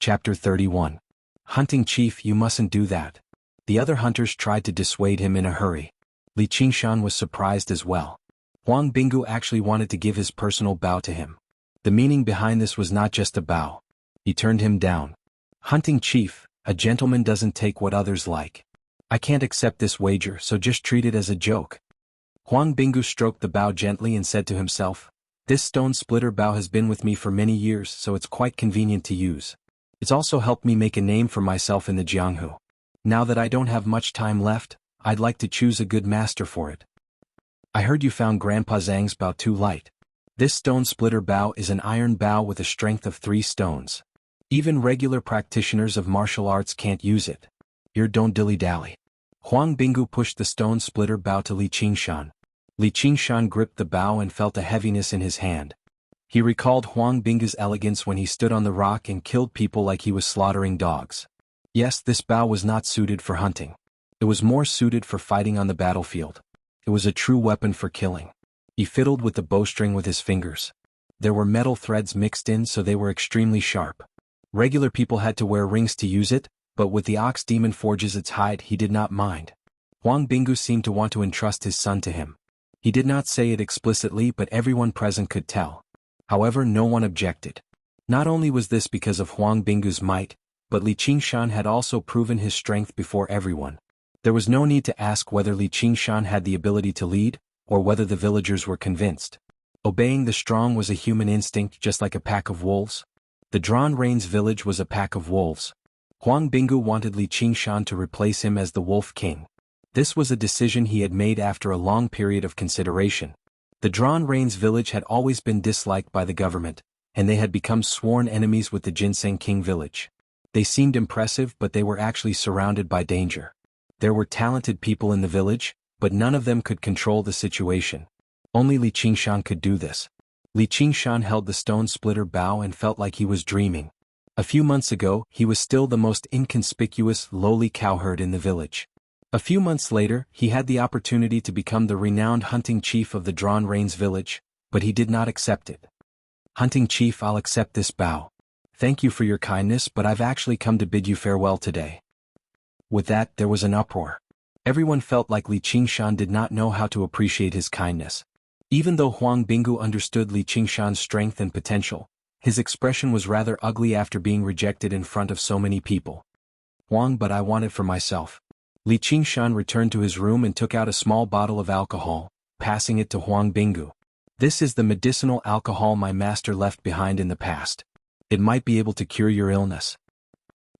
Chapter 31. Hunting Chief, you mustn't do that. The other hunters tried to dissuade him in a hurry. Li Qingshan was surprised as well. Huang Binggu actually wanted to give his personal bow to him. The meaning behind this was not just a bow. He turned him down. Hunting Chief, a gentleman doesn't take what others like. I can't accept this wager, so just treat it as a joke. Huang Binggu stroked the bow gently and said to himself, this stone splitter bow has been with me for many years, so it's quite convenient to use. It's also helped me make a name for myself in the Jianghu. Now that I don't have much time left, I'd like to choose a good master for it. I heard you found Grandpa Zhang's bow too light. This stone splitter bow is an iron bow with a strength of 3 stones. Even regular practitioners of martial arts can't use it. Here, don't dilly-dally. Huang Binggu pushed the stone splitter bow to Li Qingshan. Li Qingshan gripped the bow and felt a heaviness in his hand. He recalled Huang Binggu's elegance when he stood on the rock and killed people like he was slaughtering dogs. Yes, this bow was not suited for hunting. It was more suited for fighting on the battlefield. It was a true weapon for killing. He fiddled with the bowstring with his fingers. There were metal threads mixed in, so they were extremely sharp. Regular people had to wear rings to use it, but with the ox demon forges its hide, he did not mind. Huang Binggu seemed to want to entrust his son to him. He did not say it explicitly, but everyone present could tell. However, no one objected. Not only was this because of Huang Binggu's might, but Li Qingshan had also proven his strength before everyone. There was no need to ask whether Li Qingshan had the ability to lead, or whether the villagers were convinced. Obeying the strong was a human instinct, just like a pack of wolves. The Drawn Reins village was a pack of wolves. Huang Binggu wanted Li Qingshan to replace him as the Wolf King. This was a decision he had made after a long period of consideration. The Drawn Reins village had always been disliked by the government, and they had become sworn enemies with the Ginseng King village. They seemed impressive, but they were actually surrounded by danger. There were talented people in the village, but none of them could control the situation. Only Li Qingshan could do this. Li Qingshan held the stone splitter bow and felt like he was dreaming. A few months ago, he was still the most inconspicuous, lowly cowherd in the village. A few months later, he had the opportunity to become the renowned hunting chief of the Drawn Reins village, but he did not accept it. Hunting Chief, I'll accept this bow. Thank you for your kindness, but I've actually come to bid you farewell today. With that, there was an uproar. Everyone felt like Li Qingshan did not know how to appreciate his kindness. Even though Huang Binggu understood Li Qingshan's strength and potential, his expression was rather ugly after being rejected in front of so many people. Huang, but I want it for myself. Li Qingshan returned to his room and took out a small bottle of alcohol, passing it to Huang Binggu. This is the medicinal alcohol my master left behind in the past. It might be able to cure your illness.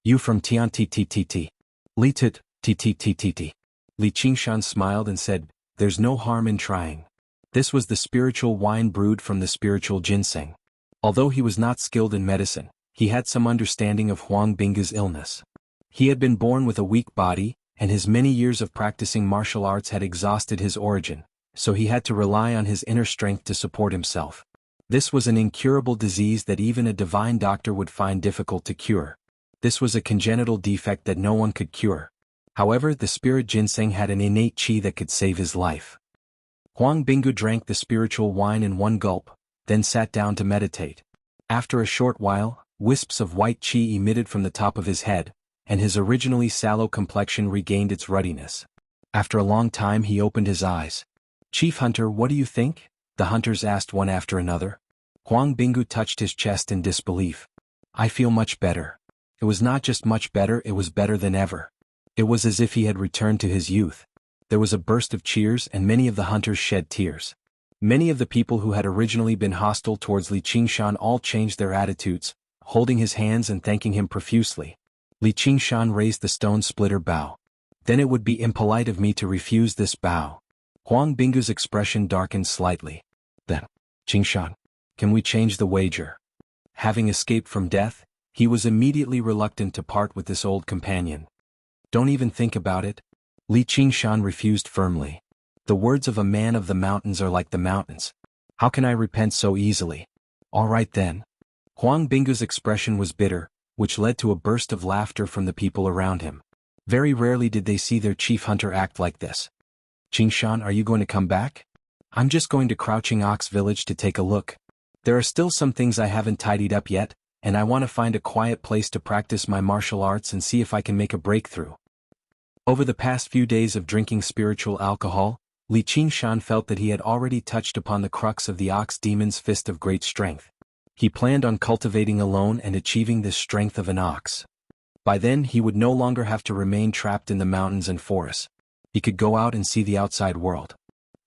You from Tian Tttt. Li Tit, Tttt. Li Qingshan smiled and said, there's no harm in trying. This was the spiritual wine brewed from the spiritual ginseng. Although he was not skilled in medicine, he had some understanding of Huang Binggu's illness. He had been born with a weak body, and his many years of practicing martial arts had exhausted his origin, so he had to rely on his inner strength to support himself. This was an incurable disease that even a divine doctor would find difficult to cure. This was a congenital defect that no one could cure. However, the spirit ginseng had an innate qi that could save his life. Huang Binggu drank the spiritual wine in one gulp, then sat down to meditate. After a short while, wisps of white qi emitted from the top of his head, and his originally sallow complexion regained its ruddiness. After a long time he opened his eyes. Chief Hunter, what do you think? The hunters asked one after another. Huang Binggu touched his chest in disbelief. I feel much better. It was not just much better, it was better than ever. It was as if he had returned to his youth. There was a burst of cheers and many of the hunters shed tears. Many of the people who had originally been hostile towards Li Qingshan all changed their attitudes, holding his hands and thanking him profusely. Li Qingshan raised the stone splitter bow. Then it would be impolite of me to refuse this bow. Huang Binggu's expression darkened slightly. Then, Qingshan, can we change the wager? Having escaped from death, he was immediately reluctant to part with this old companion. Don't even think about it. Li Qingshan refused firmly. The words of a man of the mountains are like the mountains. How can I repent so easily? All right then. Huang Binggu's expression was bitter, which led to a burst of laughter from the people around him. Very rarely did they see their chief hunter act like this. Qingshan, are you going to come back? I'm just going to Crouching Ox Village to take a look. There are still some things I haven't tidied up yet, and I want to find a quiet place to practice my martial arts and see if I can make a breakthrough. Over the past few days of drinking spiritual alcohol, Li Qingshan felt that he had already touched upon the crux of the ox demon's fist of great strength. He planned on cultivating alone and achieving this strength of an ox. By then he would no longer have to remain trapped in the mountains and forests. He could go out and see the outside world.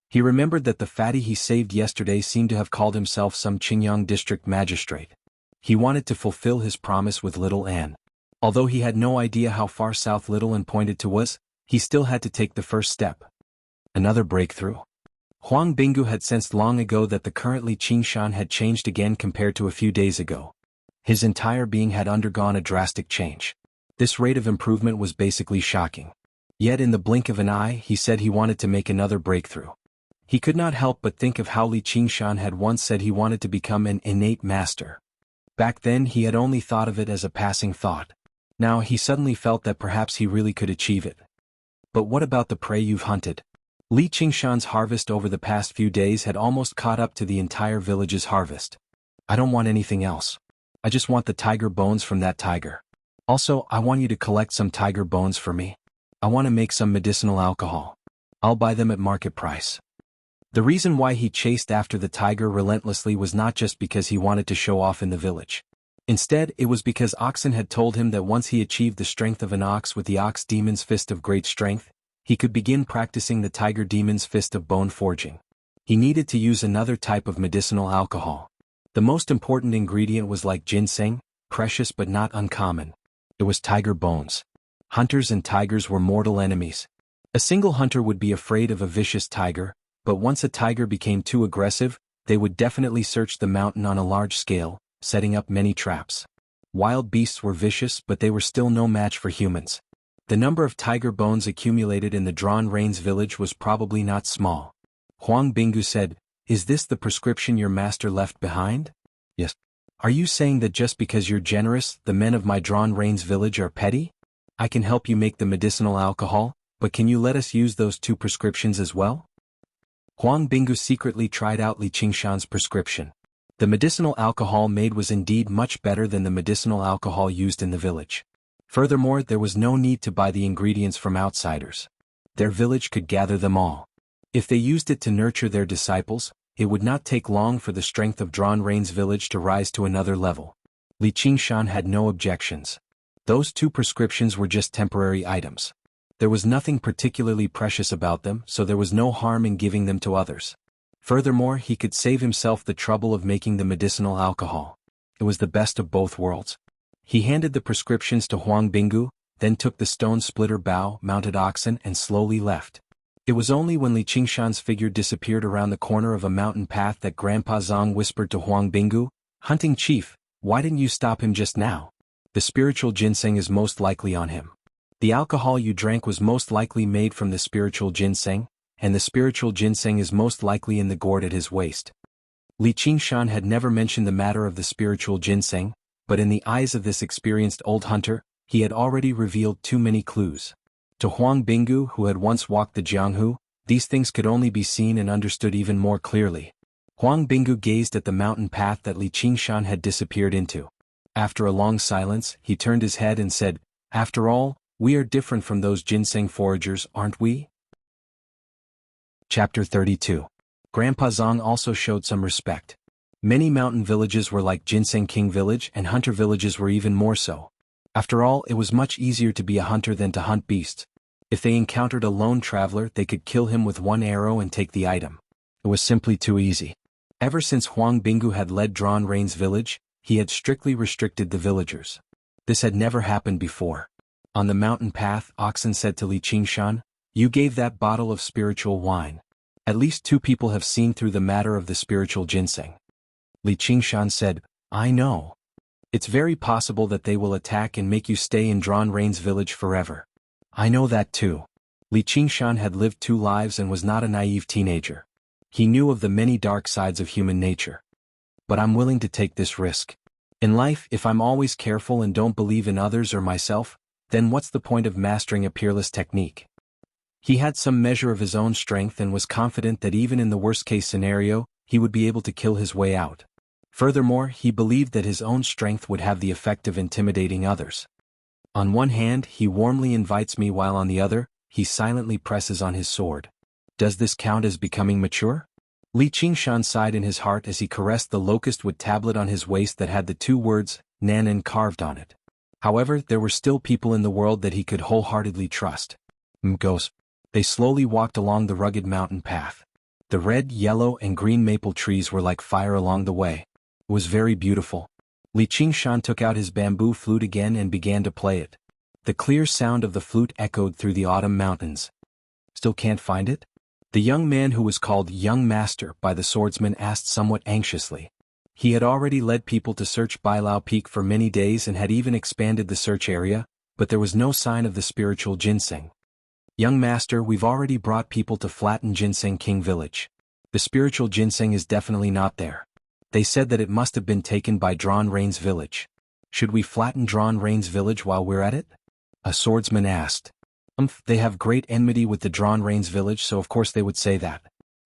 He remembered that the fatty he saved yesterday seemed to have called himself some Qingyang district magistrate. He wanted to fulfill his promise with Little Anne. Although he had no idea how far south Little Anne pointed to was, he still had to take the first step. Another breakthrough. Huang Binggu had sensed long ago that the current Li Qingshan had changed again compared to a few days ago. His entire being had undergone a drastic change. This rate of improvement was basically shocking. Yet in the blink of an eye he said he wanted to make another breakthrough. He could not help but think of how Li Qingshan had once said he wanted to become an innate master. Back then he had only thought of it as a passing thought. Now he suddenly felt that perhaps he really could achieve it. But what about the prey you've hunted? Li Qingshan's harvest over the past few days had almost caught up to the entire village's harvest. I don't want anything else. I just want the tiger bones from that tiger. Also, I want you to collect some tiger bones for me. I want to make some medicinal alcohol. I'll buy them at market price. The reason why he chased after the tiger relentlessly was not just because he wanted to show off in the village. Instead, it was because Oxen had told him that once he achieved the strength of an ox with the ox demon's fist of great strength, he could begin practicing the tiger demon's fist of bone forging. He needed to use another type of medicinal alcohol. The most important ingredient was like ginseng, precious but not uncommon. It was tiger bones. Hunters and tigers were mortal enemies. A single hunter would be afraid of a vicious tiger, but once a tiger became too aggressive, they would definitely search the mountain on a large scale, setting up many traps. Wild beasts were vicious, but they were still no match for humans. The number of tiger bones accumulated in the Drawn Rains village was probably not small. Huang Binggu said, "Is this the prescription your master left behind?" "Yes." "Are you saying that just because you're generous, the men of my Drawn Rains village are petty? I can help you make the medicinal alcohol, but can you let us use those 2 prescriptions as well?" Huang Binggu secretly tried out Li Qingshan's prescription. The medicinal alcohol made was indeed much better than the medicinal alcohol used in the village. Furthermore, there was no need to buy the ingredients from outsiders. Their village could gather them all. If they used it to nurture their disciples, it would not take long for the strength of Drawn Rains village to rise to another level. Li Qingshan had no objections. Those 2 prescriptions were just temporary items. There was nothing particularly precious about them, so there was no harm in giving them to others. Furthermore, he could save himself the trouble of making the medicinal alcohol. It was the best of both worlds. He handed the prescriptions to Huang Binggu, then took the stone splitter bow, mounted oxen and slowly left. It was only when Li Qingshan's figure disappeared around the corner of a mountain path that Grandpa Zhang whispered to Huang Binggu, "Hunting chief, why didn't you stop him just now? The spiritual ginseng is most likely on him. The alcohol you drank was most likely made from the spiritual ginseng, and the spiritual ginseng is most likely in the gourd at his waist." Li Qingshan had never mentioned the matter of the spiritual ginseng, but in the eyes of this experienced old hunter, he had already revealed too many clues. To Huang Binggu, who had once walked the Jianghu, these things could only be seen and understood even more clearly. Huang Binggu gazed at the mountain path that Li Qingshan had disappeared into. After a long silence, he turned his head and said, "After all, we are different from those ginseng foragers, aren't we?" Chapter 32. Grandpa Zhang also showed some respect. Many mountain villages were like Ginseng King Village, and hunter villages were even more so. After all, it was much easier to be a hunter than to hunt beasts. If they encountered a lone traveler, they could kill him with 1 arrow and take the item. It was simply too easy. Ever since Huang Binggu had led Drawn Rains village, he had strictly restricted the villagers. This had never happened before. On the mountain path, Oxen said to Li Qingshan, "You gave that bottle of spiritual wine. At least 2 people have seen through the matter of the spiritual ginseng." Li Qingshan said, "I know. It's very possible that they will attack and make you stay in Drawn Rains village forever. I know that too." Li Qingshan had lived 2 lives and was not a naive teenager. He knew of the many dark sides of human nature. "But I'm willing to take this risk. In life, if I'm always careful and don't believe in others or myself, then what's the point of mastering a peerless technique?" He had some measure of his own strength and was confident that even in the worst-case scenario, he would be able to kill his way out. Furthermore, he believed that his own strength would have the effect of intimidating others. On one hand, he warmly invites me while on the other, he silently presses on his sword. Does this count as becoming mature? Li Qingshan sighed in his heart as he caressed the locust-wood tablet on his waist that had the two words, Nanan, carved on it. However, there were still people in the world that he could wholeheartedly trust. Mgos. They slowly walked along the rugged mountain path. The red, yellow, and green maple trees were like fire along the way. It was very beautiful. Li Qingshan took out his bamboo flute again and began to play it. The clear sound of the flute echoed through the autumn mountains. Still can't find it? The young man who was called Young Master by the swordsman asked somewhat anxiously. He had already led people to search Bailao Peak for many days and had even expanded the search area, but there was no sign of the spiritual ginseng. Young Master, we've already brought people to flatten Ginseng King Village. The spiritual ginseng is definitely not there. They said that it must have been taken by Drawn Rain's village. Should we flatten Drawn Rain's village while we're at it? A swordsman asked. They have great enmity with the Drawn Rain's village, so of course they would say that.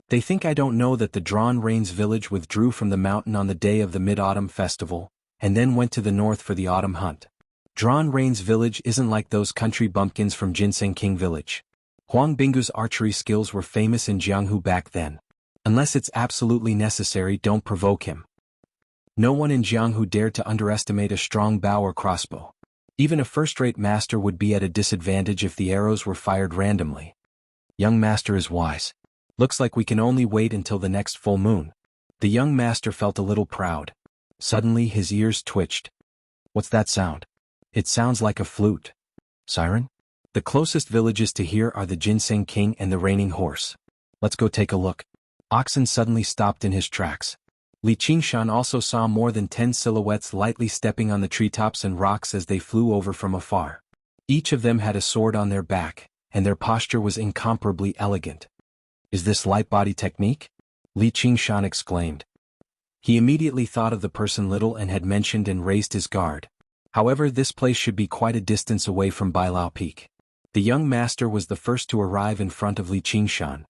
They think I don't know that the Drawn Rain's village withdrew from the mountain on the day of the Mid-Autumn Festival, and then went to the north for the autumn hunt. Drawn Rain's village isn't like those country bumpkins from Ginseng King Village. Huang Bingu's archery skills were famous in Jianghu back then. Unless it's absolutely necessary, don't provoke him. No one in Jianghu dared to underestimate a strong bow or crossbow. Even a first-rate master would be at a disadvantage if the arrows were fired randomly. Young Master is wise. Looks like we can only wait until the next full moon. The young master felt a little proud. Suddenly his ears twitched. What's that sound? It sounds like a flute. Siren? The closest villages to here are the Ginseng King and the Reigning Horse. Let's go take a look. Oxen suddenly stopped in his tracks. Li Qingshan also saw more than 10 silhouettes lightly stepping on the treetops and rocks as they flew over from afar. Each of them had a sword on their back, and their posture was incomparably elegant. Is this light body technique? Li Qingshan exclaimed. He immediately thought of the person Little and had mentioned and raised his guard. However, this place should be quite a distance away from Bailao Peak. The young master was the first to arrive in front of Li Qingshan.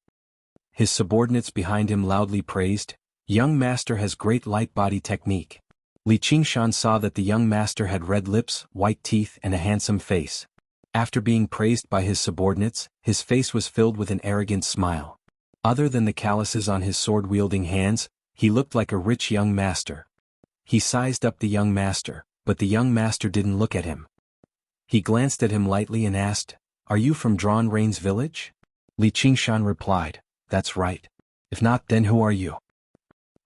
His subordinates behind him loudly praised, Young Master has great light body technique. Li Qingshan saw that the young master had red lips, white teeth, and a handsome face. After being praised by his subordinates, his face was filled with an arrogant smile. Other than the calluses on his sword-wielding hands, he looked like a rich young master. He sized up the young master, but the young master didn't look at him. He glanced at him lightly and asked, Are you from Drawn Rain's village? Li Qingshan replied, That's right. If not, then who are you?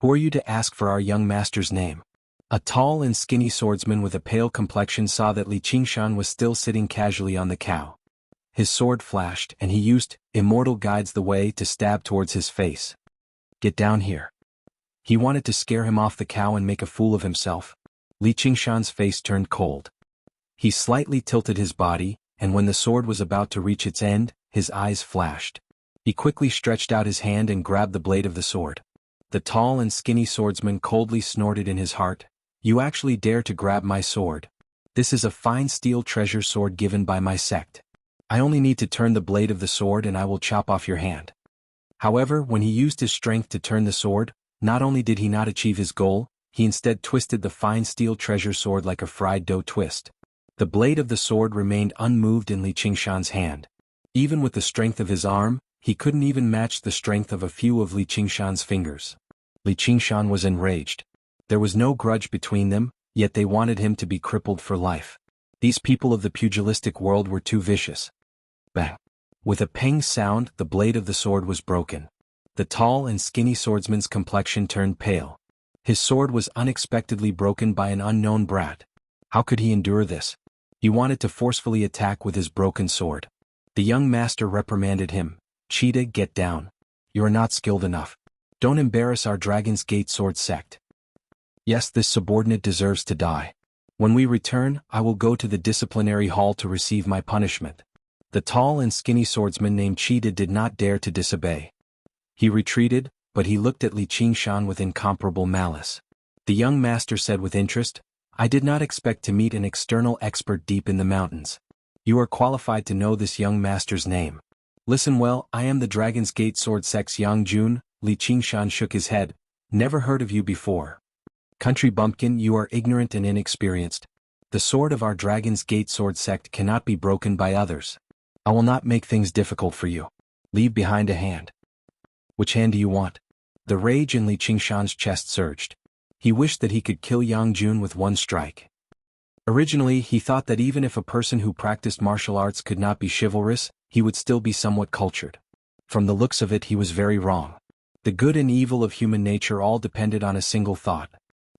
Who are you to ask for our young master's name? A tall and skinny swordsman with a pale complexion saw that Li Qingshan was still sitting casually on the cow. His sword flashed, and he used Immortal Guides the Way to stab towards his face. Get down here. He wanted to scare him off the cow and make a fool of himself. Li Qingshan's face turned cold. He slightly tilted his body, and when the sword was about to reach its end, his eyes flashed. He quickly stretched out his hand and grabbed the blade of the sword. The tall and skinny swordsman coldly snorted in his heart, You actually dare to grab my sword? This is a fine steel treasure sword given by my sect. I only need to turn the blade of the sword and I will chop off your hand. However, when he used his strength to turn the sword, not only did he not achieve his goal, he instead twisted the fine steel treasure sword like a fried dough twist. The blade of the sword remained unmoved in Li Qingshan's hand. Even with the strength of his arm, he couldn't even match the strength of a few of Li Qingshan's fingers. Li Qingshan was enraged. There was no grudge between them, yet they wanted him to be crippled for life. These people of the pugilistic world were too vicious. Bang! With a ping sound, the blade of the sword was broken. The tall and skinny swordsman's complexion turned pale. His sword was unexpectedly broken by an unknown brat. How could he endure this? He wanted to forcefully attack with his broken sword. The young master reprimanded him. Cheetah, get down. You are not skilled enough. Don't embarrass our Dragon's Gate sword sect. Yes, this subordinate deserves to die. When we return, I will go to the disciplinary hall to receive my punishment. The tall and skinny swordsman named Cheetah did not dare to disobey. He retreated, but he looked at Li Qingshan with incomparable malice. The young master said with interest, I did not expect to meet an external expert deep in the mountains. You are qualified to know this young master's name. Listen well, I am the Dragon's Gate sword sect's Yang Jun. Li Qingshan shook his head. Never heard of you before. Country bumpkin, you are ignorant and inexperienced. The sword of our Dragon's Gate sword sect cannot be broken by others. I will not make things difficult for you. Leave behind a hand. Which hand do you want? The rage in Li Qingshan's chest surged. He wished that he could kill Yang Jun with one strike. Originally, he thought that even if a person who practiced martial arts could not be chivalrous, he would still be somewhat cultured. From the looks of it, he was very wrong. The good and evil of human nature all depended on a single thought.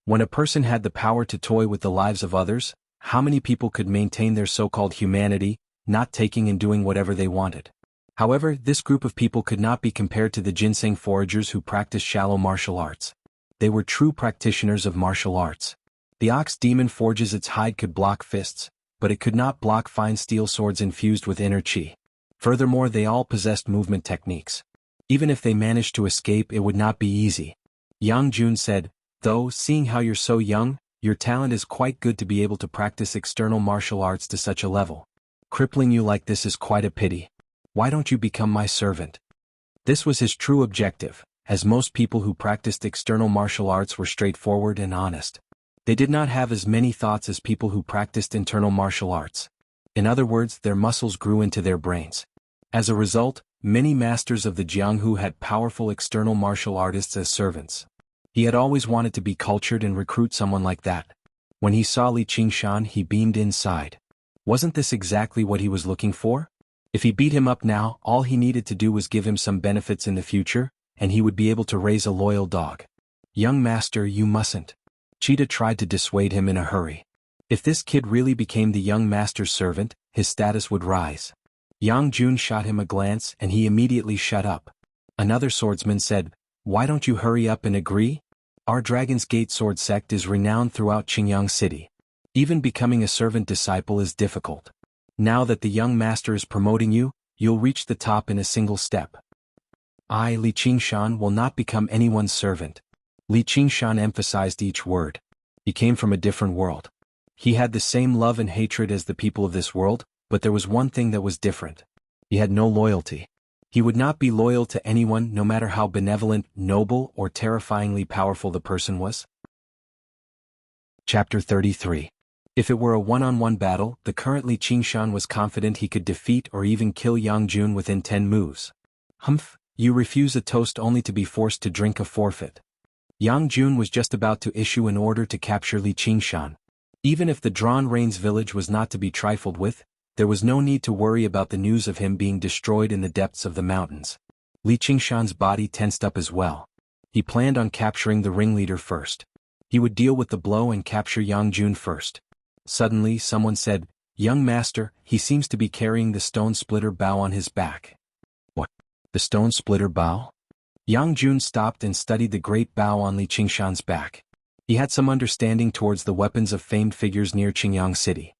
When a person had the power to toy with the lives of others, how many people could maintain their so-called humanity, not taking and doing whatever they wanted? However, this group of people could not be compared to the ginseng foragers who practiced shallow martial arts. They were true practitioners of martial arts. The ox demon forges its hide could block fists, but it could not block fine steel swords infused with inner chi. Furthermore, they all possessed movement techniques. Even if they managed to escape, it would not be easy. Yang Jun said, though, seeing how you're so young, your talent is quite good to be able to practice external martial arts to such a level. Crippling you like this is quite a pity. Why don't you become my servant? This was his true objective, as most people who practiced external martial arts were straightforward and honest. They did not have as many thoughts as people who practiced internal martial arts. In other words, their muscles grew into their brains. As a result, many masters of the Jianghu had powerful external martial artists as servants. He had always wanted to be cultured and recruit someone like that. When he saw Li Qingshan, he beamed inside. Wasn't this exactly what he was looking for? If he beat him up now, all he needed to do was give him some benefits in the future, and he would be able to raise a loyal dog. Young master, you mustn't. Cheetah tried to dissuade him in a hurry. If this kid really became the young master's servant, his status would rise. Yang Jun shot him a glance and he immediately shut up. Another swordsman said, why don't you hurry up and agree? Our Dragon's Gate sword sect is renowned throughout Qingyang City. Even becoming a servant disciple is difficult. Now that the young master is promoting you, you'll reach the top in a single step. I, Li Qingshan, will not become anyone's servant. Li Qingshan emphasized each word. He came from a different world. He had the same love and hatred as the people of this world, but there was one thing that was different. He had no loyalty. He would not be loyal to anyone, no matter how benevolent, noble, or terrifyingly powerful the person was. Chapter 33. If it were a one-on-one battle, the current Li Qingshan was confident he could defeat or even kill Yang Jun within 10 moves. Humph, you refuse a toast only to be forced to drink a forfeit. Yang Jun was just about to issue an order to capture Li Qingshan. Even if the Drawn Rains village was not to be trifled with, there was no need to worry about the news of him being destroyed in the depths of the mountains. Li Qingshan's body tensed up as well. He planned on capturing the ringleader first. He would deal with the blow and capture Yang Jun first. Suddenly, someone said, young master, he seems to be carrying the stone splitter bow on his back. What? The stone splitter bow? Yang Jun stopped and studied the great bow on Li Qingshan's back. He had some understanding towards the weapons of famed figures near Qingyang City.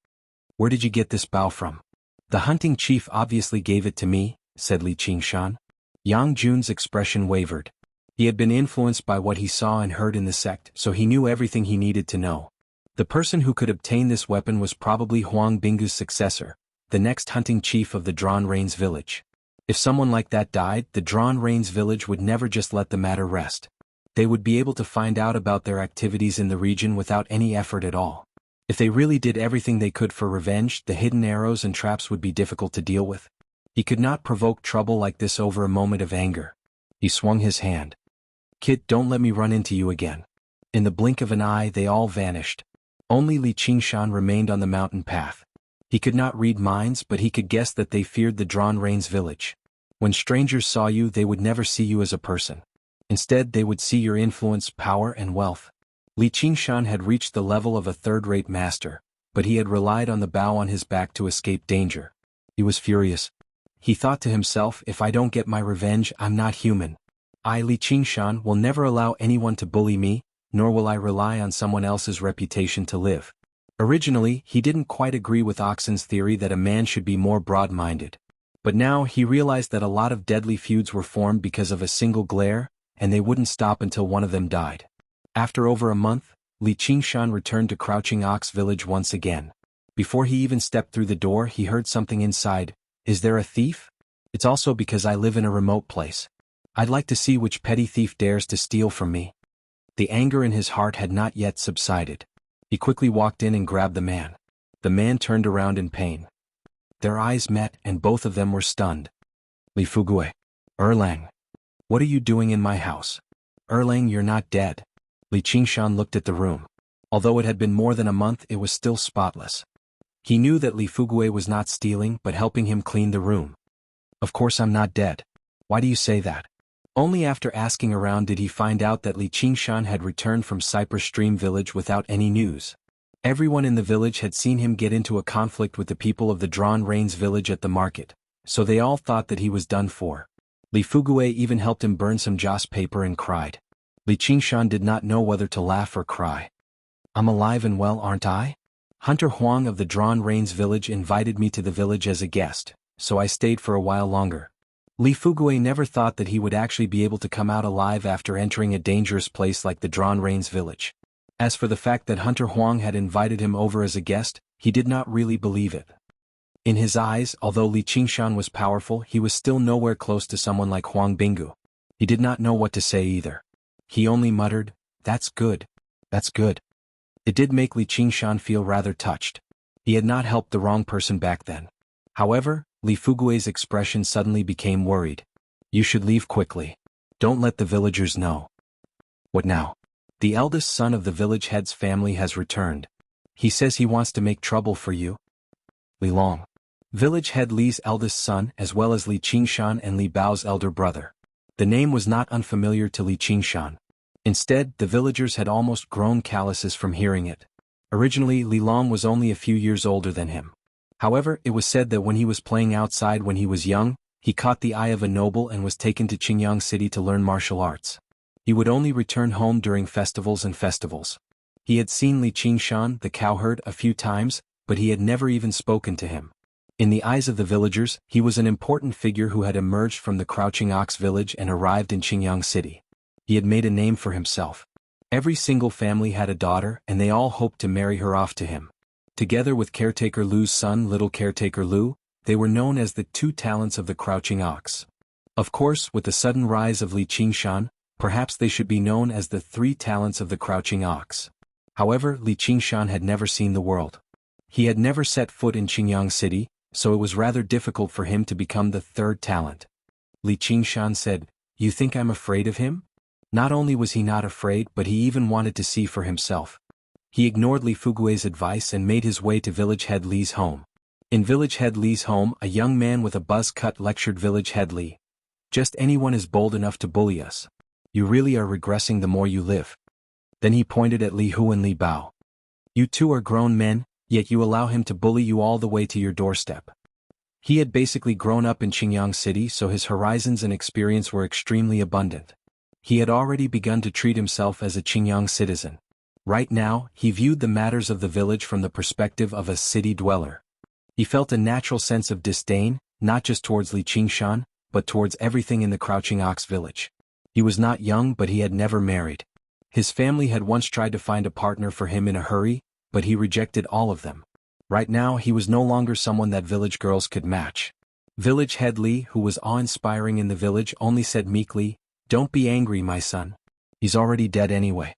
Where did you get this bow from? The hunting chief obviously gave it to me, said Li Qingshan. Yang Jun's expression wavered. He had been influenced by what he saw and heard in the sect, so he knew everything he needed to know. The person who could obtain this weapon was probably Huang Binggu's successor, the next hunting chief of the Drawn Rains village. If someone like that died, the Drawn Rains village would never just let the matter rest. They would be able to find out about their activities in the region without any effort at all. If they really did everything they could for revenge, the hidden arrows and traps would be difficult to deal with. He could not provoke trouble like this over a moment of anger. He swung his hand. Kid, don't let me run into you again. In the blink of an eye, they all vanished. Only Li Qingshan remained on the mountain path. He could not read minds, but he could guess that they feared the Drawn Rains village. When strangers saw you, they would never see you as a person. Instead, they would see your influence, power, and wealth. Li Qingshan had reached the level of a third-rate master, but he had relied on the bow on his back to escape danger. He was furious. He thought to himself, if I don't get my revenge, I'm not human. I, Li Qingshan, will never allow anyone to bully me, nor will I rely on someone else's reputation to live. Originally, he didn't quite agree with Oxen's theory that a man should be more broad-minded. But now he realized that a lot of deadly feuds were formed because of a single glare, and they wouldn't stop until one of them died. After over a month, Li Qingshan returned to Crouching Ox Village once again. Before he even stepped through the door, he heard something inside. Is there a thief? It's also because I live in a remote place. I'd like to see which petty thief dares to steal from me. The anger in his heart had not yet subsided. He quickly walked in and grabbed the man. The man turned around in pain. Their eyes met and both of them were stunned. Li Fugui. Erlang. What are you doing in my house? Erlang, you're not dead. Li Qingshan looked at the room. Although it had been more than a month, it was still spotless. He knew that Li Fugui was not stealing but helping him clean the room. Of course I'm not dead. Why do you say that? Only after asking around did he find out that Li Qingshan had returned from Cypress Stream Village without any news. Everyone in the village had seen him get into a conflict with the people of the Drawn Rains village at the market, so they all thought that he was done for. Li Fugui even helped him burn some joss paper and cried. Li Qingshan did not know whether to laugh or cry. I'm alive and well, aren't I? Hunter Huang of the Drawn Rains village invited me to the village as a guest, so I stayed for a while longer. Li Fugui never thought that he would actually be able to come out alive after entering a dangerous place like the Drawn Rains village. As for the fact that Hunter Huang had invited him over as a guest, he did not really believe it. In his eyes, although Li Qingshan was powerful, he was still nowhere close to someone like Huang Binggu. He did not know what to say either. He only muttered, "That's good. That's good." It did make Li Qingshan feel rather touched. He had not helped the wrong person back then. However, Li Fugui's expression suddenly became worried. You should leave quickly. Don't let the villagers know. What now? The eldest son of the village head's family has returned. He says he wants to make trouble for you. Li Long. Village head Li's eldest son as well as Li Qingshan and Li Bao's elder brother. The name was not unfamiliar to Li Qingshan. Instead, the villagers had almost grown calluses from hearing it. Originally, Li Long was only a few years older than him. However, it was said that when he was playing outside when he was young, he caught the eye of a noble and was taken to Qingyang City to learn martial arts. He would only return home during festivals. He had seen Li Qingshan, the cowherd, a few times, but he had never even spoken to him. In the eyes of the villagers, he was an important figure who had emerged from the Crouching Ox village and arrived in Qingyang City. He had made a name for himself. Every single family had a daughter and they all hoped to marry her off to him. Together with Caretaker Lu's son, Little Caretaker Lu, they were known as the two talents of the Crouching Ox. Of course, with the sudden rise of Li Qingshan, perhaps they should be known as the three talents of the Crouching Ox. However, Li Qingshan had never seen the world. He had never set foot in Qingyang City, so it was rather difficult for him to become the third talent. Li Qingshan said, "You think I'm afraid of him?" Not only was he not afraid, but he even wanted to see for himself. He ignored Li Fugui's advice and made his way to Village Head Li's home. In Village Head Li's home, a young man with a buzz cut lectured Village Head Li. Just anyone is bold enough to bully us. You really are regressing the more you live. Then he pointed at Li Hu and Li Bao. You two are grown men, yet you allow him to bully you all the way to your doorstep. He had basically grown up in Qingyang City, so his horizons and experience were extremely abundant. He had already begun to treat himself as a Qingyang citizen. Right now, he viewed the matters of the village from the perspective of a city dweller. He felt a natural sense of disdain, not just towards Li Qingshan, but towards everything in the Crouching Ox village. He was not young, but he had never married. His family had once tried to find a partner for him in a hurry, but he rejected all of them. Right now, he was no longer someone that village girls could match. Village Head Li, who was awe-inspiring in the village, only said meekly, "Don't be angry, my son. He's already dead anyway.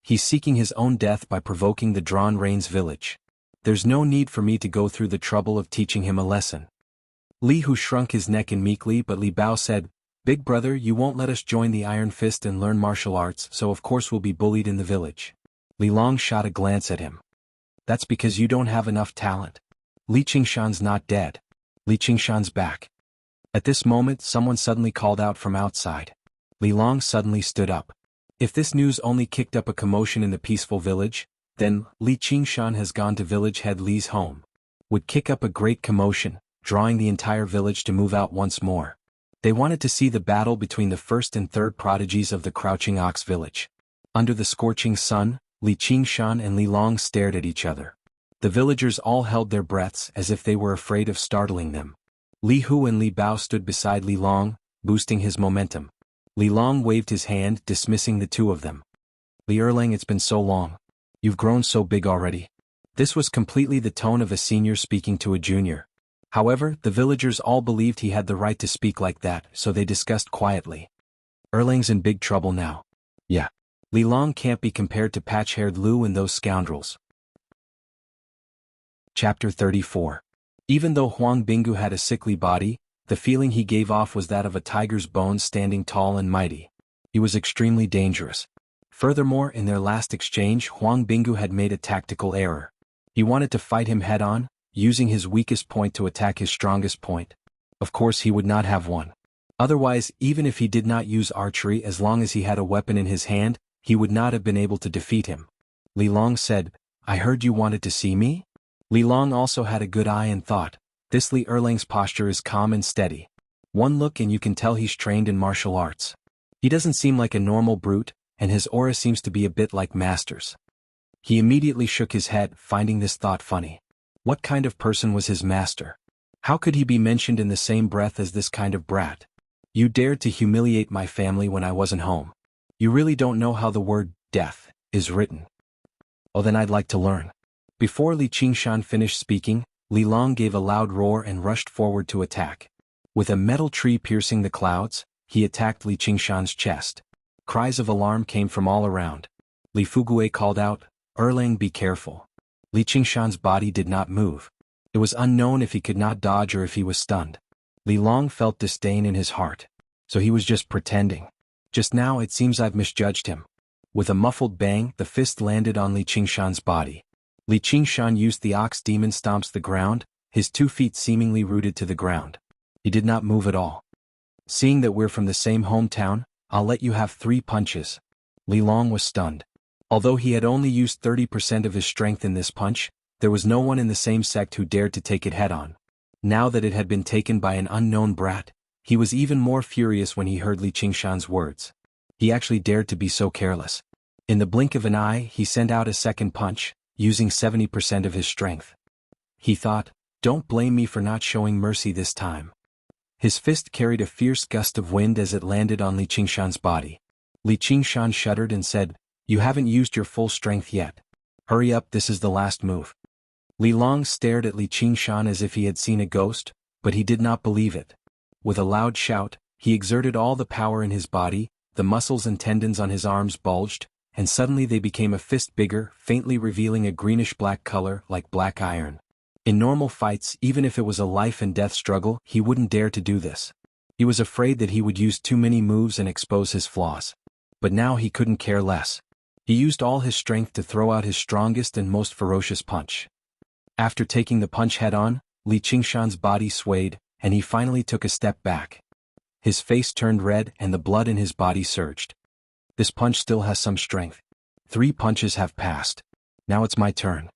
He's seeking his own death by provoking the Drawn Rains village. There's no need for me to go through the trouble of teaching him a lesson." Li Hu shrunk his neck in meekly, but Li Bao said, "Big brother, you won't let us join the Iron Fist and learn martial arts, so of course we'll be bullied in the village." Li Long shot a glance at him. "That's because you don't have enough talent. Li Qingshan's not dead. Li Qingshan's back." At this moment, someone suddenly called out from outside. Li Long suddenly stood up. If this news only kicked up a commotion in the peaceful village, then Li Qingshan has gone to Village Head Li's home. Would kick up a great commotion, drawing the entire village to move out once more. They wanted to see the battle between the first and third prodigies of the Crouching Ox village. Under the scorching sun, Li Qingshan and Li Long stared at each other. The villagers all held their breaths as if they were afraid of startling them. Li Hu and Li Bao stood beside Li Long, boosting his momentum. Li Long waved his hand, dismissing the two of them. "Li Erlang, it's been so long. You've grown so big already." This was completely the tone of a senior speaking to a junior. However, the villagers all believed he had the right to speak like that, so they discussed quietly. "Erlang's in big trouble now." "Yeah. Li Long can't be compared to patch-haired Lu and those scoundrels. Chapter 34. Even though Huang Binggu had a sickly body, the feeling he gave off was that of a tiger's bones standing tall and mighty. He was extremely dangerous. Furthermore, in their last exchange, Huang Binggu had made a tactical error. He wanted to fight him head-on, using his weakest point to attack his strongest point. Of course he would not have won. Otherwise, even if he did not use archery, as long as he had a weapon in his hand, he would not have been able to defeat him. Li Long said, "I heard you wanted to see me?" Li Long also had a good eye and thought, this Li Erlang's posture is calm and steady. One look and you can tell he's trained in martial arts. He doesn't seem like a normal brute, and his aura seems to be a bit like Master's. He immediately shook his head, finding this thought funny. What kind of person was his master? How could he be mentioned in the same breath as this kind of brat? You dared to humiliate my family when I wasn't home. You really don't know how the word death is written. Oh, then I'd like to learn. Before Li Qingshan finished speaking, Li Long gave a loud roar and rushed forward to attack. With a metal tree piercing the clouds, he attacked Li Qingshan's chest. Cries of alarm came from all around. Li Fugue called out, "Erlang, be careful." Li Qingshan's body did not move. It was unknown if he could not dodge or if he was stunned. Li Long felt disdain in his heart. So he was just pretending. Just now it seems I've misjudged him. With a muffled bang, the fist landed on Li Qingshan's body. Li Qingshan used the ox demon stomps the ground, his 2 feet seemingly rooted to the ground. He did not move at all. Seeing that we're from the same hometown, I'll let you have 3 punches. Li Long was stunned. Although he had only used 30% of his strength in this punch, there was no one in the same sect who dared to take it head-on. Now that it had been taken by an unknown brat, he was even more furious when he heard Li Qingshan's words. He actually dared to be so careless. In the blink of an eye, he sent out a second punch, using 70% of his strength. He thought, don't blame me for not showing mercy this time. His fist carried a fierce gust of wind as it landed on Li Qingshan's body. Li Qingshan shuddered and said, "You haven't used your full strength yet. Hurry up, this is the last move." Li Long stared at Li Qingshan as if he had seen a ghost, but he did not believe it. With a loud shout, he exerted all the power in his body, the muscles and tendons on his arms bulged, and suddenly they became a fist bigger, faintly revealing a greenish-black color like black iron. In normal fights, even if it was a life-and-death struggle, he wouldn't dare to do this. He was afraid that he would use too many moves and expose his flaws. But now he couldn't care less. He used all his strength to throw out his strongest and most ferocious punch. After taking the punch head-on, Li Qingshan's body swayed, and he finally took a step back. His face turned red and the blood in his body surged. This punch still has some strength. 3 punches have passed. Now it's my turn.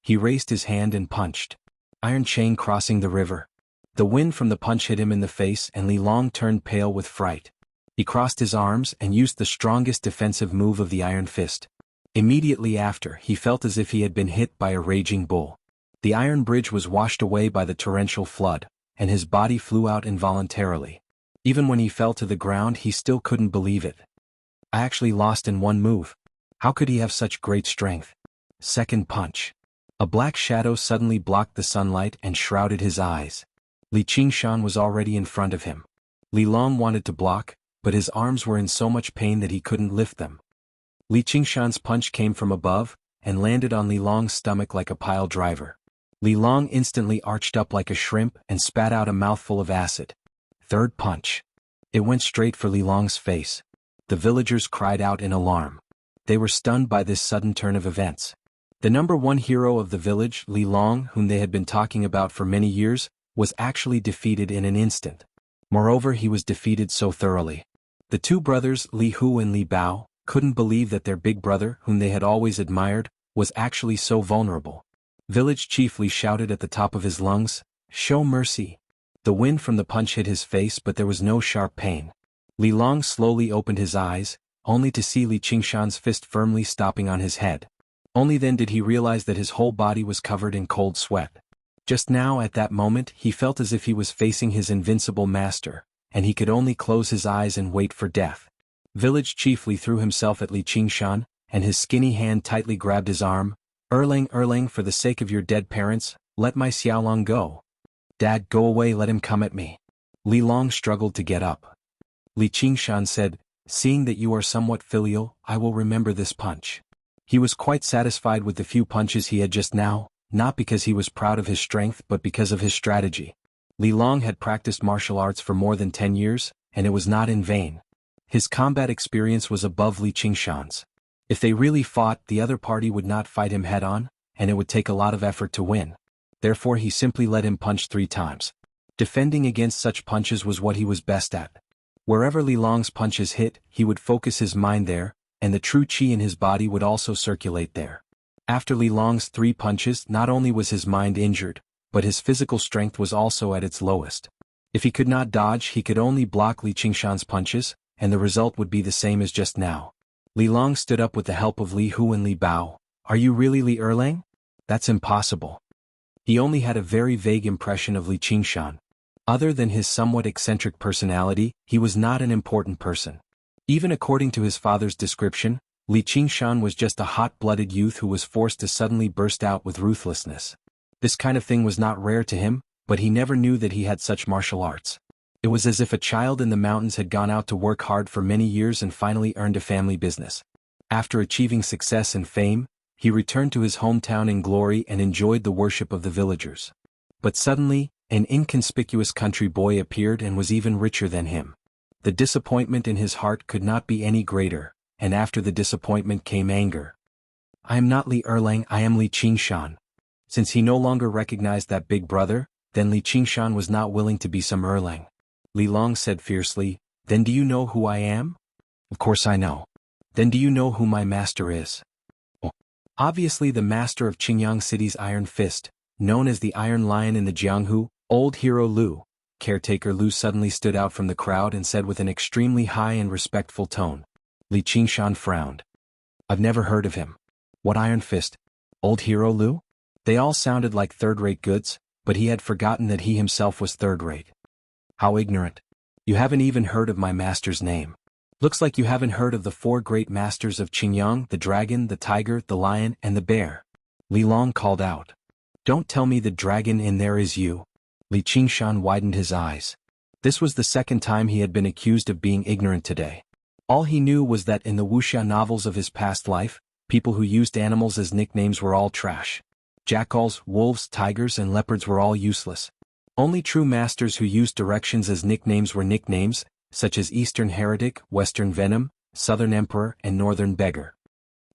He raised his hand and punched. Iron chain crossing the river. The wind from the punch hit him in the face and Li Long turned pale with fright. He crossed his arms and used the strongest defensive move of the iron fist. Immediately after, he felt as if he had been hit by a raging bull. The iron bridge was washed away by the torrential flood, and his body flew out involuntarily. Even when he fell to the ground, he still couldn't believe it. I actually lost in 1 move. How could he have such great strength? Second punch. A black shadow suddenly blocked the sunlight and shrouded his eyes. Li Qingshan was already in front of him. Li Long wanted to block, but his arms were in so much pain that he couldn't lift them. Li Qingshan's punch came from above, and landed on Li Long's stomach like a pile driver. Li Long instantly arched up like a shrimp and spat out a mouthful of acid. Third punch. It went straight for Li Long's face. The villagers cried out in alarm. They were stunned by this sudden turn of events. The number 1 hero of the village, Li Long, whom they had been talking about for many years, was actually defeated in an instant. Moreover, he was defeated so thoroughly. The 2 brothers, Li Hu and Li Bao, couldn't believe that their big brother, whom they had always admired, was actually so vulnerable. Village Chief Li shouted at the top of his lungs, "Show mercy." The wind from the punch hit his face, but there was no sharp pain. Li Long slowly opened his eyes, only to see Li Qingshan's fist firmly stopping on his head. Only then did he realize that his whole body was covered in cold sweat. Just now at that moment he felt as if he was facing his invincible master, and he could only close his eyes and wait for death. Village Chief Li threw himself at Li Qingshan, and his skinny hand tightly grabbed his arm. Erlang, for the sake of your dead parents, let my Xiaolong go." "Dad, go away, let him come at me." Li Long struggled to get up. Li Qingshan said, Seeing that you are somewhat filial, I will remember this punch. He was quite satisfied with the few punches he had just now, not because he was proud of his strength but because of his strategy. Li Long had practiced martial arts for more than 10 years, and it was not in vain. His combat experience was above Li Qingshan's. If they really fought, the other party would not fight him head-on, and it would take a lot of effort to win. Therefore he simply let him punch 3 times. Defending against such punches was what he was best at. Wherever Li Long's punches hit, he would focus his mind there, and the true qi in his body would also circulate there. After Li Long's 3 punches, not only was his mind injured, but his physical strength was also at its lowest. If he could not dodge, he could only block Li Qingshan's punches, and the result would be the same as just now. Li Long stood up with the help of Li Hu and Li Bao. Are you really Li Erlang? That's impossible. He only had a very vague impression of Li Qingshan. Other than his somewhat eccentric personality, he was not an important person. Even according to his father's description, Li Qingshan was just a hot-blooded youth who was forced to suddenly burst out with ruthlessness. This kind of thing was not rare to him, but he never knew that he had such martial arts. It was as if a child in the mountains had gone out to work hard for many years and finally earned a family business. After achieving success and fame, he returned to his hometown in glory and enjoyed the worship of the villagers. But suddenly, an inconspicuous country boy appeared and was even richer than him. The disappointment in his heart could not be any greater, and after the disappointment came anger. I am not Li Erlang, I am Li Qingshan. Since he no longer recognized that big brother, then Li Qingshan was not willing to be some Erlang. Li Long said fiercely, then do you know who I am? Of course I know. Then do you know who my master is? Oh. Obviously the master of Qingyang City's Iron Fist, known as the Iron Lion in the Jianghu, Old Hero Lu. Caretaker Lu suddenly stood out from the crowd and said with an extremely high and respectful tone. Li Qingshan frowned. I've never heard of him. What Iron Fist? Old Hero Lu? They all sounded like third-rate goods, but he had forgotten that he himself was third-rate. How ignorant. You haven't even heard of my master's name. Looks like you haven't heard of the 4 great masters of Qingyang, the dragon, the tiger, the lion, and the bear. Li Long called out. Don't tell me the dragon in there is you. Li Qingshan widened his eyes. This was the second time he had been accused of being ignorant today. All he knew was that in the Wuxia novels of his past life, people who used animals as nicknames were all trash. Jackals, wolves, tigers, and leopards were all useless. Only true masters who used directions as nicknames were nicknames, such as Eastern Heretic, Western Venom, Southern Emperor, and Northern Beggar.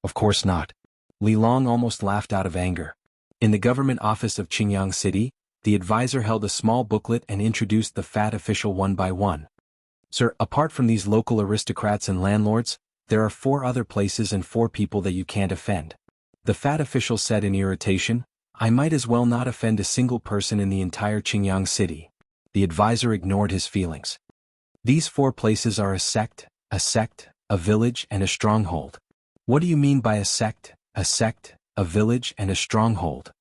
Of course not. Li Long almost laughed out of anger. In the government office of Qingyang City, the advisor held a small booklet and introduced the fat official one by one. Sir, apart from these local aristocrats and landlords, there are 4 other places and 4 people that you can't offend. The fat official said in irritation, I might as well not offend a single person in the entire Qingyang City. The advisor ignored his feelings. These 4 places are a sect, a village, and a stronghold. What do you mean by a sect, a village, and a stronghold?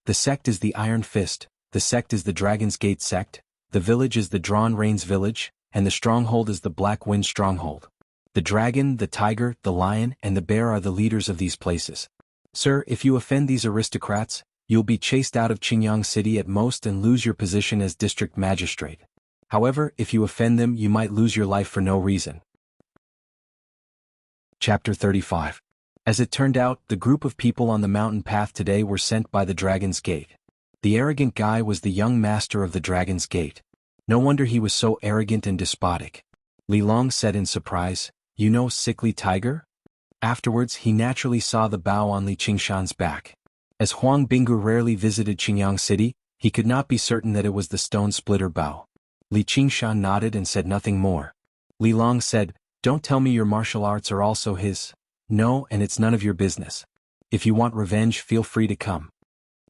The sect is the Iron Fist, the sect is the Dragon's Gate sect, the village is the Drawn Reins village, and the stronghold is the Black Wind stronghold. The dragon, the tiger, the lion, and the bear are the leaders of these places. Sir, if you offend these aristocrats, you'll be chased out of Qingyang City at most and lose your position as district magistrate. However, if you offend them, you might lose your life for no reason. Chapter 35. As it turned out, the group of people on the mountain path today were sent by the Dragon's Gate. The arrogant guy was the young master of the Dragon's Gate. No wonder he was so arrogant and despotic. Li Long said in surprise, You know Sickly Tiger? Afterwards he naturally saw the bow on Li Qingshan's back. As Huang Binggu rarely visited Qingyang City, he could not be certain that it was the stone splitter bow. Li Qingshan nodded and said nothing more. Li Long said, Don't tell me your martial arts are also his. No, and it's none of your business. If you want revenge, feel free to come.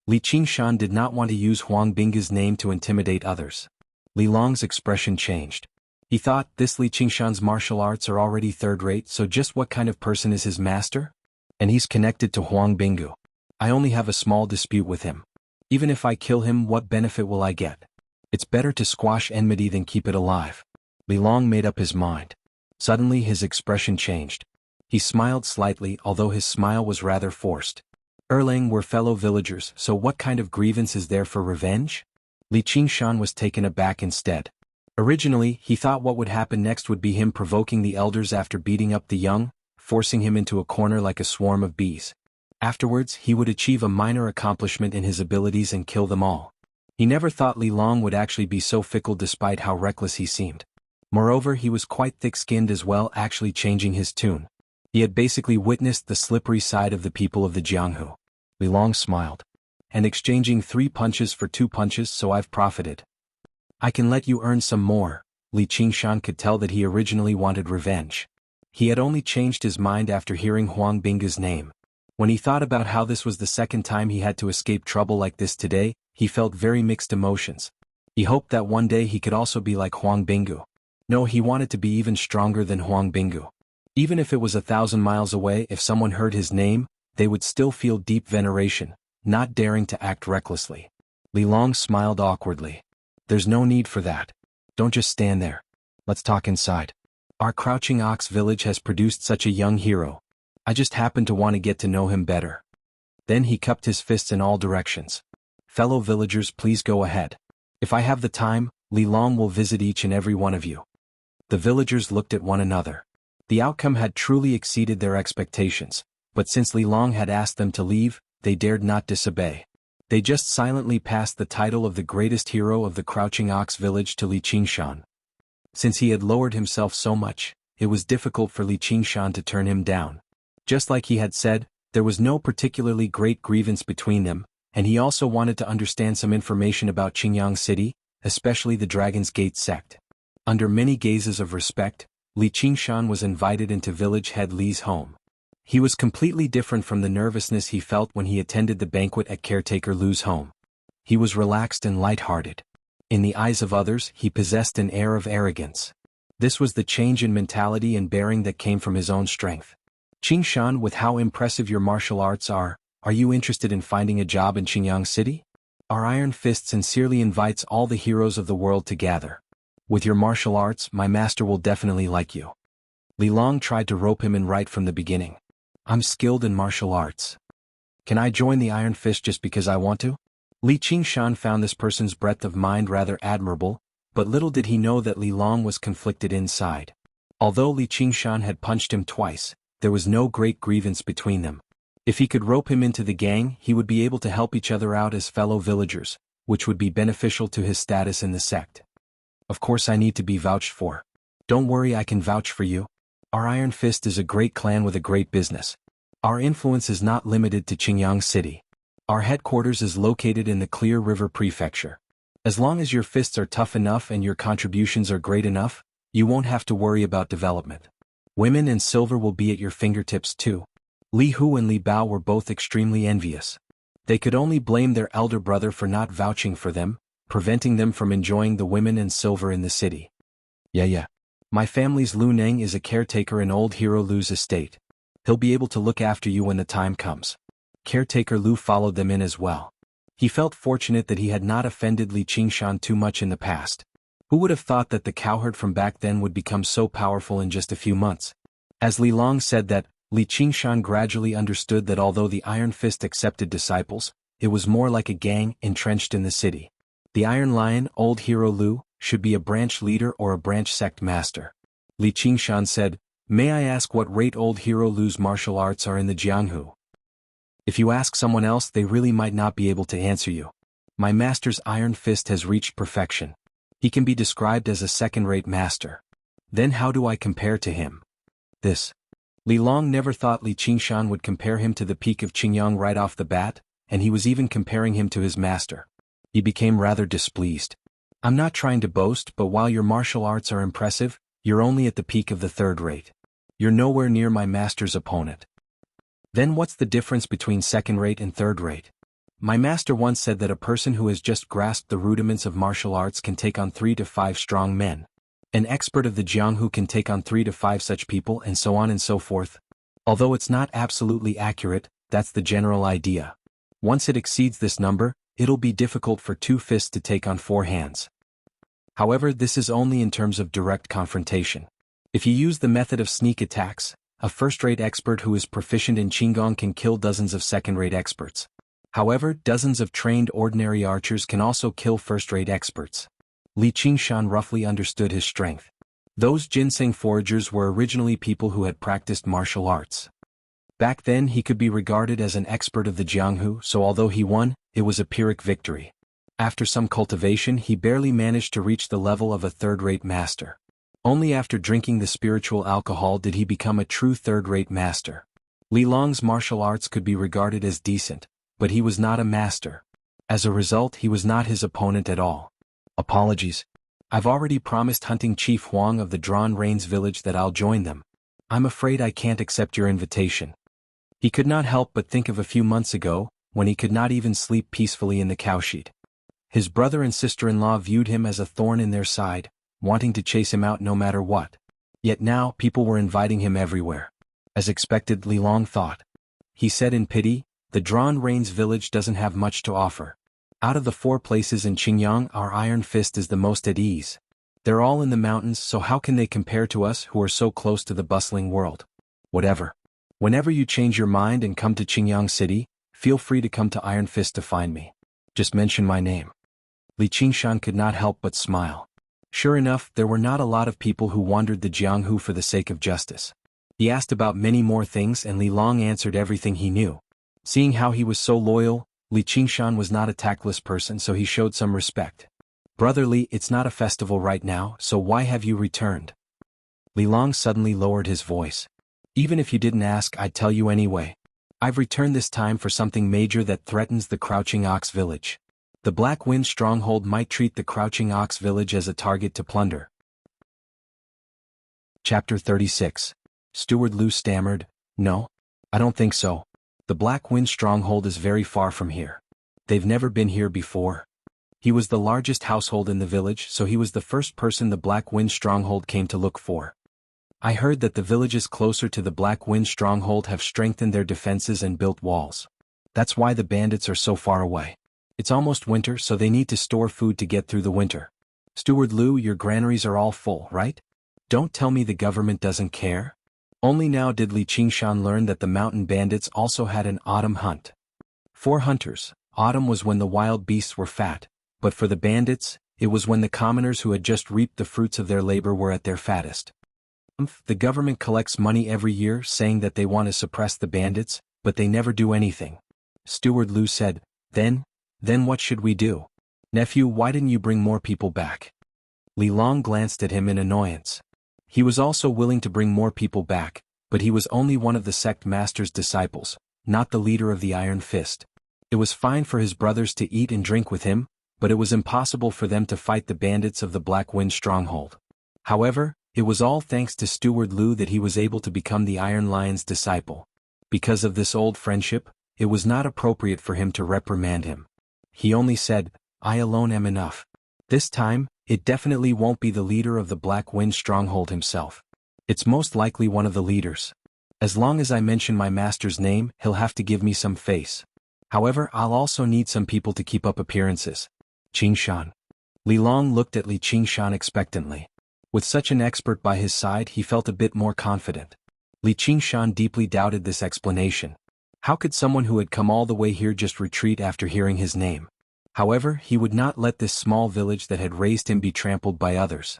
Li Qingshan did not want to use Huang Binggu's name to intimidate others. Li Long's expression changed. He thought, this Li Qingshan's martial arts are already third-rate, so just what kind of person is his master? And he's connected to Huang Binggu. I only have a small dispute with him. Even if I kill him, what benefit will I get? It's better to squash enmity than keep it alive. Li Long made up his mind. Suddenly his expression changed. He smiled slightly, although his smile was rather forced. Erlang were fellow villagers, so what kind of grievance is there for revenge? Li Qingshan was taken aback instead. Originally, he thought what would happen next would be him provoking the elders after beating up the young, forcing him into a corner like a swarm of bees. Afterwards, he would achieve a minor accomplishment in his abilities and kill them all. He never thought Li Long would actually be so fickle despite how reckless he seemed. Moreover, he was quite thick-skinned as well, actually changing his tune. He had basically witnessed the slippery side of the people of the Jianghu. Li Long smiled. And exchanging 3 punches for 2 punches, so I've profited. I can let you earn some more. Li Qingshan could tell that he originally wanted revenge. He had only changed his mind after hearing Huang Bingu's name. When he thought about how this was the second time he had to escape trouble like this today, he felt very mixed emotions. He hoped that one day he could also be like Huang Bingu. No, he wanted to be even stronger than Huang Bingu. Even if it was 1,000 miles away, if someone heard his name, they would still feel deep veneration, not daring to act recklessly. Li Long smiled awkwardly. There's no need for that. Don't just stand there. Let's talk inside. Our Crouching Ox village has produced such a young hero. I just happen to want to get to know him better. Then he cupped his fists in all directions. Fellow villagers, please go ahead. If I have the time, Li Long will visit each and every one of you. The villagers looked at one another. The outcome had truly exceeded their expectations, but since Li Long had asked them to leave, they dared not disobey. They just silently passed the title of the greatest hero of the Crouching Ox village to Li Qingshan. Since he had lowered himself so much, it was difficult for Li Qingshan to turn him down. Just like he had said, there was no particularly great grievance between them, and he also wanted to understand some information about Qingyang City, especially the Dragon's Gate sect. Under many gazes of respect, Li Qingshan was invited into village head Li's home. He was completely different from the nervousness he felt when he attended the banquet at caretaker Lu's home. He was relaxed and light-hearted. In the eyes of others, he possessed an air of arrogance. This was the change in mentality and bearing that came from his own strength. Qingshan, with how impressive your martial arts are you interested in finding a job in Qingyang City? Our Iron Fist sincerely invites all the heroes of the world to gather. With your martial arts, my master will definitely like you. Li Long tried to rope him in right from the beginning. I'm skilled in martial arts. Can I join the Iron Fist just because I want to? Li Qingshan found this person's breadth of mind rather admirable, but little did he know that Li Long was conflicted inside. Although Li Qingshan had punched him twice, there was no great grievance between them. If he could rope him into the gang, he would be able to help each other out as fellow villagers, which would be beneficial to his status in the sect. Of course I need to be vouched for. Don't worry, I can vouch for you. Our Iron Fist is a great clan with a great business. Our influence is not limited to Qingyang City. Our headquarters is located in the Clear River Prefecture. As long as your fists are tough enough and your contributions are great enough, you won't have to worry about development. Women and silver will be at your fingertips too. Li Hu and Li Bao were both extremely envious. They could only blame their elder brother for not vouching for them, preventing them from enjoying the women and silver in the city. Yeah. My family's Lu Neng is a caretaker in old hero Lu's estate. He'll be able to look after you when the time comes. Caretaker Lu followed them in as well. He felt fortunate that he had not offended Li Qingshan too much in the past. Who would have thought that the cowherd from back then would become so powerful in just a few months? As Li Long said that, Li Qingshan gradually understood that although the Iron Fist accepted disciples, it was more like a gang entrenched in the city. The Iron Lion, old hero Lu, should be a branch leader or a branch sect master. Li Qingshan said, May I ask what rate old hero Lu's martial arts are in the Jianghu? If you ask someone else, they really might not be able to answer you. My master's Iron Fist has reached perfection. He can be described as a second-rate master. Then how do I compare to him? Li Long never thought Li Qingshan would compare him to the peak of Qingyang right off the bat, and he was even comparing him to his master. He became rather displeased. I'm not trying to boast, but while your martial arts are impressive, you're only at the peak of the third rate. You're nowhere near my master's opponent. Then what's the difference between second rate and third rate? My master once said that a person who has just grasped the rudiments of martial arts can take on 3 to 5 strong men. An expert of the Jianghu can take on 3 to 5 such people, and so on and so forth. Although it's not absolutely accurate, that's the general idea. Once it exceeds this number, it'll be difficult for 2 fists to take on 4 hands. However, this is only in terms of direct confrontation. If you use the method of sneak attacks, a first-rate expert who is proficient in Qinggong can kill dozens of second-rate experts. However, dozens of trained ordinary archers can also kill first-rate experts. Li Qingshan roughly understood his strength. Those ginseng foragers were originally people who had practiced martial arts. Back then he could be regarded as an expert of the Jianghu, so although he won, it was a Pyrrhic victory. After some cultivation he barely managed to reach the level of a third-rate master. Only after drinking the spiritual alcohol did he become a true third-rate master. Li Long's martial arts could be regarded as decent, but he was not a master. As a result, he was not his opponent at all. Apologies. I've already promised Hunting Chief Huang of the Drawn Rains village that I'll join them. I'm afraid I can't accept your invitation. He could not help but think of a few months ago, when he could not even sleep peacefully in the cowshed. His brother and sister-in-law viewed him as a thorn in their side, wanting to chase him out no matter what. Yet now people were inviting him everywhere. As expected, Li Long thought. He said in pity, the Drawn Rains village doesn't have much to offer. Out of the 4 places in Qingyang, our Iron Fist is the most at ease. They're all in the mountains, so how can they compare to us who are so close to the bustling world? Whatever. Whenever you change your mind and come to Qingyang City, feel free to come to Iron Fist to find me. Just mention my name. Li Qingshan could not help but smile. Sure enough, there were not a lot of people who wandered the Jianghu for the sake of justice. He asked about many more things and Li Long answered everything he knew. Seeing how he was so loyal, Li Qingshan was not a tactless person, so he showed some respect. Brother Li, it's not a festival right now, so why have you returned? Li Long suddenly lowered his voice. Even if you didn't ask, I'd tell you anyway. I've returned this time for something major that threatens the Crouching Ox village. The Black Wind stronghold might treat the Crouching Ox village as a target to plunder. Chapter 36. Steward Lu stammered, No, I don't think so. The Black Wind stronghold is very far from here. They've never been here before. He was the largest household in the village, so he was the first person the Black Wind stronghold came to look for. I heard that the villages closer to the Black Wind stronghold have strengthened their defenses and built walls. That's why the bandits are so far away. It's almost winter, so they need to store food to get through the winter. Steward Lu, your granaries are all full, right? Don't tell me the government doesn't care. Only now did Li Qingshan learn that the mountain bandits also had an autumn hunt. For hunters, autumn was when the wild beasts were fat, but for the bandits, it was when the commoners who had just reaped the fruits of their labor were at their fattest. The government collects money every year saying that they want to suppress the bandits, but they never do anything. Steward Lu said, Then what should we do? Nephew, why didn't you bring more people back? Li Long glanced at him in annoyance. He was also willing to bring more people back, but he was only one of the sect master's disciples, not the leader of the Iron Fist. It was fine for his brothers to eat and drink with him, but it was impossible for them to fight the bandits of the Black Wind stronghold. However, it was all thanks to Steward Lu that he was able to become the Iron Lion's disciple. Because of this old friendship, it was not appropriate for him to reprimand him. He only said, I alone am enough. This time, it definitely won't be the leader of the Black Wind stronghold himself. It's most likely one of the leaders. As long as I mention my master's name, he'll have to give me some face. However, I'll also need some people to keep up appearances. Qingshan. Li Long looked at Li Qingshan expectantly. With such an expert by his side, he felt a bit more confident. Li Qingshan deeply doubted this explanation. How could someone who had come all the way here just retreat after hearing his name? However, he would not let this small village that had raised him be trampled by others.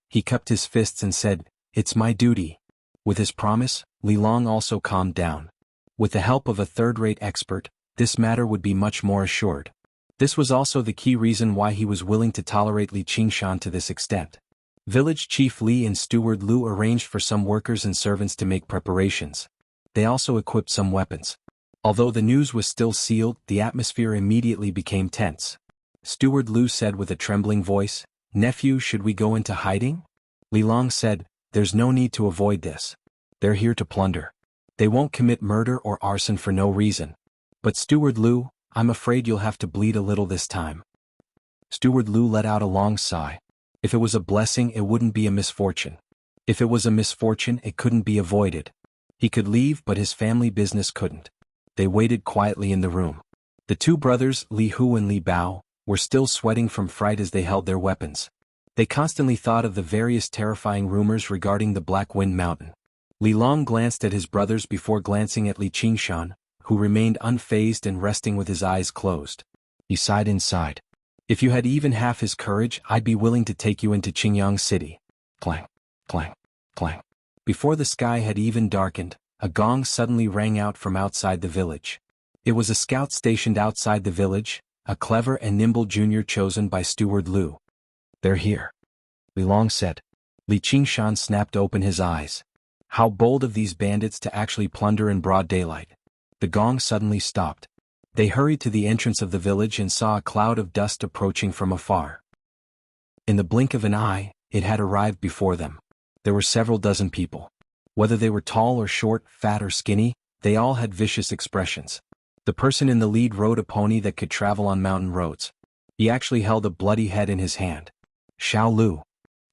He cupped his fists and said, It's my duty. With his promise, Li Long also calmed down. With the help of a third-rate expert, this matter would be much more assured. This was also the key reason why he was willing to tolerate Li Qingshan to this extent. Village Chief Li and Steward Lu arranged for some workers and servants to make preparations. They also equipped some weapons. Although the news was still sealed, the atmosphere immediately became tense. Steward Lu said with a trembling voice, Nephew, should we go into hiding? Li Long said, There's no need to avoid this. They're here to plunder. They won't commit murder or arson for no reason. But Steward Lu, I'm afraid you'll have to bleed a little this time. Steward Lu let out a long sigh. If it was a blessing, it wouldn't be a misfortune. If it was a misfortune, it couldn't be avoided. He could leave, but his family business couldn't. They waited quietly in the room. The two brothers, Li Hu and Li Bao, were still sweating from fright as they held their weapons. They constantly thought of the various terrifying rumors regarding the Black Wind Mountain. Li Long glanced at his brothers before glancing at Li Qingshan, who remained unfazed and resting with his eyes closed. He sighed inside. If you had even half his courage, I'd be willing to take you into Qingyang City. Clang, clang, clang. Before the sky had even darkened, a gong suddenly rang out from outside the village. It was a scout stationed outside the village, a clever and nimble junior chosen by Steward Lu. They're here, Li Long said. Li Qingshan snapped open his eyes. How bold of these bandits to actually plunder in broad daylight. The gong suddenly stopped. They hurried to the entrance of the village and saw a cloud of dust approaching from afar. In the blink of an eye, it had arrived before them. There were several dozen people. Whether they were tall or short, fat or skinny, they all had vicious expressions. The person in the lead rode a pony that could travel on mountain roads. He actually held a bloody head in his hand. Xiao Lu,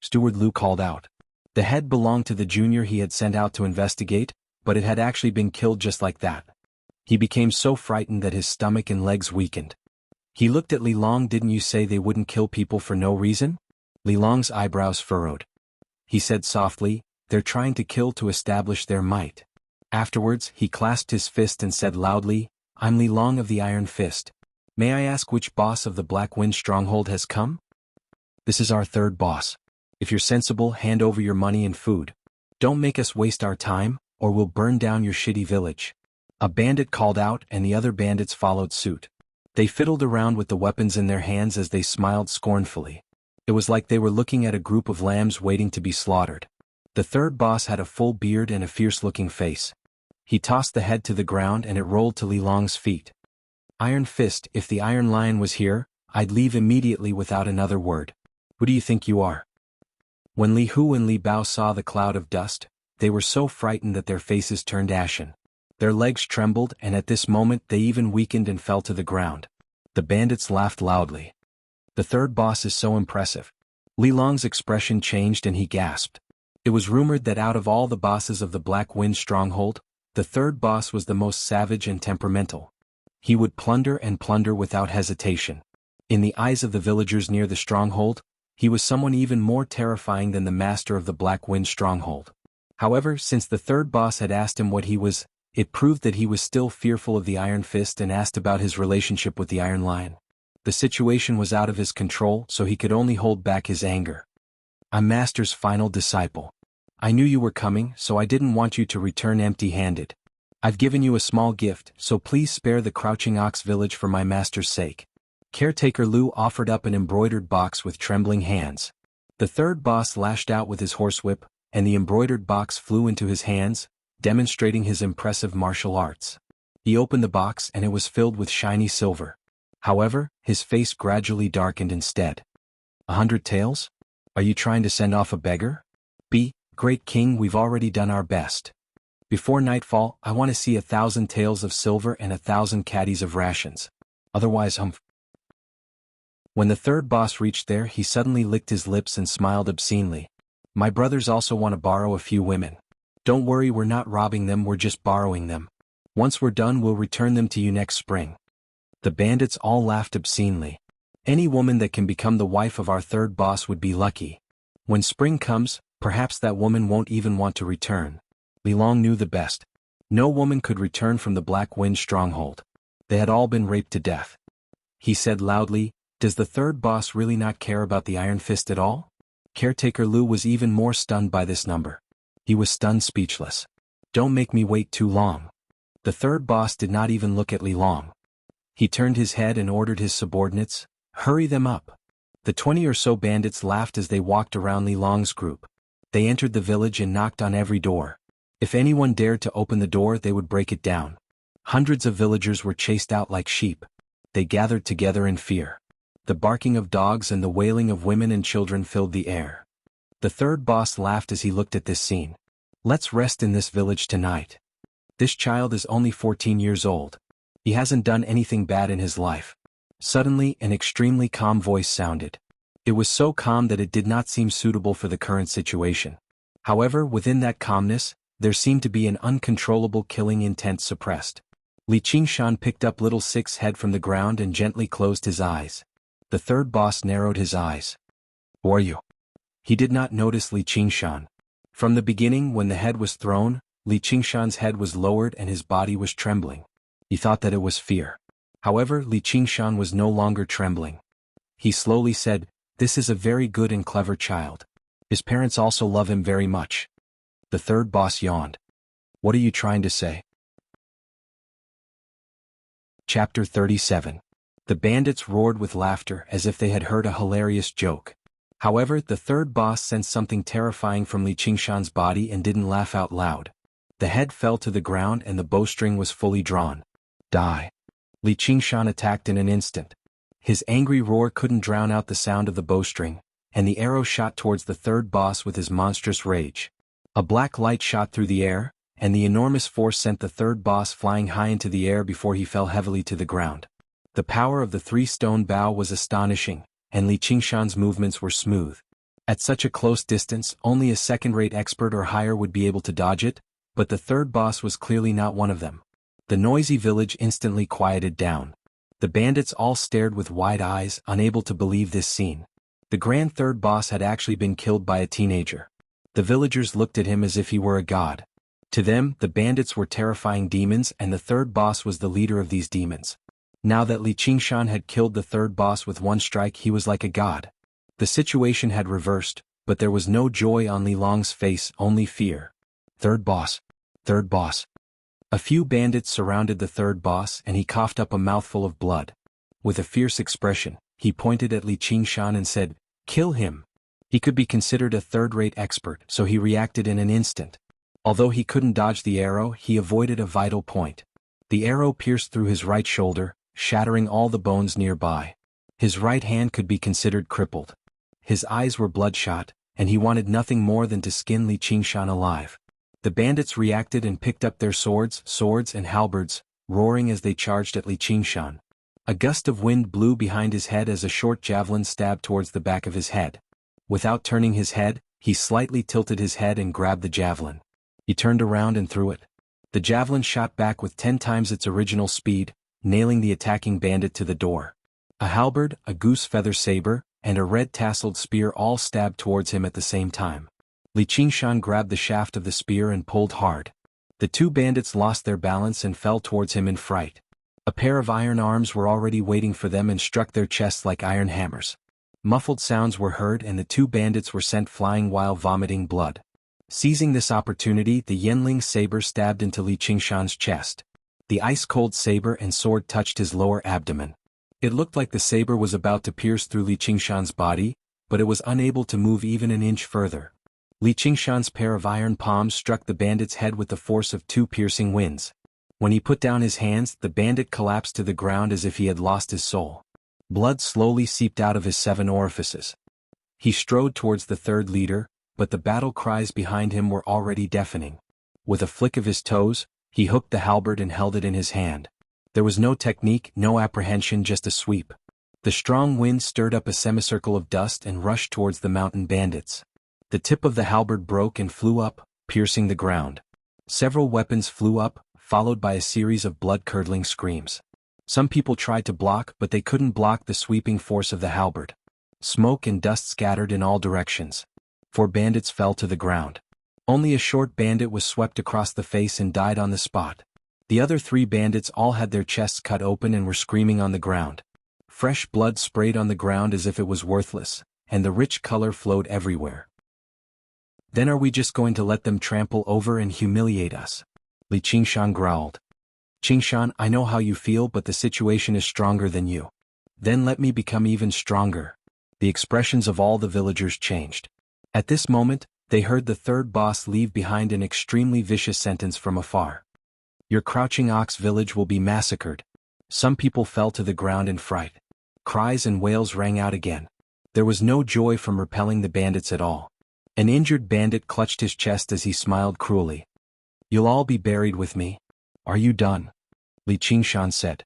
Steward Lu called out. The head belonged to the junior he had sent out to investigate, but it had actually been killed just like that. He became so frightened that his stomach and legs weakened. He looked at Li Long. Didn't you say they wouldn't kill people for no reason? Li Long's eyebrows furrowed. He said softly, they're trying to kill to establish their might. Afterwards, he clasped his fist and said loudly, I'm Li Long of the Iron Fist. May I ask which boss of the Black Wind Stronghold has come? This is our third boss. If you're sensible, hand over your money and food. Don't make us waste our time, or we'll burn down your shitty village. A bandit called out and the other bandits followed suit. They fiddled around with the weapons in their hands as they smiled scornfully. It was like they were looking at a group of lambs waiting to be slaughtered. The third boss had a full beard and a fierce-looking face. He tossed the head to the ground and it rolled to Li Long's feet. Iron Fist, if the Iron Lion was here, I'd leave immediately without another word. Who do you think you are? When Li Hu and Li Bao saw the cloud of dust, they were so frightened that their faces turned ashen. Their legs trembled and at this moment they even weakened and fell to the ground. The bandits laughed loudly. The third boss is so impressive. Li Long's expression changed and he gasped. It was rumored that out of all the bosses of the Black Wind Stronghold, the third boss was the most savage and temperamental. He would plunder and plunder without hesitation. In the eyes of the villagers near the stronghold, he was someone even more terrifying than the master of the Black Wind Stronghold. However, since the third boss had asked him what he was, it proved that he was still fearful of the Iron Fist and asked about his relationship with the Iron Lion. The situation was out of his control, so he could only hold back his anger. I'm Master's final disciple. I knew you were coming, so I didn't want you to return empty-handed. I've given you a small gift, so please spare the Crouching Ox village for my master's sake. Caretaker Lu offered up an embroidered box with trembling hands. The third boss lashed out with his horsewhip, and the embroidered box flew into his hands, demonstrating his impressive martial arts. He opened the box and it was filled with shiny silver. However, his face gradually darkened instead. 100 taels? Are you trying to send off a beggar? Great King, we've already done our best. Before nightfall, I want to see 1,000 taels of silver and 1,000 caddies of rations. Otherwise, When the third boss reached there, he suddenly licked his lips and smiled obscenely. My brothers also want to borrow a few women. Don't worry, we're not robbing them, we're just borrowing them. Once we're done, we'll return them to you next spring. The bandits all laughed obscenely. Any woman that can become the wife of our third boss would be lucky. When spring comes, perhaps that woman won't even want to return. Li Long knew the best. No woman could return from the Black Wind Stronghold. They had all been raped to death. He said loudly, does the third boss really not care about the Iron Fist at all? Caretaker Lu was even more stunned by this number. He was stunned speechless. Don't make me wait too long. The third boss did not even look at Li Long. He turned his head and ordered his subordinates, hurry them up. The 20 or so bandits laughed as they walked around Li Long's group. They entered the village and knocked on every door. If anyone dared to open the door, they would break it down. Hundreds of villagers were chased out like sheep. They gathered together in fear. The barking of dogs and the wailing of women and children filled the air. The third boss laughed as he looked at this scene. Let's rest in this village tonight. This child is only 14 years old. He hasn't done anything bad in his life. Suddenly, an extremely calm voice sounded. It was so calm that it did not seem suitable for the current situation. However, within that calmness, there seemed to be an uncontrollable killing intent suppressed. Li Qingshan picked up Little Six's head from the ground and gently closed his eyes. The third boss narrowed his eyes. Who are you? He did not notice Li Qingshan. From the beginning, when the head was thrown, Li Qingshan's head was lowered and his body was trembling. He thought that it was fear. However, Li Qingshan was no longer trembling. He slowly said, "This is a very good and clever child. His parents also love him very much." The third boss yawned. "What are you trying to say?" Chapter 37. The bandits roared with laughter as if they had heard a hilarious joke. However, the third boss sensed something terrifying from Li Qingshan's body and didn't laugh out loud. The head fell to the ground and the bowstring was fully drawn. "Die!" Li Qingshan attacked in an instant. His angry roar couldn't drown out the sound of the bowstring, and the arrow shot towards the third boss with his monstrous rage. A black light shot through the air, and the enormous force sent the third boss flying high into the air before he fell heavily to the ground. The power of the three-stone bow was astonishing, and Li Qingshan's movements were smooth. At such a close distance, only a second-rate expert or higher would be able to dodge it, but the third boss was clearly not one of them. The noisy village instantly quieted down. The bandits all stared with wide eyes, unable to believe this scene. The grand third boss had actually been killed by a teenager. The villagers looked at him as if he were a god. To them, the bandits were terrifying demons and the third boss was the leader of these demons. Now that Li Qingshan had killed the third boss with one strike, he was like a god. The situation had reversed, but there was no joy on Li Long's face, only fear. "Third boss! Third boss!" A few bandits surrounded the third boss and he coughed up a mouthful of blood. With a fierce expression, he pointed at Li Qingshan and said, "Kill him!" He could be considered a third-rate expert, so he reacted in an instant. Although he couldn't dodge the arrow, he avoided a vital point. The arrow pierced through his right shoulder, shattering all the bones nearby. His right hand could be considered crippled. His eyes were bloodshot, and he wanted nothing more than to skin Li Qingshan alive. The bandits reacted and picked up their swords and halberds, roaring as they charged at Li Qingshan. A gust of wind blew behind his head as a short javelin stabbed towards the back of his head. Without turning his head, he slightly tilted his head and grabbed the javelin. He turned around and threw it. The javelin shot back with 10 times its original speed, nailing the attacking bandit to the door. A halberd, a goose feather saber, and a red-tasseled spear all stabbed towards him at the same time. Li Qingshan grabbed the shaft of the spear and pulled hard. The two bandits lost their balance and fell towards him in fright. A pair of iron arms were already waiting for them and struck their chests like iron hammers. Muffled sounds were heard and the two bandits were sent flying while vomiting blood. Seizing this opportunity, the Yenling saber stabbed into Li Qingshan's chest. The ice-cold saber and sword touched his lower abdomen. It looked like the saber was about to pierce through Li Qingshan's body, but it was unable to move even an inch further. Li Qingshan's pair of iron palms struck the bandit's head with the force of 2 piercing winds. When he put down his hands, the bandit collapsed to the ground as if he had lost his soul. Blood slowly seeped out of his 7 orifices. He strode towards the third leader, but the battle cries behind him were already deafening. With a flick of his toes, he hooked the halberd and held it in his hand. There was no technique, no apprehension, just a sweep. The strong wind stirred up a semicircle of dust and rushed towards the mountain bandits. The tip of the halberd broke and flew up, piercing the ground. Several weapons flew up, followed by a series of blood-curdling screams. Some people tried to block, but they couldn't block the sweeping force of the halberd. Smoke and dust scattered in all directions. 4 bandits fell to the ground. Only a short bandit was swept across the face and died on the spot. The other 3 bandits all had their chests cut open and were screaming on the ground. Fresh blood sprayed on the ground as if it was worthless, and the rich color flowed everywhere. "Then are we just going to let them trample over and humiliate us?" Li Qingshan growled. "Qingshan, I know how you feel, but the situation is stronger than you." "Then let me become even stronger." The expressions of all the villagers changed. At this moment, they heard the third boss leave behind an extremely vicious sentence from afar. "Your crouching ox village will be massacred." Some people fell to the ground in fright. Cries and wails rang out again. There was no joy from repelling the bandits at all. An injured bandit clutched his chest as he smiled cruelly. "You'll all be buried with me. Are you done?" Li Qingshan said.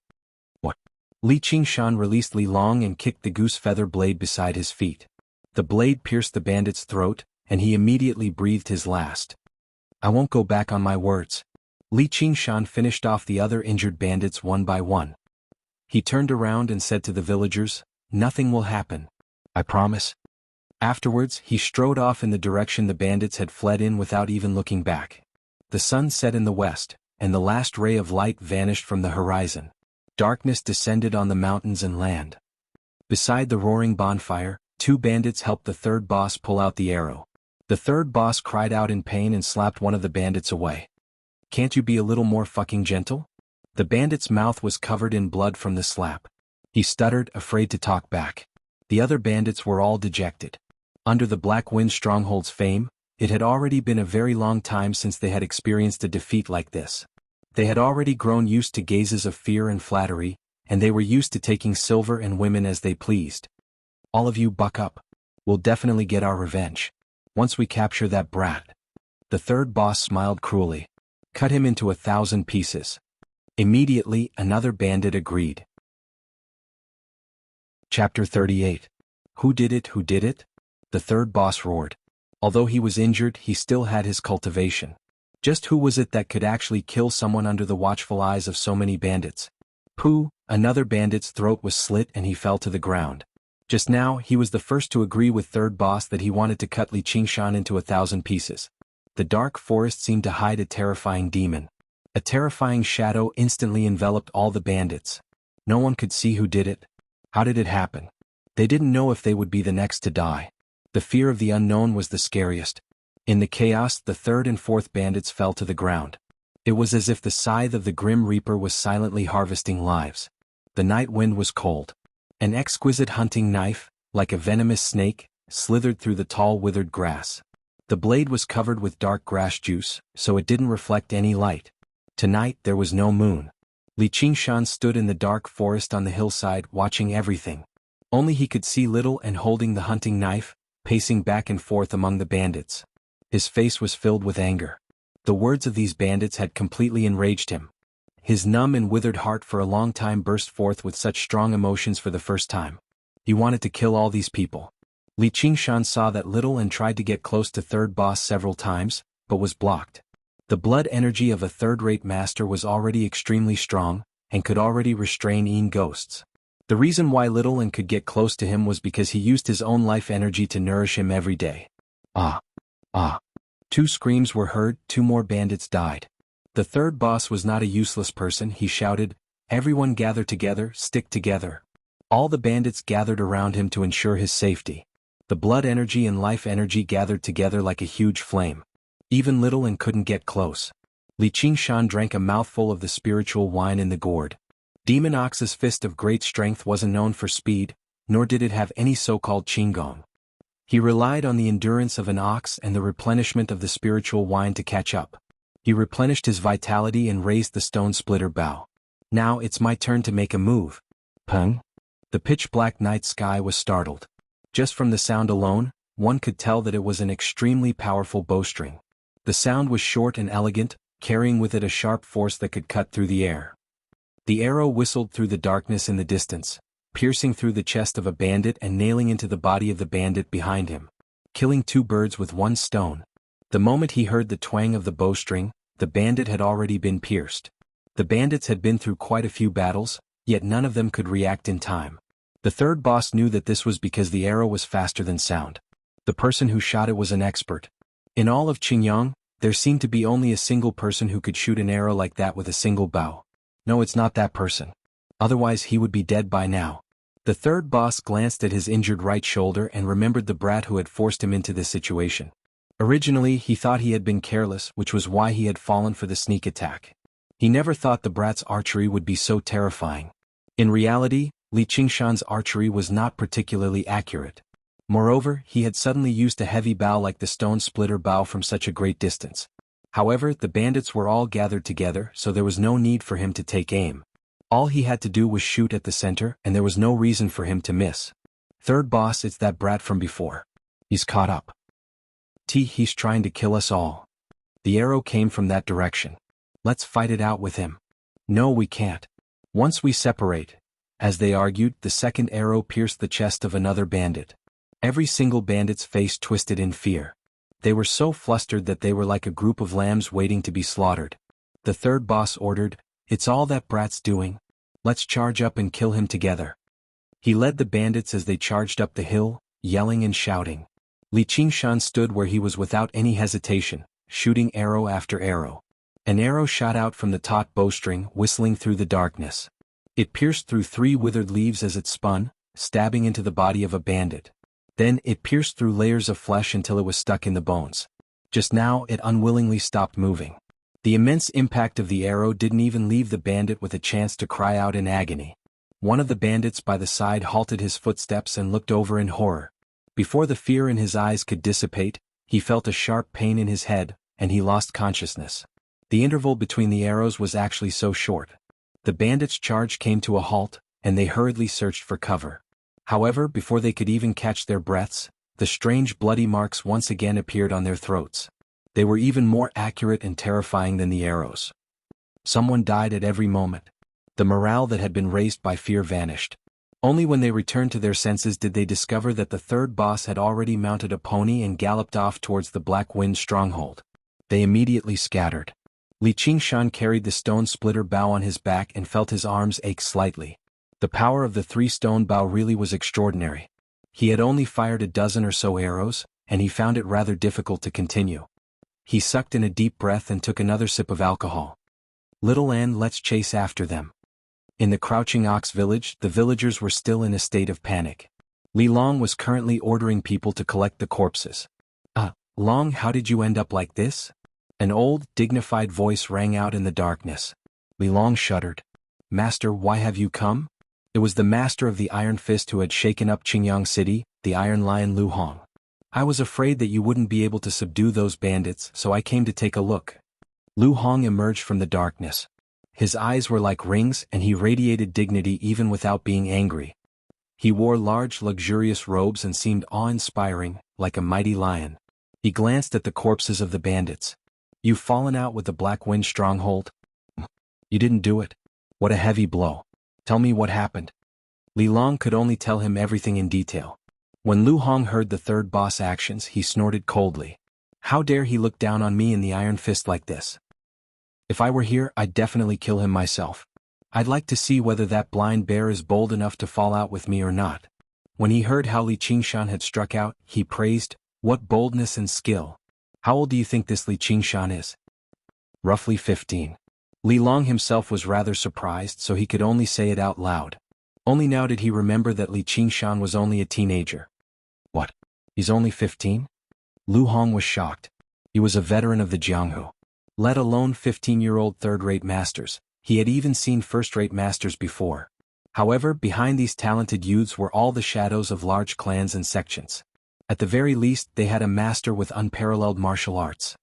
"What?" Li Qingshan released Li Long and kicked the goose feather blade beside his feet. The blade pierced the bandit's throat, and he immediately breathed his last. "I won't go back on my words." Li Qingshan finished off the other injured bandits one by one. He turned around and said to the villagers, "Nothing will happen. I promise." Afterwards, he strode off in the direction the bandits had fled in without even looking back. The sun set in the west, and the last ray of light vanished from the horizon. Darkness descended on the mountains and land. Beside the roaring bonfire, two bandits helped the third boss pull out the arrow. The third boss cried out in pain and slapped one of the bandits away. "Can't you be a little more fucking gentle?" The bandit's mouth was covered in blood from the slap. He stuttered, afraid to talk back. The other bandits were all dejected. Under the Black Wind Stronghold's fame, it had already been a very long time since they had experienced a defeat like this. They had already grown used to gazes of fear and flattery, and they were used to taking silver and women as they pleased. "All of you buck up. We'll definitely get our revenge. Once we capture that brat." The third boss smiled cruelly. "Cut him into 1,000 pieces." Immediately, another bandit agreed. Chapter 38. Who did it? Who did it? The third boss roared. Although he was injured, he still had his cultivation. Just who was it that could actually kill someone under the watchful eyes of so many bandits? Pooh! Another bandit's throat was slit and he fell to the ground. Just now, he was the first to agree with third boss that he wanted to cut Li Qingshan into 1,000 pieces. The dark forest seemed to hide a terrifying demon. A terrifying shadow instantly enveloped all the bandits. No one could see who did it. How did it happen? They didn't know if they would be the next to die. The fear of the unknown was the scariest. In the chaos, the third and fourth bandits fell to the ground. It was as if the scythe of the Grim Reaper was silently harvesting lives. The night wind was cold. An exquisite hunting knife, like a venomous snake, slithered through the tall withered grass. The blade was covered with dark grass juice, so it didn't reflect any light. Tonight there was no moon. Li Qingshan stood in the dark forest on the hillside watching everything. Only he could see Little and holding the hunting knife, pacing back and forth among the bandits. His face was filled with anger. The words of these bandits had completely enraged him. His numb and withered heart for a long time burst forth with such strong emotions for the first time. He wanted to kill all these people. Li Qingshan saw that Little and tried to get close to third boss several times, but was blocked. The blood energy of a third-rate master was already extremely strong, and could already restrain Een ghosts. The reason why Little and could get close to him was because he used his own life energy to nourish him every day. Ah! Ah! Two screams were heard, two more bandits died. The third boss was not a useless person, he shouted. "Everyone gather together, stick together." All the bandits gathered around him to ensure his safety. The blood energy and life energy gathered together like a huge flame. Even Little and couldn't get close. Li Qingshan drank a mouthful of the spiritual wine in the gourd. Demon Ox's fist of great strength wasn't known for speed, nor did it have any so-called qinggong. He relied on the endurance of an ox and the replenishment of the spiritual wine to catch up. He replenished his vitality and raised the stone splitter bow. "Now it's my turn to make a move." Pung! The pitch-black night sky was startled. Just from the sound alone, one could tell that it was an extremely powerful bowstring. The sound was short and elegant, carrying with it a sharp force that could cut through the air. The arrow whistled through the darkness in the distance, piercing through the chest of a bandit and nailing into the body of the bandit behind him, killing two birds with one stone. The moment he heard the twang of the bowstring, the bandit had already been pierced. The bandits had been through quite a few battles, yet none of them could react in time. The third boss knew that this was because the arrow was faster than sound. The person who shot it was an expert. In all of Qingyang, there seemed to be only a single person who could shoot an arrow like that with a single bow. No, it's not that person. Otherwise he would be dead by now. The third boss glanced at his injured right shoulder and remembered the brat who had forced him into this situation. Originally, he thought he had been careless, which was why he had fallen for the sneak attack. He never thought the brat's archery would be so terrifying. In reality, Li Qingshan's archery was not particularly accurate. Moreover, he had suddenly used a heavy bow like the stone splitter bow from such a great distance. However, the bandits were all gathered together, so there was no need for him to take aim. All he had to do was shoot at the center, and there was no reason for him to miss. "Third boss, it's that brat from before. He's caught up. He's trying to kill us all." The arrow came from that direction. "Let's fight it out with him." "No, we can't. Once we separate." As they argued, the second arrow pierced the chest of another bandit. Every single bandit's face twisted in fear. They were so flustered that they were like a group of lambs waiting to be slaughtered. The third boss ordered, "It's all that brat's doing. Let's charge up and kill him together." He led the bandits as they charged up the hill, yelling and shouting. Li Qingshan stood where he was without any hesitation, shooting arrow after arrow. An arrow shot out from the taut bowstring, whistling through the darkness. It pierced through 3 withered leaves as it spun, stabbing into the body of a bandit. Then it pierced through layers of flesh until it was stuck in the bones. Just now it unwillingly stopped moving. The immense impact of the arrow didn't even leave the bandit with a chance to cry out in agony. One of the bandits by the side halted his footsteps and looked over in horror. Before the fear in his eyes could dissipate, he felt a sharp pain in his head, and he lost consciousness. The interval between the arrows was actually so short. The bandits' charge came to a halt, and they hurriedly searched for cover. However, before they could even catch their breaths, the strange bloody marks once again appeared on their throats. They were even more accurate and terrifying than the arrows. Someone died at every moment. The morale that had been raised by fear vanished. Only when they returned to their senses did they discover that the third boss had already mounted a pony and galloped off towards the Black Wind stronghold. They immediately scattered. Li Qingshan carried the stone splitter bow on his back and felt his arms ache slightly. The power of the 3-stone bow really was extraordinary. He had only fired a dozen or so arrows, and he found it rather difficult to continue. He sucked in a deep breath and took another sip of alcohol. "Little Ann, let's chase after them." In the Crouching Ox village, the villagers were still in a state of panic. Li Long was currently ordering people to collect the corpses. Long, how did you end up like this?" An old, dignified voice rang out in the darkness. Li Long shuddered. "Master, why have you come?" It was the master of the Iron Fist who had shaken up Qingyang City, the Iron Lion Lu Hong. "I was afraid that you wouldn't be able to subdue those bandits, so I came to take a look." Lu Hong emerged from the darkness. His eyes were like rings and he radiated dignity even without being angry. He wore large, luxurious robes and seemed awe-inspiring, like a mighty lion. He glanced at the corpses of the bandits. "You've fallen out with the Black Wind stronghold?" "You didn't do it." "What a heavy blow. Tell me what happened." Li Long could only tell him everything in detail. When Lu Hong heard the third boss' actions, he snorted coldly. "How dare he look down on me in the Iron Fist like this? If I were here, I'd definitely kill him myself. I'd like to see whether that blind bear is bold enough to fall out with me or not." When he heard how Li Qingshan had struck out, he praised, "What boldness and skill. How old do you think this Li Qingshan is?" "Roughly 15. Li Long himself was rather surprised, so he could only say it out loud. Only now did he remember that Li Qingshan was only a teenager. "What? He's only 15? Lu Hong was shocked. He was a veteran of the Jianghu. Let alone 15-year-old third-rate masters. He had even seen first-rate masters before. However, behind these talented youths were all the shadows of large clans and sections. At the very least, they had a master with unparalleled martial arts.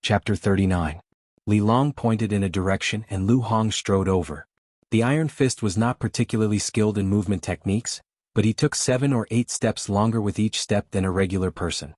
Chapter 39. Li Long pointed in a direction and Lu Hong strode over. The Iron Fist was not particularly skilled in movement techniques, but he took 7 or 8 steps longer with each step than a regular person.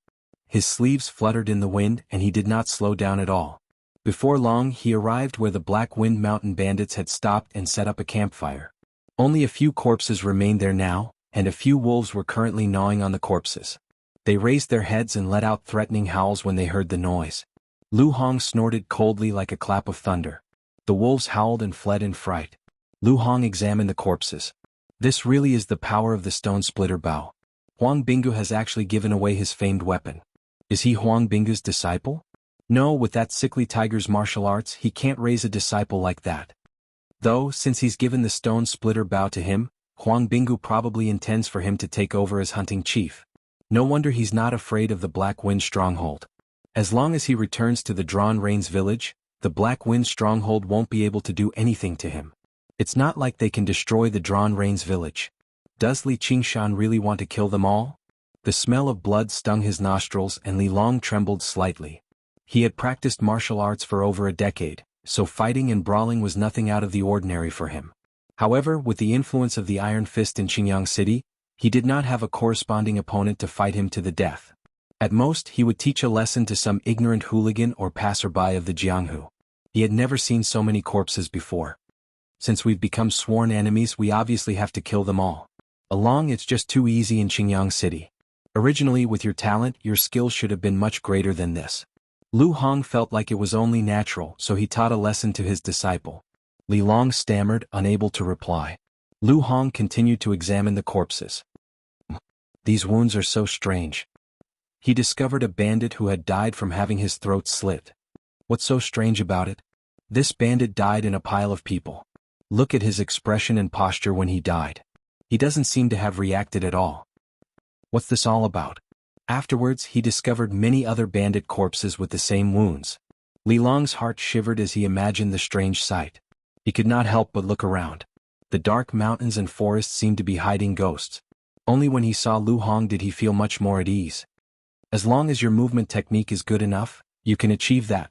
His sleeves fluttered in the wind and he did not slow down at all. Before long he arrived where the Black Wind Mountain bandits had stopped and set up a campfire. Only a few corpses remained there now, and a few wolves were currently gnawing on the corpses. They raised their heads and let out threatening howls when they heard the noise. Lu Hong snorted coldly like a clap of thunder. The wolves howled and fled in fright. Lu Hong examined the corpses. This really is the power of the stone splitter bow. Huang Binggu has actually given away his famed weapon. Is he Huang Binggu's disciple? No, with that sickly tiger's martial arts he can't raise a disciple like that. Though, since he's given the stone splitter bow to him, Huang Binggu probably intends for him to take over as hunting chief. No wonder he's not afraid of the Black Wind stronghold. As long as he returns to the Drawn Rains village, the Black Wind stronghold won't be able to do anything to him. It's not like they can destroy the Drawn Rains village. Does Li Qingshan really want to kill them all? The smell of blood stung his nostrils and Li Long trembled slightly. He had practiced martial arts for over a decade, so fighting and brawling was nothing out of the ordinary for him. However, with the influence of the Iron Fist in Qingyang City, he did not have a corresponding opponent to fight him to the death. At most, he would teach a lesson to some ignorant hooligan or passerby of the Jianghu. He had never seen so many corpses before. Since we've become sworn enemies, we obviously have to kill them all. Along, it's just too easy in Qingyang City. Originally, with your talent, your skills should have been much greater than this. Lu Hong felt like it was only natural, so he taught a lesson to his disciple. Li Long stammered, unable to reply. Lu Hong continued to examine the corpses. These wounds are so strange. He discovered a bandit who had died from having his throat slit. What's so strange about it? This bandit died in a pile of people. Look at his expression and posture when he died. He doesn't seem to have reacted at all. What's this all about? Afterwards, he discovered many other bandit corpses with the same wounds. Li Long's heart shivered as he imagined the strange sight. He could not help but look around. The dark mountains and forests seemed to be hiding ghosts. Only when he saw Lu Hong did he feel much more at ease. As long as your movement technique is good enough, you can achieve that.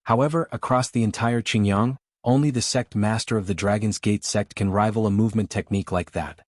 However, across the entire Qingyang, only the sect master of the Dragon's Gate sect can rival a movement technique like that.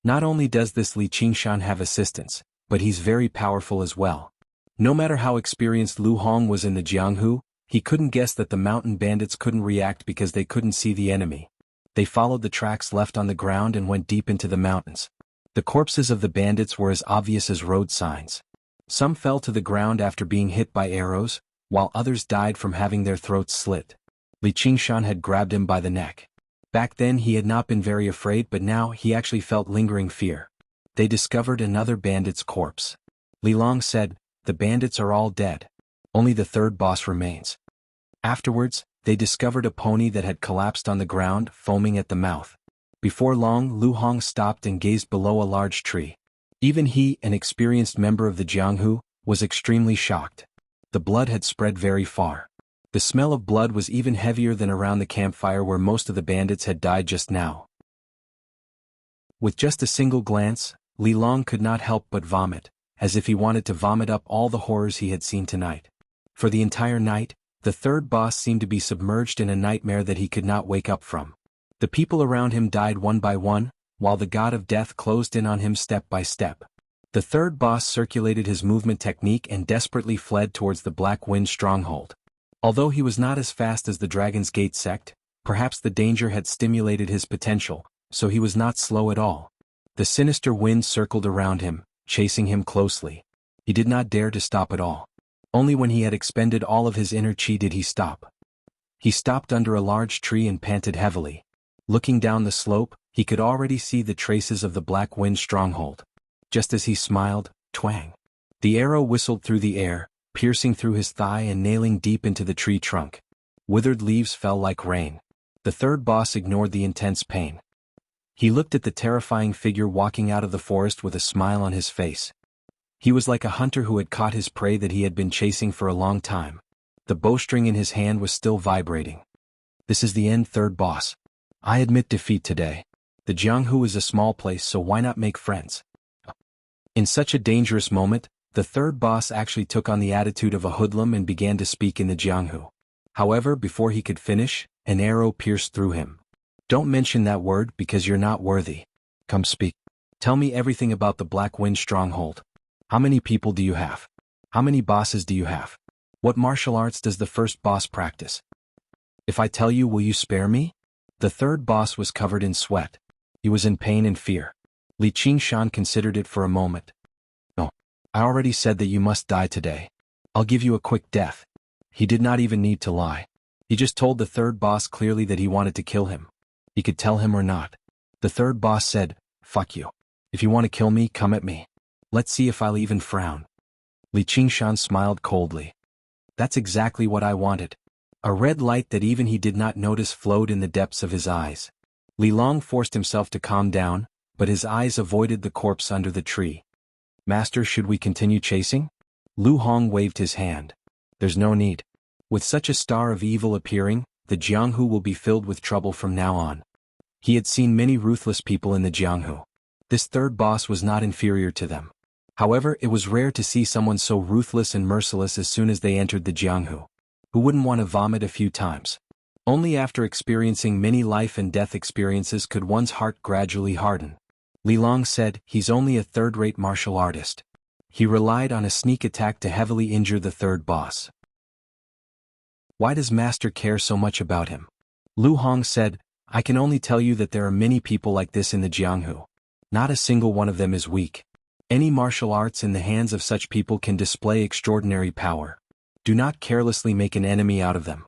Not only does this Li Qingshan have assistance, but he's very powerful as well. No matter how experienced Lu Hong was in the Jianghu, he couldn't guess that the mountain bandits couldn't react because they couldn't see the enemy. They followed the tracks left on the ground and went deep into the mountains. The corpses of the bandits were as obvious as road signs. Some fell to the ground after being hit by arrows, while others died from having their throats slit. Li Qingshan had grabbed him by the neck. Back then he had not been very afraid, but now he actually felt lingering fear. They discovered another bandit's corpse. Li Long said, "The bandits are all dead. Only the third boss remains." Afterwards, they discovered a pony that had collapsed on the ground, foaming at the mouth. Before long, Lu Hong stopped and gazed below a large tree. Even he, an experienced member of the Jianghu, was extremely shocked. The blood had spread very far. The smell of blood was even heavier than around the campfire where most of the bandits had died just now. With just a single glance, Li Long could not help but vomit, as if he wanted to vomit up all the horrors he had seen tonight. For the entire night, the third boss seemed to be submerged in a nightmare that he could not wake up from. The people around him died one by one, while the god of death closed in on him step by step. The third boss circulated his movement technique and desperately fled towards the Black Wind stronghold. Although he was not as fast as the Dragon's Gate sect, perhaps the danger had stimulated his potential, so he was not slow at all. The sinister wind circled around him, chasing him closely. He did not dare to stop at all. Only when he had expended all of his inner chi did he stop. He stopped under a large tree and panted heavily. Looking down the slope, he could already see the traces of the Black Wind stronghold. Just as he smiled, twang! The arrow whistled through the air, piercing through his thigh and nailing deep into the tree trunk. Withered leaves fell like rain. The third boss ignored the intense pain. He looked at the terrifying figure walking out of the forest with a smile on his face. He was like a hunter who had caught his prey that he had been chasing for a long time. The bowstring in his hand was still vibrating. "This is the end, third boss. I admit defeat today. The Jianghu is a small place, so why not make friends?" In such a dangerous moment, the third boss actually took on the attitude of a hoodlum and began to speak in the Jianghu. However, before he could finish, an arrow pierced through him. "Don't mention that word because you're not worthy. Come speak. Tell me everything about the Black Wind stronghold. How many people do you have? How many bosses do you have? What martial arts does the first boss practice? If I tell you, will you spare me?" The third boss was covered in sweat. He was in pain and fear. Li Qingshan considered it for a moment. "No, I already said that you must die today. I'll give you a quick death." He did not even need to lie. He just told the third boss clearly that he wanted to kill him. He could tell him or not. The third boss said, "Fuck you. If you want to kill me, come at me. Let's see if I'll even frown." Li Qingshan smiled coldly. "That's exactly what I wanted." A red light that even he did not notice flowed in the depths of his eyes. Li Long forced himself to calm down, but his eyes avoided the corpse under the tree. "Master, should we continue chasing?" Lu Hong waved his hand. "There's no need. With such a star of evil appearing, the Jianghu will be filled with trouble from now on." He had seen many ruthless people in the Jianghu. This third boss was not inferior to them. However, it was rare to see someone so ruthless and merciless as soon as they entered the Jianghu. Who wouldn't want to vomit a few times? Only after experiencing many life and death experiences could one's heart gradually harden. Li Long said, "He's only a third-rate martial artist." He relied on a sneak attack to heavily injure the third boss. "Why does Master care so much about him?" Lu Hong said, "I can only tell you that there are many people like this in the Jianghu. Not a single one of them is weak. Any martial arts in the hands of such people can display extraordinary power. Do not carelessly make an enemy out of them."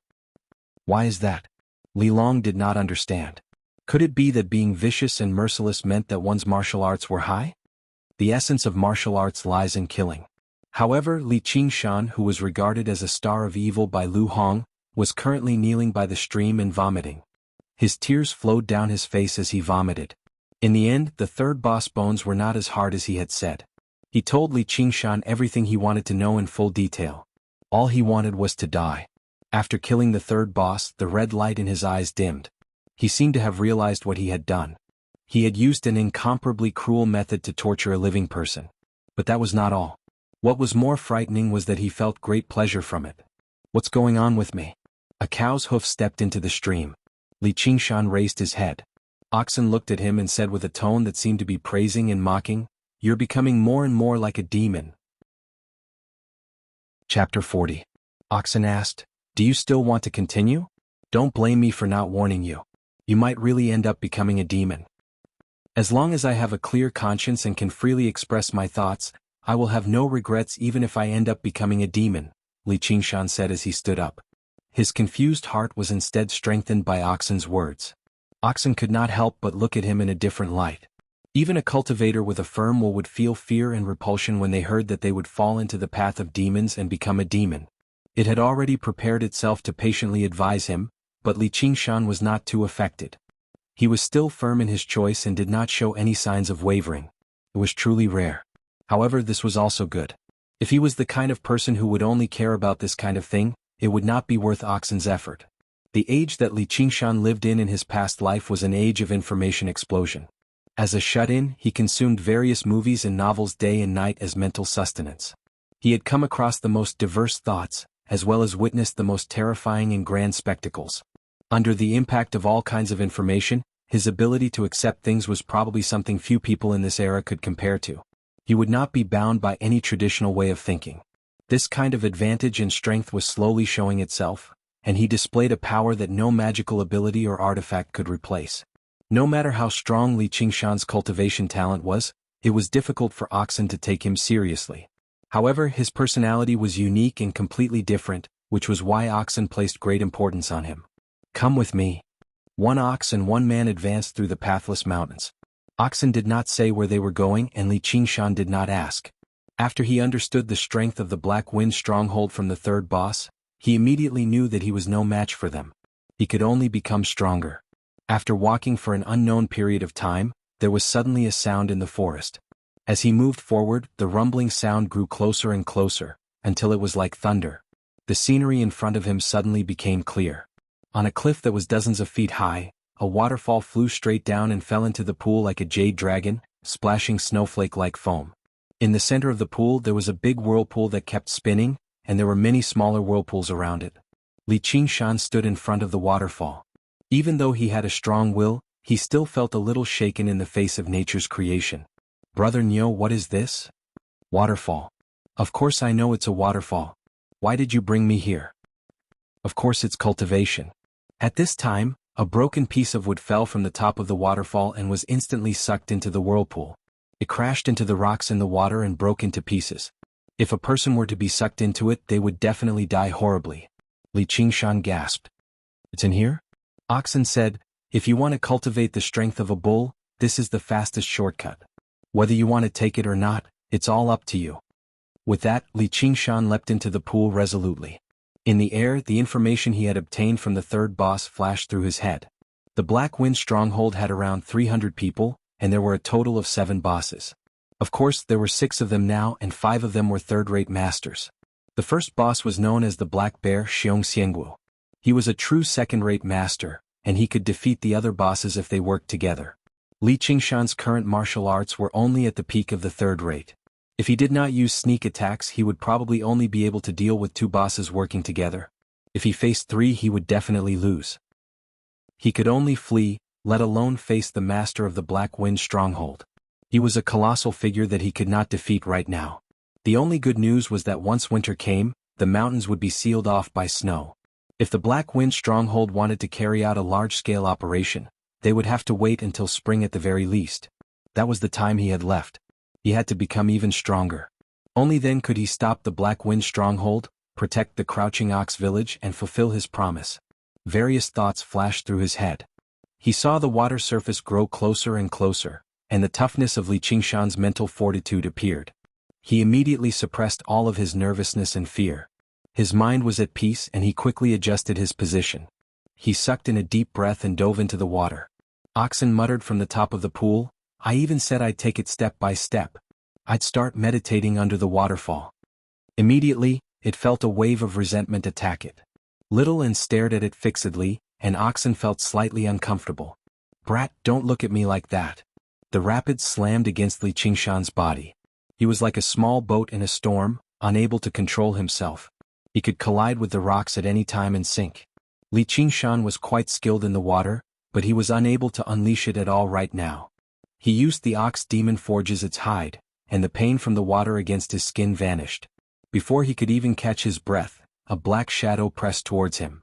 "Why is that?" Li Long did not understand. Could it be that being vicious and merciless meant that one's martial arts were high? The essence of martial arts lies in killing. However, Li Qingshan, who was regarded as a star of evil by Lu Hong, was currently kneeling by the stream and vomiting. His tears flowed down his face as he vomited. In the end, the third boss bones were not as hard as he had said. He told Li Qingshan everything he wanted to know in full detail. All he wanted was to die. After killing the third boss, the red light in his eyes dimmed. He seemed to have realized what he had done. He had used an incomparably cruel method to torture a living person. But that was not all. What was more frightening was that he felt great pleasure from it. What's going on with me? A cow's hoof stepped into the stream. Li Qingshan raised his head. Oxen looked at him and said with a tone that seemed to be praising and mocking, "You're becoming more and more like a demon." Chapter 40. Oxen asked, "Do you still want to continue? Don't blame me for not warning you. You might really end up becoming a demon." "As long as I have a clear conscience and can freely express my thoughts, I will have no regrets even if I end up becoming a demon," Li Qingshan said as he stood up. His confused heart was instead strengthened by Oxen's words. Oxen could not help but look at him in a different light. Even a cultivator with a firm will would feel fear and repulsion when they heard that they would fall into the path of demons and become a demon. It had already prepared itself to patiently advise him, but Li Qingshan was not too affected. He was still firm in his choice and did not show any signs of wavering. It was truly rare. However, this was also good. If he was the kind of person who would only care about this kind of thing, it would not be worth Oxen's effort. The age that Li Qingshan lived in his past life was an age of information explosion. As a shut-in, he consumed various movies and novels day and night as mental sustenance. He had come across the most diverse thoughts, as well as witnessed the most terrifying and grand spectacles. Under the impact of all kinds of information, his ability to accept things was probably something few people in this era could compare to. He would not be bound by any traditional way of thinking. This kind of advantage and strength was slowly showing itself, and he displayed a power that no magical ability or artifact could replace. No matter how strong Li Qingshan's cultivation talent was, it was difficult for Oxen to take him seriously. However, his personality was unique and completely different, which was why Oxen placed great importance on him. "Come with me." One ox and one man advanced through the pathless mountains. Oxen did not say where they were going and Li Qingshan did not ask. After he understood the strength of the Black Wind stronghold from the third boss, he immediately knew that he was no match for them. He could only become stronger. After walking for an unknown period of time, there was suddenly a sound in the forest. As he moved forward, the rumbling sound grew closer and closer, until it was like thunder. The scenery in front of him suddenly became clear. On a cliff that was dozens of feet high, a waterfall flew straight down and fell into the pool like a jade dragon, splashing snowflake-like foam. In the center of the pool there was a big whirlpool that kept spinning, and there were many smaller whirlpools around it. Li Qingshan stood in front of the waterfall. Even though he had a strong will, he still felt a little shaken in the face of nature's creation. "Brother Nyo, what is this?" "Waterfall. Of course I know it's a waterfall. Why did you bring me here?" "Of course it's cultivation." At this time, a broken piece of wood fell from the top of the waterfall and was instantly sucked into the whirlpool. It crashed into the rocks in the water and broke into pieces. If a person were to be sucked into it, they would definitely die horribly. Li Qingshan gasped. "It's in here?" Oxen said, "If you want to cultivate the strength of a bull, this is the fastest shortcut. Whether you want to take it or not, it's all up to you." With that, Li Qingshan leapt into the pool resolutely. In the air, the information he had obtained from the third boss flashed through his head. The Black Wind stronghold had around 300 people, and there were a total of 7 bosses. Of course, there were 6 of them now and 5 of them were third-rate masters. The first boss was known as the Black Bear Xiong Xiangguo. He was a true second-rate master, and he could defeat the other bosses if they worked together. Li Qingshan's current martial arts were only at the peak of the third rate. If he did not use sneak attacks, he would probably only be able to deal with 2 bosses working together. If he faced 3, he would definitely lose. He could only flee, let alone face the master of the Black Wind stronghold. He was a colossal figure that he could not defeat right now. The only good news was that once winter came, the mountains would be sealed off by snow. If the Black Wind stronghold wanted to carry out a large-scale operation, they would have to wait until spring at the very least. That was the time he had left. He had to become even stronger. Only then could he stop the Black Wind stronghold, protect the Crouching Ox village and fulfill his promise. Various thoughts flashed through his head. He saw the water surface grow closer and closer, and the toughness of Li Qingshan's mental fortitude appeared. He immediately suppressed all of his nervousness and fear. His mind was at peace and he quickly adjusted his position. He sucked in a deep breath and dove into the water. Oxen muttered from the top of the pool, I even said I'd take it step by step. I'd start meditating under the waterfall. Immediately, it felt a wave of resentment attack it. Little and stared at it fixedly, and Oxen felt slightly uncomfortable. Brat, don't look at me like that. The rapids slammed against Li Qingshan's body. He was like a small boat in a storm, unable to control himself. He could collide with the rocks at any time and sink. Li Qingshan was quite skilled in the water, but he was unable to unleash it at all right now. He used the ox demon forges its hide, and the pain from the water against his skin vanished. Before he could even catch his breath, a black shadow pressed towards him.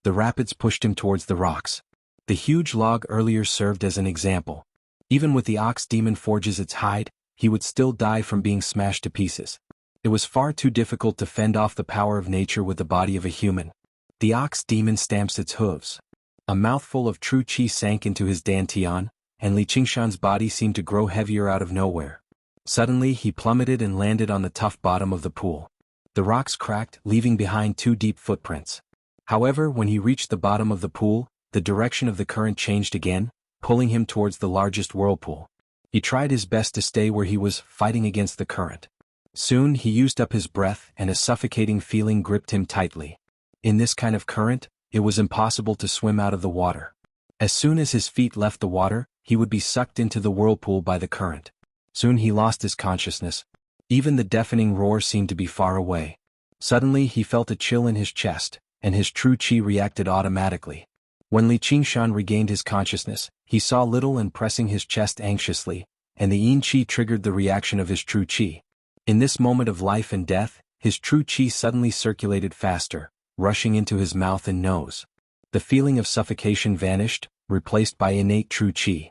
The rapids pushed him towards the rocks. The huge log earlier served as an example. Even with the ox demon forges its hide, he would still die from being smashed to pieces. It was far too difficult to fend off the power of nature with the body of a human. The ox demon stamps its hooves. A mouthful of true qi sank into his dantian, and Li Qingshan's body seemed to grow heavier out of nowhere. Suddenly he plummeted and landed on the tough bottom of the pool. The rocks cracked, leaving behind 2 deep footprints. However, when he reached the bottom of the pool, the direction of the current changed again, pulling him towards the largest whirlpool. He tried his best to stay where he was, fighting against the current. Soon he used up his breath and a suffocating feeling gripped him tightly. In this kind of current, it was impossible to swim out of the water. As soon as his feet left the water, he would be sucked into the whirlpool by the current. Soon he lost his consciousness. Even the deafening roar seemed to be far away. Suddenly he felt a chill in his chest, and his true qi reacted automatically. When Li Qingshan regained his consciousness, he saw Little and pressing his chest anxiously, and the yin qi triggered the reaction of his true qi. In this moment of life and death, his true qi suddenly circulated faster, rushing into his mouth and nose. The feeling of suffocation vanished, replaced by innate true qi.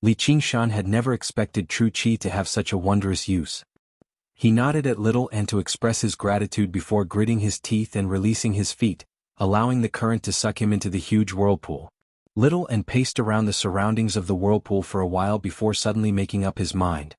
Li Qingshan had never expected true qi to have such a wondrous use. He nodded at Little and to express his gratitude before gritting his teeth and releasing his feet, allowing the current to suck him into the huge whirlpool. Little and paced around the surroundings of the whirlpool for a while before suddenly making up his mind.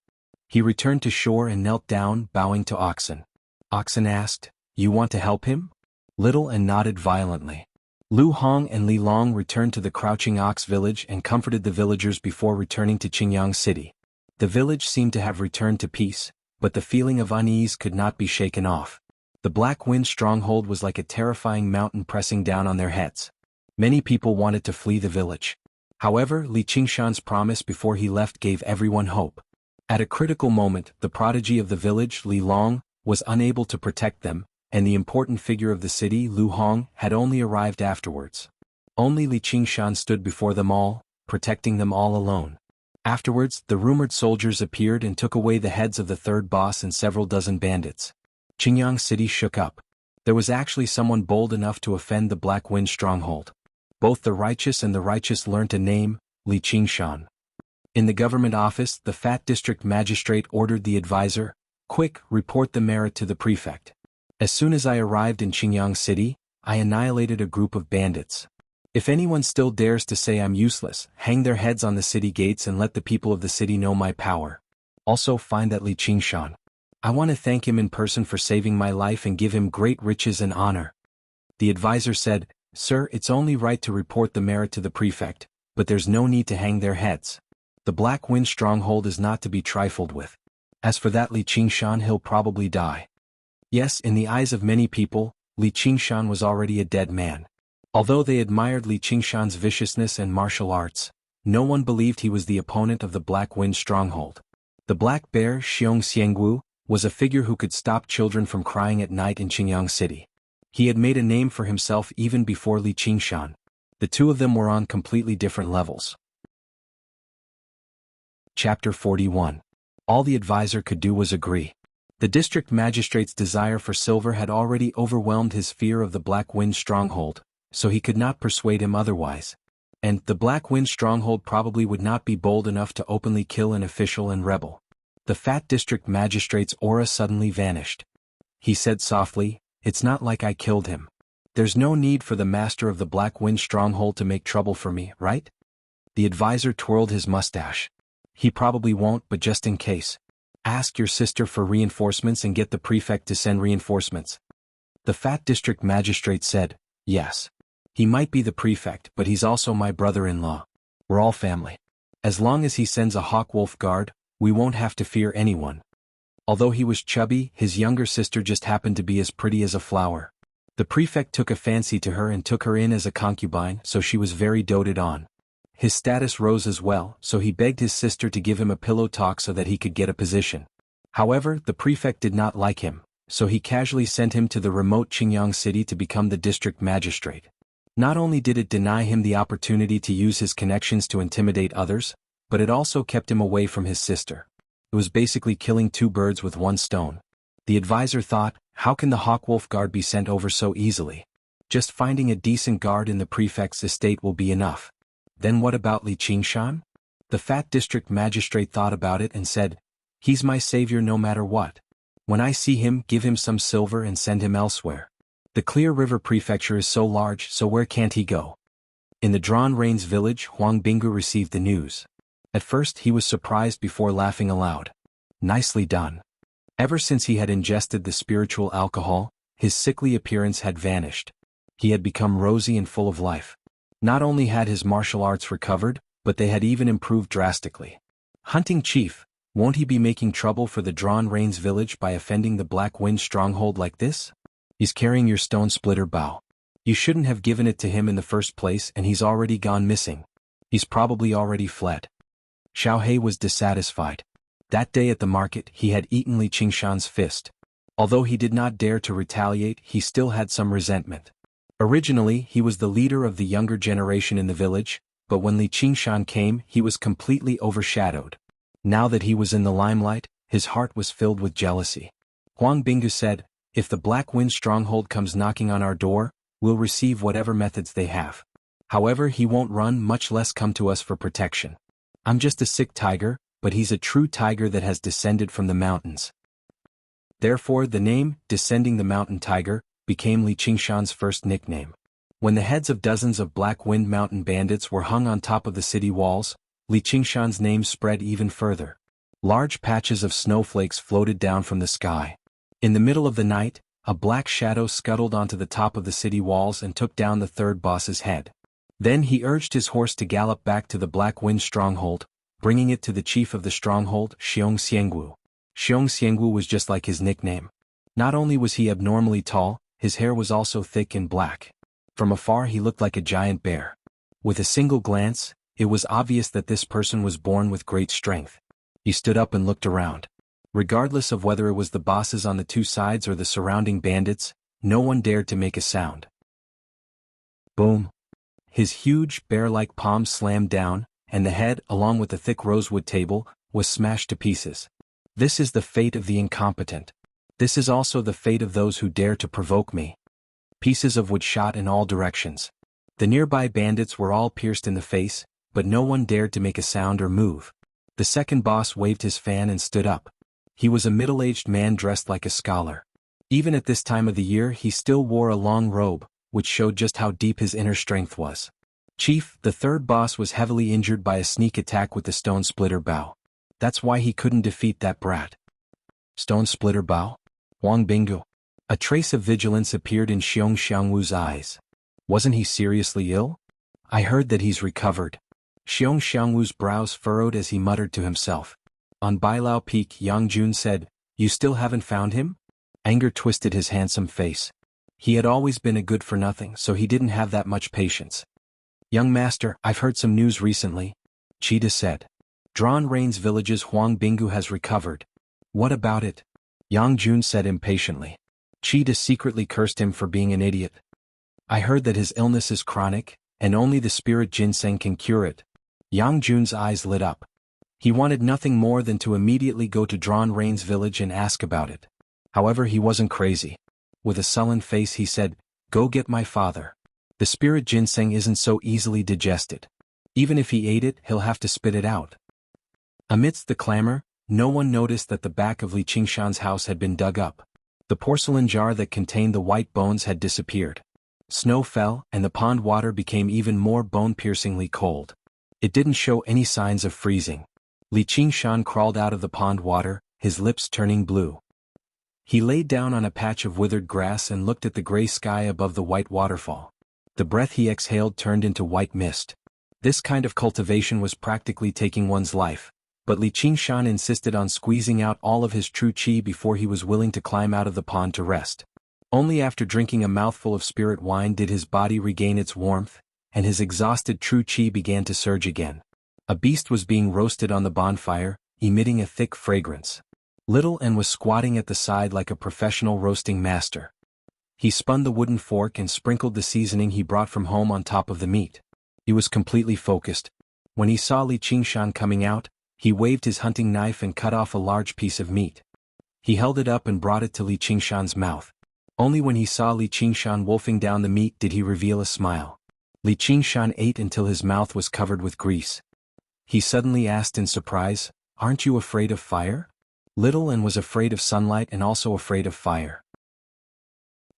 He returned to shore and knelt down, bowing to Oxen. Oxen asked, "You want to help him?" Little and nodded violently. Lu Hong and Li Long returned to the crouching ox village and comforted the villagers before returning to Qingyang City. The village seemed to have returned to peace, but the feeling of unease could not be shaken off. The Black Wind stronghold was like a terrifying mountain pressing down on their heads. Many people wanted to flee the village. However, Li Qingshan's promise before he left gave everyone hope. At a critical moment, the prodigy of the village, Li Long, was unable to protect them, and the important figure of the city, Lu Hong, had only arrived afterwards. Only Li Qingshan stood before them all, protecting them all alone. Afterwards, the rumored soldiers appeared and took away the heads of the third boss and several dozen bandits. Qingyang City shook up. There was actually someone bold enough to offend the Black Wind stronghold. Both the righteous and the righteous learnt a name, Li Qingshan. In the government office, the fat district magistrate ordered the advisor, "Quick, report the merit to the prefect." As soon as I arrived in Qingyang City, I annihilated a group of bandits. If anyone still dares to say I'm useless, hang their heads on the city gates and let the people of the city know my power. Also find that Li Qingshan. I want to thank him in person for saving my life and give him great riches and honor. The advisor said, "Sir, it's only right to report the merit to the prefect, but there's no need to hang their heads. The Black Wind stronghold is not to be trifled with. As for that Li Qingshan, he'll probably die." Yes, in the eyes of many people, Li Qingshan was already a dead man. Although they admired Li Qingshan's viciousness and martial arts, no one believed he was the opponent of the Black Wind stronghold. The Black Bear, Xiong Xiangwu, was a figure who could stop children from crying at night in Qingyang City. He had made a name for himself even before Li Qingshan. The two of them were on completely different levels. Chapter 41. All the advisor could do was agree. The district magistrate's desire for silver had already overwhelmed his fear of the Black Wind stronghold, so he could not persuade him otherwise. And the Black Wind stronghold probably would not be bold enough to openly kill an official and rebel. The fat district magistrate's aura suddenly vanished. He said softly, "It's not like I killed him. There's no need for the master of the Black Wind stronghold to make trouble for me, right?" The advisor twirled his mustache. "He probably won't, but just in case. Ask your sister for reinforcements and get the prefect to send reinforcements." The fat district magistrate said, "Yes. He might be the prefect, but he's also my brother-in-law. We're all family." As long as he sends a hawk-wolf guard, we won't have to fear anyone. Although he was chubby, his younger sister just happened to be as pretty as a flower. The prefect took a fancy to her and took her in as a concubine, so she was very doted on. His status rose as well, so he begged his sister to give him a pillow talk so that he could get a position. However, the prefect did not like him, so he casually sent him to the remote Qingyang city to become the district magistrate. Not only did it deny him the opportunity to use his connections to intimidate others, but it also kept him away from his sister. It was basically killing two birds with one stone. The advisor thought, how can the hawk-wolf guard be sent over so easily? Just finding a decent guard in the prefect's estate will be enough. Then what about Li Qingshan? The fat district magistrate thought about it and said, he's my savior no matter what. When I see him, give him some silver and send him elsewhere. The Clear River Prefecture is so large, so where can't he go? In the Drawn Rains village, Huang Binggu received the news. At first he was surprised before laughing aloud. Nicely done. Ever since he had ingested the spiritual alcohol, his sickly appearance had vanished. He had become rosy and full of life. Not only had his martial arts recovered, but they had even improved drastically. Hunting Chief, won't he be making trouble for the Drawn Rains village by offending the Black Wind stronghold like this? He's carrying your stone splitter bow. You shouldn't have given it to him in the first place and he's already gone missing. He's probably already fled. Xiao He was dissatisfied. That day at the market he had eaten Li Qingshan's fist. Although he did not dare to retaliate, he still had some resentment. Originally he was the leader of the younger generation in the village, but when Li Qingshan came he was completely overshadowed. Now that he was in the limelight, his heart was filled with jealousy. Huang Binggu said, if the Black Wind stronghold comes knocking on our door, we'll receive whatever methods they have. However, he won't run, much less come to us for protection. I'm just a sick tiger, but he's a true tiger that has descended from the mountains. Therefore the name, Descending the Mountain Tiger, became Li Qingshan's first nickname. When the heads of dozens of Black Wind Mountain bandits were hung on top of the city walls, Li Qingshan's name spread even further. Large patches of snowflakes floated down from the sky. In the middle of the night, a black shadow scuttled onto the top of the city walls and took down the third boss's head. Then he urged his horse to gallop back to the Black Wind stronghold, bringing it to the chief of the stronghold, Xiong Xiangwu. Xiong Xiangwu was just like his nickname. Not only was he abnormally tall, his hair was also thick and black. From afar he looked like a giant bear. With a single glance, it was obvious that this person was born with great strength. He stood up and looked around. Regardless of whether it was the bosses on the two sides or the surrounding bandits, no one dared to make a sound. Boom! His huge, bear-like palm slammed down, and the head, along with the thick rosewood table, was smashed to pieces. This is the fate of the incompetent. This is also the fate of those who dare to provoke me. Pieces of wood shot in all directions. The nearby bandits were all pierced in the face, but no one dared to make a sound or move. The second boss waved his fan and stood up. He was a middle-aged man dressed like a scholar. Even at this time of the year he still wore a long robe, which showed just how deep his inner strength was. Chief, the third boss was heavily injured by a sneak attack with the stone splitter bow. That's why he couldn't defeat that brat. Stone splitter bow? Huang Binggu. A trace of vigilance appeared in Xiong Xiangwu's eyes. Wasn't he seriously ill? I heard that he's recovered. Xiong Xiangwu's brows furrowed as he muttered to himself. On Bailao Peak, Yang Jun said, you still haven't found him? Anger twisted his handsome face. He had always been a good-for-nothing, so he didn't have that much patience. Young master, I've heard some news recently. Cheetah said. Drawn Rains Village's Huang Binggu has recovered. What about it? Yang Jun said impatiently. Cheetah secretly cursed him for being an idiot. I heard that his illness is chronic, and only the spirit ginseng can cure it. Yang Jun's eyes lit up. He wanted nothing more than to immediately go to Drawn Rains village and ask about it. However, he wasn't crazy. With a sullen face he said, go get my father. The spirit ginseng isn't so easily digested. Even if he ate it, he'll have to spit it out. Amidst the clamor, no one noticed that the back of Li Qingshan's house had been dug up. The porcelain jar that contained the white bones had disappeared. Snow fell, and the pond water became even more bone-piercingly cold. It didn't show any signs of freezing. Li Qingshan crawled out of the pond water, his lips turning blue. He lay down on a patch of withered grass and looked at the gray sky above the white waterfall. The breath he exhaled turned into white mist. This kind of cultivation was practically taking one's life, but Li Qingshan insisted on squeezing out all of his true qi before he was willing to climb out of the pond to rest. Only after drinking a mouthful of spirit wine did his body regain its warmth, and his exhausted true qi began to surge again. A beast was being roasted on the bonfire, emitting a thick fragrance. Little N was squatting at the side like a professional roasting master. He spun the wooden fork and sprinkled the seasoning he brought from home on top of the meat. He was completely focused. When he saw Li Qingshan coming out, he waved his hunting knife and cut off a large piece of meat. He held it up and brought it to Li Qingshan's mouth. Only when he saw Li Qingshan wolfing down the meat did he reveal a smile. Li Qingshan ate until his mouth was covered with grease. He suddenly asked in surprise, "Aren't you afraid of fire?" Little N was afraid of sunlight and also afraid of fire.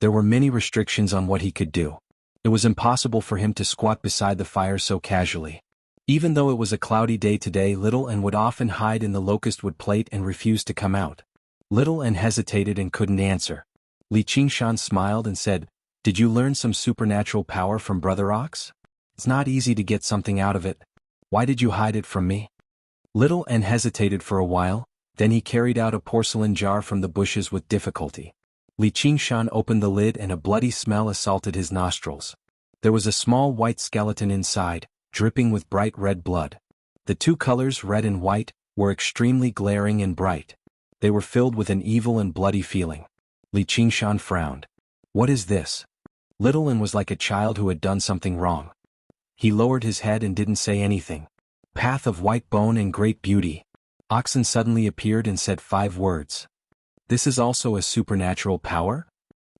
There were many restrictions on what he could do. It was impossible for him to squat beside the fire so casually. Even though it was a cloudy day today, Little N would often hide in the locust wood plate and refuse to come out. Little N hesitated and couldn't answer. Li Qingshan smiled and said, "Did you learn some supernatural power from Brother Ox? It's not easy to get something out of it. Why did you hide it from me?" Little N hesitated for a while, then he carried out a porcelain jar from the bushes with difficulty. Li Qingshan opened the lid and a bloody smell assaulted his nostrils. There was a small white skeleton inside, dripping with bright red blood. The two colors, red and white, were extremely glaring and bright. They were filled with an evil and bloody feeling. Li Qingshan frowned. "What is this?" Little N was like a child who had done something wrong. He lowered his head and didn't say anything. "Path of white bone and great beauty." Oxen suddenly appeared and said 5 words. "This is also a supernatural power?"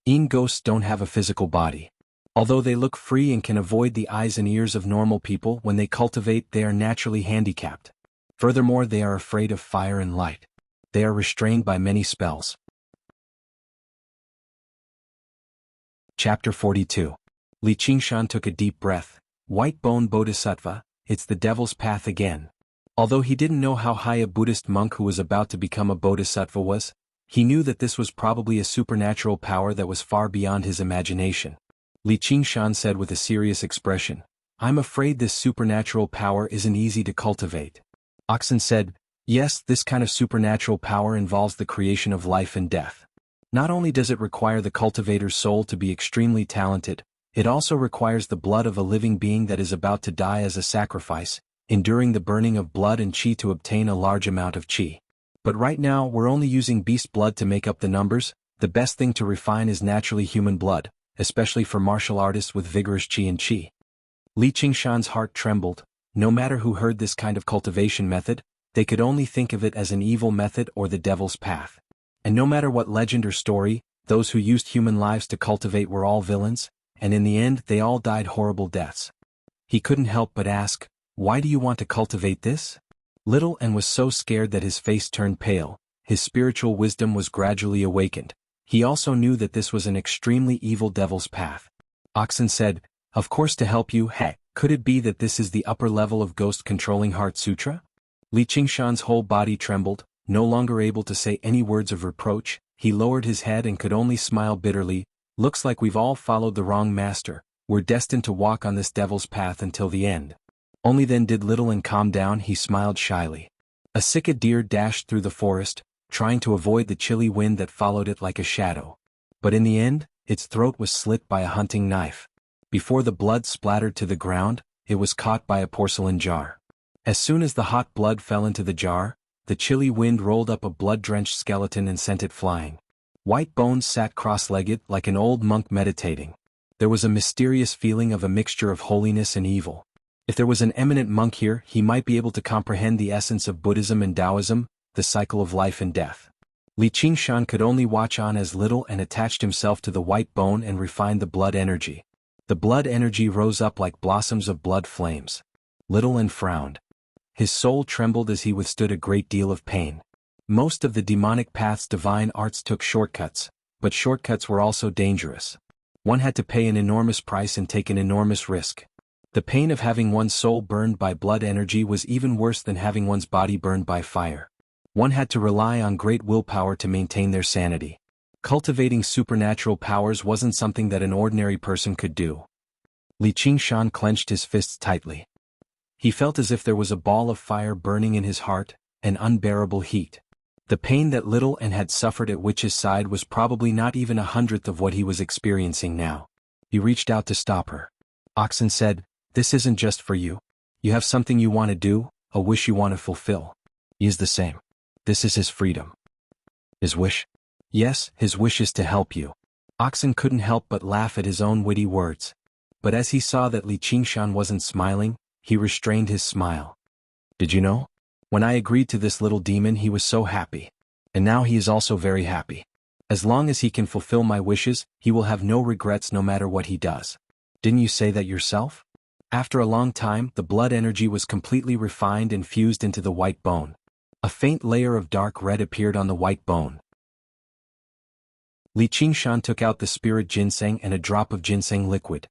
Ghosts don't have a physical body. Although they look free and can avoid the eyes and ears of normal people, when they cultivate they are naturally handicapped. Furthermore, they are afraid of fire and light. They are restrained by many spells. Chapter 42. Li Qingshan took a deep breath. White bone bodhisattva, it's the devil's path again. Although he didn't know how high a Buddhist monk who was about to become a bodhisattva was, he knew that this was probably a supernatural power that was far beyond his imagination. Li Qingshan said with a serious expression, "I'm afraid this supernatural power isn't easy to cultivate." Oxen said, "Yes, this kind of supernatural power involves the creation of life and death. Not only does it require the cultivator's soul to be extremely talented, it also requires the blood of a living being that is about to die as a sacrifice, enduring the burning of blood and qi to obtain a large amount of qi. But right now we're only using beast blood to make up the numbers. The best thing to refine is naturally human blood, especially for martial artists with vigorous qi and qi." Li Qingshan's heart trembled. No matter who heard this kind of cultivation method, they could only think of it as an evil method or the devil's path. And no matter what legend or story, those who used human lives to cultivate were all villains, and in the end they all died horrible deaths. He couldn't help but ask, "Why do you want to cultivate this?" Little N was so scared that his face turned pale. His spiritual wisdom was gradually awakened. He also knew that this was an extremely evil devil's path. Oxen said, "Of course, to help you. Heck, could it be that this is the upper level of ghost-controlling heart sutra?" Li Qingshan's whole body trembled. No longer able to say any words of reproach, he lowered his head and could only smile bitterly. "Looks like we've all followed the wrong master. We're destined to walk on this devil's path until the end." Only then did Little N calm down. He smiled shyly. A Sika deer dashed through the forest, trying to avoid the chilly wind that followed it like a shadow. But in the end, its throat was slit by a hunting knife. Before the blood splattered to the ground, it was caught by a porcelain jar. As soon as the hot blood fell into the jar, the chilly wind rolled up a blood-drenched skeleton and sent it flying. White Bones sat cross-legged like an old monk meditating. There was a mysterious feeling of a mixture of holiness and evil. If there was an eminent monk here, he might be able to comprehend the essence of Buddhism and Taoism, the cycle of life and death. Li Qingshan could only watch on as Little N attached himself to the white bone and refined the blood energy. The blood energy rose up like blossoms of blood flames. Little N frowned. His soul trembled as he withstood a great deal of pain. Most of the demonic path's divine arts took shortcuts, but shortcuts were also dangerous. One had to pay an enormous price and take an enormous risk. The pain of having one's soul burned by blood energy was even worse than having one's body burned by fire. One had to rely on great willpower to maintain their sanity. Cultivating supernatural powers wasn't something that an ordinary person could do. Li Qingshan clenched his fists tightly. He felt as if there was a ball of fire burning in his heart, an unbearable heat. The pain that Little Ann had suffered at Witch's side was probably not even 1/100th of what he was experiencing now. He reached out to stop her. Oxen said, "This isn't just for you. You have something you want to do, a wish you want to fulfill." He is the same. This is his freedom. His wish? Yes, his wish is to help you. Oxen couldn't help but laugh at his own witty words. But as he saw that Li Qingshan wasn't smiling, he restrained his smile. "Did you know? When I agreed to this little demon he was so happy. And now he is also very happy. As long as he can fulfill my wishes, he will have no regrets no matter what he does. Didn't you say that yourself?" After a long time, the blood energy was completely refined and fused into the white bone. A faint layer of dark red appeared on the white bone. Li Qingshan took out the spirit ginseng and a drop of ginseng liquid.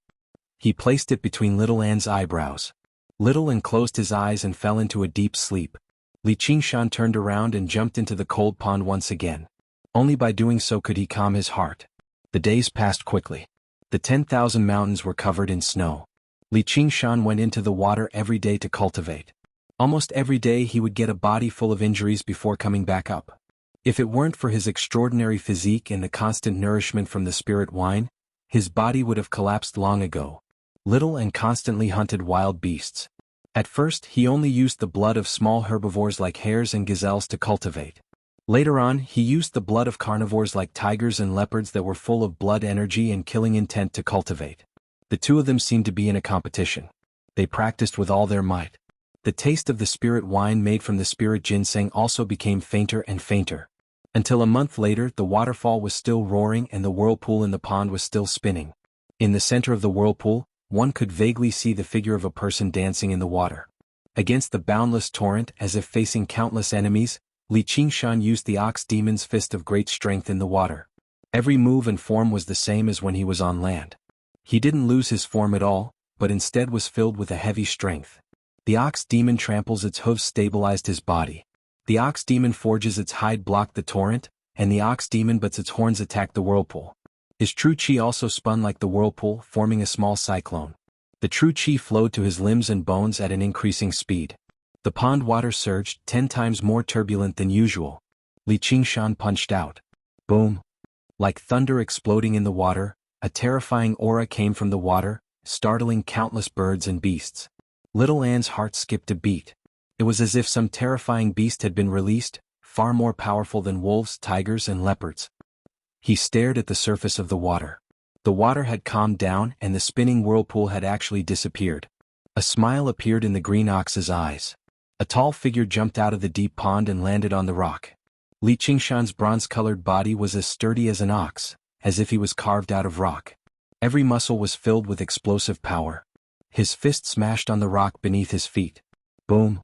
He placed it between Little Ann's eyebrows. Little Ann closed his eyes and fell into a deep sleep. Li Qingshan turned around and jumped into the cold pond once again. Only by doing so could he calm his heart. The days passed quickly. The 10,000 mountains were covered in snow. Li Qingshan went into the water every day to cultivate. Almost every day he would get a body full of injuries before coming back up. If it weren't for his extraordinary physique and the constant nourishment from the spirit wine, his body would have collapsed long ago. Little Ann constantly hunted wild beasts. At first he only used the blood of small herbivores like hares and gazelles to cultivate. Later on he used the blood of carnivores like tigers and leopards that were full of blood energy and killing intent to cultivate. The two of them seemed to be in a competition. They practiced with all their might. The taste of the spirit wine made from the spirit ginseng also became fainter and fainter. Until a month later the waterfall was still roaring and the whirlpool in the pond was still spinning. In the center of the whirlpool, one could vaguely see the figure of a person dancing in the water. Against the boundless torrent, as if facing countless enemies, Li Qingshan used the ox demon's fist of great strength in the water. Every move and form was the same as when he was on land. He didn't lose his form at all, but instead was filled with a heavy strength. The ox demon tramples its hooves stabilized his body. The ox demon forges its hide blocked the torrent, and the ox demon butts its horns attacked the whirlpool. His true chi also spun like the whirlpool, forming a small cyclone. The true chi flowed to his limbs and bones at an increasing speed. The pond water surged, 10 times more turbulent than usual. Li Qingshan punched out. Boom! Like thunder exploding in the water, a terrifying aura came from the water, startling countless birds and beasts. Little Ann's heart skipped a beat. It was as if some terrifying beast had been released, far more powerful than wolves, tigers, and leopards. He stared at the surface of the water. The water had calmed down and the spinning whirlpool had actually disappeared. A smile appeared in the green ox's eyes. A tall figure jumped out of the deep pond and landed on the rock. Li Qingshan's bronze-colored body was as sturdy as an ox, as if he was carved out of rock. Every muscle was filled with explosive power. His fist smashed on the rock beneath his feet. Boom!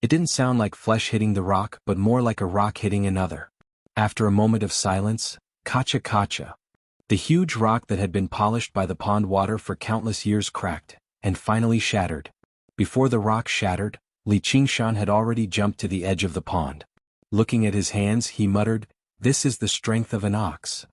It didn't sound like flesh hitting the rock but more like a rock hitting another. After a moment of silence, Kacha Kacha. The huge rock that had been polished by the pond water for countless years cracked, and finally shattered. Before the rock shattered, Li Qingshan had already jumped to the edge of the pond. Looking at his hands he muttered, "This is the strength of an ox."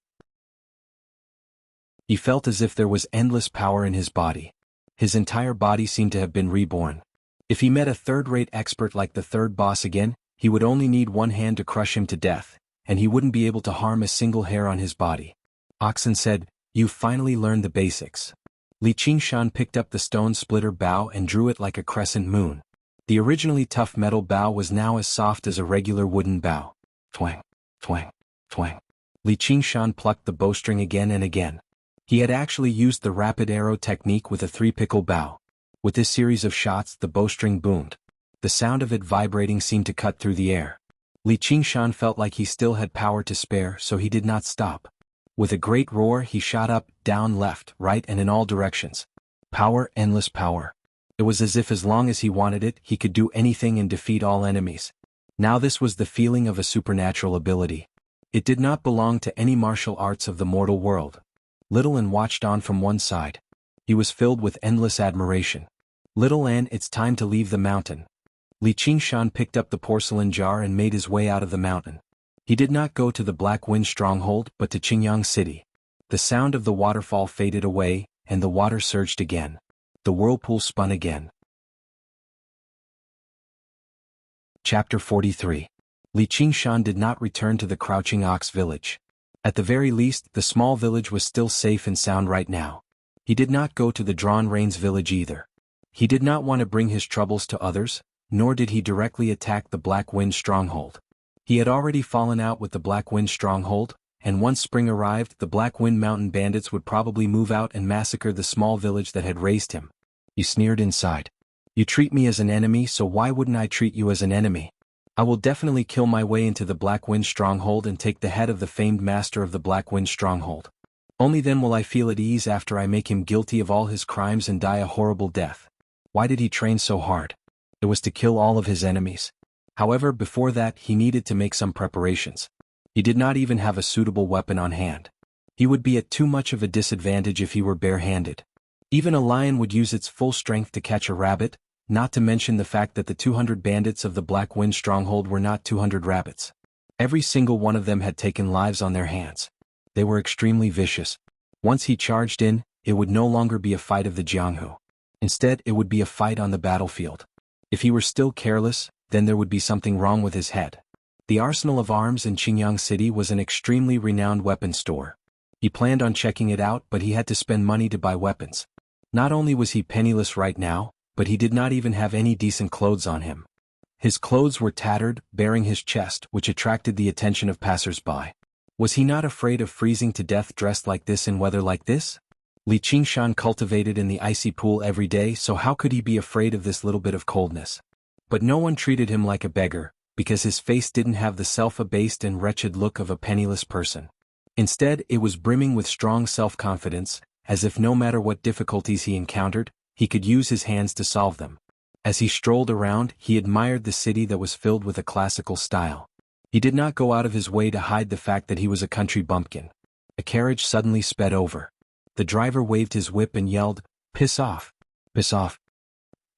He felt as if there was endless power in his body. His entire body seemed to have been reborn. If he met a third-rate expert like the third boss again, he would only need one hand to crush him to death, and he wouldn't be able to harm a single hair on his body. Oxen said, "You've finally learned the basics." Li Qingshan picked up the stone splitter bow and drew it like a crescent moon. The originally tough metal bow was now as soft as a regular wooden bow. Twang, twang, twang. Li Qingshan plucked the bowstring again and again. He had actually used the rapid arrow technique with a 3-pickle bow. With this series of shots the bowstring boomed. The sound of it vibrating seemed to cut through the air. Li Qingshan felt like he still had power to spare, so he did not stop. With a great roar he shot up, down, left, right and in all directions. Power, endless power. It was as if as long as he wanted it, he could do anything and defeat all enemies. Now this was the feeling of a supernatural ability. It did not belong to any martial arts of the mortal world. Little Ann watched on from one side. He was filled with endless admiration. "Little Ann, it's time to leave the mountain." Li Qingshan picked up the porcelain jar and made his way out of the mountain. He did not go to the Black Wind stronghold but to Qingyang City. The sound of the waterfall faded away, and the water surged again. The whirlpool spun again. Chapter 43. Li Qingshan did not return to the Crouching Ox village. At the very least, the small village was still safe and sound right now. He did not go to the Drawn Reins village either. He did not want to bring his troubles to others, nor did he directly attack the Black Wind stronghold. He had already fallen out with the Black Wind stronghold, and once spring arrived, the Black Wind Mountain bandits would probably move out and massacre the small village that had raised him. He sneered inside. You treat me as an enemy, so why wouldn't I treat you as an enemy? I will definitely kill my way into the Black Wind stronghold and take the head of the famed master of the Black Wind stronghold. Only then will I feel at ease after I make him guilty of all his crimes and die a horrible death. Why did he train so hard? It was to kill all of his enemies. However, before that, he needed to make some preparations. He did not even have a suitable weapon on hand. He would be at too much of a disadvantage if he were bare-handed. Even a lion would use its full strength to catch a rabbit, not to mention the fact that the 200 bandits of the Black Wind stronghold were not 200 rabbits. Every single one of them had taken lives on their hands. They were extremely vicious. Once he charged in, it would no longer be a fight of the Jianghu. Instead, it would be a fight on the battlefield. If he were still careless, then there would be something wrong with his head. The arsenal of arms in Qingyang City was an extremely renowned weapon store. He planned on checking it out, but he had to spend money to buy weapons. Not only was he penniless right now, but he did not even have any decent clothes on him. His clothes were tattered, bearing his chest, which attracted the attention of passers-by. Was he not afraid of freezing to death dressed like this in weather like this? Li Qingshan cultivated in the icy pool every day, so how could he be afraid of this little bit of coldness? But no one treated him like a beggar, because his face didn't have the self-abased and wretched look of a penniless person. Instead, it was brimming with strong self-confidence, as if no matter what difficulties he encountered, he could use his hands to solve them. As he strolled around, he admired the city that was filled with a classical style. He did not go out of his way to hide the fact that he was a country bumpkin. A carriage suddenly sped over. The driver waved his whip and yelled, "Piss off! Piss off!"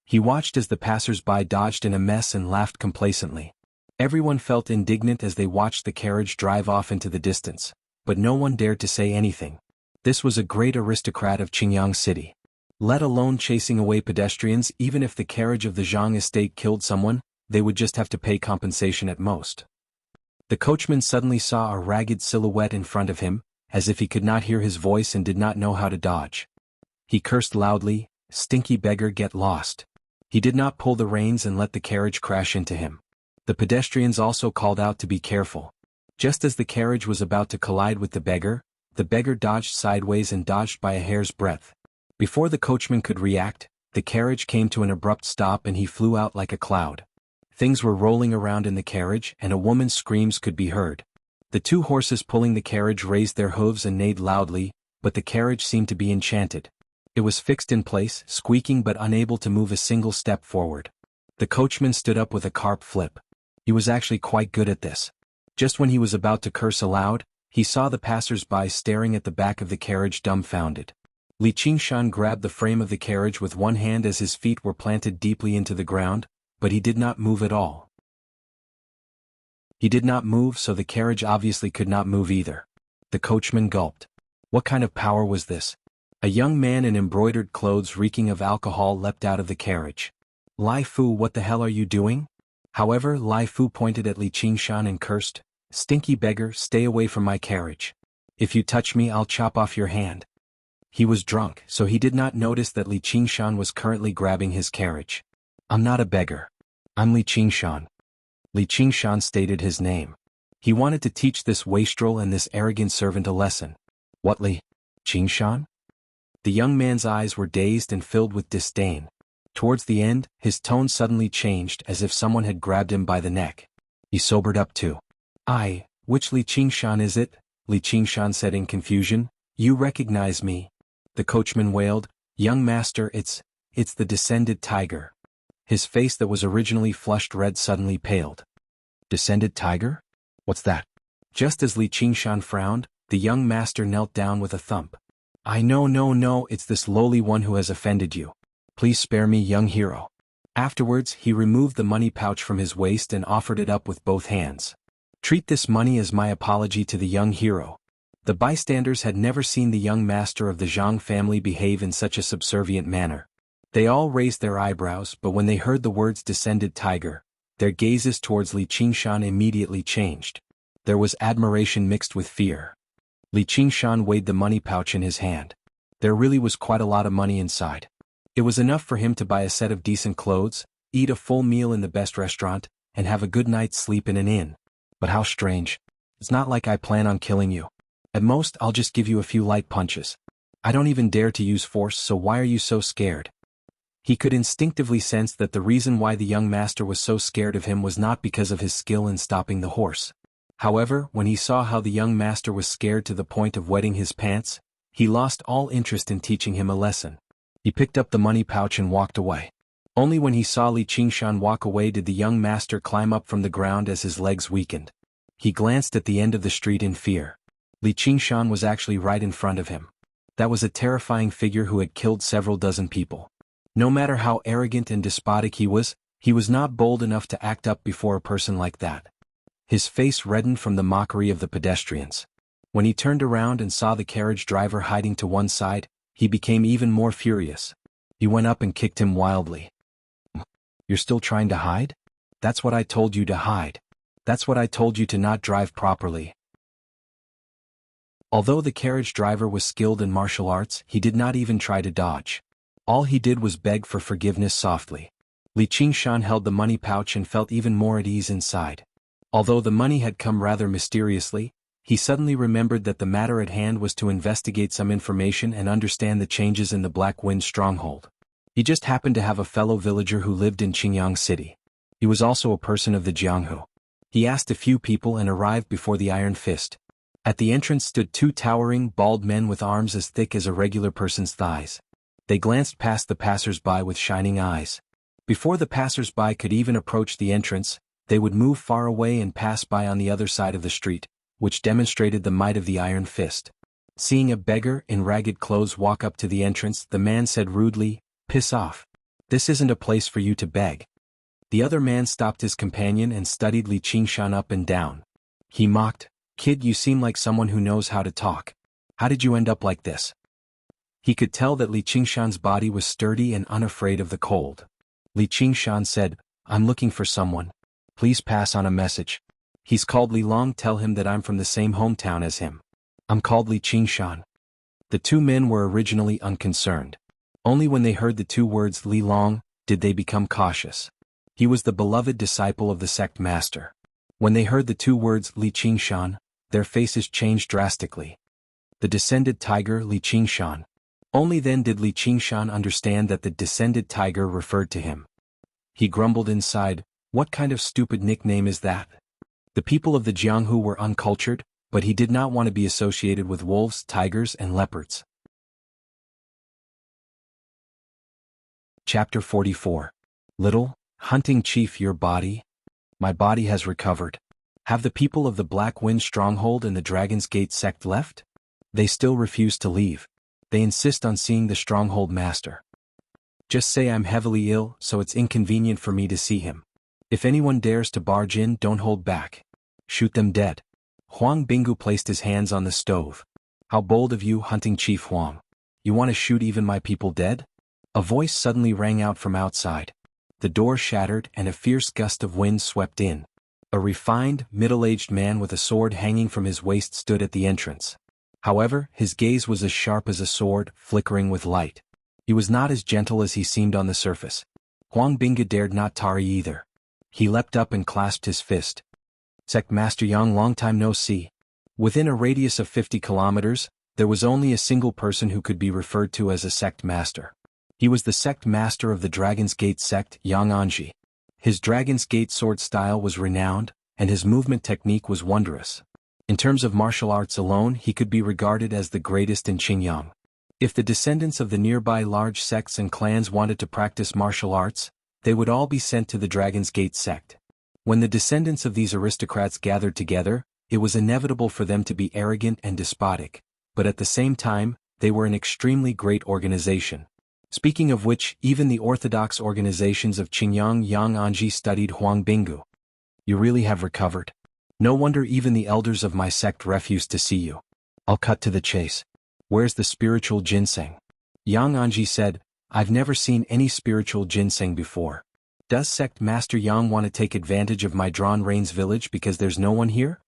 He watched as the passers-by dodged in a mess and laughed complacently. Everyone felt indignant as they watched the carriage drive off into the distance, but no one dared to say anything. This was a great aristocrat of Qingyang City. Let alone chasing away pedestrians. Even if the carriage of the Zhang estate killed someone, they would just have to pay compensation at most. The coachman suddenly saw a ragged silhouette in front of him, as if he could not hear his voice and did not know how to dodge. He cursed loudly, "Stinky beggar, get lost." He did not pull the reins and let the carriage crash into him. The pedestrians also called out to be careful. Just as the carriage was about to collide with the beggar dodged sideways and dodged by a hair's breadth. Before the coachman could react, the carriage came to an abrupt stop and he flew out like a cloud. Things were rolling around in the carriage and a woman's screams could be heard. The two horses pulling the carriage raised their hooves and neighed loudly, but the carriage seemed to be enchanted. It was fixed in place, squeaking but unable to move a single step forward. The coachman stood up with a carp flip. He was actually quite good at this. Just when he was about to curse aloud, he saw the passers-by staring at the back of the carriage dumbfounded. Li Qingshan grabbed the frame of the carriage with one hand as his feet were planted deeply into the ground, but he did not move at all. He did not move, so the carriage obviously could not move either. The coachman gulped. What kind of power was this? A young man in embroidered clothes reeking of alcohol leapt out of the carriage. "Lai Fu, what the hell are you doing?" However, Lai Fu pointed at Li Qingshan and cursed, "Stinky beggar, stay away from my carriage. If you touch me, I'll chop off your hand." He was drunk, so he did not notice that Li Qingshan was currently grabbing his carriage. "I'm not a beggar. I'm Li Qingshan." Li Qingshan stated his name. He wanted to teach this wastrel and this arrogant servant a lesson. "What, Li Qingshan?" The young man's eyes were dazed and filled with disdain. Towards the end, his tone suddenly changed as if someone had grabbed him by the neck. He sobered up too. Which Li Qingshan is it?" Li Qingshan said in confusion. "You recognize me?" The coachman wailed, "Young master, it's the descended tiger." His face that was originally flushed red suddenly paled. "Descended tiger? What's that?" Just as Li Qingshan frowned, the young master knelt down with a thump. No, it's this lowly one who has offended you. Please spare me, young hero." Afterwards, he removed the money pouch from his waist and offered it up with both hands. "Treat this money as my apology to the young hero." The bystanders had never seen the young master of the Zhang family behave in such a subservient manner. They all raised their eyebrows, but when they heard the words "descended tiger," their gazes towards Li Qingshan immediately changed. There was admiration mixed with fear. Li Qingshan weighed the money pouch in his hand. There really was quite a lot of money inside. It was enough for him to buy a set of decent clothes, eat a full meal in the best restaurant, and have a good night's sleep in an inn. But how strange. It's not like I plan on killing you. At most, I'll just give you a few light punches. I don't even dare to use force, so why are you so scared? He could instinctively sense that the reason why the young master was so scared of him was not because of his skill in stopping the horse. However, when he saw how the young master was scared to the point of wetting his pants, he lost all interest in teaching him a lesson. He picked up the money pouch and walked away. Only when he saw Li Qingshan walk away did the young master climb up from the ground as his legs weakened. He glanced at the end of the street in fear. Li Qingshan was actually right in front of him. That was a terrifying figure who had killed several dozen people. No matter how arrogant and despotic he was not bold enough to act up before a person like that. His face reddened from the mockery of the pedestrians. When he turned around and saw the carriage driver hiding to one side, he became even more furious. He went up and kicked him wildly. You're still trying to hide? That's what I told you to hide. That's what I told you to not drive properly. Although the carriage driver was skilled in martial arts, he did not even try to dodge. All he did was beg for forgiveness softly. Li Qingshan held the money pouch and felt even more at ease inside. Although the money had come rather mysteriously, he suddenly remembered that the matter at hand was to investigate some information and understand the changes in the Black Wind stronghold. He just happened to have a fellow villager who lived in Qingyang City. He was also a person of the Jianghu. He asked a few people and arrived before the Iron Fist. At the entrance stood two towering, bald men with arms as thick as a regular person's thighs. They glanced past the passers-by with shining eyes. Before the passers-by could even approach the entrance, they would move far away and pass by on the other side of the street, which demonstrated the might of the Iron Fist. Seeing a beggar in ragged clothes walk up to the entrance, the man said rudely, "Piss off. This isn't a place for you to beg." The other man stopped his companion and studied Li Qingshan up and down. He mocked, "Kid, you seem like someone who knows how to talk. How did you end up like this?" He could tell that Li Qingshan's body was sturdy and unafraid of the cold. Li Qingshan said, "I'm looking for someone. Please pass on a message. He's called Li Long. Tell him that I'm from the same hometown as him. I'm called Li Qingshan." The two men were originally unconcerned. Only when they heard the two words Li Long did they become cautious. He was the beloved disciple of the sect master. When they heard the two words Li Qingshan, their faces changed drastically. The descended tiger Li Qingshan. Only then did Li Qingshan understand that the descended tiger referred to him. He grumbled inside, "What kind of stupid nickname is that?" The people of the Jianghu were uncultured, but he did not want to be associated with wolves, tigers, and leopards. Chapter 44. Little, hunting chief, your body? My body has recovered. Have the people of the Black Wind stronghold and the Dragon's Gate sect left? They still refuse to leave. They insist on seeing the stronghold master. Just say I'm heavily ill, so it's inconvenient for me to see him. If anyone dares to barge in, don't hold back. Shoot them dead. Huang Bingu placed his hands on the stove. How bold of you, hunting chief Huang. You want to shoot even my people dead? A voice suddenly rang out from outside. The door shattered and a fierce gust of wind swept in. A refined, middle-aged man with a sword hanging from his waist stood at the entrance. However, his gaze was as sharp as a sword, flickering with light. He was not as gentle as he seemed on the surface. Huang Bingu dared not tarry either. He leapt up and clasped his fist. "Sect Master Yang, long time no see." Within a radius of 50 kilometers, there was only a single person who could be referred to as a sect master. He was the sect master of the Dragon's Gate sect, Yang Anji. His Dragon's Gate sword style was renowned, and his movement technique was wondrous. In terms of martial arts alone, he could be regarded as the greatest in Qingyang. If the descendants of the nearby large sects and clans wanted to practice martial arts, they would all be sent to the Dragon's Gate sect. When the descendants of these aristocrats gathered together, it was inevitable for them to be arrogant and despotic, but at the same time, they were an extremely great organization. Speaking of which, even the orthodox organizations of Qingyang Yang Anji studied Huang Bingu. You really have recovered. No wonder even the elders of my sect refused to see you. I'll cut to the chase. Where's the spiritual ginseng? Yang Anji said, I've never seen any spiritual ginseng before. Does Sect Master Yang want to take advantage of my drawn reins village because there's no one here?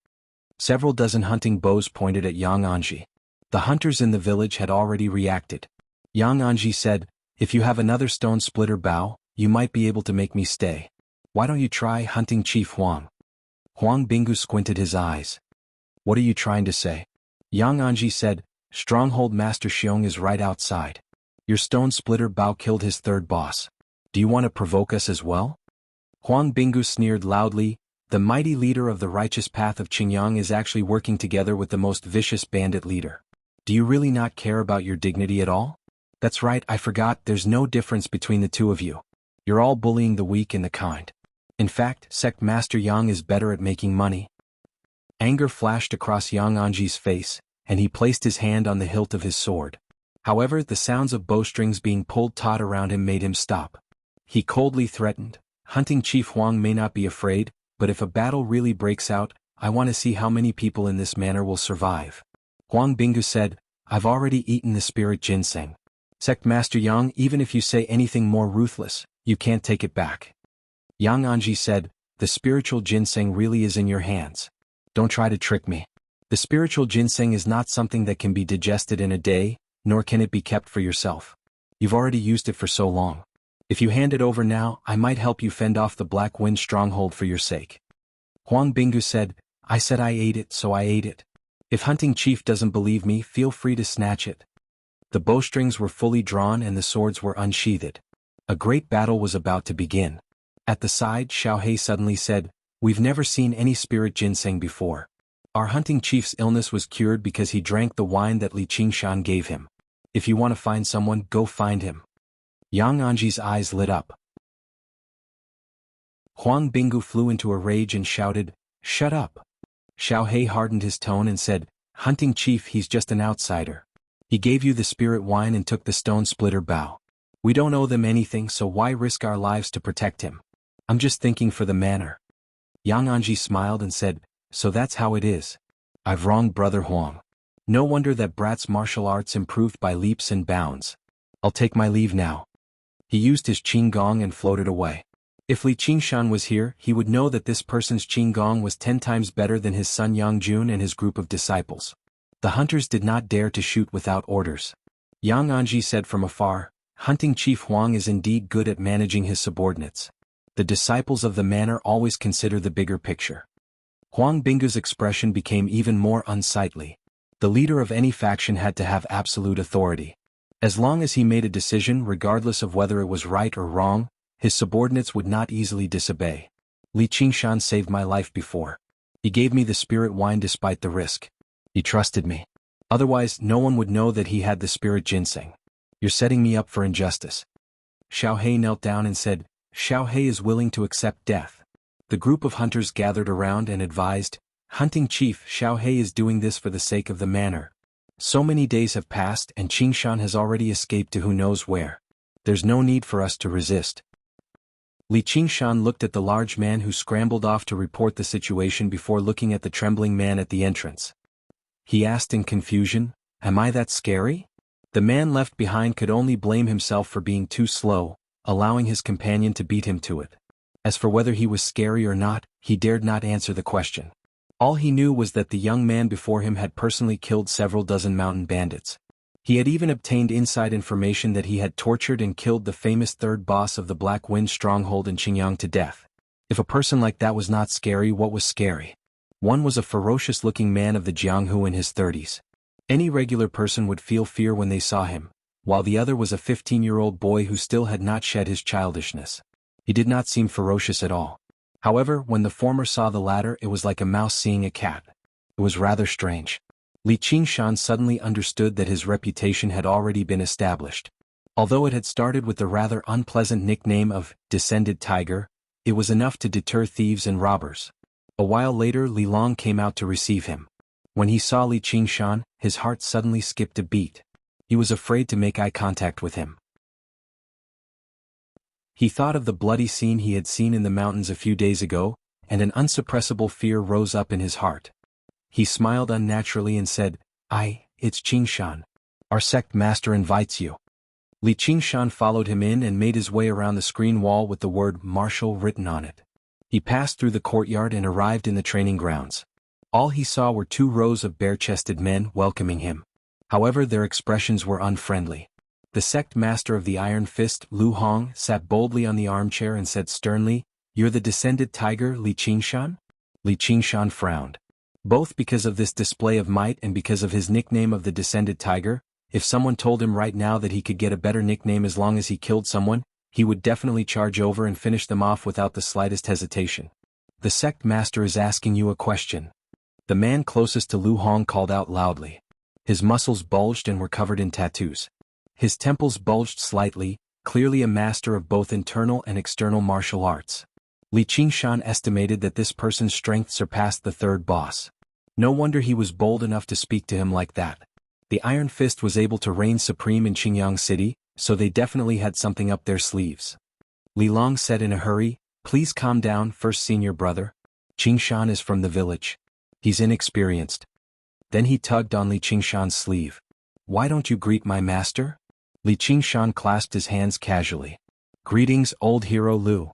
Several dozen hunting bows pointed at Yang Anji. The hunters in the village had already reacted. Yang Anji said, "If you have another stone splitter bow, you might be able to make me stay. Why don't you try hunting Chief Huang?" Huang Bingu squinted his eyes. "What are you trying to say?" Yang Anji said, "Stronghold Master Xiong is right outside. Your stone splitter bow killed his third boss. Do you want to provoke us as well?" Huang Bingu sneered loudly. "The mighty leader of the righteous path of Qingyang is actually working together with the most vicious bandit leader. Do you really not care about your dignity at all? That's right, I forgot, there's no difference between the two of you. You're all bullying the weak and the kind. In fact, Sect Master Yang is better at making money." Anger flashed across Yang Anji's face, and he placed his hand on the hilt of his sword. However, the sounds of bowstrings being pulled taut around him made him stop. He coldly threatened, "Hunting Chief Huang may not be afraid, but if a battle really breaks out, I want to see how many people in this manner will survive." Huang Bingu said, "I've already eaten the spirit ginseng. Sect Master Yang, even if you say anything more ruthless, you can't take it back." Yang Anji said, "The spiritual ginseng really is in your hands. Don't try to trick me. The spiritual ginseng is not something that can be digested in a day, nor can it be kept for yourself. You've already used it for so long. If you hand it over now, I might help you fend off the Black Wind stronghold for your sake." Huang Bingu said, "I said I ate it, so I ate it. If Hunting Chief doesn't believe me, feel free to snatch it." The bowstrings were fully drawn and the swords were unsheathed. A great battle was about to begin. At the side, Xiaohei suddenly said, "We've never seen any spirit ginseng before. Our Hunting Chief's illness was cured because he drank the wine that Li Qingshan gave him. If you want to find someone, go find him." Yang Anji's eyes lit up. Huang Bingu flew into a rage and shouted, "Shut up!" Xiaohei hardened his tone and said, "Hunting Chief, he's just an outsider. He gave you the spirit wine and took the stone splitter bow. We don't owe them anything, so why risk our lives to protect him? I'm just thinking for the manor." Yang Anji smiled and said, "So that's how it is. I've wronged Brother Huang. No wonder that brat's martial arts improved by leaps and bounds. I'll take my leave now." He used his qinggong and floated away. If Li Qingshan was here, he would know that this person's qinggong was 10 times better than his son Yang Jun and his group of disciples. The hunters did not dare to shoot without orders. Yang Anji said from afar, "Hunting Chief Huang is indeed good at managing his subordinates. The disciples of the manor always consider the bigger picture." Huang Bingu's expression became even more unsightly. The leader of any faction had to have absolute authority. As long as he made a decision regardless of whether it was right or wrong, his subordinates would not easily disobey. Li Qingshan saved my life before. He gave me the spirit wine despite the risk. He trusted me. Otherwise, no one would know that he had the spirit ginseng. You're setting me up for injustice." Xiaohei knelt down and said, "Xiaohei is willing to accept death." The group of hunters gathered around and advised, "Hunting Chief, Xiaohei is doing this for the sake of the manor. So many days have passed and Qingshan has already escaped to who knows where. There's no need for us to resist." Li Qingshan looked at the large man who scrambled off to report the situation before looking at the trembling man at the entrance. He asked in confusion, "Am I that scary?" The man left behind could only blame himself for being too slow, allowing his companion to beat him to it. As for whether he was scary or not, he dared not answer the question. All he knew was that the young man before him had personally killed several dozen mountain bandits. He had even obtained inside information that he had tortured and killed the famous third boss of the Black Wind stronghold in Qingyang to death. If a person like that was not scary, what was scary? One was a ferocious-looking man of the Jianghu in his 30s. Any regular person would feel fear when they saw him, while the other was a 15-year-old boy who still had not shed his childishness. He did not seem ferocious at all. However, when the former saw the latter, it was like a mouse seeing a cat. It was rather strange. Li Qingshan suddenly understood that his reputation had already been established. Although it had started with the rather unpleasant nickname of Descended Tiger, it was enough to deter thieves and robbers. A while later, Li Long came out to receive him. When he saw Li Qingshan, his heart suddenly skipped a beat. He was afraid to make eye contact with him. He thought of the bloody scene he had seen in the mountains a few days ago, and an unsuppressible fear rose up in his heart. He smiled unnaturally and said, "It's Qingshan. Our sect master invites you." Li Qingshan followed him in and made his way around the screen wall with the word martial written on it. He passed through the courtyard and arrived in the training grounds. All he saw were 2 rows of bare-chested men welcoming him. However, their expressions were unfriendly. The sect master of the Iron Fist, Lu Hong, sat boldly on the armchair and said sternly, "You're the descended tiger, Li Qingshan?" Li Qingshan frowned. Both because of this display of might and because of his nickname of the descended tiger, if someone told him right now that he could get a better nickname as long as he killed someone, he would definitely charge over and finish them off without the slightest hesitation. "The sect master is asking you a question." The man closest to Lu Hong called out loudly. His muscles bulged and were covered in tattoos. His temples bulged slightly, clearly a master of both internal and external martial arts. Li Qingshan estimated that this person's strength surpassed the 3rd boss. No wonder he was bold enough to speak to him like that. The Iron Fist was able to reign supreme in Qingyang City, so they definitely had something up their sleeves. Li Long said in a hurry, "Please calm down, first senior brother. Qingshan is from the village. He's inexperienced." Then he tugged on Li Qingshan's sleeve. "Why don't you greet my master?" Li Qingshan clasped his hands casually. "Greetings, old hero Lu."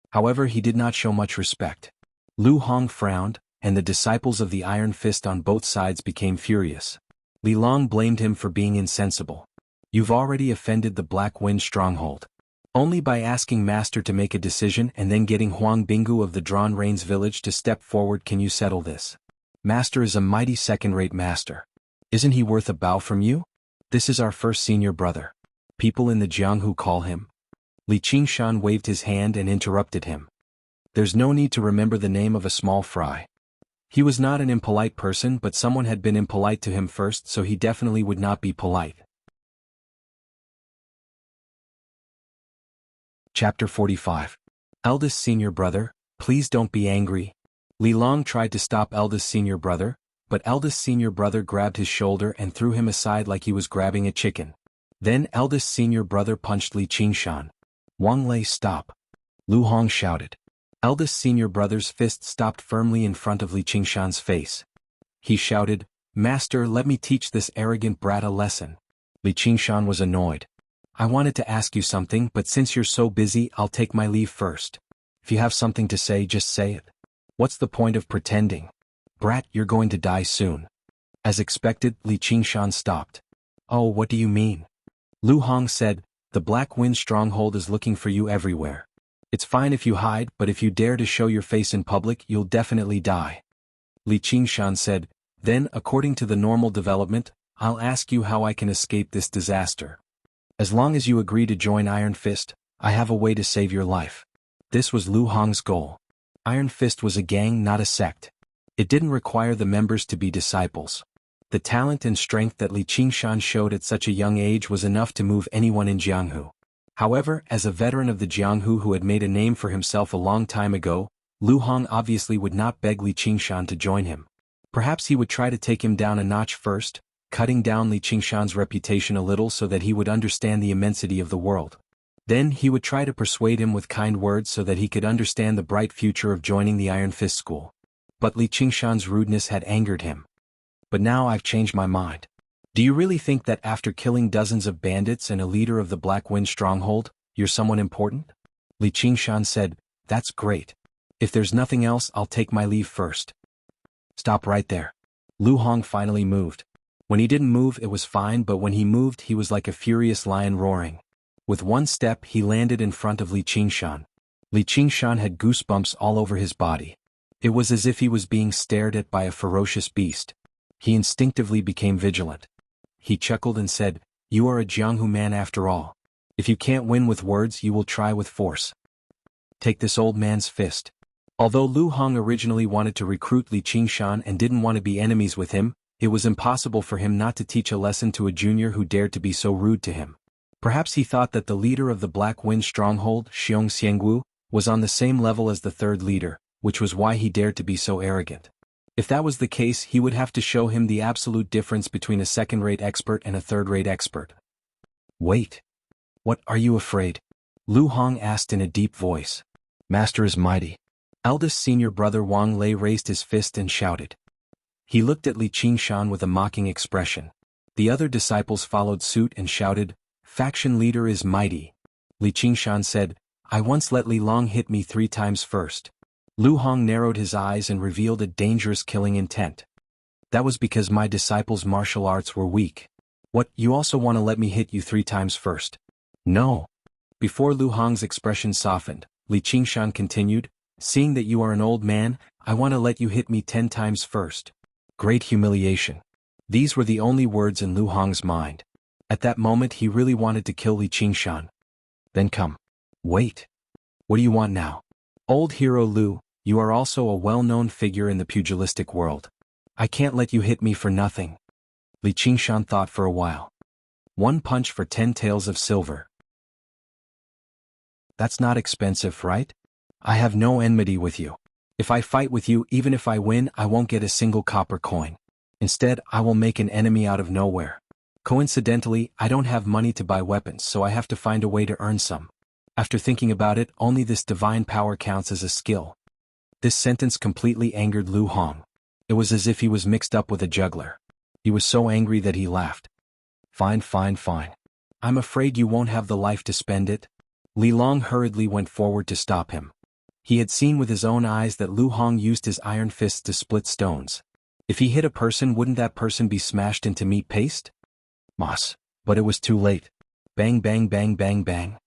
However, he did not show much respect. Lu Hong frowned, and the disciples of the Iron Fist on both sides became furious. Li Long blamed him for being insensible. "You've already offended the Black Wind Stronghold. Only by asking Master to make a decision and then getting Huang Binggu of the Drawn Rains village to step forward can you settle this. Master is a mighty second-rate master. Isn't he worth a bow from you? This is our first senior brother. People in the Jianghu call him." Li Qingshan waved his hand and interrupted him. "There's no need to remember the name of a small fry. He was not an impolite person, but someone had been impolite to him first, so he definitely would not be polite." Chapter 45. Eldest senior brother, please don't be angry. Li Long tried to stop eldest senior brother, but eldest senior brother grabbed his shoulder and threw him aside like he was grabbing a chicken. Then eldest senior brother punched Li Qingshan. "Wang Lei, stop!" Lu Hong shouted. Eldest senior brother's fist stopped firmly in front of Li Qingshan's face. He shouted, "Master, let me teach this arrogant brat a lesson." Li Qingshan was annoyed. "I wanted to ask you something, but since you're so busy, I'll take my leave first. If you have something to say, just say it. What's the point of pretending? Brat, you're going to die soon." As expected, Li Qingshan stopped. "Oh, what do you mean?" Lu Hong said, "The Black Wind Stronghold is looking for you everywhere. It's fine if you hide, but if you dare to show your face in public, you'll definitely die." Li Qingshan said, "Then, according to the normal development, I'll ask you how I can escape this disaster. As long as you agree to join Iron Fist, I have a way to save your life." This was Lu Hong's goal. Iron Fist was a gang, not a sect. It didn't require the members to be disciples. The talent and strength that Li Qingshan showed at such a young age was enough to move anyone in Jianghu. However, as a veteran of the Jianghu who had made a name for himself a long time ago, Lu Hong obviously would not beg Li Qingshan to join him. Perhaps he would try to take him down a notch first, cutting down Li Qingshan's reputation a little so that he would understand the immensity of the world. Then he would try to persuade him with kind words so that he could understand the bright future of joining the Iron Fist school. But Li Qingshan's rudeness had angered him. "But now I've changed my mind. Do you really think that after killing dozens of bandits and a leader of the Black Wind Stronghold, you're someone important?" Li Qingshan said, "That's great. If there's nothing else, I'll take my leave first." "Stop right there." Lu Hong finally moved. When he didn't move it was fine, but when he moved he was like a furious lion roaring. With one step he landed in front of Li Qingshan. Li Qingshan had goosebumps all over his body. It was as if he was being stared at by a ferocious beast. He instinctively became vigilant. He chuckled and said, "You are a Jianghu man after all. If you can't win with words, you will try with force. Take this old man's fist." Although Lu Hong originally wanted to recruit Li Qingshan and didn't want to be enemies with him, it was impossible for him not to teach a lesson to a junior who dared to be so rude to him. Perhaps he thought that the leader of the Black Wind Stronghold, Xiong Xiangwu, was on the same level as the third leader, which was why he dared to be so arrogant. If that was the case, he would have to show him the absolute difference between a second-rate expert and a third-rate expert. "Wait. What, are you afraid?" Lu Hong asked in a deep voice. "Master is mighty." Eldest senior brother Wang Lei raised his fist and shouted. He looked at Li Qingshan with a mocking expression. The other disciples followed suit and shouted, Faction leader is mighty. Li Qingshan said, I once let Li Long hit me 3 times first. Lu Hong narrowed his eyes and revealed a dangerous killing intent. That was because my disciples' martial arts were weak. What, you also want to let me hit you 3 times first? No. Before Lu Hong's expression softened, Li Qingshan continued, seeing that you are an old man, I want to let you hit me 10 times first. Great humiliation. These were the only words in Lu Hong's mind. At that moment he really wanted to kill Li Qingshan. Then come. Wait. What do you want now? Old hero Lu, you are also a well-known figure in the pugilistic world. I can't let you hit me for nothing. Li Qingshan thought for a while. 1 punch for 10 taels of silver. That's not expensive, right? I have no enmity with you. If I fight with you, even if I win, I won't get a single copper coin. Instead, I will make an enemy out of nowhere. Coincidentally, I don't have money to buy weapons, so I have to find a way to earn some. After thinking about it, only this divine power counts as a skill. This sentence completely angered Lu Hong. It was as if he was mixed up with a juggler. He was so angry that he laughed. Fine. I'm afraid you won't have the life to spend it. Li Long hurriedly went forward to stop him. He had seen with his own eyes that Lu Hong used his iron fists to split stones. If he hit a person, wouldn't that person be smashed into meat paste? But it was too late. Bang bang bang bang bang.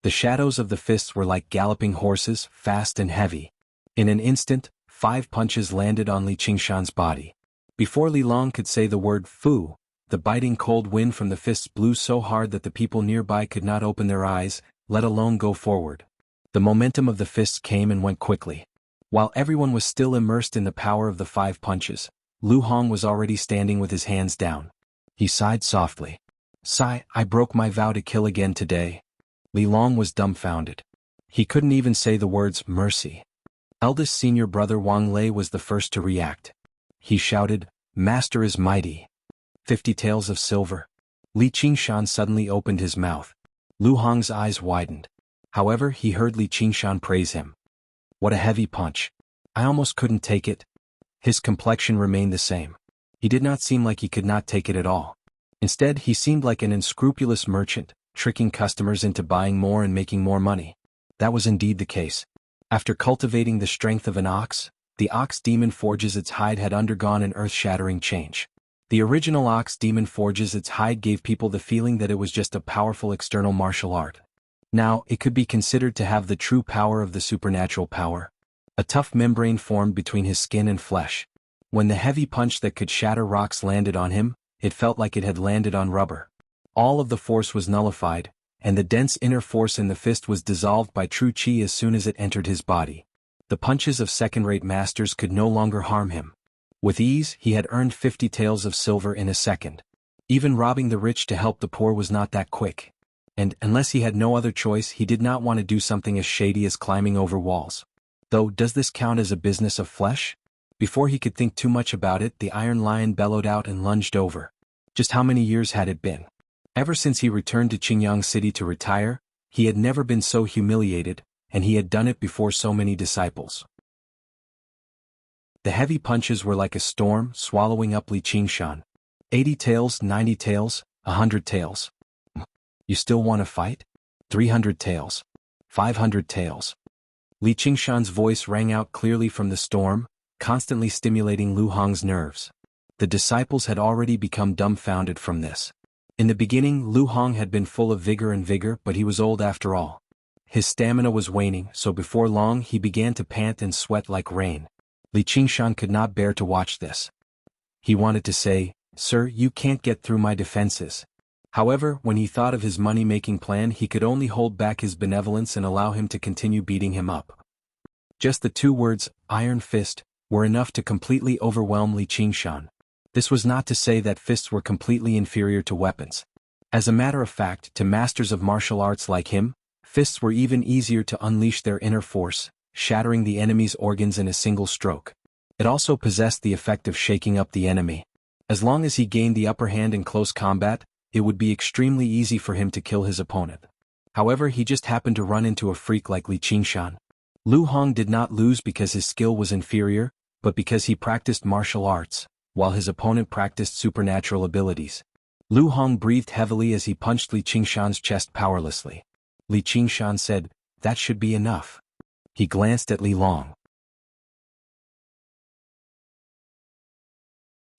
The shadows of the fists were like galloping horses, fast and heavy. In an instant, 5 punches landed on Li Qingshan's body. Before Li Long could say the word fu, the biting cold wind from the fists blew so hard that the people nearby could not open their eyes, let alone go forward. The momentum of the fists came and went quickly. While everyone was still immersed in the power of the 5 punches, Lu Hong was already standing with his hands down. He sighed softly. Sigh, I broke my vow to kill again today. Li Long was dumbfounded. He couldn't even say the words mercy. Eldest senior brother Wang Lei was the first to react. He shouted, Master is mighty. 50 taels of silver. Li Qingshan suddenly opened his mouth. Lu Hong's eyes widened. However, he heard Li Qingshan praise him. What a heavy punch. I almost couldn't take it. His complexion remained the same. He did not seem like he could not take it at all. Instead, he seemed like an unscrupulous merchant, tricking customers into buying more and making more money. That was indeed the case. After cultivating the strength of an ox, the ox demon forges its hide had undergone an earth-shattering change. The original ox demon forges its hide gave people the feeling that it was just a powerful external martial art. Now, it could be considered to have the true power of the supernatural power. A tough membrane formed between his skin and flesh. When the heavy punch that could shatter rocks landed on him, it felt like it had landed on rubber. All of the force was nullified, and the dense inner force in the fist was dissolved by true chi as soon as it entered his body. The punches of second-rate masters could no longer harm him. With ease, he had earned 50 taels of silver in a second. Even robbing the rich to help the poor was not that quick. And, unless he had no other choice, he did not want to do something as shady as climbing over walls. Though, does this count as a business of flesh? Before he could think too much about it, the Iron Lion bellowed out and lunged over. Just how many years had it been? Ever since he returned to Qingyang City to retire, he had never been so humiliated, and he had done it before so many disciples. The heavy punches were like a storm, swallowing up Li Qingshan. 80 taels, 90 taels, 100 taels. You still want to fight? 300 taels. 500 taels. Li Qingshan's voice rang out clearly from the storm, constantly stimulating Lu Hong's nerves. The disciples had already become dumbfounded from this. In the beginning, Lu Hong had been full of vigor, but he was old after all. His stamina was waning, so before long he began to pant and sweat like rain. Li Qingshan could not bear to watch this. He wanted to say, Sir, you can't get through my defenses. However, when he thought of his money-making plan, he could only hold back his benevolence and allow him to continue beating him up. Just the 2 words, iron fist, were enough to completely overwhelm Li Qingshan. This was not to say that fists were completely inferior to weapons. As a matter of fact, to masters of martial arts like him, fists were even easier to unleash their inner force, shattering the enemy's organs in a single stroke. It also possessed the effect of shaking up the enemy. As long as he gained the upper hand in close combat, it would be extremely easy for him to kill his opponent. However, he just happened to run into a freak like Li Qingshan. Lu Hong did not lose because his skill was inferior, but because he practiced martial arts, while his opponent practiced supernatural abilities. Lu Hong breathed heavily as he punched Li Qingshan's chest powerlessly. Li Qingshan said, "That should be enough." He glanced at Li Long.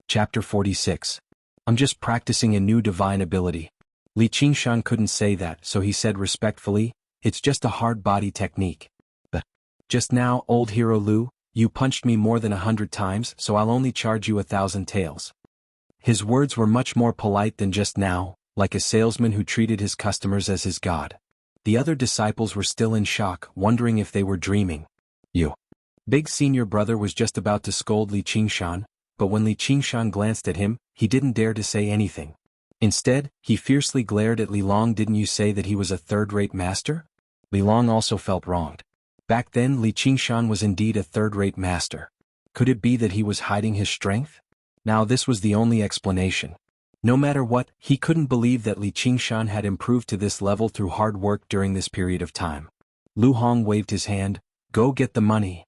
Chapter 46. I'm just practicing a new divine ability. Li Qingshan couldn't say that, so he said respectfully, "It's just a hard body technique. Just now, old hero Lu, you punched me more than 100 times, so I'll only charge you 1,000 taels." His words were much more polite than just now, like a salesman who treated his customers as his god. The other disciples were still in shock, wondering if they were dreaming. You. Big senior brother was just about to scold Li Qingshan, but when Li Qingshan glanced at him, he didn't dare to say anything. Instead, he fiercely glared at Li Long. "Didn't you say that he was a third-rate master?" Li Long also felt wronged. Back then Li Qingshan was indeed a third-rate master. Could it be that he was hiding his strength? Now this was the only explanation. No matter what, he couldn't believe that Li Qingshan had improved to this level through hard work during this period of time. Lu Hong waved his hand. "Go get the money."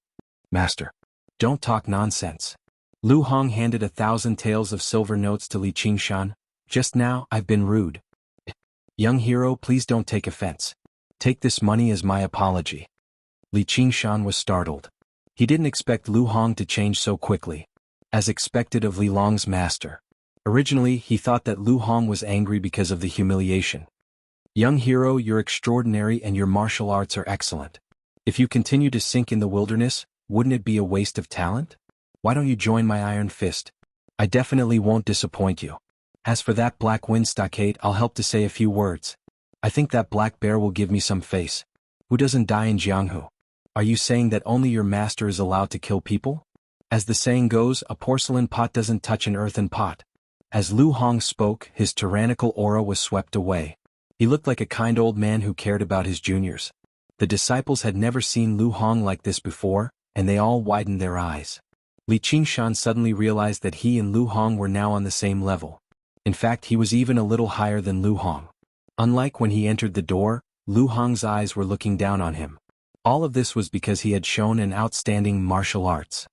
"Master. Don't talk nonsense." Lu Hong handed 1,000 taels of silver notes to Li Qingshan. "Just now, I've been rude. Young hero, please don't take offense. Take this money as my apology." Li Qingshan was startled. He didn't expect Lu Hong to change so quickly. As expected of Li Long's master. Originally, he thought that Lu Hong was angry because of the humiliation. "Young hero, you're extraordinary and your martial arts are excellent. If you continue to sink in the wilderness, wouldn't it be a waste of talent? Why don't you join my Iron Fist? I definitely won't disappoint you. As for that Black Wind Stockade, I'll help to say a few words. I think that black bear will give me some face. Who doesn't die in Jianghu? Are you saying that only your master is allowed to kill people? As the saying goes, a porcelain pot doesn't touch an earthen pot." As Lu Hong spoke, his tyrannical aura was swept away. He looked like a kind old man who cared about his juniors. The disciples had never seen Lu Hong like this before, and they all widened their eyes. Li Qingshan suddenly realized that he and Lu Hong were now on the same level. In fact, he was even a little higher than Lu Hong. Unlike when he entered the door, Lu Hong's eyes were looking down on him. All of this was because he had shown an outstanding martial arts.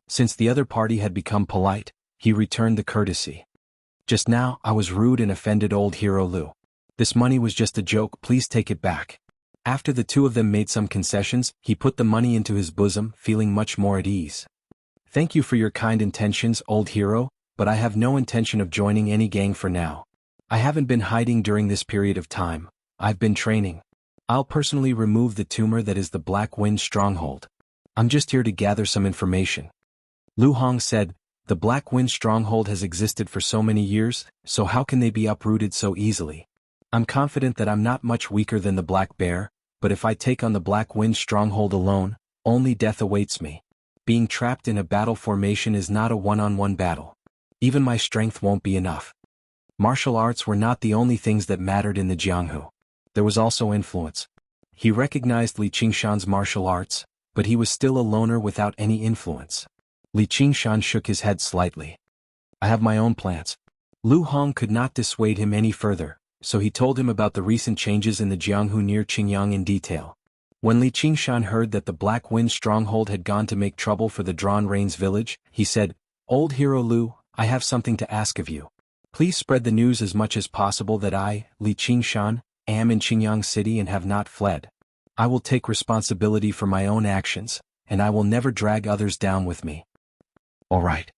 Since the other party had become polite, he returned the courtesy. "Just now, I was rude and offended old hero Lu. This money was just a joke, please take it back." After the two of them made some concessions, he put the money into his bosom, feeling much more at ease. "Thank you for your kind intentions, old hero, but I have no intention of joining any gang for now. I haven't been hiding during this period of time, I've been training. I'll personally remove the tumor that is the Black Wind Stronghold. I'm just here to gather some information." Lu Hong said, "The Black Wind Stronghold has existed for so many years, so how can they be uprooted so easily? I'm confident that I'm not much weaker than the Black Bear, but if I take on the Black Wind Stronghold alone, only death awaits me. Being trapped in a battle formation is not a one-on-one battle. Even my strength won't be enough." Martial arts were not the only things that mattered in the Jianghu. There was also influence. He recognized Li Qingshan's martial arts, but he was still a loner without any influence. Li Qingshan shook his head slightly. "I have my own plans." Lu Hong could not dissuade him any further, so he told him about the recent changes in the Jianghu near Qingyang in detail. When Li Qingshan heard that the Black Wind Stronghold had gone to make trouble for the Drawn Rains village, he said, "Old hero Lu, I have something to ask of you. Please spread the news as much as possible that I, Li Qingshan, am in Qingyang City and have not fled. I will take responsibility for my own actions, and I will never drag others down with me." "All right."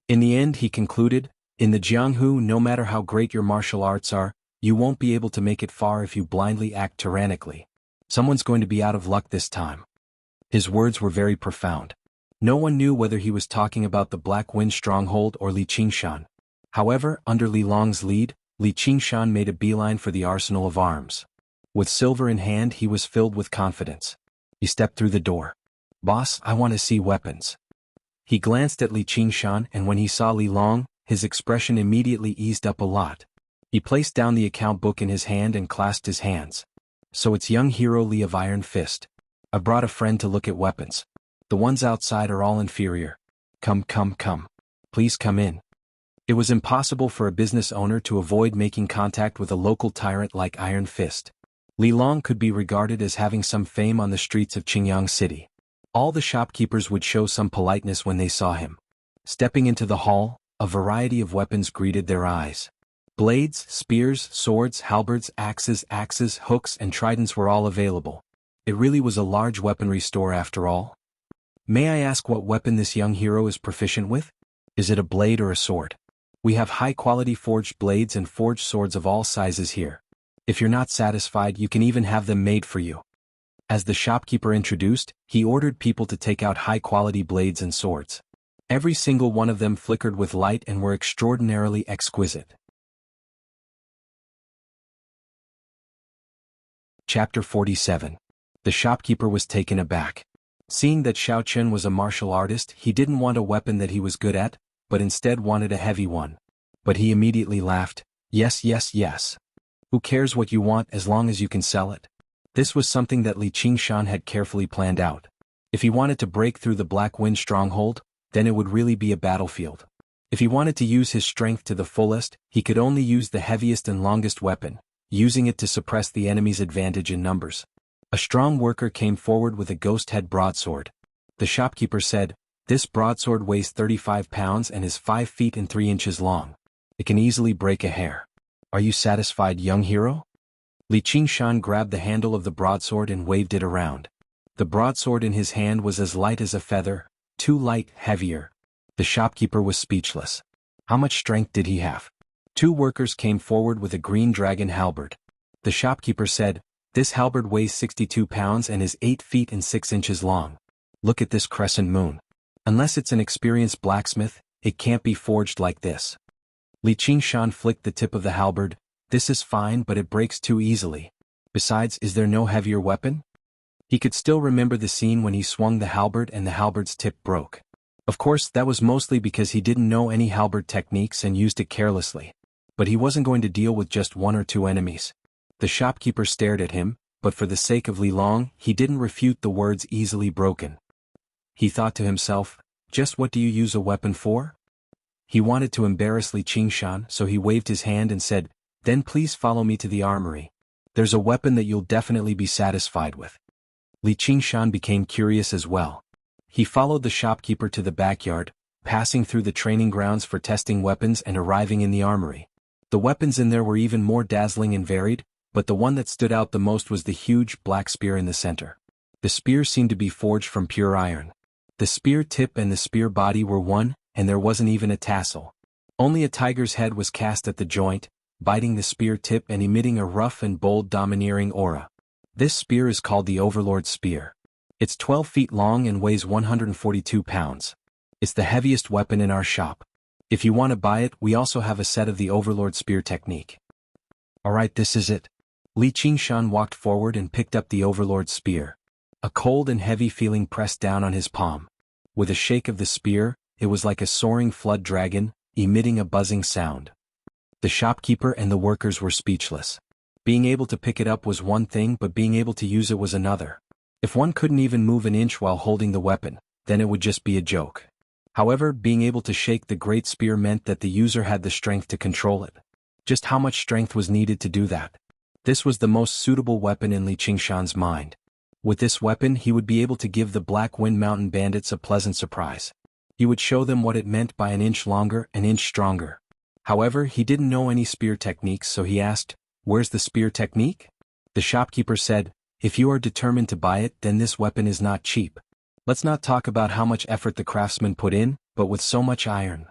In the end, he concluded, "In the Jianghu, no matter how great your martial arts are, you won't be able to make it far if you blindly act tyrannically. Someone's going to be out of luck this time." His words were very profound. No one knew whether he was talking about the Black Wind Stronghold or Li Qingshan. However, under Li Long's lead, Li Qingshan made a beeline for the arsenal of arms. With silver in hand, he was filled with confidence. He stepped through the door. "Boss, I want to see weapons." He glanced at Li Qingshan, and when he saw Li Long, his expression immediately eased up a lot. He placed down the account book in his hand and clasped his hands. "So it's young hero Li of Iron Fist. I brought a friend to look at weapons. The ones outside are all inferior. Come. Please come in." It was impossible for a business owner to avoid making contact with a local tyrant like Iron Fist. Li Long could be regarded as having some fame on the streets of Qingyang City. All the shopkeepers would show some politeness when they saw him. Stepping into the hall, a variety of weapons greeted their eyes. Blades, spears, swords, halberds, axes, hooks, and tridents were all available. It really was a large weaponry store after all. May I ask what weapon this young hero is proficient with? Is it a blade or a sword? We have high-quality forged blades and forged swords of all sizes here. If you're not satisfied, you can even have them made for you. As the shopkeeper introduced, he ordered people to take out high-quality blades and swords. Every single one of them flickered with light and were extraordinarily exquisite. Chapter 47. The shopkeeper was taken aback. Seeing that Xiao Chen was a martial artist, he didn't want a weapon that he was good at, but instead wanted a heavy one. But he immediately laughed. Yes. Who cares what you want as long as you can sell it? This was something that Li Qingshan had carefully planned out. If he wanted to break through the Black Wind stronghold, then it would really be a battlefield. If he wanted to use his strength to the fullest, he could only use the heaviest and longest weapon, using it to suppress the enemy's advantage in numbers. A strong worker came forward with a ghost head broadsword. The shopkeeper said, "This broadsword weighs 35 pounds and is 5 feet and 3 inches long. It can easily break a hair. Are you satisfied, young hero?" Li Qingshan grabbed the handle of the broadsword and waved it around. The broadsword in his hand was as light as a feather, too light, heavier. The shopkeeper was speechless. How much strength did he have? 2 workers came forward with a green dragon halberd. The shopkeeper said, "This halberd weighs 62 pounds and is 8 feet and 6 inches long. Look at this crescent moon. Unless it's an experienced blacksmith, it can't be forged like this." Li Qingshan flicked the tip of the halberd. "This is fine, but it breaks too easily. Besides, is there no heavier weapon?" He could still remember the scene when he swung the halberd and the halberd's tip broke. Of course, that was mostly because he didn't know any halberd techniques and used it carelessly. But he wasn't going to deal with just 1 or 2 enemies. The shopkeeper stared at him, but for the sake of Li Long, he didn't refute the words easily broken. He thought to himself, just what do you use a weapon for? He wanted to embarrass Li Qingshan, so he waved his hand and said, "Then please follow me to the armory. There's a weapon that you'll definitely be satisfied with." Li Qingshan became curious as well. He followed the shopkeeper to the backyard, passing through the training grounds for testing weapons and arriving in the armory. The weapons in there were even more dazzling and varied, but the one that stood out the most was the huge black spear in the center. The spear seemed to be forged from pure iron. The spear tip and the spear body were one, and there wasn't even a tassel. Only a tiger's head was cast at the joint, biting the spear tip and emitting a rough and bold domineering aura. This spear is called the Overlord Spear. It's 12 feet long and weighs 142 pounds. It's the heaviest weapon in our shop. If you want to buy it, we also have a set of the Overlord Spear technique. Alright, this is it. Li Qingshan walked forward and picked up the Overlord Spear. A cold and heavy feeling pressed down on his palm. With a shake of the spear, it was like a soaring flood dragon, emitting a buzzing sound. The shopkeeper and the workers were speechless. Being able to pick it up was one thing, but being able to use it was another. If one couldn't even move an inch while holding the weapon, then it would just be a joke. However, being able to shake the great spear meant that the user had the strength to control it. Just how much strength was needed to do that? This was the most suitable weapon in Li Qingshan's mind. With this weapon, he would be able to give the Black Wind Mountain bandits a pleasant surprise. He would show them what it meant by an inch longer, an inch stronger. However, he didn't know any spear techniques, so he asked, "Where's the spear technique?" The shopkeeper said, "If you are determined to buy it, then this weapon is not cheap. Let's not talk about how much effort the craftsman put in, but with so much iron."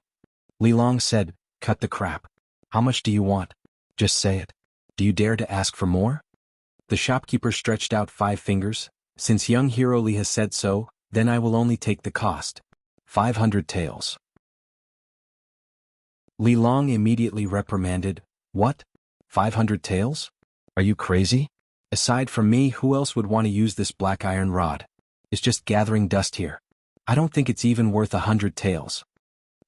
Li Long said, "Cut the crap. How much do you want? Just say it. Do you dare to ask for more?" The shopkeeper stretched out 5 fingers. "Since young hero Li has said so, then I will only take the cost. 500 taels. Li Long immediately reprimanded, "What? 500 taels? Are you crazy? Aside from me, who else would want to use this black iron rod? It's just gathering dust here. I don't think it's even worth 100 taels."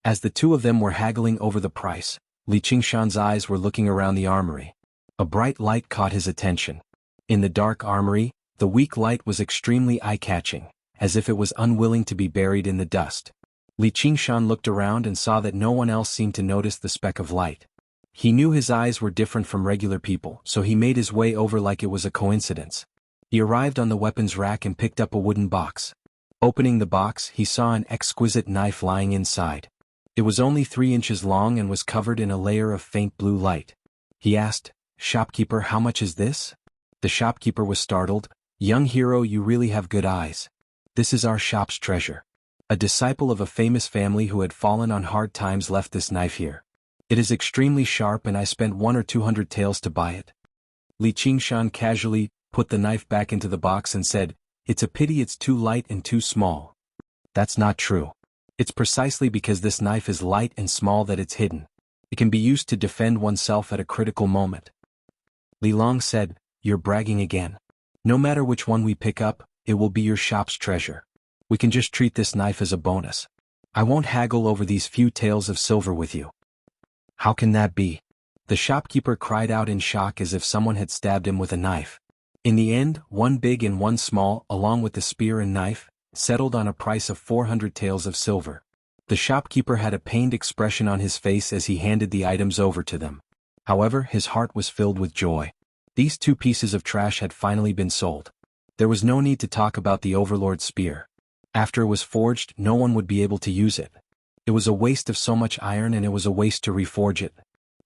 As the 2 of them were haggling over the price, Li Qingshan's eyes were looking around the armory. A bright light caught his attention. In the dark armory, the weak light was extremely eye-catching, as if it was unwilling to be buried in the dust. Li Qingshan looked around and saw that no one else seemed to notice the speck of light. He knew his eyes were different from regular people, so he made his way over like it was a coincidence. He arrived on the weapons rack and picked up a wooden box. Opening the box, he saw an exquisite knife lying inside. It was only 3 inches long and was covered in a layer of faint blue light. He asked, "Shopkeeper, how much is this?" The shopkeeper was startled. "Young hero, you really have good eyes. This is our shop's treasure. A disciple of a famous family who had fallen on hard times left this knife here. It is extremely sharp and I spent 100 or 200 taels to buy it." Li Qingshan casually put the knife back into the box and said, "It's a pity it's too light and too small." "That's not true. It's precisely because this knife is light and small that it's hidden. It can be used to defend oneself at a critical moment." Li Long said, "You're bragging again. No matter which one we pick up, it will be your shop's treasure. We can just treat this knife as a bonus. I won't haggle over these few taels of silver with you." "How can that be?" The shopkeeper cried out in shock as if someone had stabbed him with a knife. In the end, one big and one small, along with the spear and knife, settled on a price of 400 taels of silver. The shopkeeper had a pained expression on his face as he handed the items over to them. However, his heart was filled with joy. These 2 pieces of trash had finally been sold. There was no need to talk about the Overlord's spear. After it was forged, no one would be able to use it. It was a waste of so much iron and it was a waste to reforge it.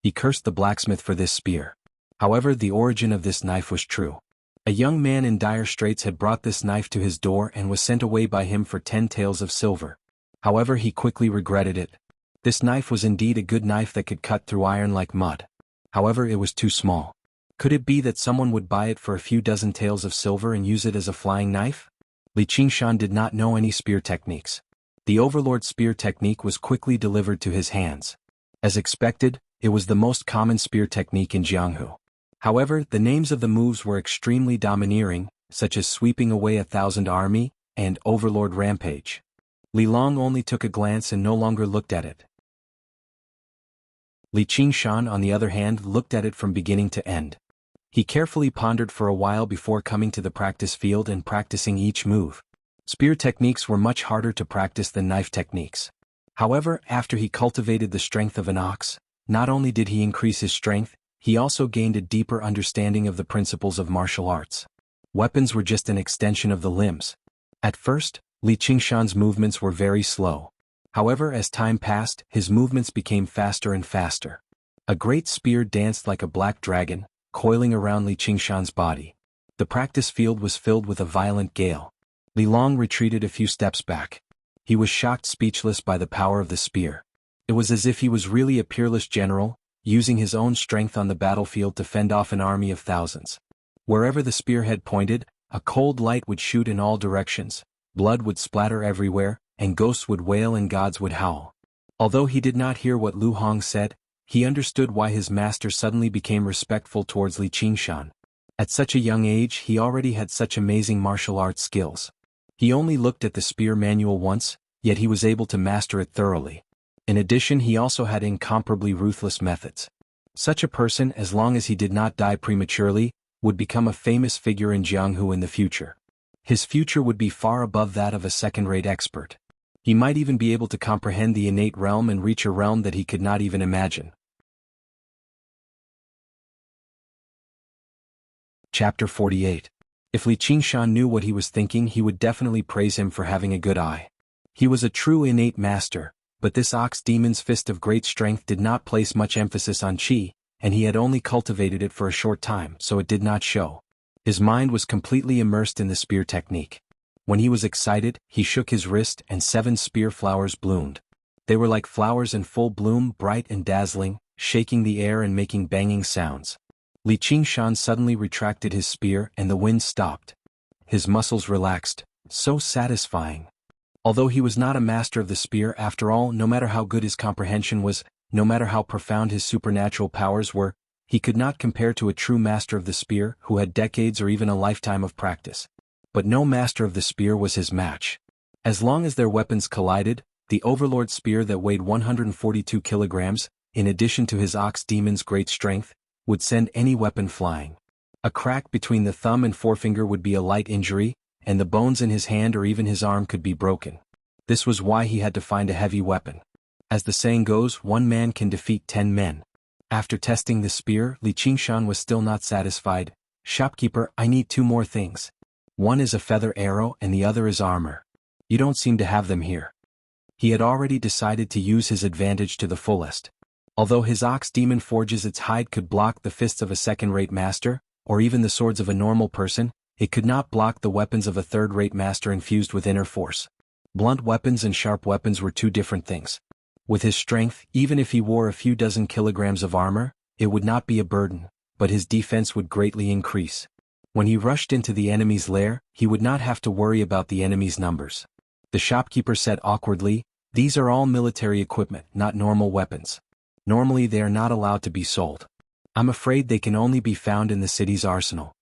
He cursed the blacksmith for this spear. However, the origin of this knife was true. A young man in dire straits had brought this knife to his door and was sent away by him for 10 taels of silver. However, he quickly regretted it. This knife was indeed a good knife that could cut through iron like mud. However, it was too small. Could it be that someone would buy it for a few dozen taels of silver and use it as a flying knife? Li Qingshan did not know any spear techniques. The Overlord's spear technique was quickly delivered to his hands. As expected, it was the most common spear technique in Jianghu. However, the names of the moves were extremely domineering, such as sweeping away 1,000 army, and Overlord Rampage. Li Long only took a glance and no longer looked at it. Li Qingshan, on the other hand, looked at it from beginning to end. He carefully pondered for a while before coming to the practice field and practicing each move. Spear techniques were much harder to practice than knife techniques. However, after he cultivated the strength of an ox, not only did he increase his strength, he also gained a deeper understanding of the principles of martial arts. Weapons were just an extension of the limbs. At first, Li Qingshan's movements were very slow. However, as time passed, his movements became faster and faster. A great spear danced like a black dragon, coiling around Li Qingshan's body. The practice field was filled with a violent gale. Li Long retreated a few steps back. He was shocked speechless by the power of the spear. It was as if he was really a peerless general, using his own strength on the battlefield to fend off an army of thousands. Wherever the spearhead pointed, a cold light would shoot in all directions, blood would splatter everywhere, and ghosts would wail and gods would howl. Although he did not hear what Lu Hong said, he understood why his master suddenly became respectful towards Li Qingshan. At such a young age he already had such amazing martial arts skills. He only looked at the spear manual once, yet he was able to master it thoroughly. In addition, he also had incomparably ruthless methods. Such a person, as long as he did not die prematurely, would become a famous figure in Jianghu in the future. His future would be far above that of a second-rate expert. He might even be able to comprehend the innate realm and reach a realm that he could not even imagine. Chapter 48. If Li Qingshan knew what he was thinking, he would definitely praise him for having a good eye. He was a true innate master, but this ox demon's fist of great strength did not place much emphasis on qi, and he had only cultivated it for a short time, so it did not show. His mind was completely immersed in the spear technique. When he was excited, he shook his wrist and 7 spear flowers bloomed. They were like flowers in full bloom, bright and dazzling, shaking the air and making banging sounds. Li Qingshan suddenly retracted his spear and the wind stopped. His muscles relaxed. So satisfying. Although he was not a master of the spear after all, no matter how good his comprehension was, no matter how profound his supernatural powers were, he could not compare to a true master of the spear who had decades or even a lifetime of practice. But no master of the spear was his match. As long as their weapons collided, the Overlord spear that weighed 142 kilograms, in addition to his ox demon's great strength, would send any weapon flying. A crack between the thumb and forefinger would be a light injury, and the bones in his hand or even his arm could be broken. This was why he had to find a heavy weapon. As the saying goes, one man can defeat 10 men. After testing the spear, Li Qingshan was still not satisfied. "Shopkeeper, I need 2 more things. One is a feather arrow and the other is armor. You don't seem to have them here." He had already decided to use his advantage to the fullest. Although his ox demon forges its hide could block the fists of a second-rate master, or even the swords of a normal person, it could not block the weapons of a third-rate master infused with inner force. Blunt weapons and sharp weapons were two different things. With his strength, even if he wore a few dozen kilograms of armor, it would not be a burden, but his defense would greatly increase. When he rushed into the enemy's lair, he would not have to worry about the enemy's numbers. The shopkeeper said awkwardly, "These are all military equipment, not normal weapons. Normally they are not allowed to be sold. I'm afraid they can only be found in the city's arsenal."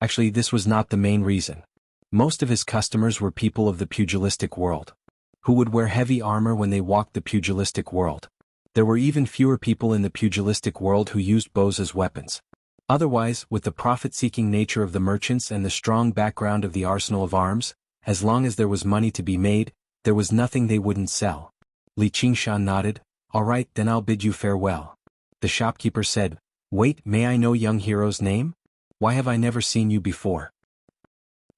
Actually, this was not the main reason. Most of his customers were people of the pugilistic world, who would wear heavy armor when they walked the pugilistic world. There were even fewer people in the pugilistic world who used bows as weapons. Otherwise, with the profit-seeking nature of the merchants and the strong background of the arsenal of arms, as long as there was money to be made, there was nothing they wouldn't sell. Li Qingshan nodded. "All right, then I'll bid you farewell." The shopkeeper said, "Wait, may I know young hero's name? Why have I never seen you before?"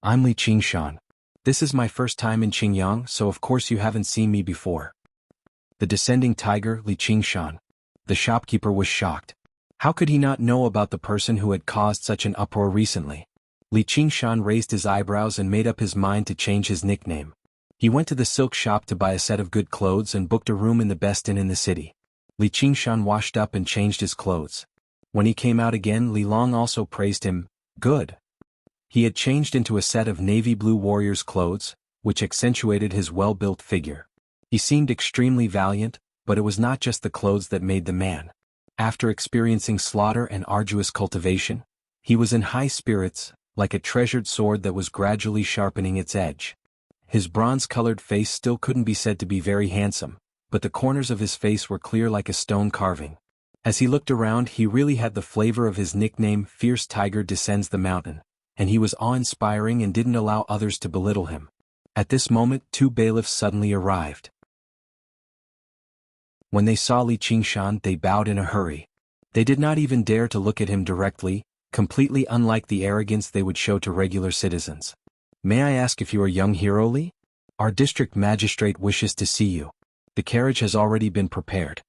"I'm Li Qingshan. This is my first time in Qingyang, so of course you haven't seen me before." The descending tiger, Li Qingshan. The shopkeeper was shocked. How could he not know about the person who had caused such an uproar recently? Li Qingshan raised his eyebrows and made up his mind to change his nickname. He went to the silk shop to buy a set of good clothes and booked a room in the best inn in the city. Li Qingshan washed up and changed his clothes. When he came out again, Li Long also praised him. Good. He had changed into a set of navy blue warrior's clothes, which accentuated his well-built figure. He seemed extremely valiant, but it was not just the clothes that made the man. After experiencing slaughter and arduous cultivation, he was in high spirits, like a treasured sword that was gradually sharpening its edge. His bronze-colored face still couldn't be said to be very handsome, but the corners of his face were clear like a stone carving. As he looked around, he really had the flavor of his nickname, Fierce Tiger Descends the Mountain, and he was awe-inspiring and didn't allow others to belittle him. At this moment, two bailiffs suddenly arrived. When they saw Li Qingshan, they bowed in a hurry. They did not even dare to look at him directly, completely unlike the arrogance they would show to regular citizens. "May I ask if you are young hero Li? Our district magistrate wishes to see you. The carriage has already been prepared."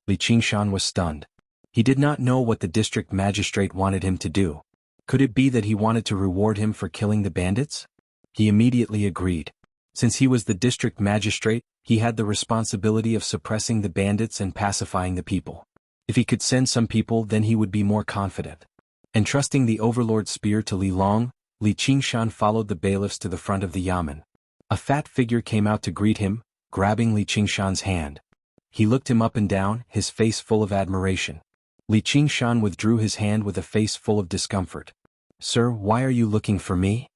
Li Qingshan was stunned. He did not know what the district magistrate wanted him to do. Could it be that he wanted to reward him for killing the bandits? He immediately agreed. Since he was the district magistrate, he had the responsibility of suppressing the bandits and pacifying the people. If he could send some people, then he would be more confident. Entrusting the overlord's spear to Li Long, Li Qingshan followed the bailiffs to the front of the yamen. A fat figure came out to greet him, grabbing Li Qingshan's hand. He looked him up and down, his face full of admiration. Li Qingshan withdrew his hand with a face full of discomfort. "Sir, why are you looking for me?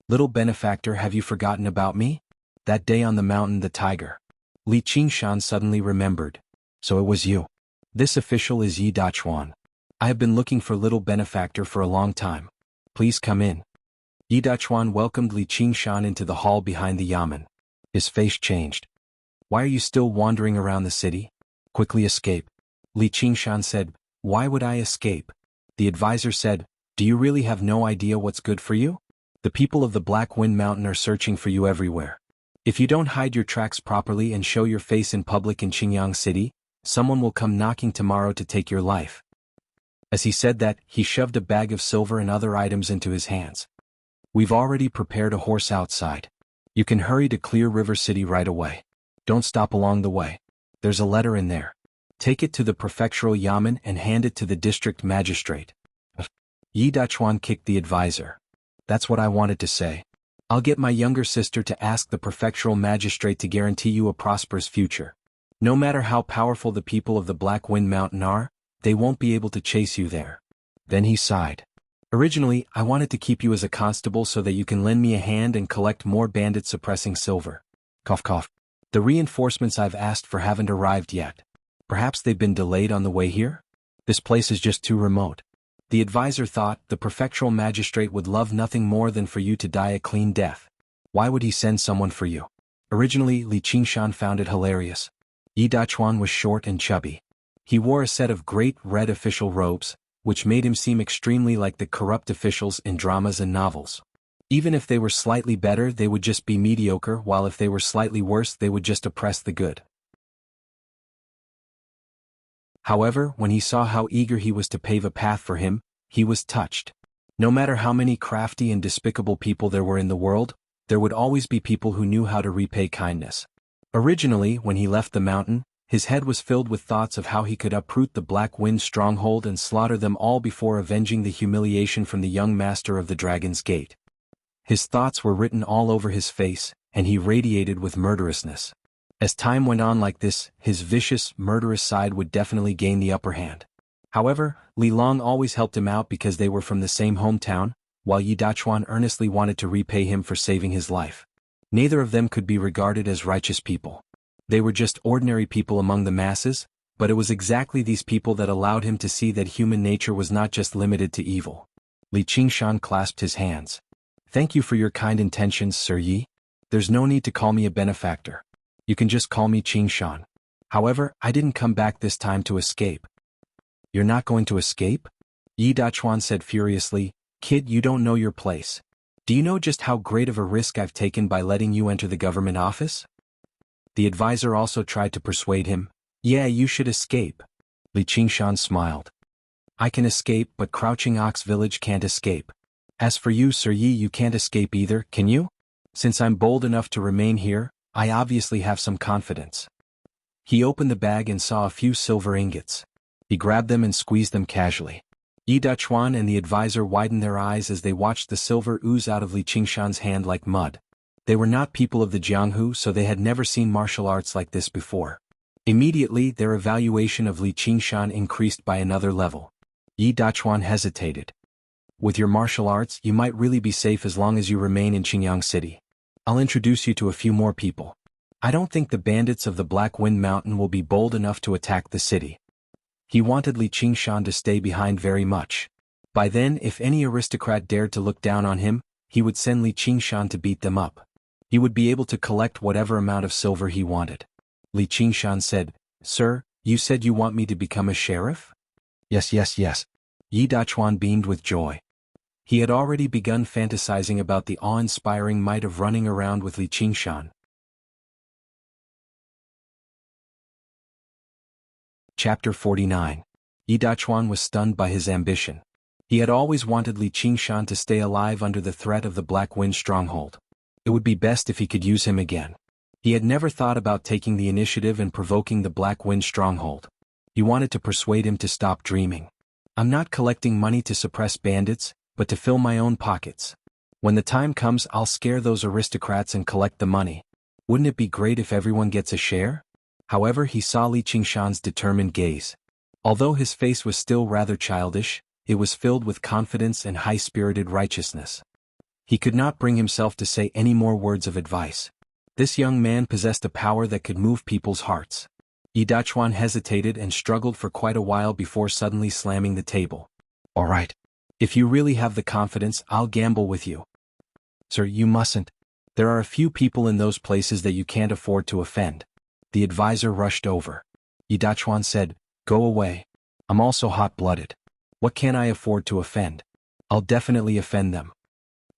Little benefactor, have you forgotten about me? That day on the mountain, the tiger." Li Qingshan suddenly remembered. "So it was you. This official is Yi Dachuan. I have been looking for little benefactor for a long time. Please come in." Yi Dachuan welcomed Li Qingshan into the hall behind the yamen. His face changed. "Why are you still wandering around the city? Quickly escape." Li Qingshan said, "Why would I escape?" The advisor said, "Do you really have no idea what's good for you? The people of the Black Wind Mountain are searching for you everywhere. If you don't hide your tracks properly and show your face in public in Qingyang City, someone will come knocking tomorrow to take your life." As he said that, he shoved a bag of silver and other items into his hands. "We've already prepared a horse outside. You can hurry to Clear River City right away. Don't stop along the way. There's a letter in there. Take it to the prefectural yamen and hand it to the district magistrate." Yi Dachuan kicked the advisor. "That's what I wanted to say. I'll get my younger sister to ask the prefectural magistrate to guarantee you a prosperous future. No matter how powerful the people of the Black Wind Mountain are, they won't be able to chase you there." Then he sighed. "Originally, I wanted to keep you as a constable so that you can lend me a hand and collect more bandits suppressing silver. Cough cough. The reinforcements I've asked for haven't arrived yet. Perhaps they've been delayed on the way here? This place is just too remote." The advisor thought the prefectural magistrate would love nothing more than for you to die a clean death. Why would he send someone for you? Originally, Li Qingshan found it hilarious. Yi Dachuan was short and chubby. He wore a set of great red official robes, which made him seem extremely like the corrupt officials in dramas and novels. Even if they were slightly better, they would just be mediocre, while if they were slightly worse, they would just oppress the good. However, when he saw how eager he was to pave a path for him, he was touched. No matter how many crafty and despicable people there were in the world, there would always be people who knew how to repay kindness. Originally, when he left the mountain, his head was filled with thoughts of how he could uproot the Black Wind stronghold and slaughter them all before avenging the humiliation from the young master of the Dragon's Gate. His thoughts were written all over his face, and he radiated with murderousness. As time went on like this, his vicious, murderous side would definitely gain the upper hand. However, Li Long always helped him out because they were from the same hometown, while Yi Dachuan earnestly wanted to repay him for saving his life. Neither of them could be regarded as righteous people. They were just ordinary people among the masses, but it was exactly these people that allowed him to see that human nature was not just limited to evil. Li Qingshan clasped his hands. "Thank you for your kind intentions, Sir Yi. There's no need to call me a benefactor. You can just call me Qingshan. However, I didn't come back this time to escape." "You're not going to escape?" Yi Dachuan said furiously. "Kid, you don't know your place. Do you know just how great of a risk I've taken by letting you enter the government office?" The advisor also tried to persuade him. "Yeah, you should escape." Li Qingshan smiled. "I can escape, but Crouching Ox Village can't escape. As for you, Sir Yi, you can't escape either, can you? Since I'm bold enough to remain here, I obviously have some confidence." He opened the bag and saw a few silver ingots. He grabbed them and squeezed them casually. Yi Dachuan and the advisor widened their eyes as they watched the silver ooze out of Li Qingshan's hand like mud. They were not people of the Jianghu, so they had never seen martial arts like this before. Immediately, their evaluation of Li Qingshan increased by another level. Yi Dachuan hesitated. "With your martial arts, you might really be safe as long as you remain in Qingyang City. I'll introduce you to a few more people. I don't think the bandits of the Black Wind Mountain will be bold enough to attack the city." He wanted Li Qingshan to stay behind very much. By then, if any aristocrat dared to look down on him, he would send Li Qingshan to beat them up. He would be able to collect whatever amount of silver he wanted. Li Qingshan said, "Sir, you said you want me to become a sheriff?" Yes. Yi Dachuan beamed with joy. He had already begun fantasizing about the awe-inspiring might of running around with Li Qingshan. Chapter 49. Yi Dachuan was stunned by his ambition. He had always wanted Li Qingshan to stay alive under the threat of the Black Wind stronghold. It would be best if he could use him again. He had never thought about taking the initiative and provoking the Black Wind stronghold. He wanted to persuade him to stop dreaming. "I'm not collecting money to suppress bandits, but to fill my own pockets. When the time comes, I'll scare those aristocrats and collect the money. Wouldn't it be great if everyone gets a share?" However, he saw Li Qingshan's determined gaze. Although his face was still rather childish, it was filled with confidence and high-spirited righteousness. He could not bring himself to say any more words of advice. This young man possessed a power that could move people's hearts. Yi Dachuan hesitated and struggled for quite a while before suddenly slamming the table. "All right. If you really have the confidence, I'll gamble with you." "Sir, you mustn't. There are a few people in those places that you can't afford to offend." The advisor rushed over. Yi Dachuan said, "Go away. I'm also hot-blooded. What can I afford to offend? I'll definitely offend them."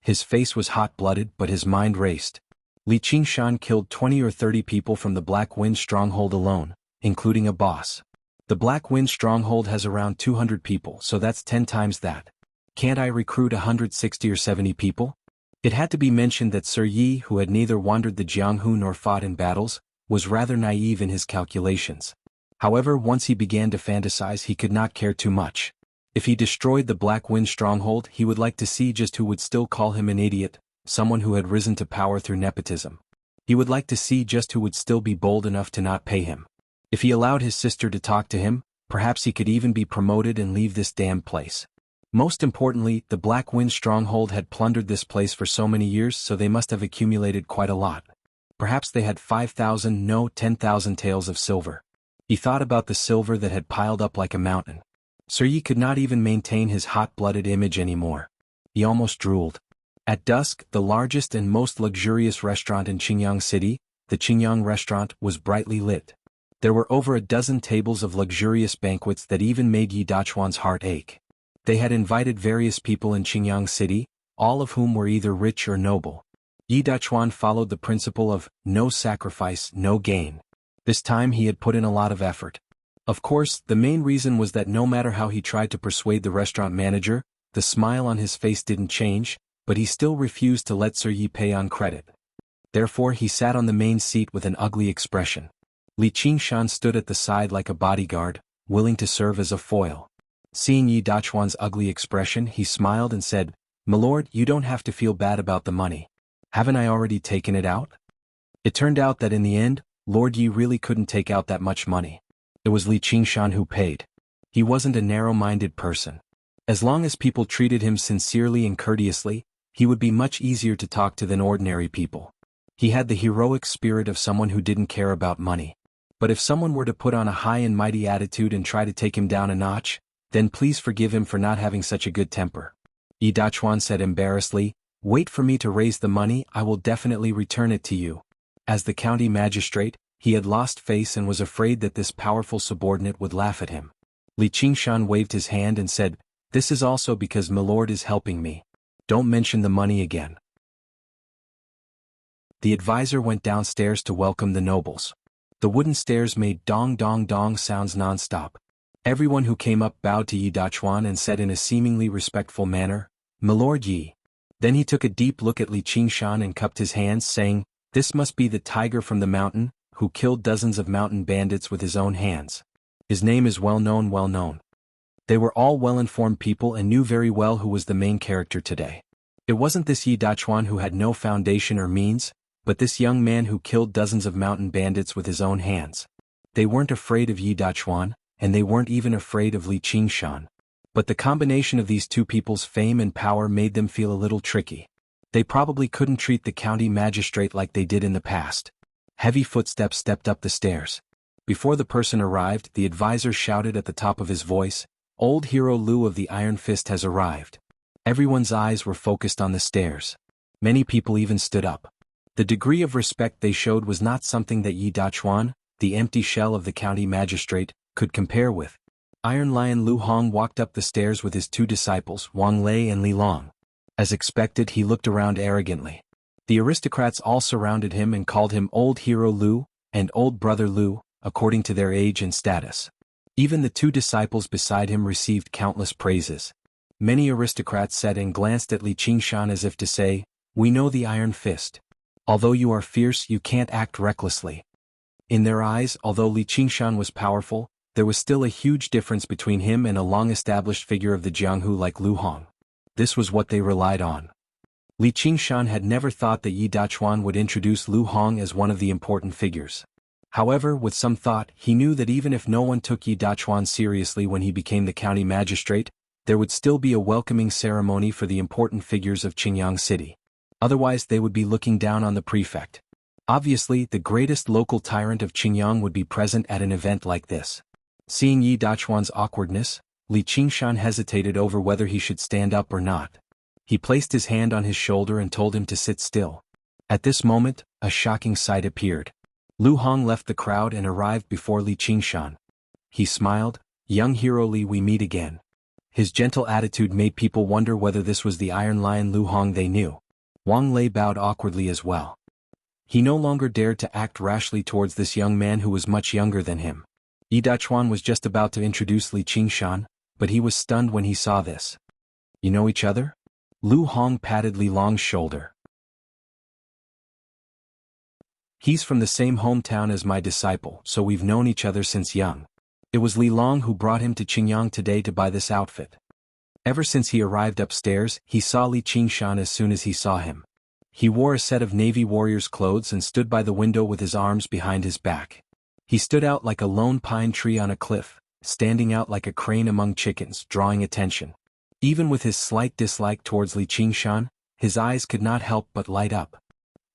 His face was hot-blooded, but his mind raced. Li Qingshan killed 20 or 30 people from the Black Wind stronghold alone, including a boss. The Black Wind stronghold has around 200 people, so that's 10 times that. Can't I recruit 160 or 70 people? It had to be mentioned that Sir Yi, who had neither wandered the Jianghu nor fought in battles, was rather naive in his calculations. However, once he began to fantasize, he could not care too much. If he destroyed the Black Wind stronghold, he would like to see just who would still call him an idiot, someone who had risen to power through nepotism. He would like to see just who would still be bold enough to not pay him. If he allowed his sister to talk to him, perhaps he could even be promoted and leave this damned place. Most importantly, the Black Wind stronghold had plundered this place for so many years, so they must have accumulated quite a lot. Perhaps they had 5,000, no, 10,000 taels of silver. He thought about the silver that had piled up like a mountain. Sir Yi could not even maintain his hot-blooded image anymore. He almost drooled. At dusk, the largest and most luxurious restaurant in Qingyang City, the Qingyang restaurant, was brightly lit. There were over a dozen tables of luxurious banquets that even made Yi Dachuan's heart ache. They had invited various people in Qingyang City, all of whom were either rich or noble. Yi Dachuan followed the principle of no sacrifice, no gain. This time he had put in a lot of effort. Of course, the main reason was that no matter how he tried to persuade the restaurant manager, the smile on his face didn't change, but he still refused to let Sir Yi pay on credit. Therefore he sat on the main seat with an ugly expression. Li Qingshan stood at the side like a bodyguard, willing to serve as a foil. Seeing Yi Dachuan's ugly expression, he smiled and said, "Milord, you don't have to feel bad about the money. Haven't I already taken it out?" It turned out that in the end, Lord Yi really couldn't take out that much money. It was Li Qingshan who paid. He wasn't a narrow-minded person. As long as people treated him sincerely and courteously, he would be much easier to talk to than ordinary people. He had the heroic spirit of someone who didn't care about money. But if someone were to put on a high and mighty attitude and try to take him down a notch, then please forgive him for not having such a good temper. Yi Dachuan said embarrassedly, "Wait for me to raise the money, I will definitely return it to you." As the county magistrate, he had lost face and was afraid that this powerful subordinate would laugh at him. Li Qingshan waved his hand and said, "This is also because Milord is helping me. Don't mention the money again." The advisor went downstairs to welcome the nobles. The wooden stairs made dong dong dong sounds non-stop. Everyone who came up bowed to Yi Dachuan and said in a seemingly respectful manner, "Milord Yi." Then he took a deep look at Li Qingshan and cupped his hands, saying, "This must be the tiger from the mountain, who killed dozens of mountain bandits with his own hands. His name is well known. They were all well-informed people and knew very well who was the main character today. It wasn't this Yi Dachuan who had no foundation or means, but this young man who killed dozens of mountain bandits with his own hands. They weren't afraid of Yi Dachuan, and they weren't even afraid of Li Qingshan. But the combination of these two people's fame and power made them feel a little tricky. They probably couldn't treat the county magistrate like they did in the past. Heavy footsteps stepped up the stairs. Before the person arrived, the advisor shouted at the top of his voice, "Old hero Lu of the Iron Fist has arrived." Everyone's eyes were focused on the stairs. Many people even stood up. The degree of respect they showed was not something that Yi Dachuan, the empty shell of the county magistrate, could compare with. Iron Lion Lu Hong walked up the stairs with his two disciples, Wang Lei and Li Long. As expected, he looked around arrogantly. The aristocrats all surrounded him and called him Old Hero Lu and Old Brother Lu, according to their age and status. Even the two disciples beside him received countless praises. Many aristocrats said and glanced at Li Qingshan as if to say, "We know the Iron Fist. Although you are fierce, you can't act recklessly." In their eyes, although Li Qingshan was powerful, there was still a huge difference between him and a long-established figure of the Jianghu like Lu Hong. This was what they relied on. Li Qingshan had never thought that Yi Dachuan would introduce Lu Hong as one of the important figures. However, with some thought, he knew that even if no one took Yi Dachuan seriously when he became the county magistrate, there would still be a welcoming ceremony for the important figures of Qingyang City. Otherwise they would be looking down on the prefect. Obviously, the greatest local tyrant of Qingyang would be present at an event like this. Seeing Yi Dachuan's awkwardness, Li Qingshan hesitated over whether he should stand up or not. He placed his hand on his shoulder and told him to sit still. At this moment, a shocking sight appeared. Lu Hong left the crowd and arrived before Li Qingshan. He smiled, "Young hero Li, we meet again." His gentle attitude made people wonder whether this was the Iron Lion Lu Hong they knew. Wang Lei bowed awkwardly as well. He no longer dared to act rashly towards this young man who was much younger than him. Yi Dachuan was just about to introduce Li Qingshan, but he was stunned when he saw this. "You know each other?" Lu Hong patted Li Long's shoulder. "He's from the same hometown as my disciple, so we've known each other since young. It was Li Long who brought him to Qingyang today to buy this outfit." Ever since he arrived upstairs, he saw Li Qingshan as soon as he saw him. He wore a set of Navy warrior's clothes and stood by the window with his arms behind his back. He stood out like a lone pine tree on a cliff, standing out like a crane among chickens, drawing attention. Even with his slight dislike towards Li Qingshan, his eyes could not help but light up.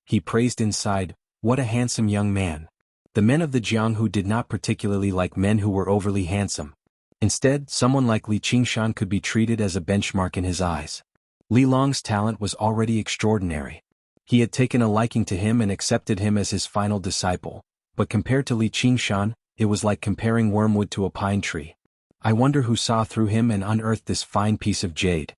He praised inside, "What a handsome young man." The men of the Jianghu did not particularly like men who were overly handsome. Instead, someone like Li Qingshan could be treated as a benchmark in his eyes. Li Long's talent was already extraordinary. He had taken a liking to him and accepted him as his final disciple, but compared to Li Qingshan, it was like comparing wormwood to a pine tree. I wonder who saw through him and unearthed this fine piece of jade.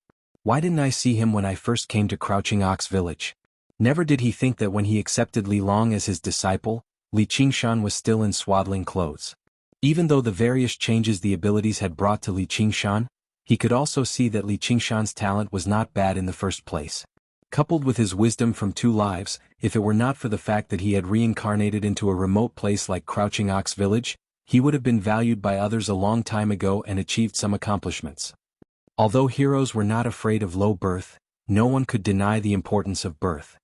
Why didn't I see him when I first came to Crouching Ox Village? Never did he think that when he accepted Li Long as his disciple, Li Qingshan was still in swaddling clothes. Even though the various changes the abilities had brought to Li Qingshan, he could also see that Li Qingshan's talent was not bad in the first place. Coupled with his wisdom from 2 lives, if it were not for the fact that he had reincarnated into a remote place like Crouching Ox Village, he would have been valued by others a long time ago and achieved some accomplishments. Although heroes were not afraid of low birth, no one could deny the importance of birth.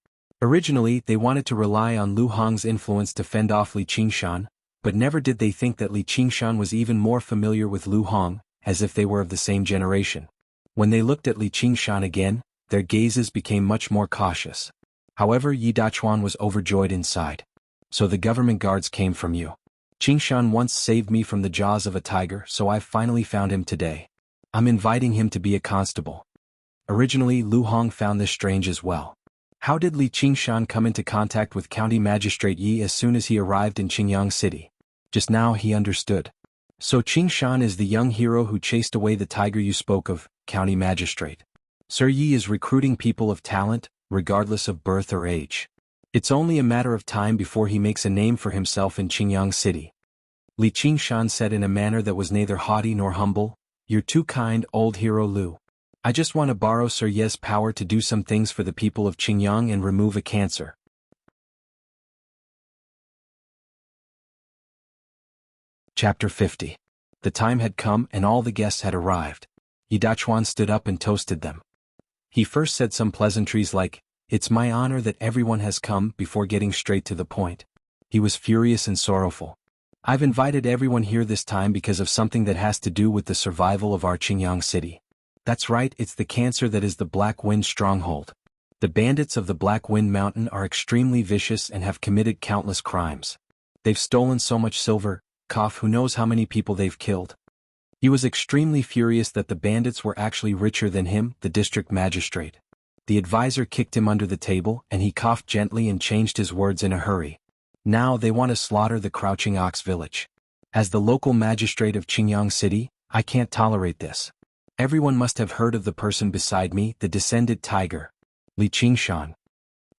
Originally, they wanted to rely on Lu Hong's influence to fend off Li Qingshan, but never did they think that Li Qingshan was even more familiar with Lu Hong, as if they were of the same generation. When they looked at Li Qingshan again, their gazes became much more cautious. However, Yi Dachuan was overjoyed inside. So the government guards came from you. Qingshan once saved me from the jaws of a tiger, so I've finally found him today. I'm inviting him to be a constable. Originally, Lu Hong found this strange as well. How did Li Qingshan come into contact with County Magistrate Yi as soon as he arrived in Qingyang City? Just now he understood. So Qingshan is the young hero who chased away the tiger you spoke of, County Magistrate. Sir Yi is recruiting people of talent, regardless of birth or age. It's only a matter of time before he makes a name for himself in Qingyang City. Li Qingshan said in a manner that was neither haughty nor humble, "You're too kind, old hero Lu. I just want to borrow Sir Ye's power to do some things for the people of Qingyang and remove a cancer." Chapter 50. The time had come and all the guests had arrived. Yi Dachuan stood up and toasted them. He first said some pleasantries like, "It's my honor that everyone has come," before getting straight to the point. He was furious and sorrowful. "I've invited everyone here this time because of something that has to do with the survival of our Qingyang City. That's right, it's the cancer that is the Black Wind stronghold. The bandits of the Black Wind Mountain are extremely vicious and have committed countless crimes. They've stolen so much silver, who knows how many people they've killed." He was extremely furious that the bandits were actually richer than him, the district magistrate. The advisor kicked him under the table and he coughed gently and changed his words in a hurry. "Now they want to slaughter the Crouching Ox Village. As the local magistrate of Qingyang City, I can't tolerate this. Everyone must have heard of the person beside me, the descended tiger, Li Qingshan."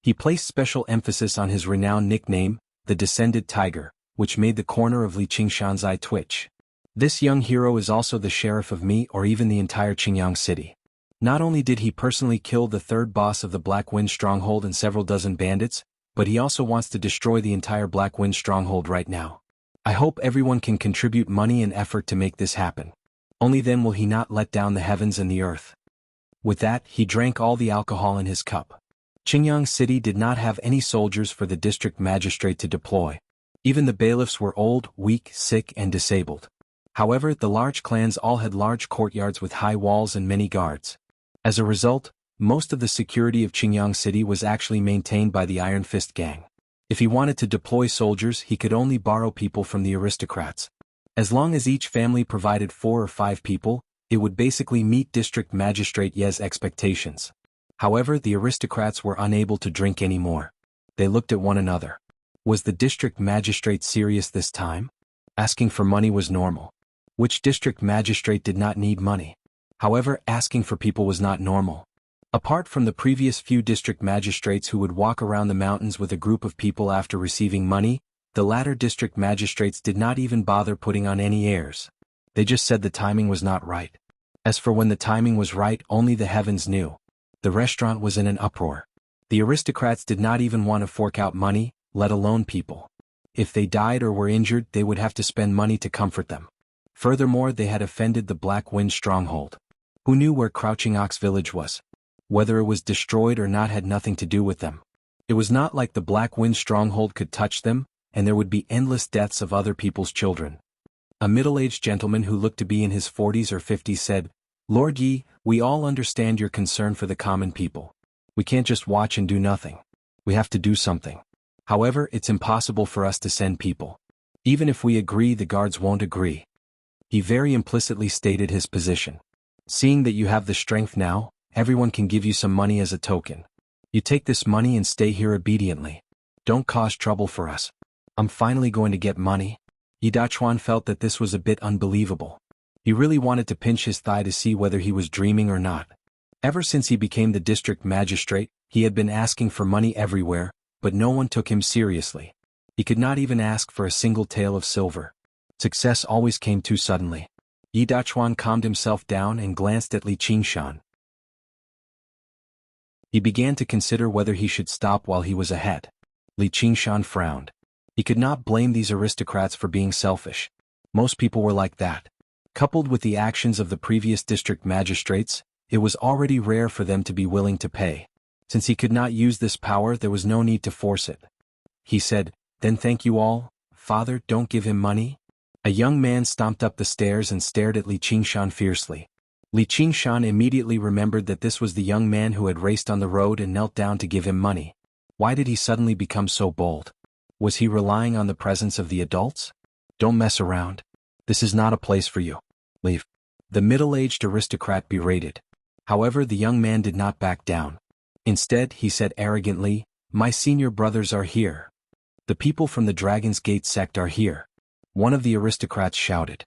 He placed special emphasis on his renowned nickname, the descended tiger, which made the corner of Li Qingshan's eye twitch. "This young hero is also the sheriff of me or even the entire Qingyang City. Not only did he personally kill the 3rd boss of the Black Wind Stronghold and several dozen bandits, but he also wants to destroy the entire Black Wind Stronghold right now. I hope everyone can contribute money and effort to make this happen. Only then will he not let down the heavens and the earth." With that, he drank all the alcohol in his cup. Qingyang City did not have any soldiers for the district magistrate to deploy. Even the bailiffs were old, weak, sick, and disabled. However, the large clans all had large courtyards with high walls and many guards. As a result, most of the security of Qingyang City was actually maintained by the Iron Fist gang. If he wanted to deploy soldiers, he could only borrow people from the aristocrats. As long as each family provided 4 or 5 people, it would basically meet District Magistrate Ye's expectations. However, the aristocrats were unable to drink anymore. They looked at one another. Was the district magistrate serious this time? Asking for money was normal. Which district magistrate did not need money? However, asking for people was not normal. Apart from the previous few district magistrates who would walk around the mountains with a group of people after receiving money, the latter district magistrates did not even bother putting on any airs. They just said the timing was not right. As for when the timing was right, only the heavens knew. The restaurant was in an uproar. The aristocrats did not even want to fork out money, let alone people. If they died or were injured, they would have to spend money to comfort them. Furthermore, they had offended the Black Wind Stronghold. Who knew where Crouching Ox Village was? Whether it was destroyed or not had nothing to do with them. It was not like the Black Wind Stronghold could touch them, and there would be endless deaths of other people's children. A middle-aged gentleman who looked to be in his 40s or 50s said, "Lord Yi, we all understand your concern for the common people. We can't just watch and do nothing. We have to do something. However, it's impossible for us to send people. Even if we agree, the guards won't agree." He very implicitly stated his position. "Seeing that you have the strength now, everyone can give you some money as a token. You take this money and stay here obediently. Don't cause trouble for us. I'm finally going to get money." Yi Dachuan felt that this was a bit unbelievable. He really wanted to pinch his thigh to see whether he was dreaming or not. Ever since he became the district magistrate, he had been asking for money everywhere, but no one took him seriously. He could not even ask for a single tael of silver. Success always came too suddenly. Yi Dachuan calmed himself down and glanced at Li Qingshan. He began to consider whether he should stop while he was ahead. Li Qingshan frowned. He could not blame these aristocrats for being selfish. Most people were like that. Coupled with the actions of the previous district magistrates, it was already rare for them to be willing to pay. Since he could not use this power, there was no need to force it. He said, "Then thank you all. Father, don't give him money." A young man stomped up the stairs and stared at Li Qingshan fiercely. Li Qingshan immediately remembered that this was the young man who had raced on the road and knelt down to give him money. Why did he suddenly become so bold? Was he relying on the presence of the adults? "Don't mess around. This is not a place for you. Leave." The middle-aged aristocrat berated. However, the young man did not back down. Instead, he said arrogantly, "My senior brothers are here. The people from the Dragon's Gate sect are here." One of the aristocrats shouted.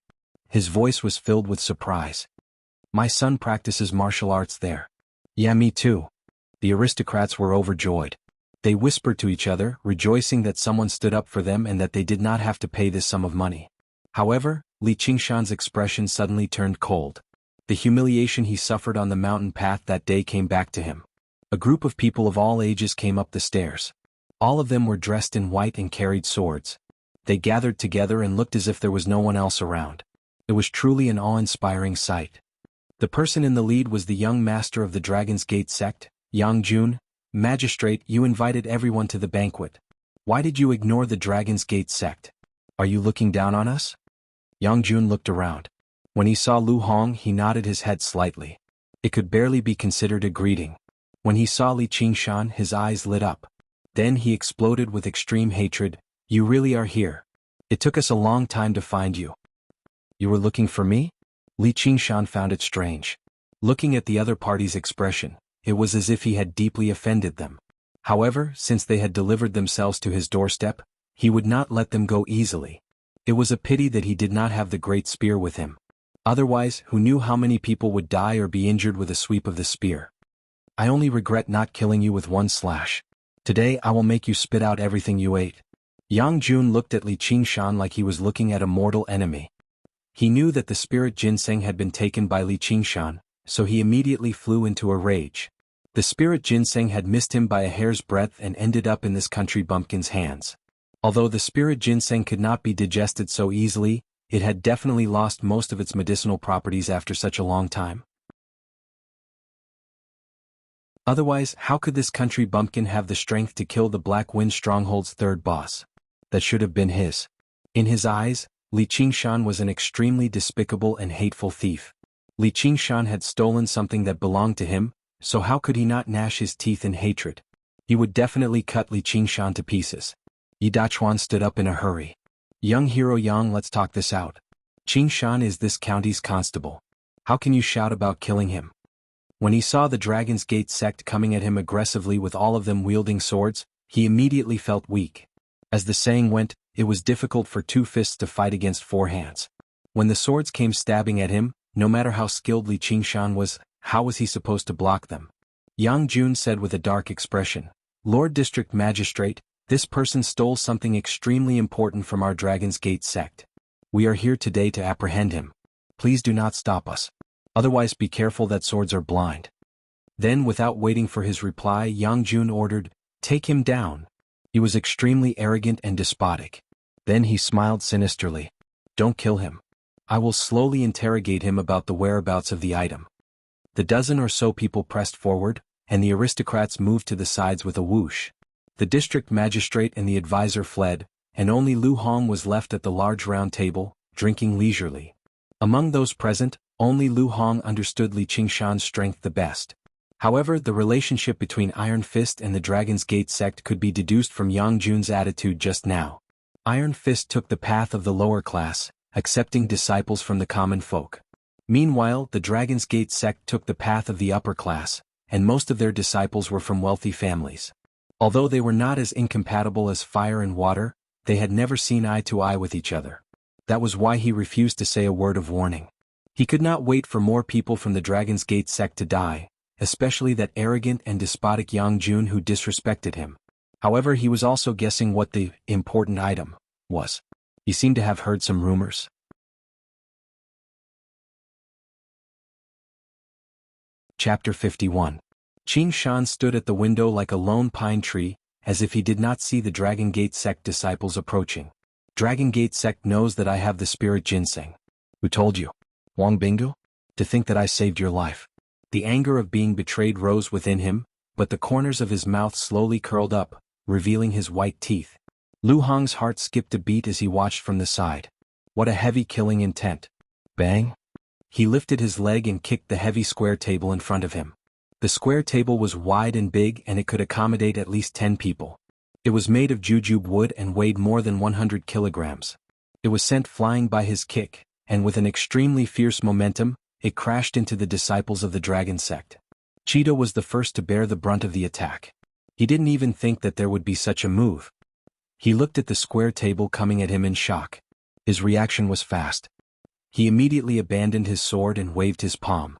His voice was filled with surprise. "My son practices martial arts there." "Yeah, me too." The aristocrats were overjoyed. They whispered to each other, rejoicing that someone stood up for them and that they did not have to pay this sum of money. However, Li Qingshan's expression suddenly turned cold. The humiliation he suffered on the mountain path that day came back to him. A group of people of all ages came up the stairs. All of them were dressed in white and carried swords. They gathered together and looked as if there was no one else around. It was truly an awe-inspiring sight. The person in the lead was the young master of the Dragon's Gate sect, Yang Jun. "Magistrate, you invited everyone to the banquet. Why did you ignore the Dragon's Gate sect? Are you looking down on us?" Yang Jun looked around. When he saw Lu Hong, he nodded his head slightly. It could barely be considered a greeting. When he saw Li Qingshan, his eyes lit up. Then he exploded with extreme hatred. "You really are here. It took us a long time to find you." "You were looking for me?" Li Qingshan found it strange. Looking at the other party's expression, it was as if he had deeply offended them. However, since they had delivered themselves to his doorstep, he would not let them go easily. It was a pity that he did not have the great spear with him. Otherwise, who knew how many people would die or be injured with a sweep of the spear? "I only regret not killing you with one slash. Today I will make you spit out everything you ate." Yang Jun looked at Li Qingshan like he was looking at a mortal enemy. He knew that the spirit ginseng had been taken by Li Qingshan, so he immediately flew into a rage. The spirit ginseng had missed him by a hair's breadth and ended up in this country bumpkin's hands. Although the spirit ginseng could not be digested so easily, it had definitely lost most of its medicinal properties after such a long time. Otherwise, how could this country bumpkin have the strength to kill the Black Wind Stronghold's third boss? That should have been his. In his eyes, Li Qingshan was an extremely despicable and hateful thief. Li Qingshan had stolen something that belonged to him, so how could he not gnash his teeth in hatred? He would definitely cut Li Qingshan to pieces. Yi Dachuan stood up in a hurry. "Young hero Yang, let's talk this out. Qingshan is this county's constable. How can you shout about killing him?" When he saw the Dragon's Gate sect coming at him aggressively with all of them wielding swords, he immediately felt weak. As the saying went, it was difficult for two fists to fight against four hands. When the swords came stabbing at him, no matter how skilled Li Qingshan was, how was he supposed to block them? Yang Jun said with a dark expression, "Lord District Magistrate, this person stole something extremely important from our Dragon's Gate sect. We are here today to apprehend him. Please do not stop us. Otherwise be careful that swords are blind." Then, without waiting for his reply, Yang Jun ordered, "Take him down." He was extremely arrogant and despotic. Then he smiled sinisterly. "Don't kill him. I will slowly interrogate him about the whereabouts of the item." The dozen or so people pressed forward, and the aristocrats moved to the sides with a whoosh. The district magistrate and the advisor fled, and only Lu Hong was left at the large round table, drinking leisurely. Among those present, only Lu Hong understood Li Qingshan's strength the best. However, the relationship between Iron Fist and the Dragon's Gate sect could be deduced from Yang Jun's attitude just now. Iron Fist took the path of the lower class, accepting disciples from the common folk. Meanwhile, the Dragon's Gate sect took the path of the upper class, and most of their disciples were from wealthy families. Although they were not as incompatible as fire and water, they had never seen eye to eye with each other. That was why he refused to say a word of warning. He could not wait for more people from the Dragon's Gate sect to die, especially that arrogant and despotic Yang Jun who disrespected him. However, he was also guessing what the important item was. He seemed to have heard some rumors. Chapter 51. Qing Shan stood at the window like a lone pine tree, as if he did not see the Dragon Gate sect disciples approaching. Dragon Gate sect knows that I have the spirit ginseng. Who told you? Wang Binggu? To think that I saved your life. The anger of being betrayed rose within him, but the corners of his mouth slowly curled up, revealing his white teeth. Lu Hong's heart skipped a beat as he watched from the side. What a heavy killing intent. Bang! He lifted his leg and kicked the heavy square table in front of him. The square table was wide and big and it could accommodate at least 10 people. It was made of jujube wood and weighed more than 100 kilograms. It was sent flying by his kick, and with an extremely fierce momentum, it crashed into the disciples of the dragon sect. Cheetah was the first to bear the brunt of the attack. He didn't even think that there would be such a move. He looked at the square table coming at him in shock. His reaction was fast. He immediately abandoned his sword and waved his palm.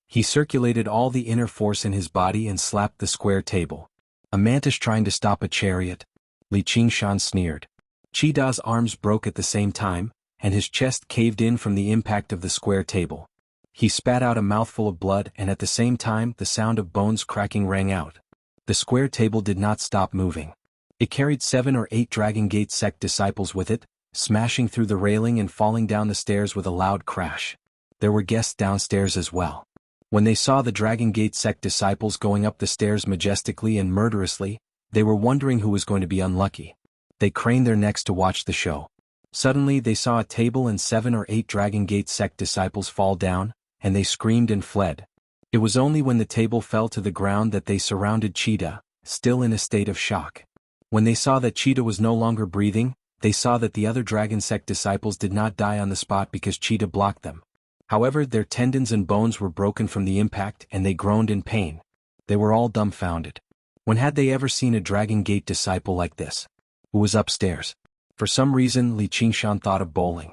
He circulated all the inner force in his body and slapped the square table. A mantis trying to stop a chariot? Li Qingshan sneered. Cheetah's arms broke at the same time, and his chest caved in from the impact of the square table. He spat out a mouthful of blood and at the same time the sound of bones cracking rang out. The square table did not stop moving. It carried 7 or 8 Dragon Gate sect disciples with it, smashing through the railing and falling down the stairs with a loud crash. There were guests downstairs as well. When they saw the Dragon Gate sect disciples going up the stairs majestically and murderously, they were wondering who was going to be unlucky. They craned their necks to watch the show. Suddenly they saw a table and 7 or 8 Dragon Gate sect disciples fall down, and they screamed and fled. It was only when the table fell to the ground that they surrounded Cheetah, still in a state of shock. When they saw that Cheetah was no longer breathing, they saw that the other Dragon Sect disciples did not die on the spot because Cheetah blocked them. However, their tendons and bones were broken from the impact and they groaned in pain. They were all dumbfounded. When had they ever seen a Dragon Gate disciple like this? Who was upstairs? For some reason, Li Qingshan thought of bowling.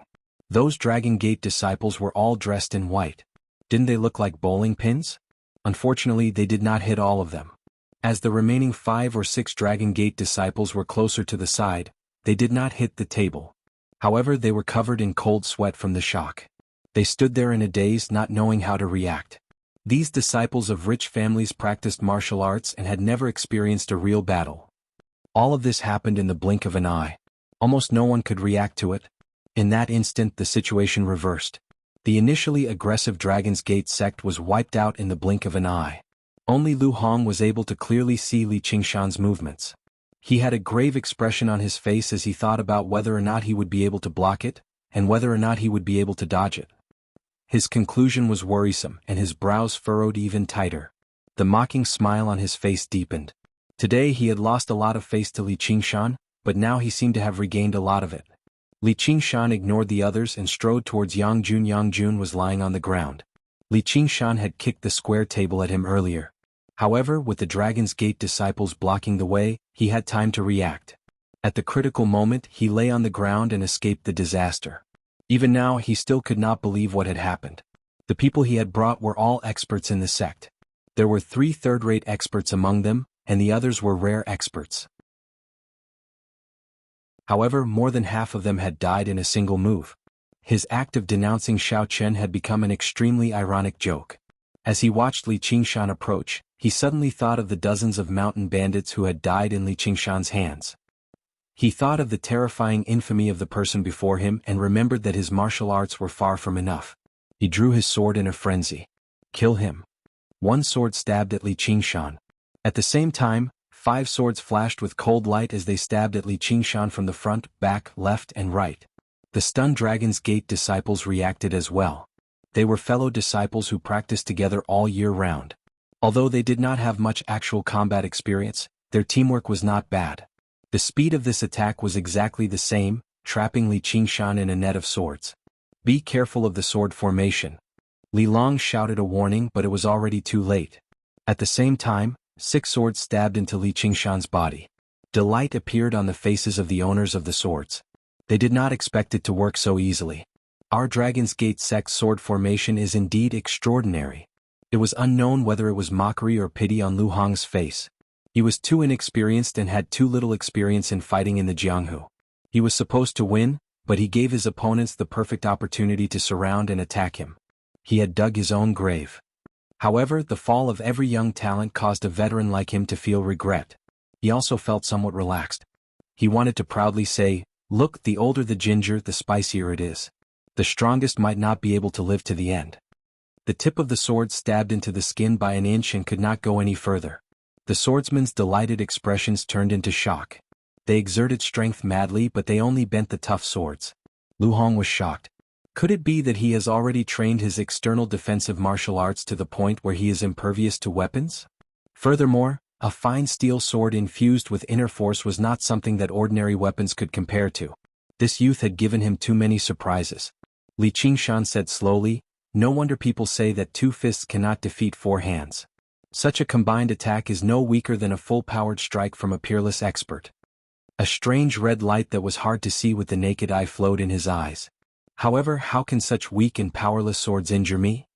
Those Dragon Gate disciples were all dressed in white. Didn't they look like bowling pins? Unfortunately, they did not hit all of them. As the remaining 5 or 6 Dragon Gate disciples were closer to the side, they did not hit the table. However, they were covered in cold sweat from the shock. They stood there in a daze, not knowing how to react. These disciples of rich families practiced martial arts and had never experienced a real battle. All of this happened in the blink of an eye. Almost no one could react to it. In that instant, the situation reversed. The initially aggressive Dragon's Gate sect was wiped out in the blink of an eye. Only Lu Hong was able to clearly see Li Qingshan's movements. He had a grave expression on his face as he thought about whether or not he would be able to block it, and whether or not he would be able to dodge it. His conclusion was worrisome, and his brows furrowed even tighter. The mocking smile on his face deepened. Today he had lost a lot of face to Li Qingshan, but now he seemed to have regained a lot of it. Li Qingshan ignored the others and strode towards Yang Jun. Yang Jun was lying on the ground. Li Qingshan had kicked the square table at him earlier. However, with the Dragon's Gate disciples blocking the way, he had time to react. At the critical moment, he lay on the ground and escaped the disaster. Even now, he still could not believe what had happened. The people he had brought were all experts in the sect. There were 3 third-rate experts among them, and the others were rare experts. However, more than half of them had died in a single move. His act of denouncing Xiao Chen had become an extremely ironic joke. As he watched Li Qingshan approach, he suddenly thought of the dozens of mountain bandits who had died in Li Qingshan's hands. He thought of the terrifying infamy of the person before him and remembered that his martial arts were far from enough. He drew his sword in a frenzy. Kill him. One sword stabbed at Li Qingshan. At the same time, 5 swords flashed with cold light as they stabbed at Li Qingshan from the front, back, left, and right. The stunned Dragon's Gate disciples reacted as well. They were fellow disciples who practiced together all year round. Although they did not have much actual combat experience, their teamwork was not bad. The speed of this attack was exactly the same, trapping Li Qingshan in a net of swords. Be careful of the sword formation. Li Long shouted a warning, but it was already too late. At the same time, 6 swords stabbed into Li Qingshan's body. Delight appeared on the faces of the owners of the swords. They did not expect it to work so easily. Our Dragon's Gate sect sword formation is indeed extraordinary. It was unknown whether it was mockery or pity on Lu Hong's face. He was too inexperienced and had too little experience in fighting in the Jianghu. He was supposed to win, but he gave his opponents the perfect opportunity to surround and attack him. He had dug his own grave. However, the fall of every young talent caused a veteran like him to feel regret. He also felt somewhat relaxed. He wanted to proudly say, "Look, the older the ginger, the spicier it is. The strongest might not be able to live to the end." The tip of the sword stabbed into the skin by an inch and could not go any further. The swordsman's delighted expressions turned into shock. They exerted strength madly, but they only bent the tough swords. Lu Hong was shocked. Could it be that he has already trained his external defensive martial arts to the point where he is impervious to weapons? Furthermore, a fine steel sword infused with inner force was not something that ordinary weapons could compare to. This youth had given him too many surprises. Li Qingshan said slowly, "No wonder people say that 2 fists cannot defeat 4 hands. Such a combined attack is no weaker than a full-powered strike from a peerless expert." A strange red light that was hard to see with the naked eye flowed in his eyes. "However, how can such weak and powerless swords injure me?"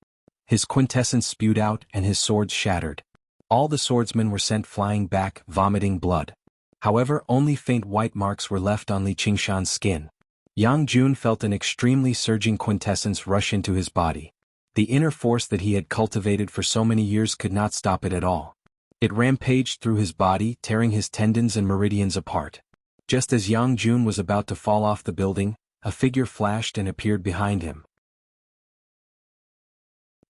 His quintessence spewed out and his swords shattered. All the swordsmen were sent flying back, vomiting blood. However, only faint white marks were left on Li Qingshan's skin. Yang Jun felt an extremely surging quintessence rush into his body. The inner force that he had cultivated for so many years could not stop it at all. It rampaged through his body, tearing his tendons and meridians apart. Just as Yang Jun was about to fall off the building, a figure flashed and appeared behind him.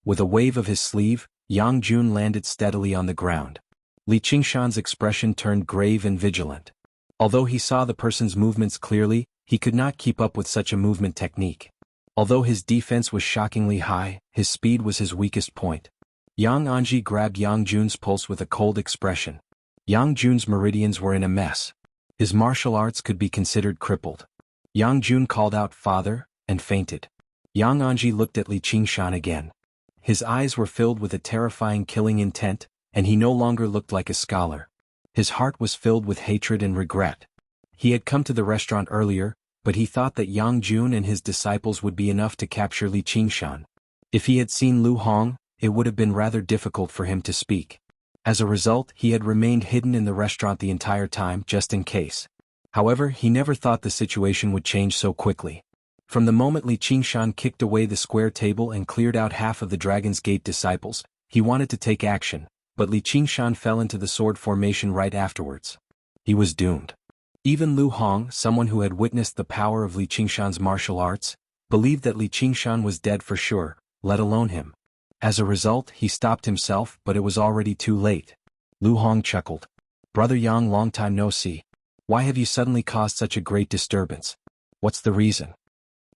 With a wave of his sleeve, Yang Jun landed steadily on the ground. Li Qingshan's expression turned grave and vigilant. Although he saw the person's movements clearly, he could not keep up with such a movement technique. Although his defense was shockingly high, his speed was his weakest point. Yang Anji grabbed Yang Jun's pulse with a cold expression. Yang Jun's meridians were in a mess. His martial arts could be considered crippled. Yang Jun called out "Father," and fainted. Yang Anji looked at Li Qingshan again. His eyes were filled with a terrifying killing intent, and he no longer looked like a scholar. His heart was filled with hatred and regret. He had come to the restaurant earlier, but he thought that Yang Jun and his disciples would be enough to capture Li Qingshan. If he had seen Lu Hong, it would have been rather difficult for him to speak. As a result, he had remained hidden in the restaurant the entire time, just in case. However, he never thought the situation would change so quickly. From the moment Li Qingshan kicked away the square table and cleared out half of the Dragon's Gate disciples, he wanted to take action, but Li Qingshan fell into the sword formation right afterwards. He was doomed. Even Lu Hong, someone who had witnessed the power of Li Qingshan's martial arts, believed that Li Qingshan was dead for sure, let alone him. As a result, he stopped himself, but it was already too late. Lu Hong chuckled. "Brother Yang, long time no see. Why have you suddenly caused such a great disturbance? What's the reason?"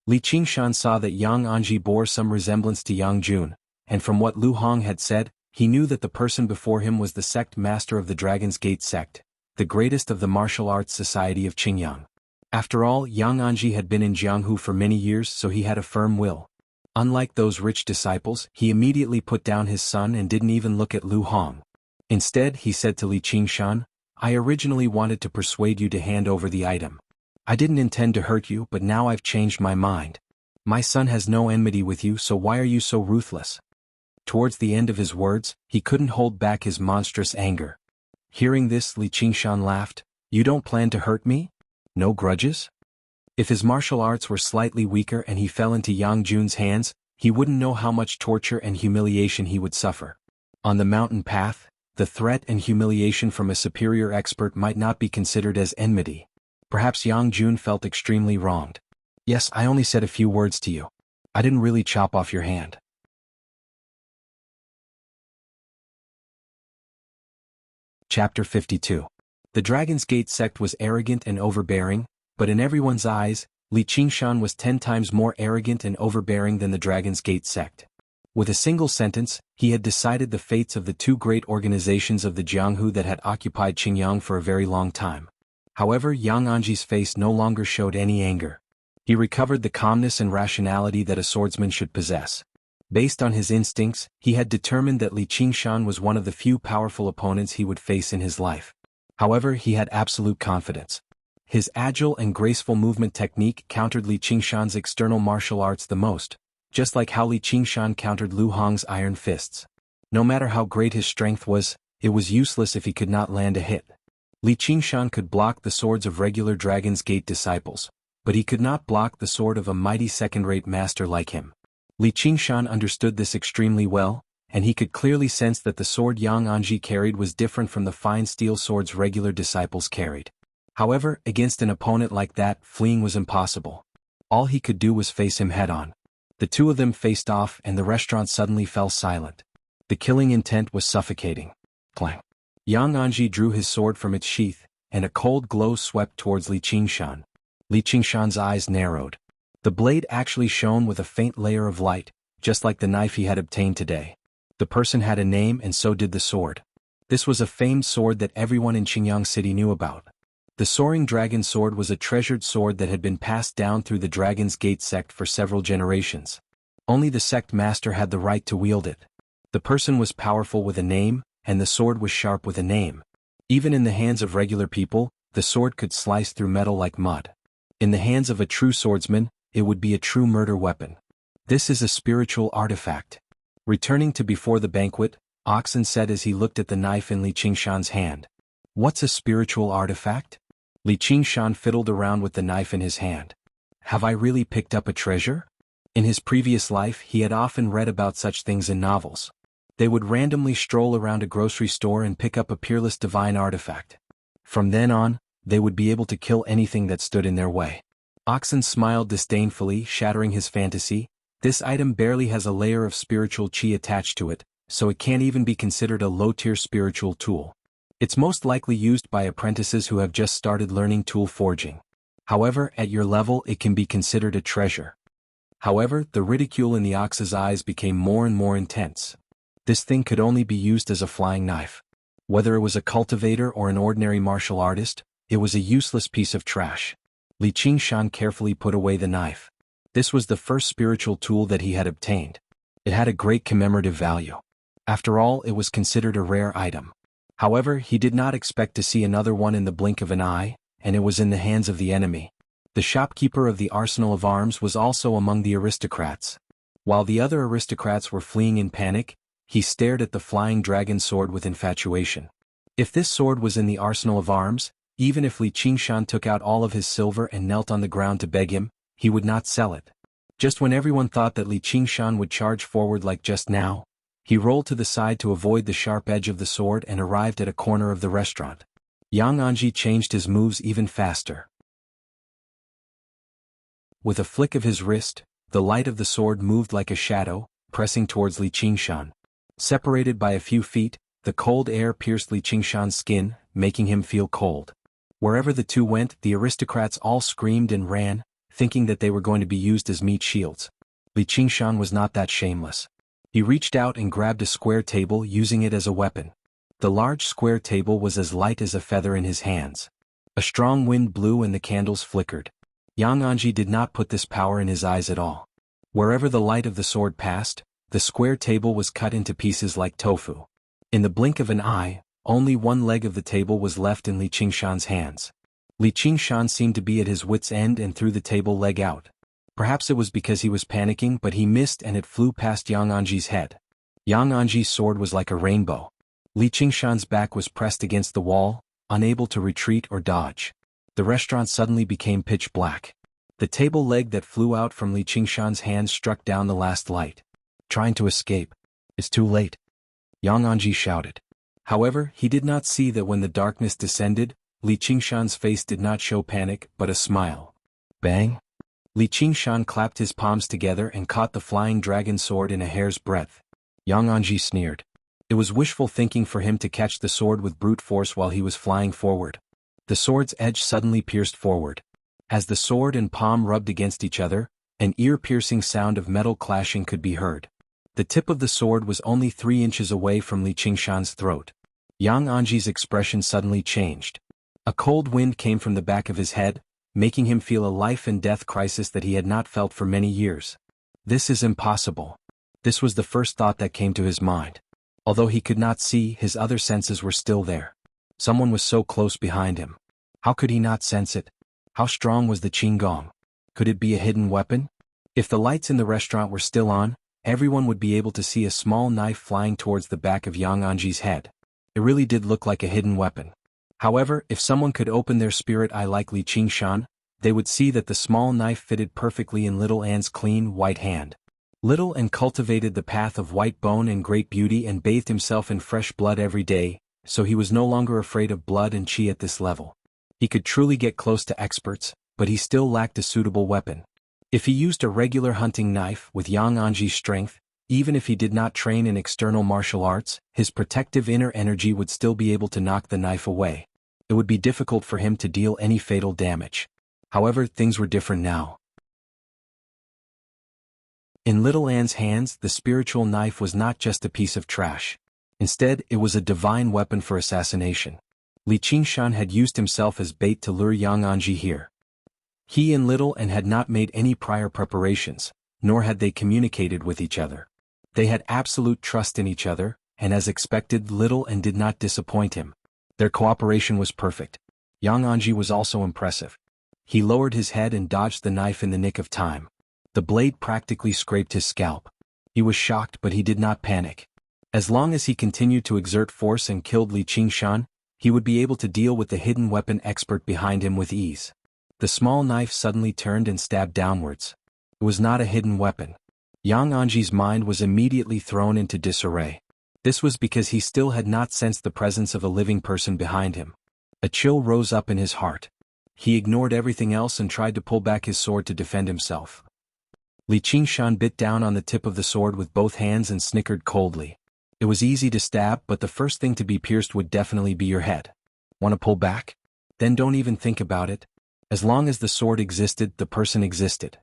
Li Qingshan saw that Yang Anji bore some resemblance to Yang Jun, and from what Lu Hong had said, he knew that the person before him was the sect master of the Dragon's Gate sect, the greatest of the martial arts society of Qingyang. After all, Yang Anji had been in Jianghu for many years, so he had a firm will. Unlike those rich disciples, he immediately put down his son and didn't even look at Lu Hong. Instead, he said to Li Qingshan, "I originally wanted to persuade you to hand over the item. I didn't intend to hurt you, but now I've changed my mind. My son has no enmity with you, so why are you so ruthless?" Towards the end of his words, he couldn't hold back his monstrous anger. Hearing this, Li Qingshan laughed. "You don't plan to hurt me? No grudges?" If his martial arts were slightly weaker and he fell into Yang Jun's hands, he wouldn't know how much torture and humiliation he would suffer. On the mountain path, the threat and humiliation from a superior expert might not be considered as enmity. Perhaps Yang Jun felt extremely wronged. "Yes, I only said a few words to you. I didn't really chop off your hand." Chapter 52. The Dragon's Gate sect was arrogant and overbearing, but in everyone's eyes, Li Qingshan was 10 times more arrogant and overbearing than the Dragon's Gate sect. With a single sentence, he had decided the fates of the 2 great organizations of the Jianghu that had occupied Qingyang for a very long time. However, Yang Anji's face no longer showed any anger. He recovered the calmness and rationality that a swordsman should possess. Based on his instincts, he had determined that Li Qingshan was one of the few powerful opponents he would face in his life. However, he had absolute confidence. His agile and graceful movement technique countered Li Qingshan's external martial arts the most, just like how Li Qingshan countered Lu Hong's iron fists. No matter how great his strength was, it was useless if he could not land a hit. Li Qingshan could block the swords of regular Dragon's Gate disciples, but he could not block the sword of a mighty second-rate master like him. Li Qingshan understood this extremely well, and he could clearly sense that the sword Yang Anji carried was different from the fine steel swords regular disciples carried. However, against an opponent like that, fleeing was impossible. All he could do was face him head-on. The two of them faced off and the restaurant suddenly fell silent. The killing intent was suffocating. Clang. Yang Anji drew his sword from its sheath, and a cold glow swept towards Li Qingshan. Li Qingshan's eyes narrowed. The blade actually shone with a faint layer of light, just like the knife he had obtained today. The person had a name and so did the sword. This was a famed sword that everyone in Qingyang City knew about. The Soaring Dragon Sword was a treasured sword that had been passed down through the Dragon's Gate sect for several generations. Only the sect master had the right to wield it. The person was powerful with a name, and the sword was sharp with a name. Even in the hands of regular people, the sword could slice through metal like mud. In the hands of a true swordsman, it would be a true murder weapon. This is a spiritual artifact. Returning to before the banquet, Oxen said as he looked at the knife in Li Qingshan's hand. What's a spiritual artifact? Li Qingshan fiddled around with the knife in his hand. Have I really picked up a treasure? In his previous life he had often read about such things in novels. They would randomly stroll around a grocery store and pick up a peerless divine artifact. From then on, they would be able to kill anything that stood in their way. Oxen smiled disdainfully, shattering his fantasy. This item barely has a layer of spiritual chi attached to it, so it can't even be considered a low-tier spiritual tool. It's most likely used by apprentices who have just started learning tool forging. However, at your level it can be considered a treasure. However, the ridicule in the Ox's eyes became more and more intense. This thing could only be used as a flying knife. Whether it was a cultivator or an ordinary martial artist, it was a useless piece of trash. Li Qingshan carefully put away the knife. This was the first spiritual tool that he had obtained. It had a great commemorative value. After all, it was considered a rare item. However, he did not expect to see another one in the blink of an eye, and it was in the hands of the enemy. The shopkeeper of the arsenal of arms was also among the aristocrats. While the other aristocrats were fleeing in panic, he stared at the flying dragon sword with infatuation. If this sword was in the arsenal of arms, even if Li Qingshan took out all of his silver and knelt on the ground to beg him, he would not sell it. Just when everyone thought that Li Qingshan would charge forward like just now, he rolled to the side to avoid the sharp edge of the sword and arrived at a corner of the restaurant. Yang Anji changed his moves even faster. With a flick of his wrist, the light of the sword moved like a shadow, pressing towards Li Qingshan. Separated by a few feet, the cold air pierced Li Qingshan's skin, making him feel cold. Wherever the two went, the aristocrats all screamed and ran, thinking that they were going to be used as meat shields. Li Qingshan was not that shameless. He reached out and grabbed a square table, using it as a weapon. The large square table was as light as a feather in his hands. A strong wind blew and the candles flickered. Yang Anji did not put this power in his eyes at all. Wherever the light of the sword passed, the square table was cut into pieces like tofu. In the blink of an eye, only one leg of the table was left in Li Qingshan's hands. Li Qingshan seemed to be at his wit's end and threw the table leg out. Perhaps it was because he was panicking, but he missed and it flew past Yang Anji's head. Yang Anji's sword was like a rainbow. Li Qingshan's back was pressed against the wall, unable to retreat or dodge. The restaurant suddenly became pitch black. The table leg that flew out from Li Qingshan's hands struck down the last light. Trying to escape. It's too late. Yang Anji shouted. However, he did not see that when the darkness descended, Li Qingshan's face did not show panic but a smile. Bang! Li Qingshan clapped his palms together and caught the flying dragon sword in a hair's breadth. Yang Anji sneered. It was wishful thinking for him to catch the sword with brute force while he was flying forward. The sword's edge suddenly pierced forward. As the sword and palm rubbed against each other, an ear-piercing sound of metal clashing could be heard. The tip of the sword was only 3 inches away from Li Qingshan's throat. Yang Anji's expression suddenly changed. A cold wind came from the back of his head, making him feel a life-and-death crisis that he had not felt for many years. This is impossible. This was the first thought that came to his mind. Although he could not see, his other senses were still there. Someone was so close behind him. How could he not sense it? How strong was the qinggong? Could it be a hidden weapon? If the lights in the restaurant were still on, everyone would be able to see a small knife flying towards the back of Yang Anji's head. It really did look like a hidden weapon. However, if someone could open their spirit eye like Li Qingshan, they would see that the small knife fitted perfectly in Little An's clean, white hand. Little An cultivated the path of white bone and great beauty and bathed himself in fresh blood every day, so he was no longer afraid of blood and qi at this level. He could truly get close to experts, but he still lacked a suitable weapon. If he used a regular hunting knife with Yang Anji's strength, even if he did not train in external martial arts, his protective inner energy would still be able to knock the knife away. It would be difficult for him to deal any fatal damage. However, things were different now. In Little An's hands, the spiritual knife was not just a piece of trash. Instead, it was a divine weapon for assassination. Li Qingshan had used himself as bait to lure Yang Anji here. He and Little An had not made any prior preparations, nor had they communicated with each other. They had absolute trust in each other, and as expected, Little An did not disappoint him. Their cooperation was perfect. Yang Anji was also impressive. He lowered his head and dodged the knife in the nick of time. The blade practically scraped his scalp. He was shocked, but he did not panic. As long as he continued to exert force and killed Li Qingshan, he would be able to deal with the hidden weapon expert behind him with ease. The small knife suddenly turned and stabbed downwards. It was not a hidden weapon. Yang Anji's mind was immediately thrown into disarray. This was because he still had not sensed the presence of a living person behind him. A chill rose up in his heart. He ignored everything else and tried to pull back his sword to defend himself. Li Qingshan bit down on the tip of the sword with both hands and snickered coldly. It was easy to stab, but the first thing to be pierced would definitely be your head. Want to pull back? Then don't even think about it. As long as the sword existed, the person existed.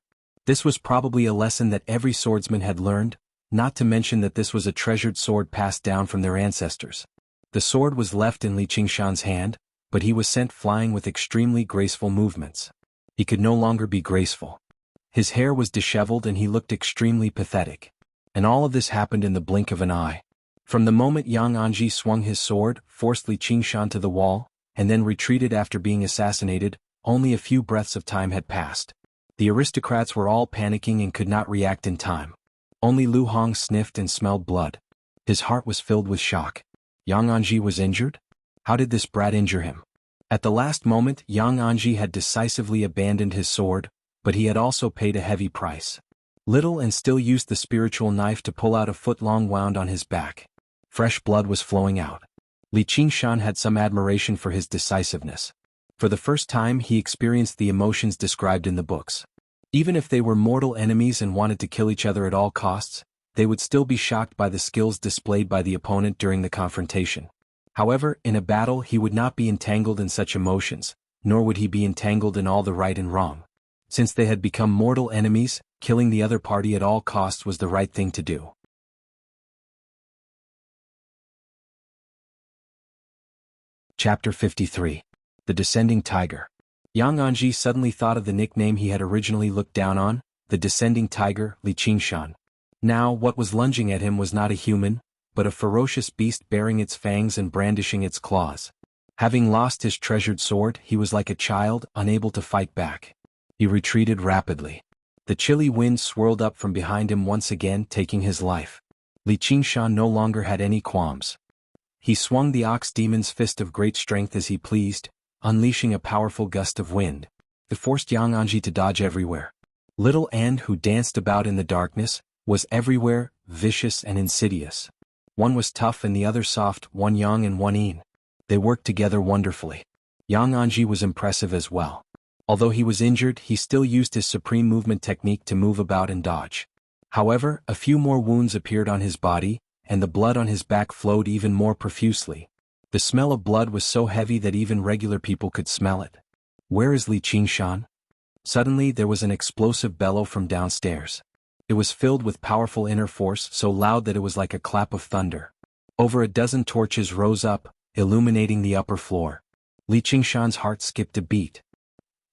This was probably a lesson that every swordsman had learned, not to mention that this was a treasured sword passed down from their ancestors. The sword was left in Li Qingshan's hand, but he was sent flying with extremely graceful movements. He could no longer be graceful. His hair was disheveled and he looked extremely pathetic. And all of this happened in the blink of an eye. From the moment Yang Anji swung his sword, forced Li Qingshan to the wall, and then retreated after being assassinated, only a few breaths of time had passed. The aristocrats were all panicking and could not react in time. Only Lu Hong sniffed and smelled blood. His heart was filled with shock. Yang Anji was injured? How did this brat injure him? At the last moment, Yang Anji had decisively abandoned his sword, but he had also paid a heavy price. Little An still used the spiritual knife to pull out a foot-long wound on his back. Fresh blood was flowing out. Li Qingshan had some admiration for his decisiveness. For the first time, he experienced the emotions described in the books. Even if they were mortal enemies and wanted to kill each other at all costs, they would still be shocked by the skills displayed by the opponent during the confrontation. However, in a battle he would not be entangled in such emotions, nor would he be entangled in all the right and wrong. Since they had become mortal enemies, killing the other party at all costs was the right thing to do. Chapter 53. The Descending Tiger. Yang Anji suddenly thought of the nickname he had originally looked down on, the Descending Tiger, Li Qingshan. Now, what was lunging at him was not a human, but a ferocious beast bearing its fangs and brandishing its claws. Having lost his treasured sword, he was like a child, unable to fight back. He retreated rapidly. The chilly wind swirled up from behind him once again, taking his life. Li Qingshan no longer had any qualms. He swung the ox demon's fist of great strength as he pleased, unleashing a powerful gust of wind. It forced Yang Anji to dodge everywhere. Little An, who danced about in the darkness, was everywhere, vicious and insidious. One was tough and the other soft, one yang and one yin. They worked together wonderfully. Yang Anji was impressive as well. Although he was injured, he still used his supreme movement technique to move about and dodge. However, a few more wounds appeared on his body, and the blood on his back flowed even more profusely. The smell of blood was so heavy that even regular people could smell it. Where is Li Qingshan? Suddenly there was an explosive bellow from downstairs. It was filled with powerful inner force, so loud that it was like a clap of thunder. Over a dozen torches rose up, illuminating the upper floor. Li Qingshan's heart skipped a beat.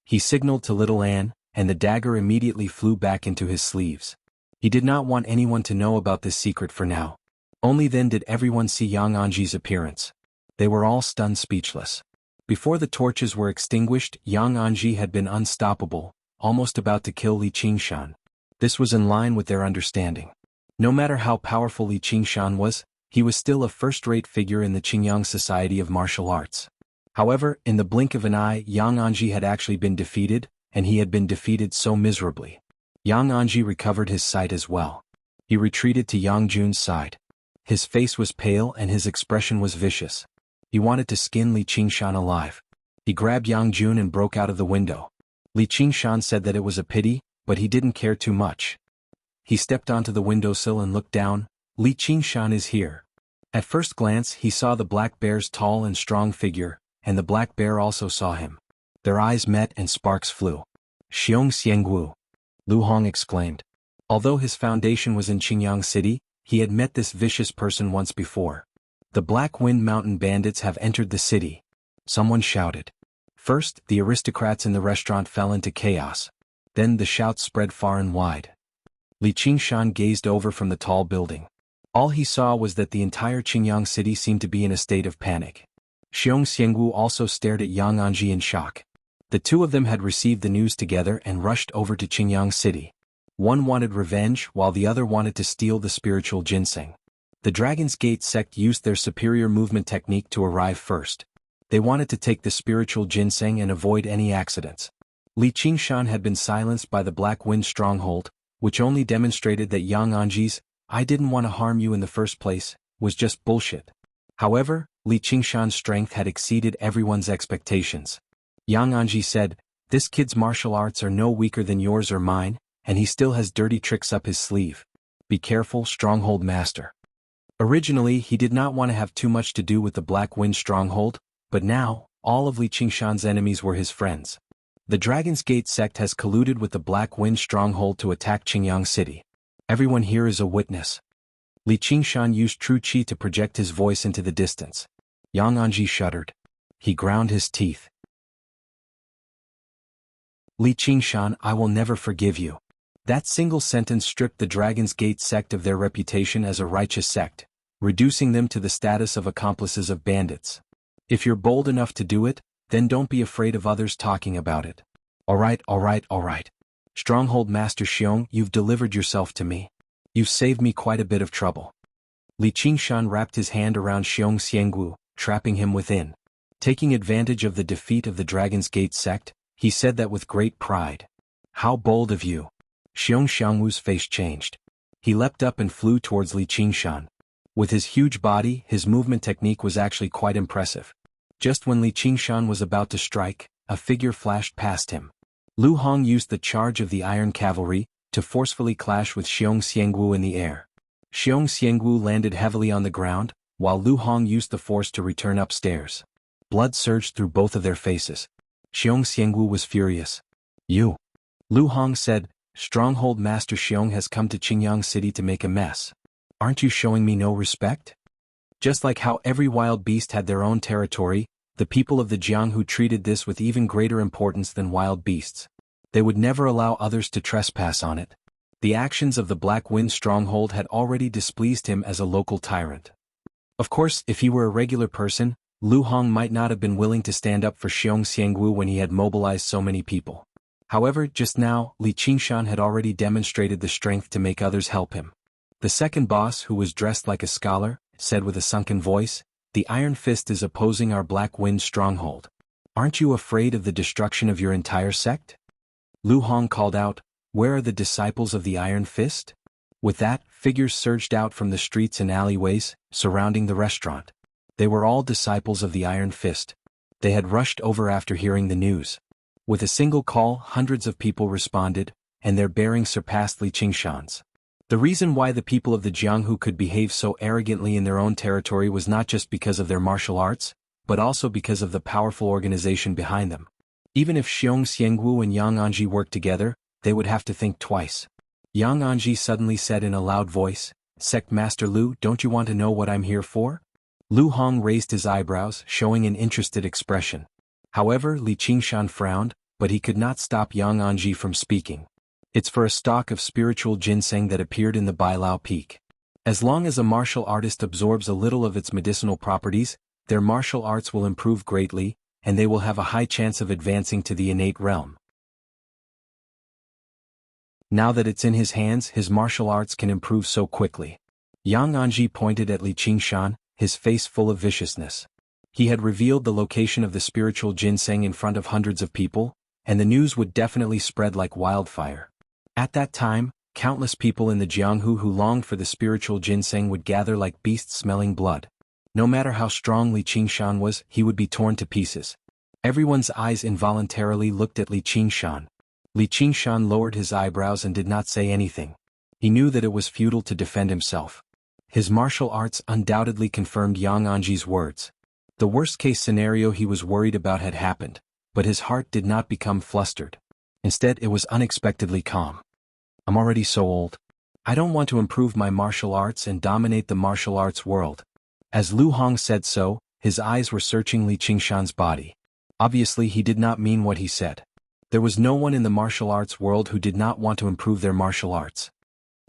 He signaled to Little An, and the dagger immediately flew back into his sleeves. He did not want anyone to know about this secret for now. Only then did everyone see Yang Anji's appearance. They were all stunned speechless. Before the torches were extinguished, Yang Anji had been unstoppable, almost about to kill Li Qingshan. This was in line with their understanding. No matter how powerful Li Qingshan was, he was still a first-rate figure in the Qingyang Society of Martial Arts. However, in the blink of an eye, Yang Anji had actually been defeated, and he had been defeated so miserably. Yang Anji recovered his sight as well. He retreated to Yang Jun's side. His face was pale and his expression was vicious. He wanted to skin Li Qingshan alive. He grabbed Yang Jun and broke out of the window. Li Qingshan said that it was a pity, but he didn't care too much. He stepped onto the windowsill and looked down. Li Qingshan is here. At first glance he saw the black bear's tall and strong figure, and the black bear also saw him. Their eyes met and sparks flew. Xiong Xiangwu, Lu Hong exclaimed. Although his foundation was in Qingyang City, he had met this vicious person once before. The Black Wind Mountain bandits have entered the city. Someone shouted. First, the aristocrats in the restaurant fell into chaos. Then the shouts spread far and wide. Li Qingshan gazed over from the tall building. All he saw was that the entire Qingyang City seemed to be in a state of panic. Xiong Xiangwu also stared at Yang Anji in shock. The two of them had received the news together and rushed over to Qingyang City. One wanted revenge while the other wanted to steal the spiritual ginseng. The Dragon's Gate sect used their superior movement technique to arrive first. They wanted to take the spiritual ginseng and avoid any accidents. Li Qingshan had been silenced by the Black Wind stronghold, which only demonstrated that Yang Anji's "I didn't want to harm you in the first place" was just bullshit. However, Li Qingshan's strength had exceeded everyone's expectations. Yang Anji said, "This kid's martial arts are no weaker than yours or mine, and he still has dirty tricks up his sleeve. Be careful, Stronghold Master." Originally he did not want to have too much to do with the Black Wind stronghold, but now, all of Li Qingshan's enemies were his friends. The Dragon's Gate sect has colluded with the Black Wind stronghold to attack Qingyang City. Everyone here is a witness. Li Qingshan used true qi to project his voice into the distance. Yang Anji shuddered. He ground his teeth. Li Qingshan, I will never forgive you. That single sentence stripped the Dragon's Gate sect of their reputation as a righteous sect, reducing them to the status of accomplices of bandits. If you're bold enough to do it, then don't be afraid of others talking about it. Alright. Stronghold Master Xiong, you've delivered yourself to me. You've saved me quite a bit of trouble. Li Qingshan wrapped his hand around Xiong Xiangwu, trapping him within. Taking advantage of the defeat of the Dragon's Gate sect, he said that with great pride. How bold of you. Xiong Xiangwu's face changed. He leapt up and flew towards Li Qingshan. With his huge body, his movement technique was actually quite impressive. Just when Li Qingshan was about to strike, a figure flashed past him. Lu Hong used the charge of the Iron Cavalry to forcefully clash with Xiong Xiangwu in the air. Xiong Xiangwu landed heavily on the ground, while Lu Hong used the force to return upstairs. Blood surged through both of their faces. Xiong Xiangwu was furious. You. Lu Hong said, Stronghold Master Xiong has come to Qingyang City to make a mess. Aren't you showing me no respect? Just like how every wild beast had their own territory, the people of the Jianghu treated this with even greater importance than wild beasts. They would never allow others to trespass on it. The actions of the Black Wind stronghold had already displeased him as a local tyrant. Of course, if he were a regular person, Lu Hong might not have been willing to stand up for Xiong Xiangwu when he had mobilized so many people. However, just now, Li Qingshan had already demonstrated the strength to make others help him. The second boss, who was dressed like a scholar, said with a sunken voice, "The Iron Fist is opposing our Black Wind stronghold. Aren't you afraid of the destruction of your entire sect?" Lu Hong called out, "Where are the disciples of the Iron Fist?" With that, figures surged out from the streets and alleyways, surrounding the restaurant. They were all disciples of the Iron Fist. They had rushed over after hearing the news. With a single call, hundreds of people responded, and their bearing surpassed Li Qingshan's. The reason why the people of the Jianghu could behave so arrogantly in their own territory was not just because of their martial arts, but also because of the powerful organization behind them. Even if Xiong Xiangwu and Yang Anji worked together, they would have to think twice. Yang Anji suddenly said in a loud voice, "Sect Master Lu, don't you want to know what I'm here for?" Lu Hong raised his eyebrows, showing an interested expression. However, Li Qingshan frowned, but he could not stop Yang Anji from speaking. "It's for a stalk of spiritual ginseng that appeared in the Bailao Peak. As long as a martial artist absorbs a little of its medicinal properties, their martial arts will improve greatly, and they will have a high chance of advancing to the innate realm." Now that it's in his hands, his martial arts can improve so quickly. Yang Anji pointed at Li Qingshan, his face full of viciousness. He had revealed the location of the spiritual ginseng in front of hundreds of people, and the news would definitely spread like wildfire. At that time, countless people in the Jianghu who longed for the spiritual ginseng would gather like beasts smelling blood. No matter how strong Li Qingshan was, he would be torn to pieces. Everyone's eyes involuntarily looked at Li Qingshan. Li Qingshan lowered his eyebrows and did not say anything. He knew that it was futile to defend himself. His martial arts undoubtedly confirmed Yang Anji's words. The worst-case scenario he was worried about had happened, but his heart did not become flustered. Instead, it was unexpectedly calm. I'm already so old. I don't want to improve my martial arts and dominate the martial arts world. As Lu Hong said so, his eyes were searching Li Qingshan's body. Obviously, he did not mean what he said. There was no one in the martial arts world who did not want to improve their martial arts.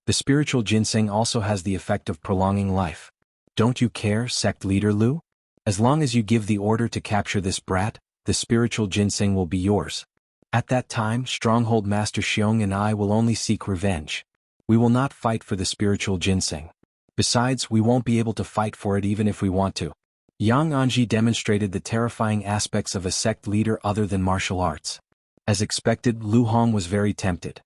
The spiritual ginseng also has the effect of prolonging life. Don't you care, sect leader Lu? As long as you give the order to capture this brat, the spiritual ginseng will be yours. At that time, Stronghold Master Xiong and I will only seek revenge. We will not fight for the spiritual ginseng. Besides, we won't be able to fight for it even if we want to. Yang Anji demonstrated the terrifying aspects of a sect leader other than martial arts. As expected, Lu Hong was very tempted.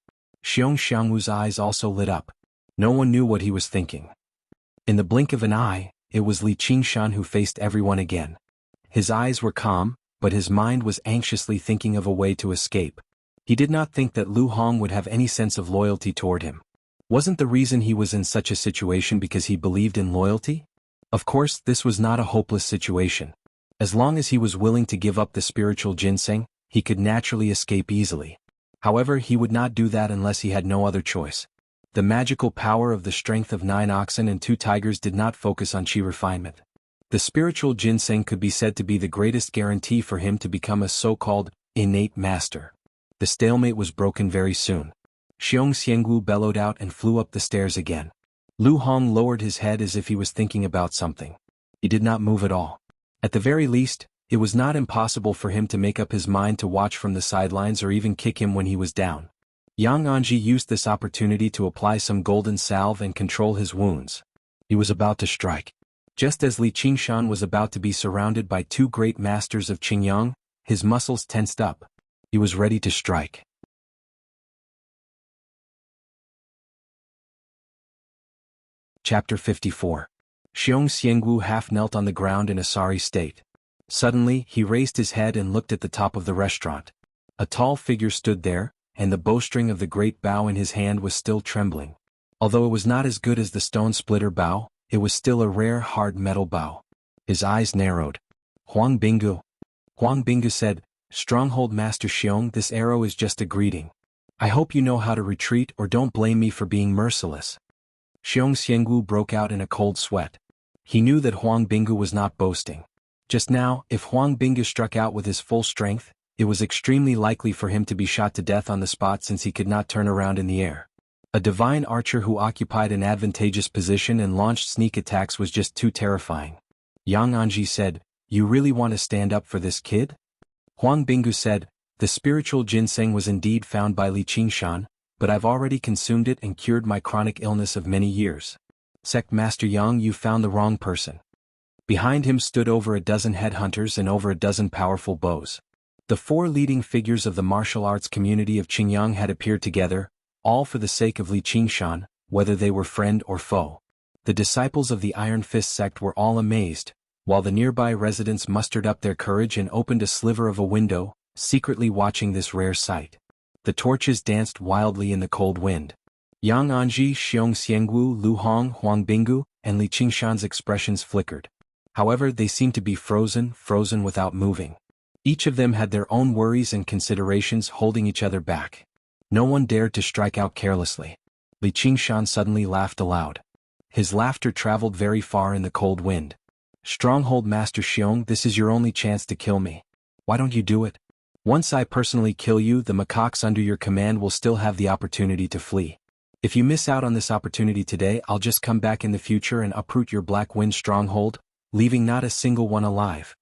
Xiong Xiangwu's eyes also lit up. No one knew what he was thinking. In the blink of an eye, it was Li Qingshan who faced everyone again. His eyes were calm, but his mind was anxiously thinking of a way to escape. He did not think that Lu Hong would have any sense of loyalty toward him. Wasn't the reason he was in such a situation because he believed in loyalty? Of course, this was not a hopeless situation. As long as he was willing to give up the spiritual ginseng, he could naturally escape easily. However, he would not do that unless he had no other choice. The magical power of the strength of 9 oxen and 2 tigers did not focus on chi refinement. The spiritual ginseng could be said to be the greatest guarantee for him to become a so-called innate master. The stalemate was broken very soon. Xiong Xiangwu bellowed out and flew up the stairs again. Lu Hong lowered his head as if he was thinking about something. He did not move at all. At the very least, it was not impossible for him to make up his mind to watch from the sidelines or even kick him when he was down. Yang Anji used this opportunity to apply some golden salve and control his wounds. He was about to strike. Just as Li Qingshan was about to be surrounded by 2 great masters of Qingyang, his muscles tensed up. He was ready to strike. Chapter 54. Xiong Xiangwu half knelt on the ground in a sorry state. Suddenly, he raised his head and looked at the top of the restaurant. A tall figure stood there, and the bowstring of the great bow in his hand was still trembling. Although it was not as good as the stone splitter bow, it was still a rare hard metal bow. His eyes narrowed. Huang Bingu. Huang Bingu said, Stronghold Master Xiong, this arrow is just a greeting. I hope you know how to retreat or don't blame me for being merciless. Xiong Xiangwu broke out in a cold sweat. He knew that Huang Bingu was not boasting. Just now, if Huang Bingu struck out with his full strength, it was extremely likely for him to be shot to death on the spot since he could not turn around in the air. A divine archer who occupied an advantageous position and launched sneak attacks was just too terrifying. Yang Anji said, You really want to stand up for this kid? Huang Bingu said, The spiritual ginseng was indeed found by Li Qingshan, but I've already consumed it and cured my chronic illness of many years. Sect Master Yang, you found the wrong person. Behind him stood over a dozen headhunters and over a dozen powerful bows. The 4 leading figures of the martial arts community of Qingyang had appeared together, all for the sake of Li Qingshan, whether they were friend or foe. The disciples of the Iron Fist sect were all amazed, while the nearby residents mustered up their courage and opened a sliver of a window, secretly watching this rare sight. The torches danced wildly in the cold wind. Yang Anji, Xiong Xiangwu, Lu Hong, Huang Bingu, and Li Qingshan's expressions flickered. However, they seemed to be frozen without moving. Each of them had their own worries and considerations holding each other back. No one dared to strike out carelessly. Li Qingshan suddenly laughed aloud. His laughter traveled very far in the cold wind. Stronghold Master Xiong, this is your only chance to kill me. Why don't you do it? Once I personally kill you, the macaques under your command will still have the opportunity to flee. If you miss out on this opportunity today, I'll just come back in the future and uproot your Black Wind stronghold, leaving not a single one alive.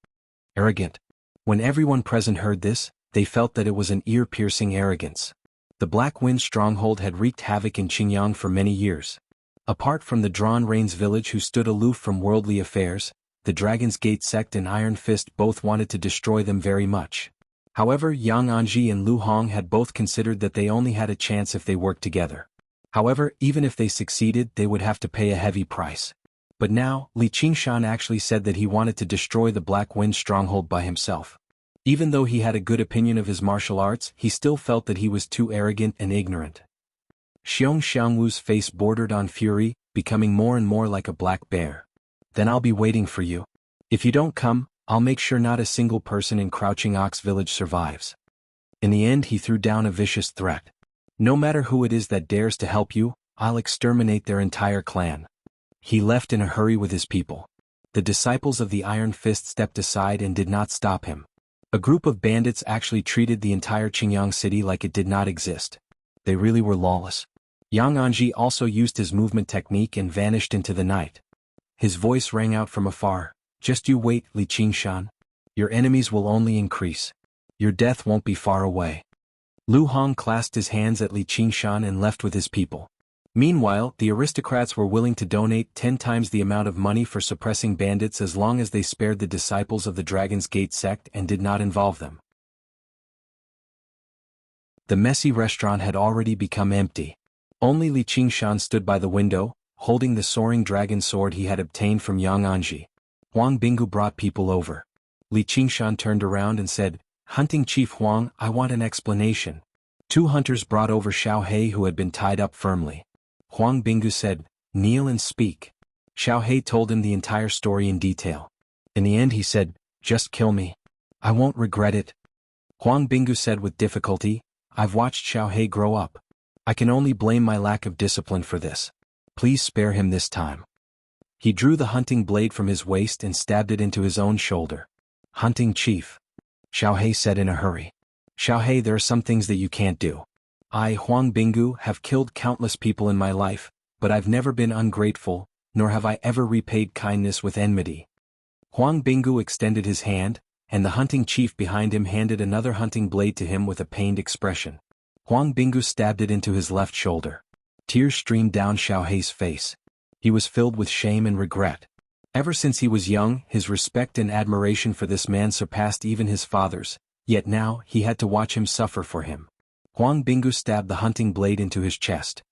Arrogant. When everyone present heard this, they felt that it was an ear-piercing arrogance. The Black Wind stronghold had wreaked havoc in Qingyang for many years. Apart from the Drawn Rains village who stood aloof from worldly affairs, the Dragon's Gate sect and Iron Fist both wanted to destroy them very much. However, Yang Anji and Lu Hong had both considered that they only had a chance if they worked together. However, even if they succeeded, they would have to pay a heavy price. But now, Li Qingshan actually said that he wanted to destroy the Black Wind stronghold by himself. Even though he had a good opinion of his martial arts, he still felt that he was too arrogant and ignorant. Xiong Xiangwu's face bordered on fury, becoming more and more like a black bear. Then I'll be waiting for you. If you don't come, I'll make sure not a single person in Crouching Ox Village survives. In the end, he threw down a vicious threat. No matter who it is that dares to help you, I'll exterminate their entire clan. He left in a hurry with his people. The disciples of the Iron Fist stepped aside and did not stop him. A group of bandits actually treated the entire Qingyang city like it did not exist. They really were lawless. Yang Anji also used his movement technique and vanished into the night. His voice rang out from afar, "Just you wait, Li Qingshan. Your enemies will only increase. Your death won't be far away." Lu Hong clasped his hands at Li Qingshan and left with his people. Meanwhile, the aristocrats were willing to donate 10 times the amount of money for suppressing bandits as long as they spared the disciples of the Dragon's Gate sect and did not involve them. The messy restaurant had already become empty. Only Li Qingshan stood by the window, holding the soaring dragon sword he had obtained from Yang Anji. Huang Binggu brought people over. Li Qingshan turned around and said, "Hunting Chief Huang, I want an explanation." 2 hunters brought over Xiao He who had been tied up firmly. Huang Binggu said, "Kneel and speak." Xiao He told him the entire story in detail. In the end he said, "Just kill me. I won't regret it." Huang Binggu said with difficulty, "I've watched Xiao He grow up. I can only blame my lack of discipline for this. Please spare him this time." He drew the hunting blade from his waist and stabbed it into his own shoulder. "Hunting chief," Xiao He said in a hurry. "Xiao He, there are some things that you can't do. I, Huang Binggu, have killed countless people in my life, but I've never been ungrateful, nor have I ever repaid kindness with enmity." Huang Binggu extended his hand, and the hunting chief behind him handed another hunting blade to him with a pained expression. Huang Binggu stabbed it into his left shoulder. Tears streamed down Xiao He's face. He was filled with shame and regret. Ever since he was young, his respect and admiration for this man surpassed even his father's, yet now he had to watch him suffer for him. Huang Binggu stabbed the hunting blade into his chest.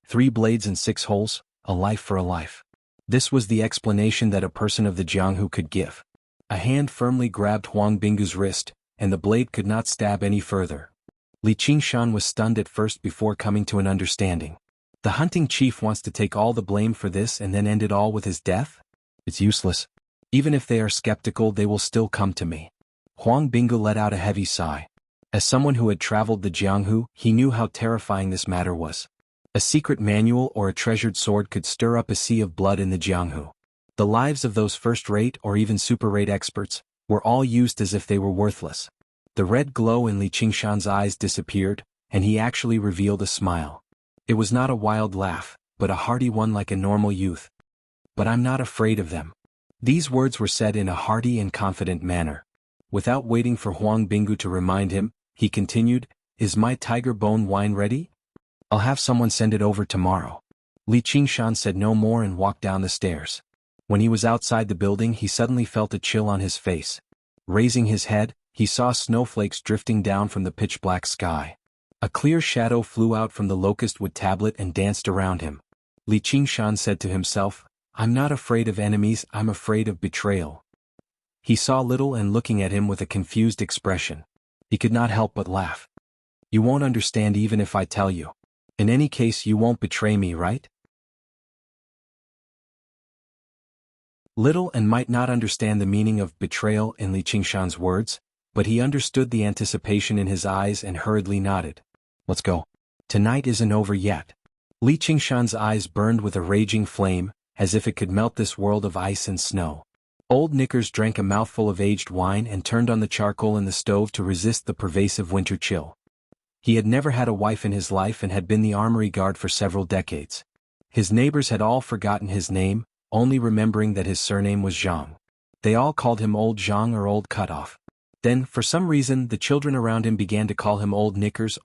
3 blades and 6 holes, a life for a life. This was the explanation that a person of the Jianghu could give. A hand firmly grabbed Huang Binggu's wrist, and the blade could not stab any further. Li Qingshan was stunned at first before coming to an understanding. The hunting chief wants to take all the blame for this and then end it all with his death? It's useless. Even if they are skeptical, they will still come to me. Huang Binggu let out a heavy sigh. As someone who had traveled the Jianghu, he knew how terrifying this matter was. A secret manual or a treasured sword could stir up a sea of blood in the Jianghu. The lives of those first-rate or even super-rate experts were all used as if they were worthless. The red glow in Li Qingshan's eyes disappeared, and he actually revealed a smile. It was not a wild laugh, but a hearty one like a normal youth. "But I'm not afraid of them." These words were said in a hearty and confident manner. Without waiting for Huang Binggu to remind him, he continued, "Is my tiger bone wine ready? I'll have someone send it over tomorrow." Li Qingshan said no more and walked down the stairs. When he was outside the building, he suddenly felt a chill on his face. Raising his head, he saw snowflakes drifting down from the pitch-black sky. A clear shadow flew out from the locust wood tablet and danced around him. Li Qingshan said to himself, "I'm not afraid of enemies, I'm afraid of betrayal." He saw Little and looking at him with a confused expression. He could not help but laugh. "You won't understand even if I tell you. In any case, you won't betray me, right?" Little and might not understand the meaning of betrayal in Li Qingshan's words, but he understood the anticipation in his eyes and hurriedly nodded. "Let's go. Tonight isn't over yet." Li Qingshan's eyes burned with a raging flame, as if it could melt this world of ice and snow. Old Knickers drank a mouthful of aged wine and turned on the charcoal in the stove to resist the pervasive winter chill. He had never had a wife in his life and had been the armory guard for several decades. His neighbors had all forgotten his name, only remembering that his surname was Zhang. They all called him Old Zhang or Old Cutoff. Then, for some reason, the children around him began to call him Old Knickers,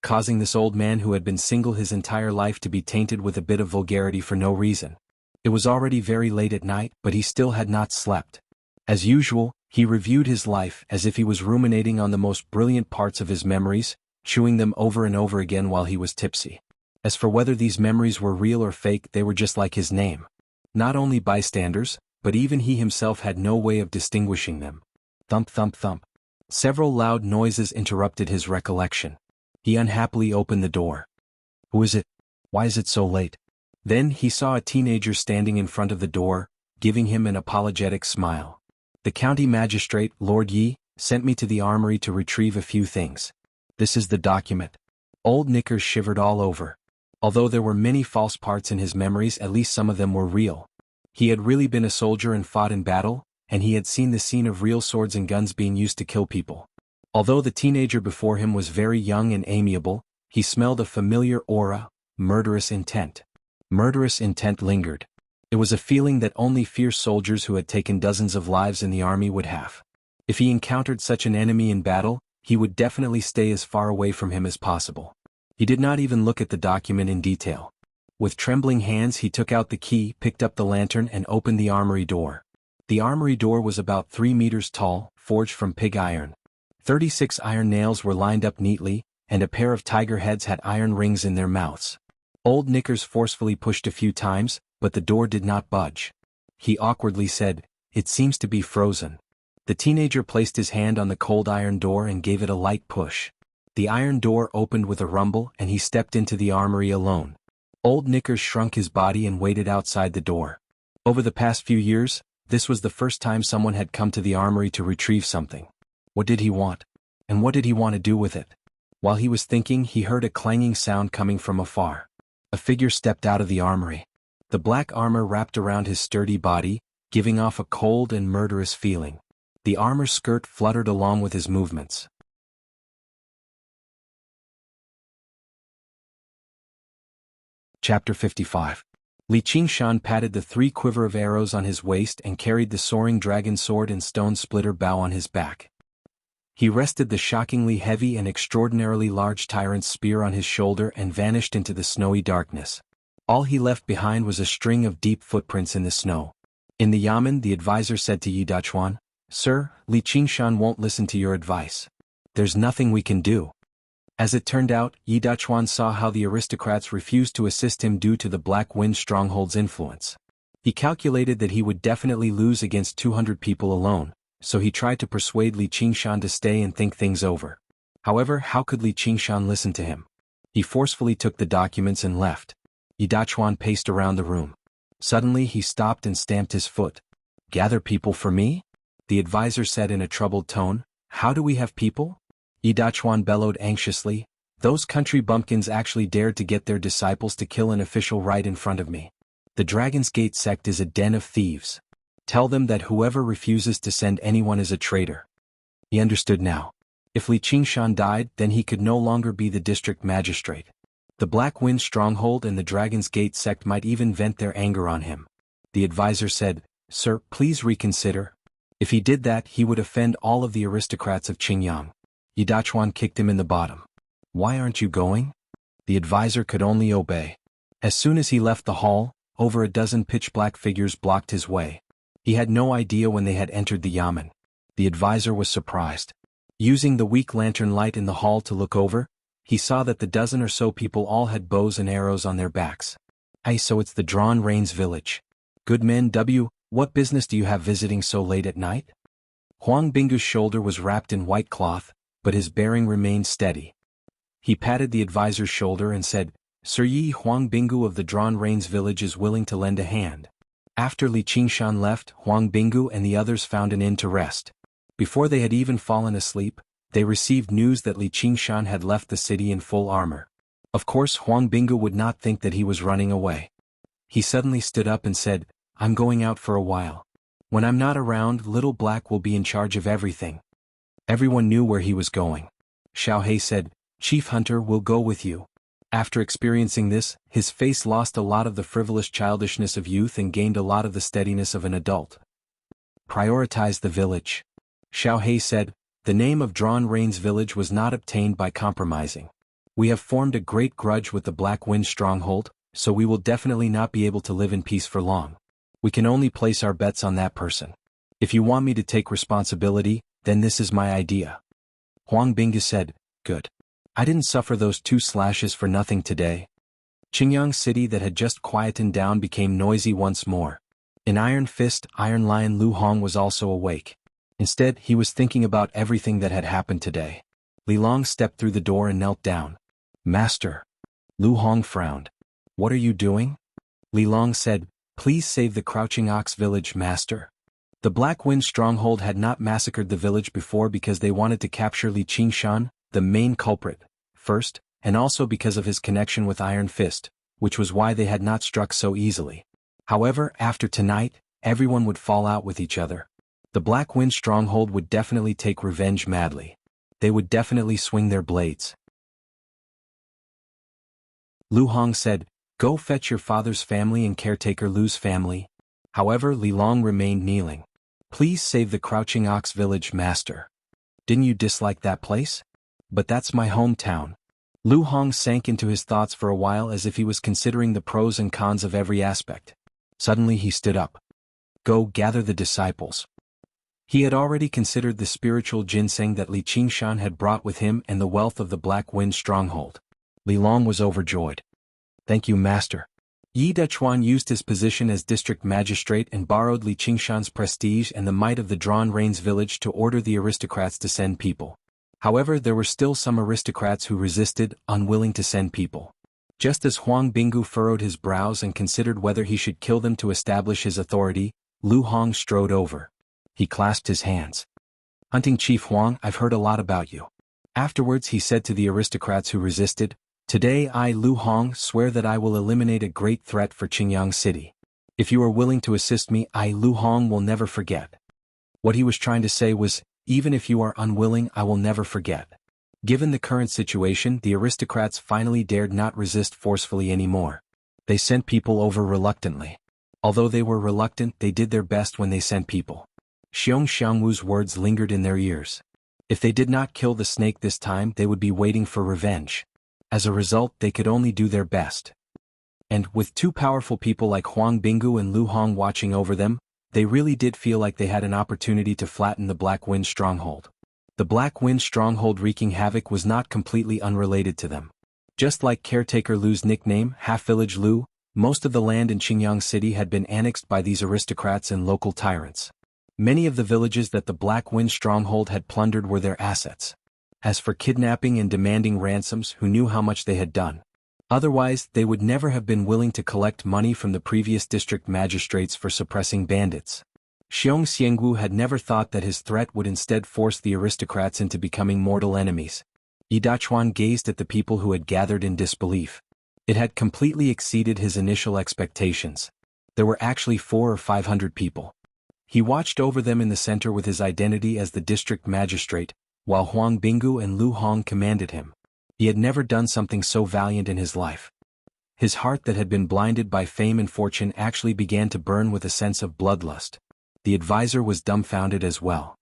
causing this old man who had been single his entire life to be tainted with a bit of vulgarity for no reason. It was already very late at night, but he still had not slept. As usual, he reviewed his life as if he was ruminating on the most brilliant parts of his memories, chewing them over and over again while he was tipsy. As for whether these memories were real or fake, they were just like his name. Not only bystanders, but even he himself had no way of distinguishing them. Thump thump thump. Several loud noises interrupted his recollection. He unhappily opened the door. Who is it? Why is it so late? Then he saw a teenager standing in front of the door, giving him an apologetic smile. The county magistrate, Lord Yi, sent me to the armory to retrieve a few things. This is the document. Old Knickers shivered all over. Although there were many false parts in his memories, at least some of them were real. He had really been a soldier and fought in battle, and he had seen the scene of real swords and guns being used to kill people. Although the teenager before him was very young and amiable, he smelled a familiar aura, murderous intent. Murderous intent lingered. It was a feeling that only fierce soldiers who had taken dozens of lives in the army would have. If he encountered such an enemy in battle, he would definitely stay as far away from him as possible. He did not even look at the document in detail. With trembling hands he took out the key, picked up the lantern and opened the armory door. The armory door was about 3 meters tall, forged from pig iron. 36 iron nails were lined up neatly, and a pair of tiger heads had iron rings in their mouths. Old Knickers forcefully pushed a few times, but the door did not budge. He awkwardly said, "It seems to be frozen." The teenager placed his hand on the cold iron door and gave it a light push. The iron door opened with a rumble and he stepped into the armory alone. Old Knickers shrunk his body and waited outside the door. Over the past few years, this was the first time someone had come to the armory to retrieve something. What did he want? And what did he want to do with it? While he was thinking, he heard a clanging sound coming from afar. A figure stepped out of the armory. The black armor wrapped around his sturdy body, giving off a cold and murderous feeling. The armor skirt fluttered along with his movements. Chapter 55. Li Qingshan patted the 3 quiver of arrows on his waist and carried the soaring dragon sword and stone splitter bow on his back. He rested the shockingly heavy and extraordinarily large tyrant's spear on his shoulder and vanished into the snowy darkness. All he left behind was a string of deep footprints in the snow. In the yamen, the advisor said to Yi Dachuan, "Sir, Li Qingshan won't listen to your advice. There's nothing we can do." As it turned out, Yi Dachuan saw how the aristocrats refused to assist him due to the Black Wind Stronghold's influence. He calculated that he would definitely lose against 200 people alone, so he tried to persuade Li Qingshan to stay and think things over. However, how could Li Qingshan listen to him? He forcefully took the documents and left. Yi Dachuan paced around the room. Suddenly he stopped and stamped his foot. "Gather people for me?" The advisor said in a troubled tone. "How do we have people?" Yi Dachuan bellowed anxiously. "Those country bumpkins actually dared to get their disciples to kill an official right in front of me. The Dragon's Gate sect is a den of thieves. Tell them that whoever refuses to send anyone is a traitor." He understood now. If Li Qingshan died, then he could no longer be the district magistrate. The Black Wind Stronghold and the Dragon's Gate sect might even vent their anger on him. The advisor said, "Sir, please reconsider." If he did that, he would offend all of the aristocrats of Qingyang. Yi Dachuan kicked him in the bottom. "Why aren't you going?" The advisor could only obey. As soon as he left the hall, over a dozen pitch-black figures blocked his way. He had no idea when they had entered the yamen. The advisor was surprised. Using the weak lantern light in the hall to look over, he saw that the dozen or so people all had bows and arrows on their backs. "Hey, so it's the Drawn Rains village. Good men, what business do you have visiting so late at night?" Huang Bingu's shoulder was wrapped in white cloth, but his bearing remained steady. He patted the advisor's shoulder and said, "Sir Yi, Huang Bingu of the Drawn Rains village is willing to lend a hand." After Li Qingshan left, Huang Bingu and the others found an inn to rest. Before they had even fallen asleep, they received news that Li Qingshan had left the city in full armor. Of course, Huang Bingu would not think that he was running away. He suddenly stood up and said, "I'm going out for a while. When I'm not around, Little Black will be in charge of everything." Everyone knew where he was going. Xiao He said, "Chief Hunter will go with you." After experiencing this, his face lost a lot of the frivolous childishness of youth and gained a lot of the steadiness of an adult. "Prioritize the village." Xiao He said. The name of Drawn Rains village was not obtained by compromising. We have formed a great grudge with the Black Wind stronghold, so we will definitely not be able to live in peace for long. We can only place our bets on that person. If you want me to take responsibility, then this is my idea. Huang Bingge said, good. I didn't suffer those 2 slashes for nothing today. Qingyang City that had just quietened down became noisy once more. In Iron Fist, Iron Lion Lu Hong was also awake. Instead, he was thinking about everything that had happened today. Li Long stepped through the door and knelt down. Master. Lu Hong frowned. What are you doing? Li Long said, please save the Crouching Ox village, master. The Black Wind stronghold had not massacred the village before because they wanted to capture Li Qingshan, the main culprit, first, and also because of his connection with Iron Fist, which was why they had not struck so easily. However, after tonight, everyone would fall out with each other. The Black Wind stronghold would definitely take revenge madly. They would definitely swing their blades. Lu Hong said, go fetch your father's family and caretaker Lu's family. However, Li Long remained kneeling. Please save the Crouching Ox village, master. Didn't you dislike that place? But that's my hometown. Lu Hong sank into his thoughts for a while as if he was considering the pros and cons of every aspect. Suddenly he stood up. Go gather the disciples. He had already considered the spiritual ginseng that Li Qingshan had brought with him and the wealth of the Black Wind stronghold. Li Long was overjoyed. Thank you, master. Yi Dechuan used his position as district magistrate and borrowed Li Qingshan's prestige and the might of the Drawn Reins village to order the aristocrats to send people. However, there were still some aristocrats who resisted, unwilling to send people. Just as Huang Bingge furrowed his brows and considered whether he should kill them to establish his authority, Lu Hong strode over. He clasped his hands. Hunting Chief Huang, I've heard a lot about you. Afterwards he said to the aristocrats who resisted, today I, Lu Hong, swear that I will eliminate a great threat for Qingyang City. If you are willing to assist me, I, Lu Hong, will never forget. What he was trying to say was, even if you are unwilling, I will never forget. Given the current situation, the aristocrats finally dared not resist forcefully anymore. They sent people over reluctantly. Although they were reluctant, they did their best when they sent people. Xiong Xiangwu's words lingered in their ears. If they did not kill the snake this time, they would be waiting for revenge. As a result, they could only do their best. And, with 2 powerful people like Huang Bingge and Lu Hong watching over them, they really did feel like they had an opportunity to flatten the Black Wind stronghold. The Black Wind stronghold wreaking havoc was not completely unrelated to them. Just like caretaker Lu's nickname, Half-Village Lu, most of the land in Qingyang City had been annexed by these aristocrats and local tyrants. Many of the villages that the Black Wind stronghold had plundered were their assets. As for kidnapping and demanding ransoms, who knew how much they had done? Otherwise, they would never have been willing to collect money from the previous district magistrates for suppressing bandits. Xiong Xiangwu had never thought that his threat would instead force the aristocrats into becoming mortal enemies. Yi Dachuan gazed at the people who had gathered in disbelief. It had completely exceeded his initial expectations. There were actually 400 or 500 people. He watched over them in the center with his identity as the district magistrate, while Huang Bingge and Lu Hong commanded him. He had never done something so valiant in his life. His heart that had been blinded by fame and fortune actually began to burn with a sense of bloodlust. The advisor was dumbfounded as well.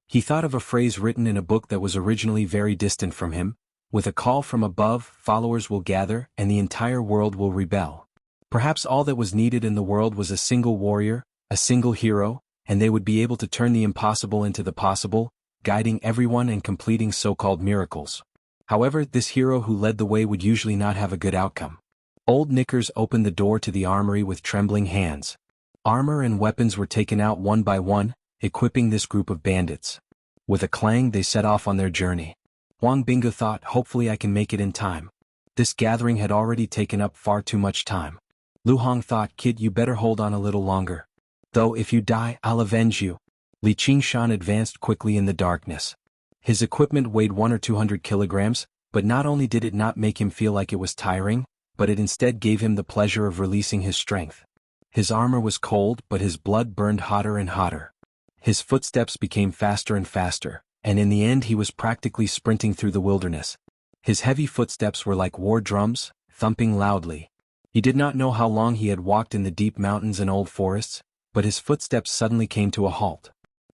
He thought of a phrase written in a book that was originally very distant from him, with a call from above, followers will gather, and the entire world will rebel. Perhaps all that was needed in the world was a single warrior, a single hero, and they would be able to turn the impossible into the possible, guiding everyone and completing so-called miracles. However, this hero who led the way would usually not have a good outcome. Old Knickers opened the door to the armory with trembling hands. Armor and weapons were taken out one by one, equipping this group of bandits. With a clang they set off on their journey. Huang Bingge thought, hopefully I can make it in time. This gathering had already taken up far too much time. Lu Hong thought, kid, you better hold on a little longer. Though if you die, I'll avenge you. Li Qingshan advanced quickly in the darkness. His equipment weighed 100 or 200 kilograms, but not only did it not make him feel like it was tiring, but it instead gave him the pleasure of releasing his strength. His armor was cold, but his blood burned hotter and hotter. His footsteps became faster and faster, and in the end he was practically sprinting through the wilderness. His heavy footsteps were like war drums, thumping loudly. He did not know how long he had walked in the deep mountains and old forests, but his footsteps suddenly came to a halt.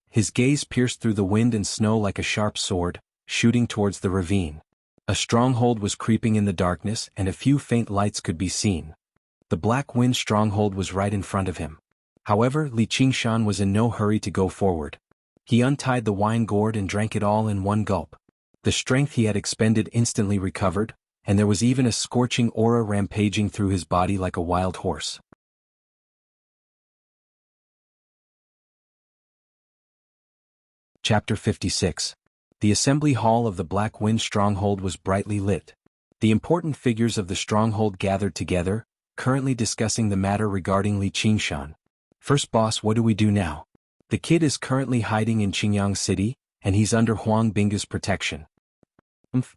His gaze pierced through the wind and snow like a sharp sword, shooting towards the ravine. A stronghold was creeping in the darkness and a few faint lights could be seen. The Black Wind stronghold was right in front of him. However, Li Qingshan was in no hurry to go forward. He untied the wine gourd and drank it all in one gulp. The strength he had expended instantly recovered, and there was even a scorching aura rampaging through his body like a wild horse. Chapter 56. The assembly hall of the Black Wind stronghold was brightly lit. The important figures of the stronghold gathered together, currently discussing the matter regarding Li Qingshan. First boss, what do we do now? The kid is currently hiding in Qingyang City, and he's under Huang Binggu's protection.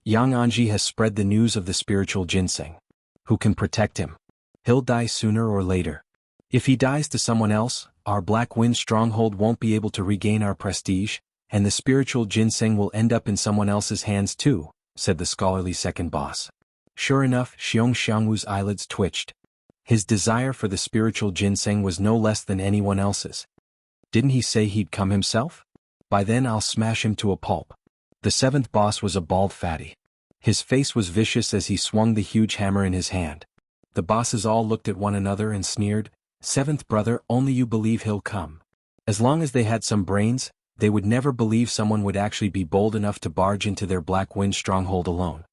Yang Anji has spread the news of the spiritual ginseng. Who can protect him? He'll die sooner or later. If he dies to someone else, our Black Wind stronghold won't be able to regain our prestige, and the spiritual ginseng will end up in someone else's hands too, said the scholarly second boss. Sure enough, Xiong Xiangwu's eyelids twitched. His desire for the spiritual ginseng was no less than anyone else's. Didn't he say he'd come himself? By then I'll smash him to a pulp. The seventh boss was a bald fatty. His face was vicious as he swung the huge hammer in his hand. The bosses all looked at one another and sneered, "Seventh brother, only you believe he'll come." As long as they had some brains, they would never believe someone would actually be bold enough to barge into their Black Wind stronghold alone.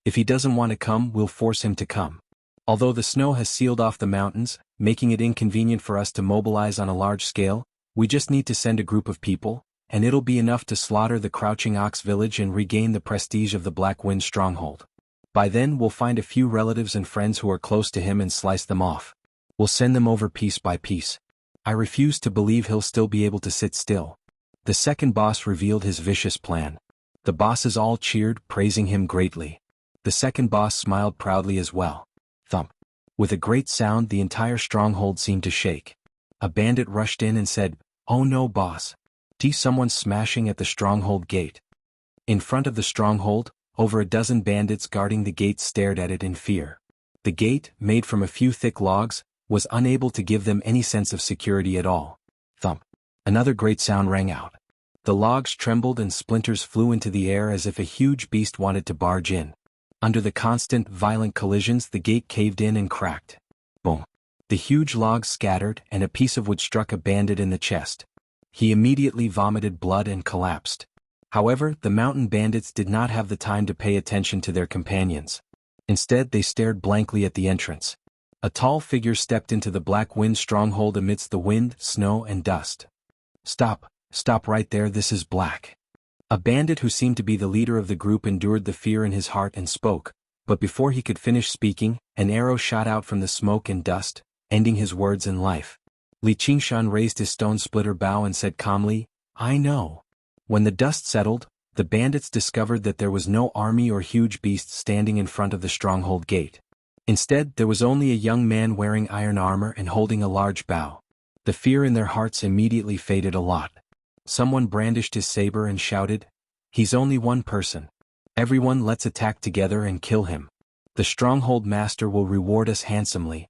If he doesn't want to come, we'll force him to come. Although the snow has sealed off the mountains, making it inconvenient for us to mobilize on a large scale, we just need to send a group of people, and it'll be enough to slaughter the Crouching Ox village and regain the prestige of the Black Wind stronghold. By then we'll find a few relatives and friends who are close to him and slice them off. We'll send them over piece by piece. I refuse to believe he'll still be able to sit still. The second boss revealed his vicious plan. The bosses all cheered, praising him greatly. The second boss smiled proudly as well. Thump. With a great sound, the entire stronghold seemed to shake. A bandit rushed in and said, "Oh no, boss. See someone smashing at the stronghold gate." In front of the stronghold, over a dozen bandits guarding the gate stared at it in fear. The gate, made from a few thick logs, was unable to give them any sense of security at all. Thump. Another great sound rang out. The logs trembled and splinters flew into the air as if a huge beast wanted to barge in. Under the constant, violent collisions, the gate caved in and cracked. Boom. The huge logs scattered and a piece of wood struck a bandit in the chest. He immediately vomited blood and collapsed. However, the mountain bandits did not have the time to pay attention to their companions. Instead, they stared blankly at the entrance. A tall figure stepped into the Black Wind stronghold amidst the wind, snow, and dust. "Stop, stop right there, this is Black." A bandit who seemed to be the leader of the group endured the fear in his heart and spoke, but before he could finish speaking, an arrow shot out from the smoke and dust, ending his words in life. Li Qingshan raised his stone-splitter bow and said calmly, "I know." When the dust settled, the bandits discovered that there was no army or huge beast standing in front of the stronghold gate. Instead, there was only a young man wearing iron armor and holding a large bow. The fear in their hearts immediately faded a lot. Someone brandished his saber and shouted, "He's only one person. Everyone, let's attack together and kill him. The stronghold master will reward us handsomely."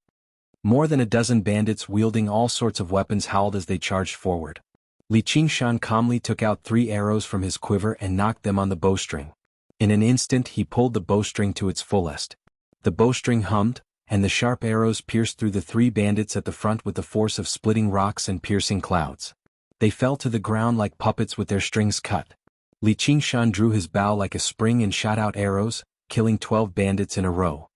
More than a dozen bandits wielding all sorts of weapons howled as they charged forward. Li Qingshan calmly took out 3 arrows from his quiver and knocked them on the bowstring. In an instant he pulled the bowstring to its fullest. The bowstring hummed, and the sharp arrows pierced through the 3 bandits at the front with the force of splitting rocks and piercing clouds. They fell to the ground like puppets with their strings cut. Li Qingshan drew his bow like a spring and shot out arrows, killing 12 bandits in a row.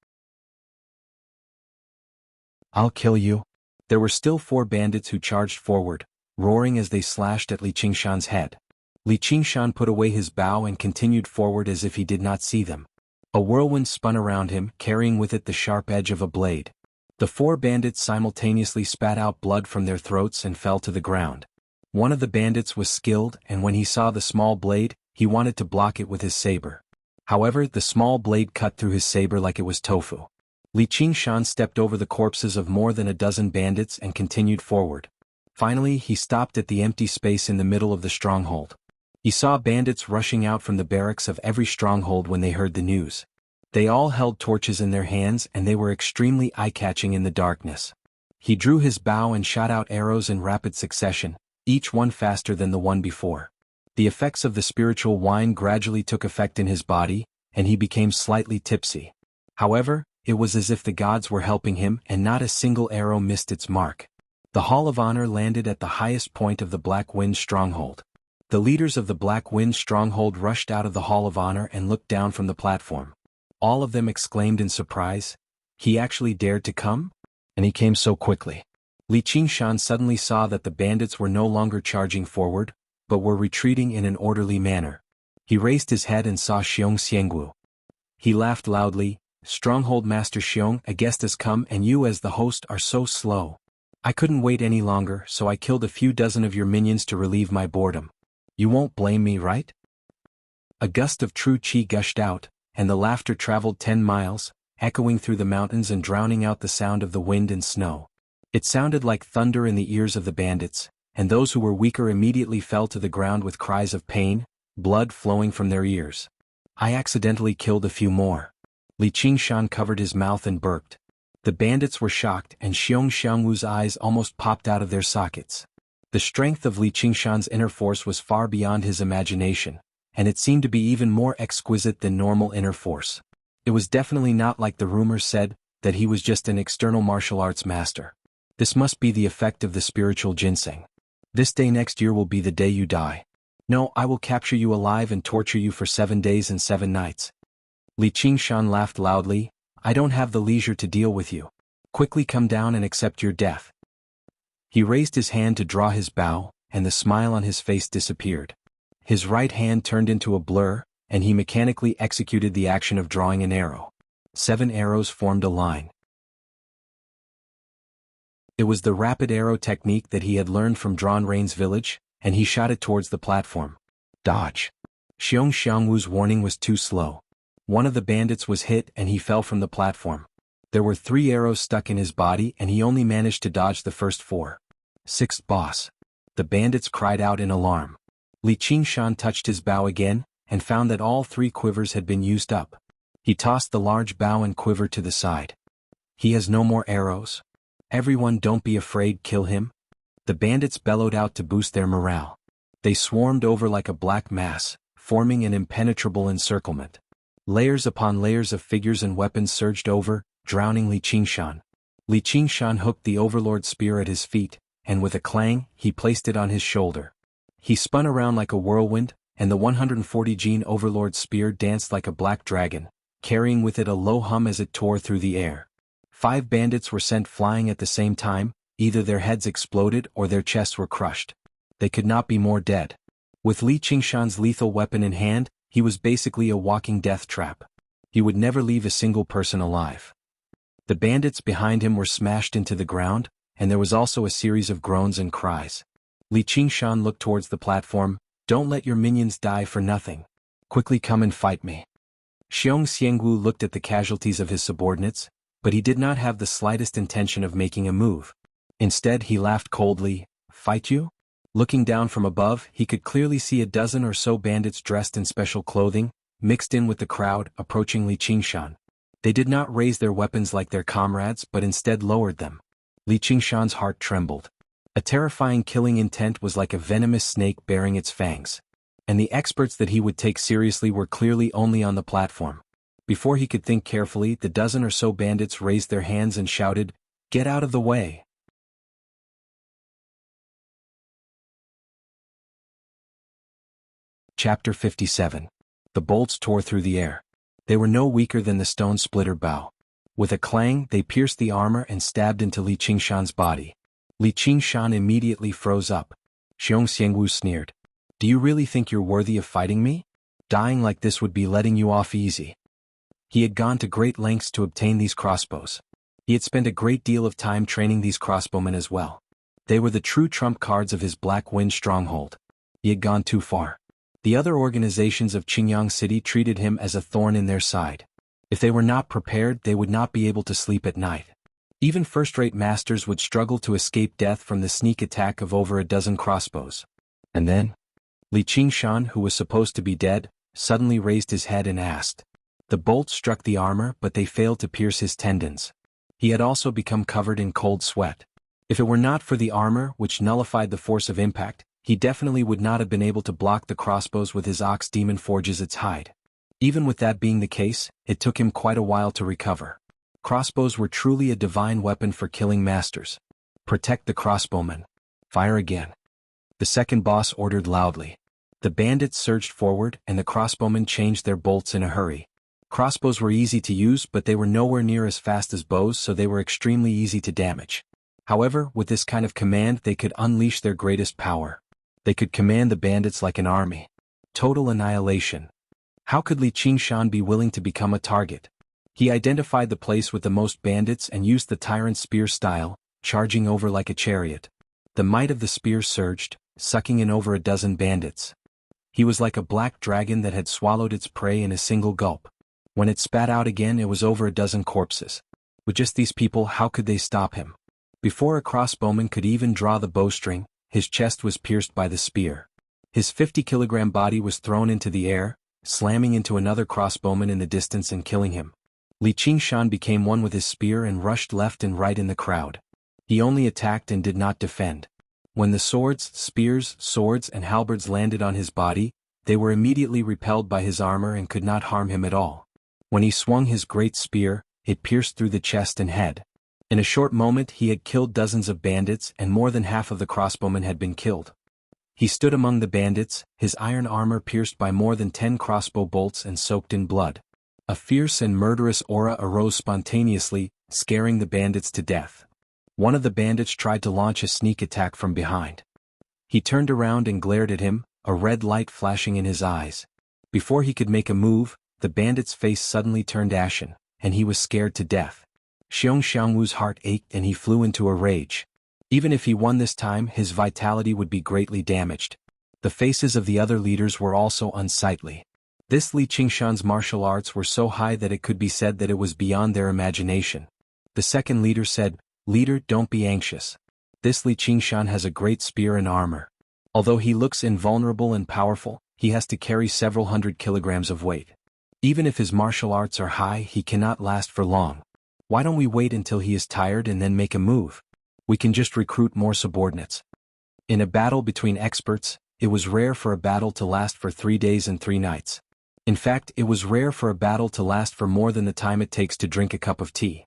"I'll kill you." There were still 4 bandits who charged forward, roaring as they slashed at Li Qingshan's head. Li Qingshan put away his bow and continued forward as if he did not see them. A whirlwind spun around him, carrying with it the sharp edge of a blade. The 4 bandits simultaneously spat out blood from their throats and fell to the ground. One of the bandits was skilled, and when he saw the small blade, he wanted to block it with his saber. However, the small blade cut through his saber like it was tofu. Li Qingshan stepped over the corpses of more than a dozen bandits and continued forward. Finally, he stopped at the empty space in the middle of the stronghold. He saw bandits rushing out from the barracks of every stronghold when they heard the news. They all held torches in their hands and they were extremely eye-catching in the darkness. He drew his bow and shot out arrows in rapid succession, each one faster than the one before. The effects of the spiritual wine gradually took effect in his body, and he became slightly tipsy. However, it was as if the gods were helping him and not a single arrow missed its mark. The Hall of Honor landed at the highest point of the Black Wind stronghold. The leaders of the Black Wind stronghold rushed out of the Hall of Honor and looked down from the platform. All of them exclaimed in surprise, "He actually dared to come? And he came so quickly." Li Qingshan suddenly saw that the bandits were no longer charging forward, but were retreating in an orderly manner. He raised his head and saw Xiong Xiangwu. He laughed loudly, "Stronghold Master Xiong, a guest has come and you as the host are so slow. I couldn't wait any longer, so I killed a few dozen of your minions to relieve my boredom. You won't blame me, right?" A gust of true qi gushed out, and the laughter traveled 10 miles, echoing through the mountains and drowning out the sound of the wind and snow. It sounded like thunder in the ears of the bandits, and those who were weaker immediately fell to the ground with cries of pain, blood flowing from their ears. "I accidentally killed a few more." Li Qingshan covered his mouth and burped. The bandits were shocked and Xiong Xiangwu's eyes almost popped out of their sockets. The strength of Li Qingshan's inner force was far beyond his imagination, and it seemed to be even more exquisite than normal inner force. It was definitely not like the rumors said, that he was just an external martial arts master. This must be the effect of the spiritual ginseng. This day next year will be the day you die. No, I will capture you alive and torture you for 7 days and 7 nights. Li Qingshan laughed loudly, "I don't have the leisure to deal with you. Quickly come down and accept your death." He raised his hand to draw his bow, and the smile on his face disappeared. His right hand turned into a blur, and he mechanically executed the action of drawing an arrow. 7 arrows formed a line. It was the rapid arrow technique that he had learned from Drawn Rain's village, and he shot it towards the platform. Dodge. Xiong Xiangwu's warning was too slow. One of the bandits was hit and he fell from the platform. There were 3 arrows stuck in his body and he only managed to dodge the first 4. 6th boss. The bandits cried out in alarm. Li Qingshan touched his bow again, and found that all 3 quivers had been used up. He tossed the large bow and quiver to the side. "He has no more arrows. Everyone don't be afraid, kill him." The bandits bellowed out to boost their morale. They swarmed over like a black mass, forming an impenetrable encirclement. Layers upon layers of figures and weapons surged over, drowning Li Qingshan. Li Qingshan hooked the Overlord's spear at his feet, and with a clang, he placed it on his shoulder. He spun around like a whirlwind, and the 140 gene Overlord's spear danced like a black dragon, carrying with it a low hum as it tore through the air. 5 bandits were sent flying at the same time, either their heads exploded or their chests were crushed. They could not be more dead. With Li Qingshan's lethal weapon in hand, he was basically a walking death trap. He would never leave a single person alive. The bandits behind him were smashed into the ground, and there was also a series of groans and cries. Li Qingshan looked towards the platform. "Don't let your minions die for nothing. Quickly come and fight me." Xiong Xiangwu looked at the casualties of his subordinates, but he did not have the slightest intention of making a move. Instead he laughed coldly, "Fight you?" Looking down from above, he could clearly see a dozen or so bandits dressed in special clothing, mixed in with the crowd, approaching Li Qingshan. They did not raise their weapons like their comrades but instead lowered them. Li Qingshan's heart trembled. A terrifying killing intent was like a venomous snake baring its fangs. And the experts that he would take seriously were clearly only on the platform. Before he could think carefully, the dozen or so bandits raised their hands and shouted, "Get out of the way!" Chapter 57. The bolts tore through the air. They were no weaker than the stone splitter bow. With a clang, they pierced the armor and stabbed into Li Qingshan's body. Li Qingshan immediately froze up. Xiong Xiangwu sneered. "Do you really think you're worthy of fighting me? Dying like this would be letting you off easy." He had gone to great lengths to obtain these crossbows. He had spent a great deal of time training these crossbowmen as well. They were the true trump cards of his Black Wind stronghold. He had gone too far. The other organizations of Qingyang City treated him as a thorn in their side. If they were not prepared, they would not be able to sleep at night. Even first-rate masters would struggle to escape death from the sneak attack of over a dozen crossbows. And then, Li Qingshan, who was supposed to be dead, suddenly raised his head and asked. The bolts struck the armor, but they failed to pierce his tendons. He had also become covered in cold sweat. If it were not for the armor, which nullified the force of impact, He definitely would not have been able to block the crossbows with his ox demon forges its hide. Even with that being the case, it took him quite a while to recover. Crossbows were truly a divine weapon for killing masters. Protect the crossbowmen. Fire again. The second boss ordered loudly. The bandits surged forward and the crossbowmen changed their bolts in a hurry. Crossbows were easy to use, but they were nowhere near as fast as bows, so they were extremely easy to damage. However, with this kind of command they could unleash their greatest power. They could command the bandits like an army. Total annihilation. How could Li Qingshan be willing to become a target? He identified the place with the most bandits and used the tyrant spear style, charging over like a chariot. The might of the spear surged, sucking in over a dozen bandits. He was like a black dragon that had swallowed its prey in a single gulp. When it spat out again, it was over a dozen corpses. With just these people, how could they stop him? Before a crossbowman could even draw the bowstring, his chest was pierced by the spear. His 50-kilogram body was thrown into the air, slamming into another crossbowman in the distance and killing him. Li Qingshan became one with his spear and rushed left and right in the crowd. He only attacked and did not defend. When the swords, spears, swords and halberds landed on his body, they were immediately repelled by his armor and could not harm him at all. When he swung his great spear, it pierced through the chest and head. In a short moment he had killed dozens of bandits and more than half of the crossbowmen had been killed. He stood among the bandits, his iron armor pierced by more than 10 crossbow bolts and soaked in blood. A fierce and murderous aura arose spontaneously, scaring the bandits to death. One of the bandits tried to launch a sneak attack from behind. He turned around and glared at him, a red light flashing in his eyes. Before he could make a move, the bandit's face suddenly turned ashen, and he was scared to death. Xiong Xiangwu's heart ached and he flew into a rage. Even if he won this time, his vitality would be greatly damaged. The faces of the other leaders were also unsightly. This Li Qingshan's martial arts were so high that it could be said that it was beyond their imagination. The second leader said, "Leader, don't be anxious. This Li Qingshan has a great spear and armor. Although he looks invulnerable and powerful, he has to carry several hundred kilograms of weight. Even if his martial arts are high, he cannot last for long. Why don't we wait until he is tired and then make a move? We can just recruit more subordinates." In a battle between experts, it was rare for a battle to last for 3 days and 3 nights. In fact, it was rare for a battle to last for more than the time it takes to drink a cup of tea.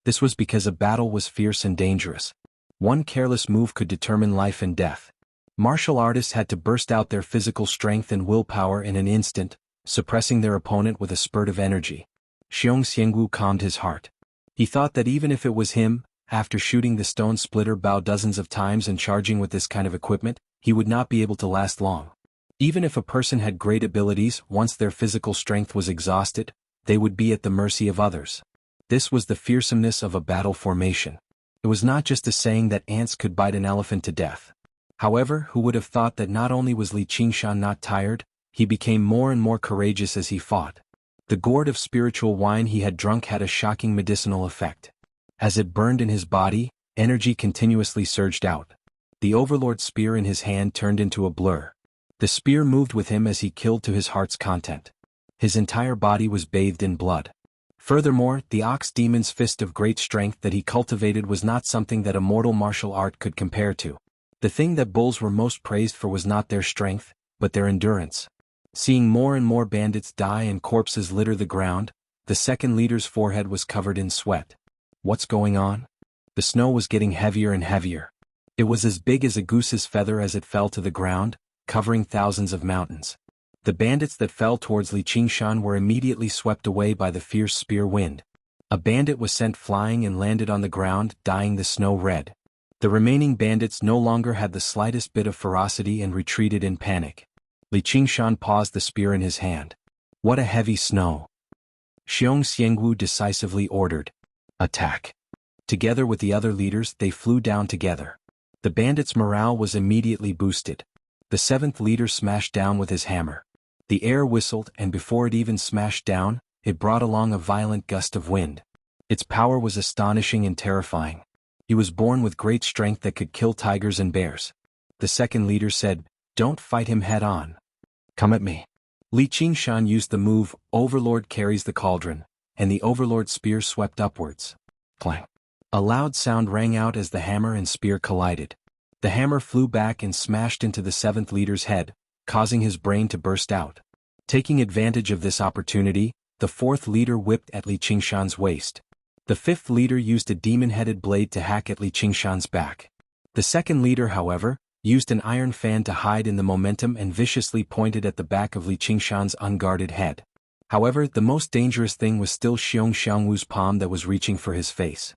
This was because a battle was fierce and dangerous. One careless move could determine life and death. Martial artists had to burst out their physical strength and willpower in an instant, suppressing their opponent with a spurt of energy. Xiong Xiangwu calmed his heart. He thought that even if it was him, after shooting the stone splitter bow dozens of times and charging with this kind of equipment, he would not be able to last long. Even if a person had great abilities, once their physical strength was exhausted, they would be at the mercy of others. This was the fearsomeness of a battle formation. It was not just a saying that ants could bite an elephant to death. However, who would have thought that not only was Li Qingshan not tired, he became more and more courageous as he fought. The gourd of spiritual wine he had drunk had a shocking medicinal effect. As it burned in his body, energy continuously surged out. The overlord's spear in his hand turned into a blur. The spear moved with him as he killed to his heart's content. His entire body was bathed in blood. Furthermore, the ox demon's fist of great strength that he cultivated was not something that a mortal martial art could compare to. The thing that bulls were most praised for was not their strength, but their endurance. Seeing more and more bandits die and corpses litter the ground, the second leader's forehead was covered in sweat. What's going on? The snow was getting heavier and heavier. It was as big as a goose's feather as it fell to the ground, covering thousands of mountains. The bandits that fell towards Li Qingshan were immediately swept away by the fierce spear wind. A bandit was sent flying and landed on the ground, dyeing the snow red. The remaining bandits no longer had the slightest bit of ferocity and retreated in panic. Li Qingshan paused the spear in his hand. What a heavy snow! Xiong Xiangwu decisively ordered, "Attack!" Together with the other leaders, they flew down together. The bandits' morale was immediately boosted. The seventh leader smashed down with his hammer. The air whistled, and before it even smashed down, it brought along a violent gust of wind. Its power was astonishing and terrifying. He was born with great strength that could kill tigers and bears. The second leader said, "Don't fight him head-on. Come at me." Li Qingshan used the move, Overlord carries the cauldron, and the Overlord's spear swept upwards. Clang! A loud sound rang out as the hammer and spear collided. The hammer flew back and smashed into the seventh leader's head, causing his brain to burst out. Taking advantage of this opportunity, the fourth leader whipped at Li Qingshan's waist. The fifth leader used a demon-headed blade to hack at Li Qingshan's back. The second leader, however, used an iron fan to hide in the momentum and viciously pointed at the back of Li Qingshan's unguarded head. However, the most dangerous thing was still Xiong Xiangwu's palm that was reaching for his face.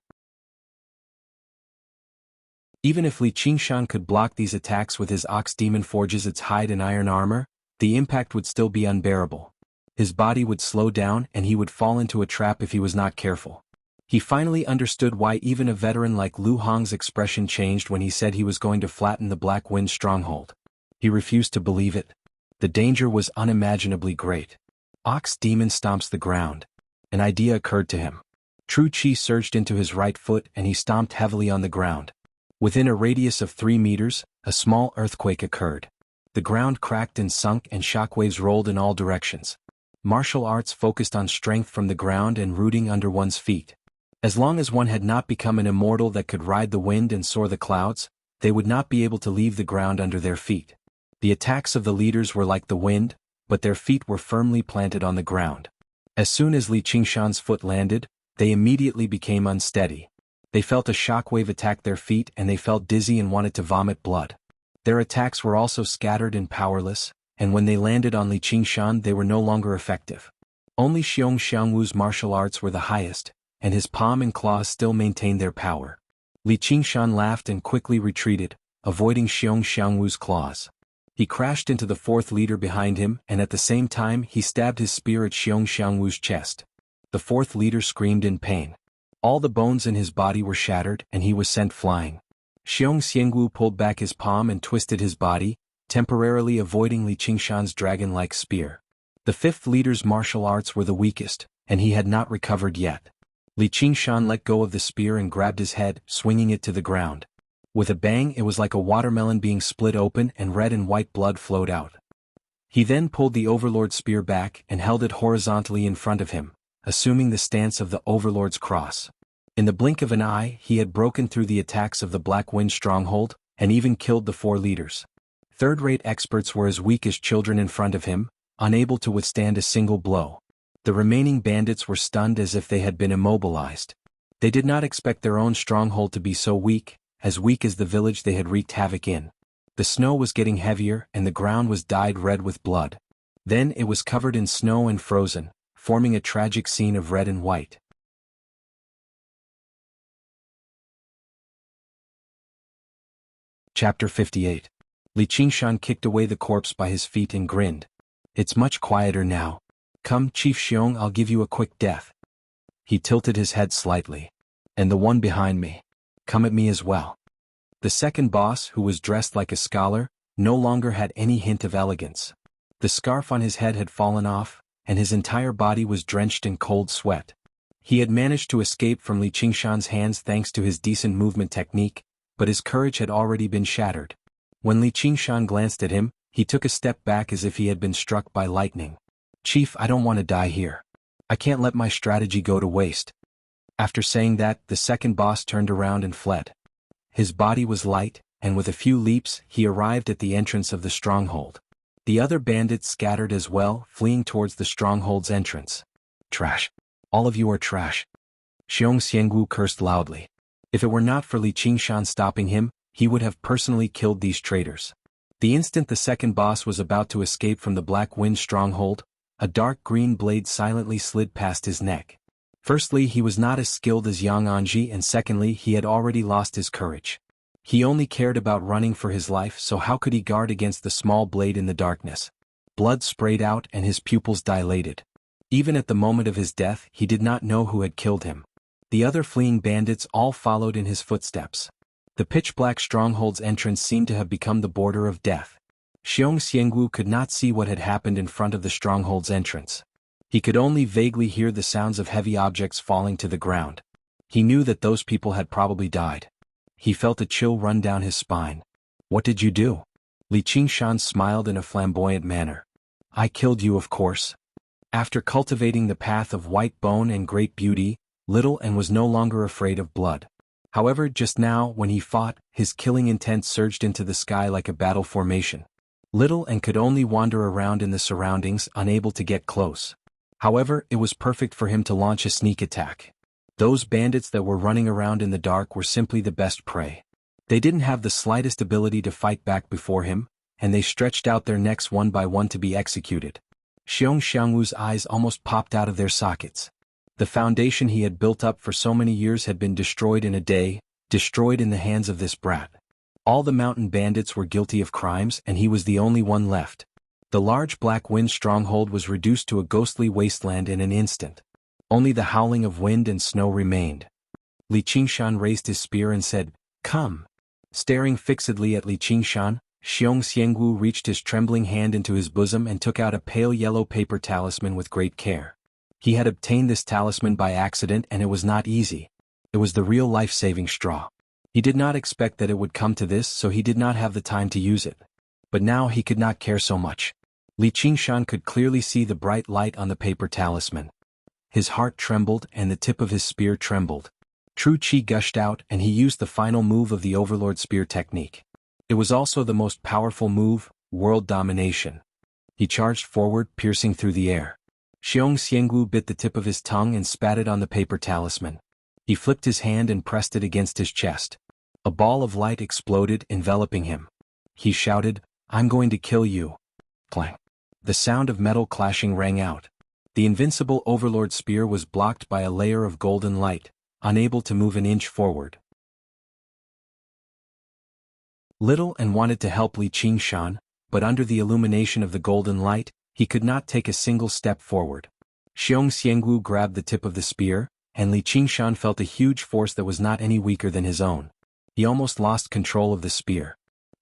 Even if Li Qingshan could block these attacks with his ox demon forges its hide and iron armor, the impact would still be unbearable. His body would slow down and he would fall into a trap if he was not careful. He finally understood why even a veteran like Lu Hong's expression changed when he said he was going to flatten the Black Wind stronghold. He refused to believe it. The danger was unimaginably great. Ox demon stomps the ground. An idea occurred to him. True Qi surged into his right foot and he stomped heavily on the ground. Within a radius of 3 meters, a small earthquake occurred. The ground cracked and sunk and shockwaves rolled in all directions. Martial arts focused on strength from the ground and rooting under one's feet. As long as one had not become an immortal that could ride the wind and soar the clouds, they would not be able to leave the ground under their feet. The attacks of the leaders were like the wind, but their feet were firmly planted on the ground. As soon as Li Qingshan's foot landed, they immediately became unsteady. They felt a shockwave attack their feet and they felt dizzy and wanted to vomit blood. Their attacks were also scattered and powerless, and when they landed on Li Qingshan they were no longer effective. Only Xiong Xiangwu's martial arts were the highest, and his palm and claws still maintained their power. Li Qingshan laughed and quickly retreated, avoiding Xiong Xiangwu's claws. He crashed into the fourth leader behind him and at the same time he stabbed his spear at Xiong Xiangwu's chest. The fourth leader screamed in pain. All the bones in his body were shattered and he was sent flying. Xiong Xiangwu pulled back his palm and twisted his body, temporarily avoiding Li Qingshan's dragon-like spear. The fifth leader's martial arts were the weakest, and he had not recovered yet. Li Qingshan let go of the spear and grabbed his head, swinging it to the ground. With a bang it was like a watermelon being split open and red and white blood flowed out. He then pulled the Overlord's spear back and held it horizontally in front of him, assuming the stance of the Overlord's cross. In the blink of an eye he had broken through the attacks of the Black Wind stronghold, and even killed the 4 leaders. Third-rate experts were as weak as children in front of him, unable to withstand a single blow. The remaining bandits were stunned as if they had been immobilized. They did not expect their own stronghold to be so weak as the village they had wreaked havoc in. The snow was getting heavier and the ground was dyed red with blood. Then it was covered in snow and frozen, forming a tragic scene of red and white. Chapter 58. Li Qingshan kicked away the corpse by his feet and grinned. It's much quieter now. Come, Chief Xiong, I'll give you a quick death. He tilted his head slightly. And the one behind me. Come at me as well. The second boss, who was dressed like a scholar, no longer had any hint of elegance. The scarf on his head had fallen off, and his entire body was drenched in cold sweat. He had managed to escape from Li Qingshan's hands thanks to his decent movement technique, but his courage had already been shattered. When Li Qingshan glanced at him, he took a step back as if he had been struck by lightning. Chief, I don't want to die here. I can't let my strategy go to waste. After saying that, the second boss turned around and fled. His body was light, and with a few leaps, he arrived at the entrance of the stronghold. The other bandits scattered as well, fleeing towards the stronghold's entrance. Trash. All of you are trash. Xiong Xiangwu cursed loudly. If it were not for Li Qingshan stopping him, he would have personally killed these traitors. The instant the second boss was about to escape from the Black Wind stronghold, a dark green blade silently slid past his neck. Firstly, he was not as skilled as Yang Anji, and secondly, he had already lost his courage. He only cared about running for his life, so how could he guard against the small blade in the darkness? Blood sprayed out and his pupils dilated. Even at the moment of his death, he did not know who had killed him. The other fleeing bandits all followed in his footsteps. The pitch-black stronghold's entrance seemed to have become the border of death. Xiong Xiangwu could not see what had happened in front of the stronghold's entrance. He could only vaguely hear the sounds of heavy objects falling to the ground. He knew that those people had probably died. He felt a chill run down his spine. What did you do? Li Qingshan smiled in a flamboyant manner. I killed you, of course. After cultivating the path of white bone and great beauty, Little and was no longer afraid of blood. However, just now, when he fought, his killing intent surged into the sky like a battle formation. Little and could only wander around in the surroundings, unable to get close. However, it was perfect for him to launch a sneak attack. Those bandits that were running around in the dark were simply the best prey. They didn't have the slightest ability to fight back before him, and they stretched out their necks one by one to be executed. Xiong Xiangwu's eyes almost popped out of their sockets. The foundation he had built up for so many years had been destroyed in a day, destroyed in the hands of this brat. All the mountain bandits were guilty of crimes and he was the only one left. The large black wind stronghold was reduced to a ghostly wasteland in an instant. Only the howling of wind and snow remained. Li Qingshan raised his spear and said, "Come." Staring fixedly at Li Qingshan, Xiong Xiangwu reached his trembling hand into his bosom and took out a pale yellow paper talisman with great care. He had obtained this talisman by accident and it was not easy. It was the real life-saving straw. He did not expect that it would come to this, so he did not have the time to use it. But now he could not care so much. Li Qingshan could clearly see the bright light on the paper talisman. His heart trembled and the tip of his spear trembled. True Qi gushed out and he used the final move of the Overlord Spear technique. It was also the most powerful move, world domination. He charged forward, piercing through the air. Xiong Xiangwu bit the tip of his tongue and spat it on the paper talisman. He flipped his hand and pressed it against his chest. A ball of light exploded, enveloping him. He shouted, "I'm going to kill you." Clang. The sound of metal clashing rang out. The invincible Overlord Spear was blocked by a layer of golden light, unable to move an inch forward. Little and wanted to help Li Qingshan, but under the illumination of the golden light, he could not take a single step forward. Xiong Xiangwu grabbed the tip of the spear, and Li Qingshan felt a huge force that was not any weaker than his own. He almost lost control of the spear.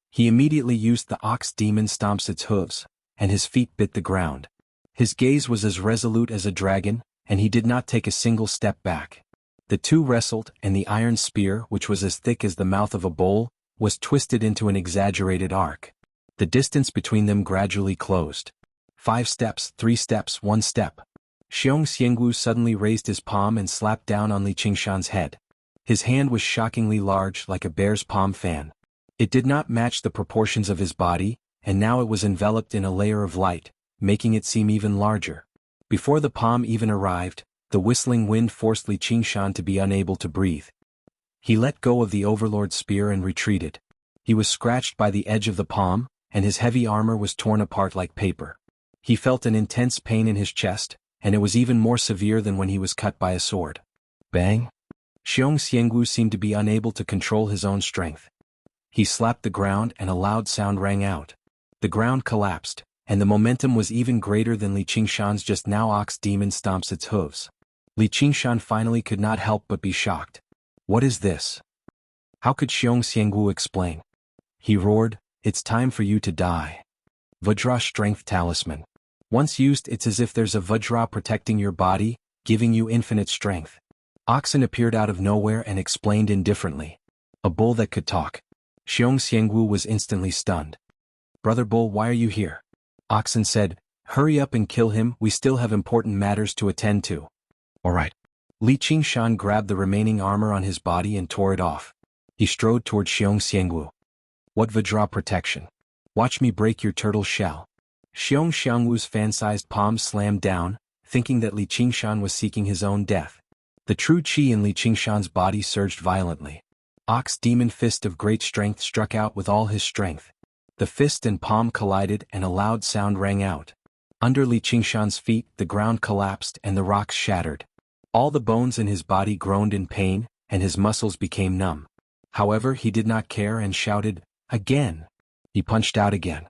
He immediately used the ox demon stomps its hooves, and his feet bit the ground. His gaze was as resolute as a dragon, and he did not take a single step back. The two wrestled, and the iron spear, which was as thick as the mouth of a bowl, was twisted into an exaggerated arc. The distance between them gradually closed. 5 steps, 3 steps, 1 step. Xiong Xiangwu suddenly raised his palm and slapped down on Li Qingshan's head. His hand was shockingly large, like a bear's palm fan. It did not match the proportions of his body, and now it was enveloped in a layer of light, making it seem even larger. Before the palm even arrived, the whistling wind forced Li Qingshan to be unable to breathe. He let go of the Overlord Spear and retreated. He was scratched by the edge of the palm, and his heavy armor was torn apart like paper. He felt an intense pain in his chest, and it was even more severe than when he was cut by a sword. Bang! Xiong Xiangwu seemed to be unable to control his own strength. He slapped the ground and a loud sound rang out. The ground collapsed, and the momentum was even greater than Li Qingshan's just now. Ox demon stomps its hooves. Li Qingshan finally could not help but be shocked. What is this? How could Xiong Xiangwu explain? He roared, "It's time for you to die." Vajra Strength Talisman. Once used, it's as if there's a Vajra protecting your body, giving you infinite strength. Oxen appeared out of nowhere and explained indifferently. A bull that could talk. Xiong Xiangwu was instantly stunned. "Brother Bull, why are you here?" Oxen said, "Hurry up and kill him, we still have important matters to attend to." "Alright." Li Qingshan grabbed the remaining armor on his body and tore it off. He strode toward Xiong Xiangwu. "What Vajra protection? Watch me break your turtle shell." Xiong Xiangwu's fan-sized palm slammed down, thinking that Li Qingshan was seeking his own death. The true qi in Li Qingshan's body surged violently. Ox Demon Fist of great strength struck out with all his strength. The fist and palm collided and a loud sound rang out. Under Li Qingshan's feet, the ground collapsed and the rocks shattered. All the bones in his body groaned in pain, and his muscles became numb. However, he did not care and shouted, "Again!" He punched out again.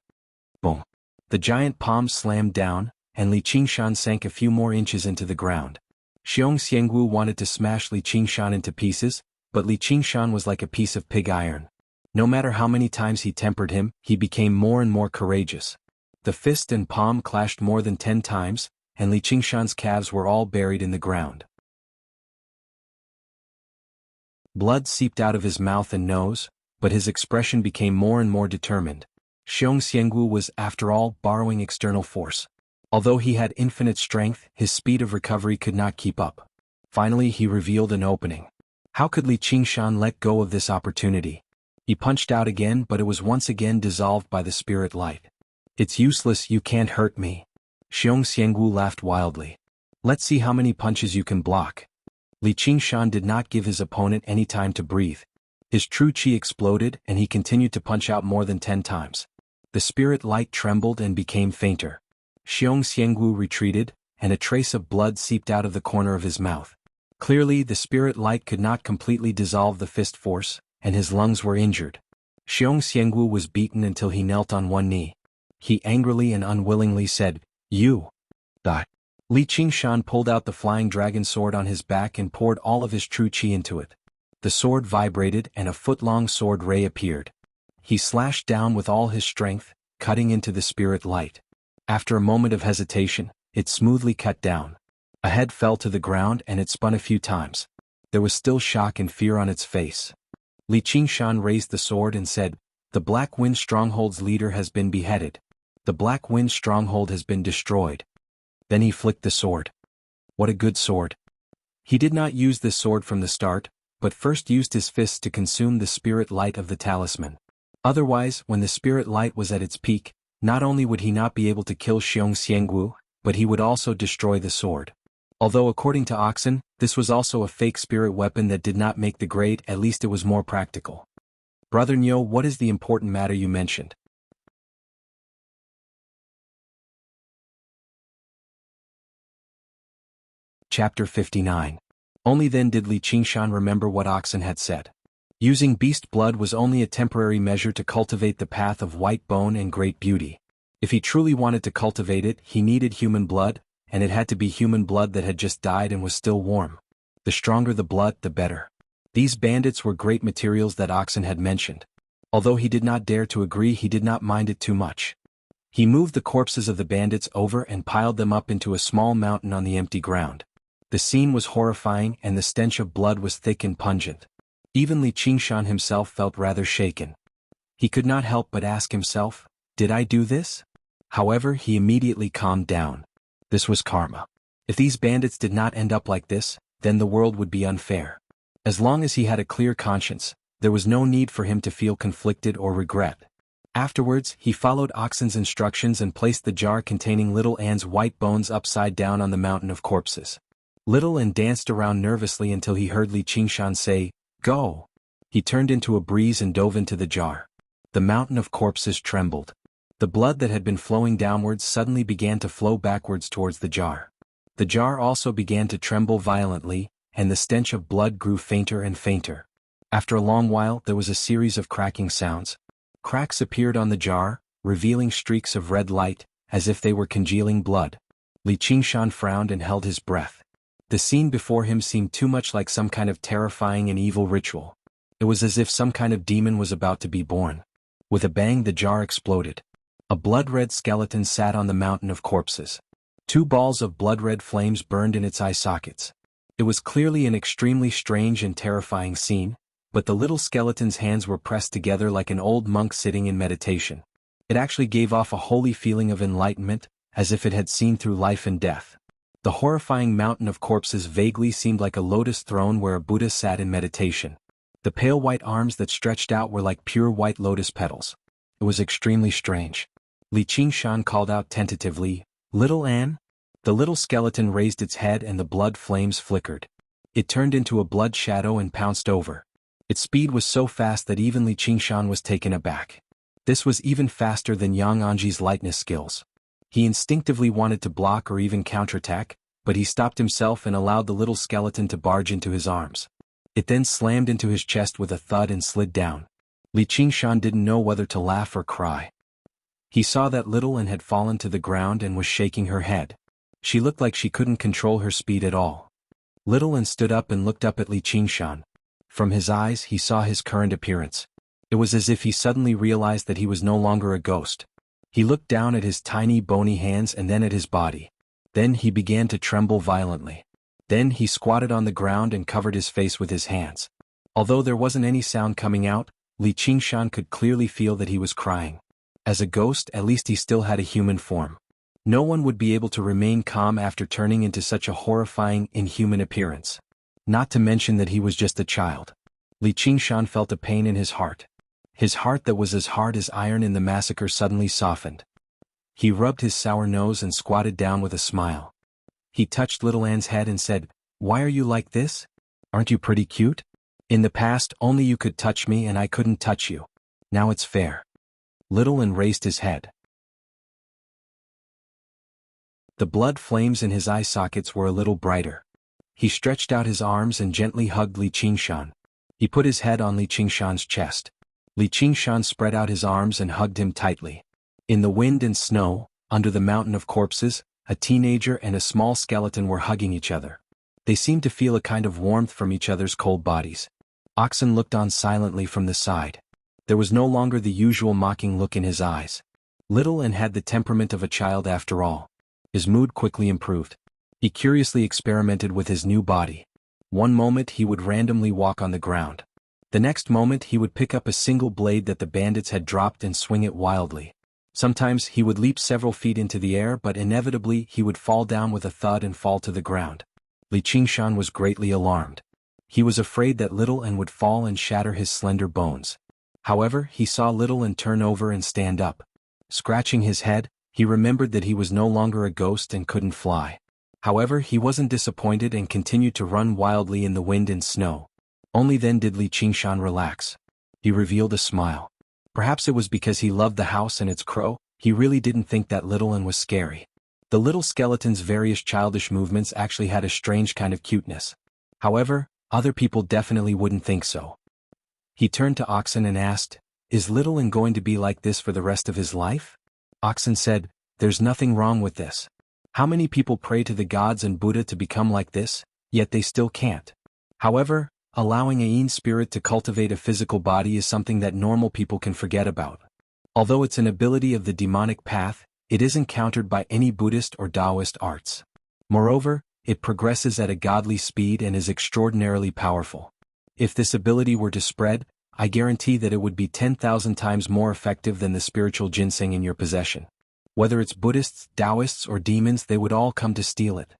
Boom! The giant palm slammed down, and Li Qingshan sank a few more inches into the ground. Xiong Xiangwu wanted to smash Li Qingshan into pieces, but Li Qingshan was like a piece of pig iron. No matter how many times he tempered him, he became more and more courageous. The fist and palm clashed more than 10 times, and Li Qingshan's calves were all buried in the ground. Blood seeped out of his mouth and nose, but his expression became more and more determined. Xiong Xiangwu was, after all, borrowing external force. Although he had infinite strength, his speed of recovery could not keep up. Finally he revealed an opening. How could Li Qingshan let go of this opportunity? He punched out again, but it was once again dissolved by the spirit light. It's useless, you can't hurt me. Xiong Xiangwu laughed wildly. Let's see how many punches you can block. Li Qingshan did not give his opponent any time to breathe. His true qi exploded and he continued to punch out more than 10 times. The spirit light trembled and became fainter. Xiong Xiangwu retreated, and a trace of blood seeped out of the corner of his mouth. Clearly the spirit light could not completely dissolve the fist force, and his lungs were injured. Xiong Xiangwu was beaten until he knelt on one knee. He angrily and unwillingly said, "You." Li Qingshan pulled out the flying dragon sword on his back and poured all of his true qi into it. The sword vibrated and a foot-long sword ray appeared. He slashed down with all his strength, cutting into the spirit light. After a moment of hesitation, it smoothly cut down. A head fell to the ground and it spun a few times. There was still shock and fear on its face. Li Qingshan raised the sword and said, "The Black Wind Stronghold's leader has been beheaded. The Black Wind Stronghold has been destroyed." Then he flicked the sword. What a good sword. He did not use this sword from the start, but first used his fists to consume the spirit light of the talisman. Otherwise, when the spirit light was at its peak, not only would he not be able to kill Xiong Xiangwu, but he would also destroy the sword. Although according to Oxen, this was also a fake spirit weapon that did not make the grade, at least it was more practical. Brother Nyo, what is the important matter you mentioned? Chapter 59. Only then did Li Qingshan remember what Oxen had said. Using beast blood was only a temporary measure to cultivate the path of white bone and great beauty. If he truly wanted to cultivate it, he needed human blood, and it had to be human blood that had just died and was still warm. The stronger the blood, the better. These bandits were great materials that Oxen had mentioned. Although he did not dare to agree, he did not mind it too much. He moved the corpses of the bandits over and piled them up into a small mountain on the empty ground. The scene was horrifying and the stench of blood was thick and pungent. Even Li Qingshan himself felt rather shaken. He could not help but ask himself, "Did I do this?" However, he immediately calmed down. This was karma. If these bandits did not end up like this, then the world would be unfair. As long as he had a clear conscience, there was no need for him to feel conflicted or regret. Afterwards, he followed Oxen's instructions and placed the jar containing Little Anne's white bones upside down on the mountain of corpses. Little Anne danced around nervously until he heard Li Qingshan say, "Go." He turned into a breeze and dove into the jar. The mountain of corpses trembled. The blood that had been flowing downwards suddenly began to flow backwards towards the jar. The jar also began to tremble violently, and the stench of blood grew fainter and fainter. After a long while, there was a series of cracking sounds. Cracks appeared on the jar, revealing streaks of red light, as if they were congealing blood. Li Qingshan frowned and held his breath. The scene before him seemed too much like some kind of terrifying and evil ritual. It was as if some kind of demon was about to be born. With a bang, the jar exploded. A blood-red skeleton sat on the mountain of corpses. 2 balls of blood-red flames burned in its eye sockets. It was clearly an extremely strange and terrifying scene, but the little skeleton's hands were pressed together like an old monk sitting in meditation. It actually gave off a holy feeling of enlightenment, as if it had seen through life and death. The horrifying mountain of corpses vaguely seemed like a lotus throne where a Buddha sat in meditation. The pale white arms that stretched out were like pure white lotus petals. It was extremely strange. Li Qingshan called out tentatively, "Little Anne?" The little skeleton raised its head and the blood flames flickered. It turned into a blood shadow and pounced over. Its speed was so fast that even Li Qingshan was taken aback. This was even faster than Yang Anji's lightness skills. He instinctively wanted to block or even counterattack, but he stopped himself and allowed the little skeleton to barge into his arms. It then slammed into his chest with a thud and slid down. Li Qingshan didn't know whether to laugh or cry. He saw that Little Anne had fallen to the ground and was shaking her head. She looked like she couldn't control her speed at all. Little Anne stood up and looked up at Li Qingshan. From his eyes he saw his current appearance. It was as if he suddenly realized that he was no longer a ghost. He looked down at his tiny bony hands and then at his body. Then he began to tremble violently. Then he squatted on the ground and covered his face with his hands. Although there wasn't any sound coming out, Li Qingshan could clearly feel that he was crying. As a ghost, at least he still had a human form. No one would be able to remain calm after turning into such a horrifying, inhuman appearance. Not to mention that he was just a child. Li Qingshan felt a pain in his heart. His heart that was as hard as iron in the massacre suddenly softened. He rubbed his sour nose and squatted down with a smile. He touched Little Anne's head and said, "Why are you like this? Aren't you pretty cute? In the past, only you could touch me and I couldn't touch you. Now it's fair." Little Anne raised his head. The blood flames in his eye sockets were a little brighter. He stretched out his arms and gently hugged Li Qingshan. He put his head on Li Qingshan's chest. Li Qingshan spread out his arms and hugged him tightly. In the wind and snow, under the mountain of corpses, a teenager and a small skeleton were hugging each other. They seemed to feel a kind of warmth from each other's cold bodies. Oxen looked on silently from the side. There was no longer the usual mocking look in his eyes. Little Anne had the temperament of a child after all. His mood quickly improved. He curiously experimented with his new body. One moment he would randomly walk on the ground. The next moment he would pick up a single blade that the bandits had dropped and swing it wildly. Sometimes he would leap several feet into the air, but inevitably he would fall down with a thud and fall to the ground. Li Qingshan was greatly alarmed. He was afraid that Little Anne would fall and shatter his slender bones. However, he saw Little Anne turn over and stand up. Scratching his head, he remembered that he was no longer a ghost and couldn't fly. However, he wasn't disappointed and continued to run wildly in the wind and snow. Only then did Li Qingshan relax. He revealed a smile. Perhaps it was because he loved the house and its crow. He really didn't think that Little Anne was scary. The little skeleton's various childish movements actually had a strange kind of cuteness. However, other people definitely wouldn't think so. He turned to Oxen and asked, "Is Little Anne going to be like this for the rest of his life?" Oxen said, "There's nothing wrong with this. How many people pray to the gods and Buddha to become like this, yet they still can't? However, allowing a yin spirit to cultivate a physical body is something that normal people can forget about. Although it's an ability of the demonic path, it isn't countered by any Buddhist or Taoist arts. Moreover, it progresses at a godly speed and is extraordinarily powerful. If this ability were to spread, I guarantee that it would be 10,000 times more effective than the spiritual ginseng in your possession. Whether it's Buddhists, Taoists, or demons, they would all come to steal it.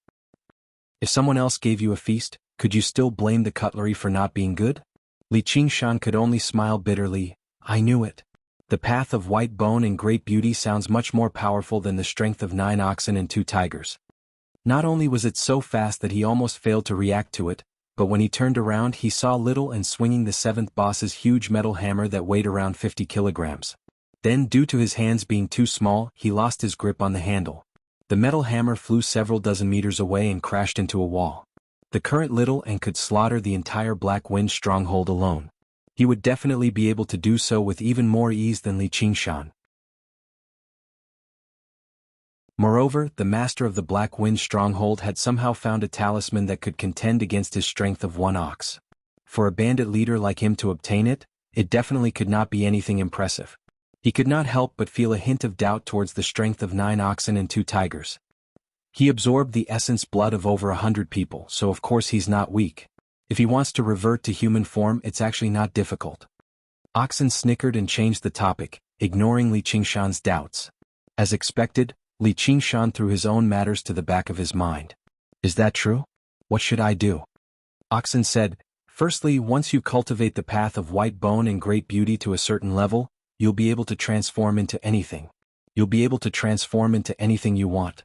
If someone else gave you a feast, could you still blame the cutlery for not being good?" Li Qingshan could only smile bitterly. "I knew it. The path of white bone and great beauty sounds much more powerful than the strength of 9 oxen and 2 tigers." Not only was it so fast that he almost failed to react to it, but when he turned around he saw Little Anne swinging the 7th boss's huge metal hammer that weighed around 50 kilograms. Then, due to his hands being too small, he lost his grip on the handle. The metal hammer flew several dozen meters away and crashed into a wall. The current Little Anne could slaughter the entire Black Wind stronghold alone. He would definitely be able to do so with even more ease than Li Qingshan. Moreover, the master of the Black Wind stronghold had somehow found a talisman that could contend against his strength of 1 ox. For a bandit leader like him to obtain it, it definitely could not be anything impressive. He could not help but feel a hint of doubt towards the strength of 9 oxen and 2 tigers. He absorbed the essence blood of over 100 people, so of course he's not weak. If he wants to revert to human form, it's actually not difficult. Oxen snickered and changed the topic, ignoring Li Qingshan's doubts. As expected, Li Qingshan threw his own matters to the back of his mind. "Is that true? What should I do?" Oxen said, "Firstly, once you cultivate the path of white bone and great beauty to a certain level, you'll be able to transform into anything. You'll be able to transform into anything you want."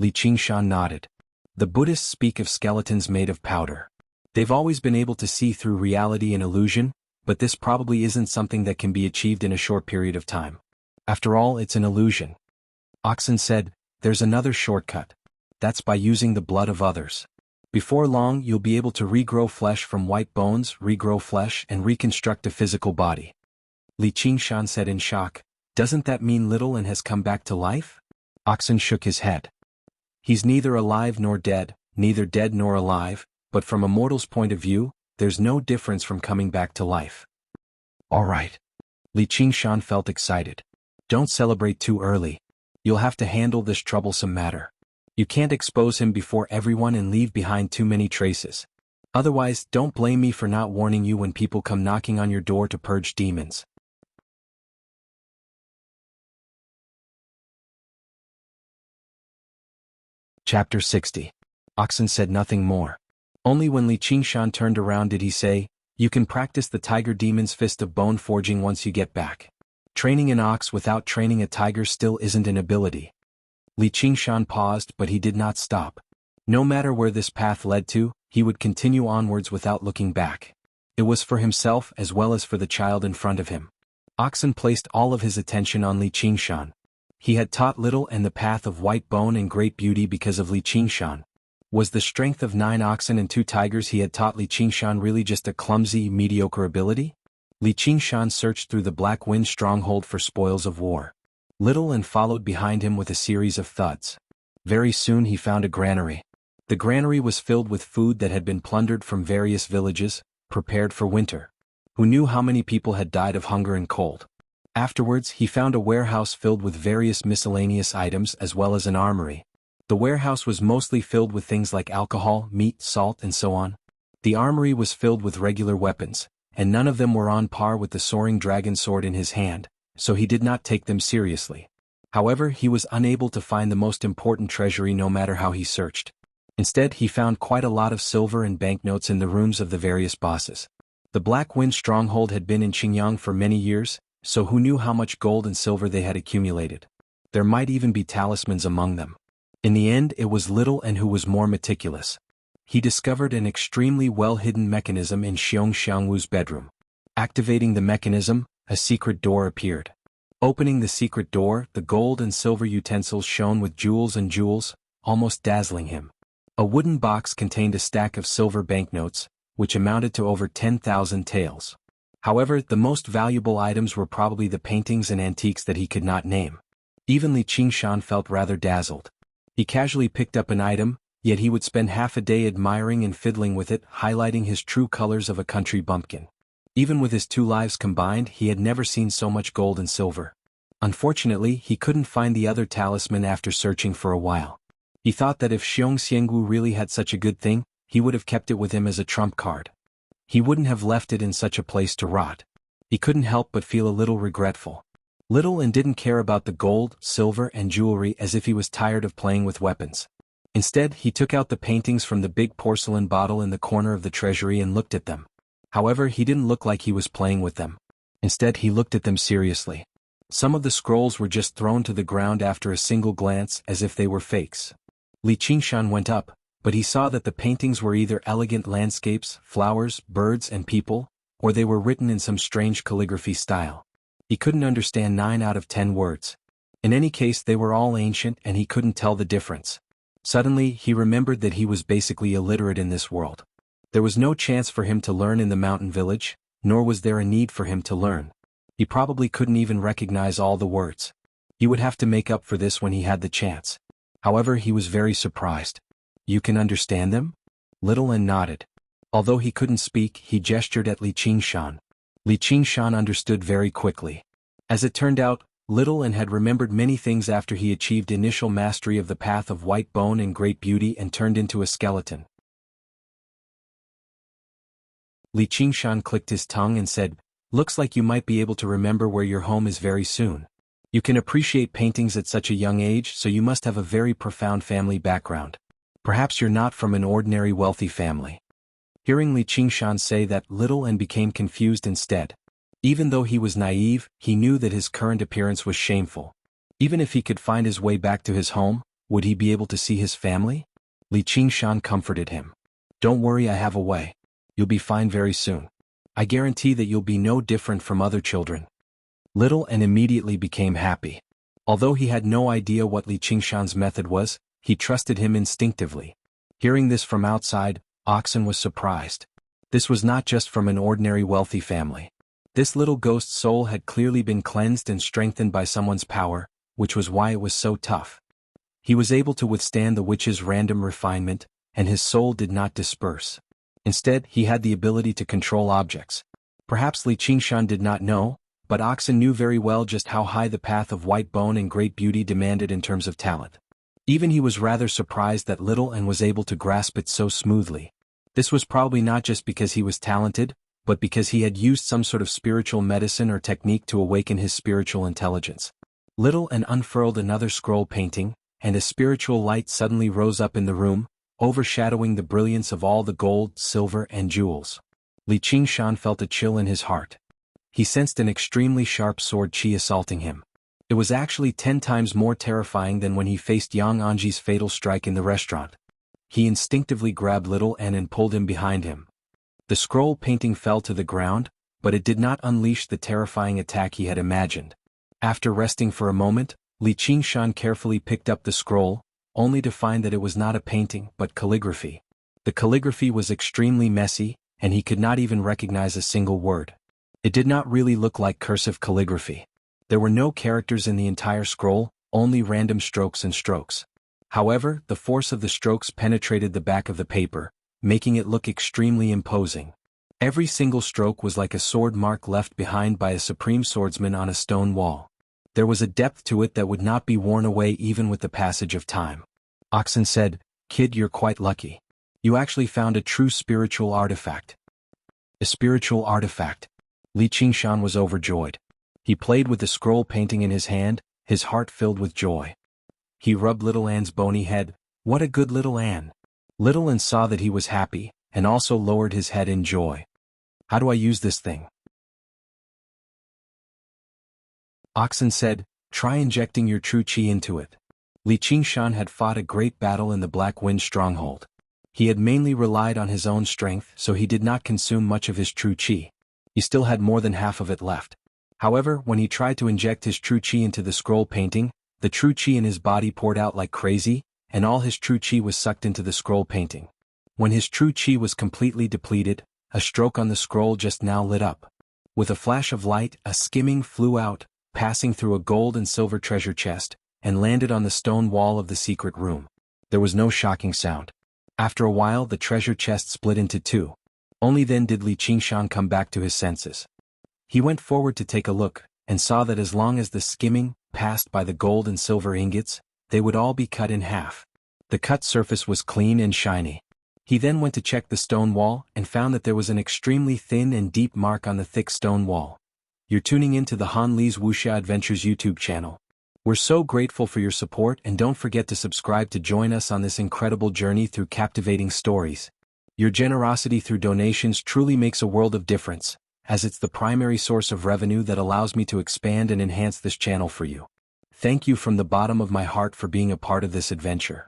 Li Qingshan nodded. The Buddhists speak of skeletons made of powder. They've always been able to see through reality and illusion, but this probably isn't something that can be achieved in a short period of time. After all, it's an illusion. Oxen said, "There's another shortcut. That's by using the blood of others. Before long, you'll be able to regrow flesh from white bones, regrow flesh, and reconstruct a physical body." Li Qingshan said in shock, "Doesn't that mean Little Anne has come back to life?" Oxen shook his head. "He's neither alive nor dead, neither dead nor alive, but from a mortal's point of view, there's no difference from coming back to life." "All right." Li Qingshan felt excited. "Don't celebrate too early. You'll have to handle this troublesome matter. You can't expose him before everyone and leave behind too many traces. Otherwise, don't blame me for not warning you when people come knocking on your door to purge demons." Chapter 60. Oxen said nothing more. Only when Li Qingshan turned around did he say, "You can practice the tiger demon's fist of bone forging once you get back. Training an ox without training a tiger still isn't an ability." Li Qingshan paused, but he did not stop. No matter where this path led to, he would continue onwards without looking back. It was for himself as well as for the child in front of him. Oxen placed all of his attention on Li Qingshan. He had taught little and the path of white bone and great beauty because of Li Qingshan. Was the strength of 9 oxen and 2 tigers he had taught Li Qingshan really just a clumsy, mediocre ability? Li Qingshan searched through the Black Wind stronghold for spoils of war. Little and followed behind him with a series of thuds. Very soon he found a granary. The granary was filled with food that had been plundered from various villages, prepared for winter. Who knew how many people had died of hunger and cold? Afterwards he found a warehouse filled with various miscellaneous items as well as an armory. The warehouse was mostly filled with things like alcohol, meat, salt, and so on. The armory was filled with regular weapons, and none of them were on par with the soaring dragon sword in his hand, so he did not take them seriously. However, he was unable to find the most important treasury no matter how he searched. Instead, he found quite a lot of silver and banknotes in the rooms of the various bosses. The Black Wind stronghold had been in Qingyang for many years, so who knew how much gold and silver they had accumulated? There might even be talismans among them. In the end, it was Little and who was more meticulous. He discovered an extremely well-hidden mechanism in Xiong Xiangwu's bedroom. Activating the mechanism, a secret door appeared. Opening the secret door, the gold and silver utensils shone with jewels and jewels, almost dazzling him. A wooden box contained a stack of silver banknotes, which amounted to over 10,000 taels. However, the most valuable items were probably the paintings and antiques that he could not name. Even Li Qingshan felt rather dazzled. He casually picked up an item, yet he would spend half a day admiring and fiddling with it, highlighting his true colors of a country bumpkin. Even with his 2 lives combined, he had never seen so much gold and silver. Unfortunately, he couldn't find the other talisman after searching for a while. He thought that if Xiong Xiangwu really had such a good thing, he would have kept it with him as a trump card. He wouldn't have left it in such a place to rot. He couldn't help but feel a little regretful. Little and didn't care about the gold, silver, and jewelry as if he was tired of playing with weapons. Instead, he took out the paintings from the big porcelain bottle in the corner of the treasury and looked at them. However, he didn't look like he was playing with them. Instead, he looked at them seriously. Some of the scrolls were just thrown to the ground after a single glance as if they were fakes. Li Qingshan went up, but he saw that the paintings were either elegant landscapes, flowers, birds, and people, or they were written in some strange calligraphy style. He couldn't understand 9 out of 10 words. In any case, they were all ancient and he couldn't tell the difference. Suddenly, he remembered that he was basically illiterate in this world. There was no chance for him to learn in the mountain village, nor was there a need for him to learn. He probably couldn't even recognize all the words. He would have to make up for this when he had the chance. However, he was very surprised. "You can understand them?" Little and nodded. Although he couldn't speak, he gestured at Li Qingshan. Li Qingshan understood very quickly. As it turned out, Little and had remembered many things after he achieved initial mastery of the path of white bone and great beauty and turned into a skeleton. Li Qingshan clicked his tongue and said, "Looks like you might be able to remember where your home is very soon. You can appreciate paintings at such a young age, so you must have a very profound family background. Perhaps you're not from an ordinary wealthy family." Hearing Li Qingshan say that, Little and became confused instead. Even though he was naive, he knew that his current appearance was shameful. Even if he could find his way back to his home, would he be able to see his family? Li Qingshan comforted him. "Don't worry, I have a way. You'll be fine very soon. I guarantee that you'll be no different from other children." Little and immediately became happy. Although he had no idea what Li Qingshan's method was, he trusted him instinctively. Hearing this from outside, Oxen was surprised. This was not just from an ordinary wealthy family. This little ghost soul had clearly been cleansed and strengthened by someone's power, which was why it was so tough. He was able to withstand the witch's random refinement, and his soul did not disperse. Instead, he had the ability to control objects. Perhaps Li Qingshan did not know, but Oxen knew very well just how high the path of white bone and great beauty demanded in terms of talent. Even he was rather surprised that Little and was able to grasp it so smoothly. This was probably not just because he was talented, but because he had used some sort of spiritual medicine or technique to awaken his spiritual intelligence. Little and unfurled another scroll painting, and a spiritual light suddenly rose up in the room, overshadowing the brilliance of all the gold, silver, and jewels. Li Qingshan felt a chill in his heart. He sensed an extremely sharp sword qi assaulting him. It was actually 10 times more terrifying than when he faced Yang Anji's fatal strike in the restaurant. He instinctively grabbed Little N and pulled him behind him. The scroll painting fell to the ground, but it did not unleash the terrifying attack he had imagined. After resting for a moment, Li Qingshan carefully picked up the scroll, only to find that it was not a painting but calligraphy. The calligraphy was extremely messy, and he could not even recognize a single word. It did not really look like cursive calligraphy. There were no characters in the entire scroll, only random strokes and strokes. However, the force of the strokes penetrated the back of the paper, making it look extremely imposing. Every single stroke was like a sword mark left behind by a supreme swordsman on a stone wall. There was a depth to it that would not be worn away even with the passage of time. Oxen said, "Kid, you're quite lucky. You actually found a true spiritual artifact." A spiritual artifact. Li Qingshan was overjoyed. He played with the scroll painting in his hand, his heart filled with joy. He rubbed Little Anne's bony head. "What a good little Anne." Little Anne saw that he was happy, and also lowered his head in joy. "How do I use this thing?" Oxen said, "Try injecting your true qi into it." Li Qingshan had fought a great battle in the Black Wind stronghold. He had mainly relied on his own strength, so he did not consume much of his true qi. He still had more than half of it left. However, when he tried to inject his true qi into the scroll painting, the true qi in his body poured out like crazy, and all his true qi was sucked into the scroll painting. When his true qi was completely depleted, a stroke on the scroll just now lit up. With a flash of light, a skimming flew out, passing through a gold and silver treasure chest, and landed on the stone wall of the secret room. There was no shocking sound. After a while, the treasure chest split into two. Only then did Li Qingshan come back to his senses. He went forward to take a look, and saw that as long as the skimming passed by the gold and silver ingots, they would all be cut in half. The cut surface was clean and shiny. He then went to check the stone wall and found that there was an extremely thin and deep mark on the thick stone wall. You're tuning in to the Han Li's Wuxia Adventures YouTube channel. We're so grateful for your support, and don't forget to subscribe to join us on this incredible journey through captivating stories. Your generosity through donations truly makes a world of difference, as it's the primary source of revenue that allows me to expand and enhance this channel for you. Thank you from the bottom of my heart for being a part of this adventure.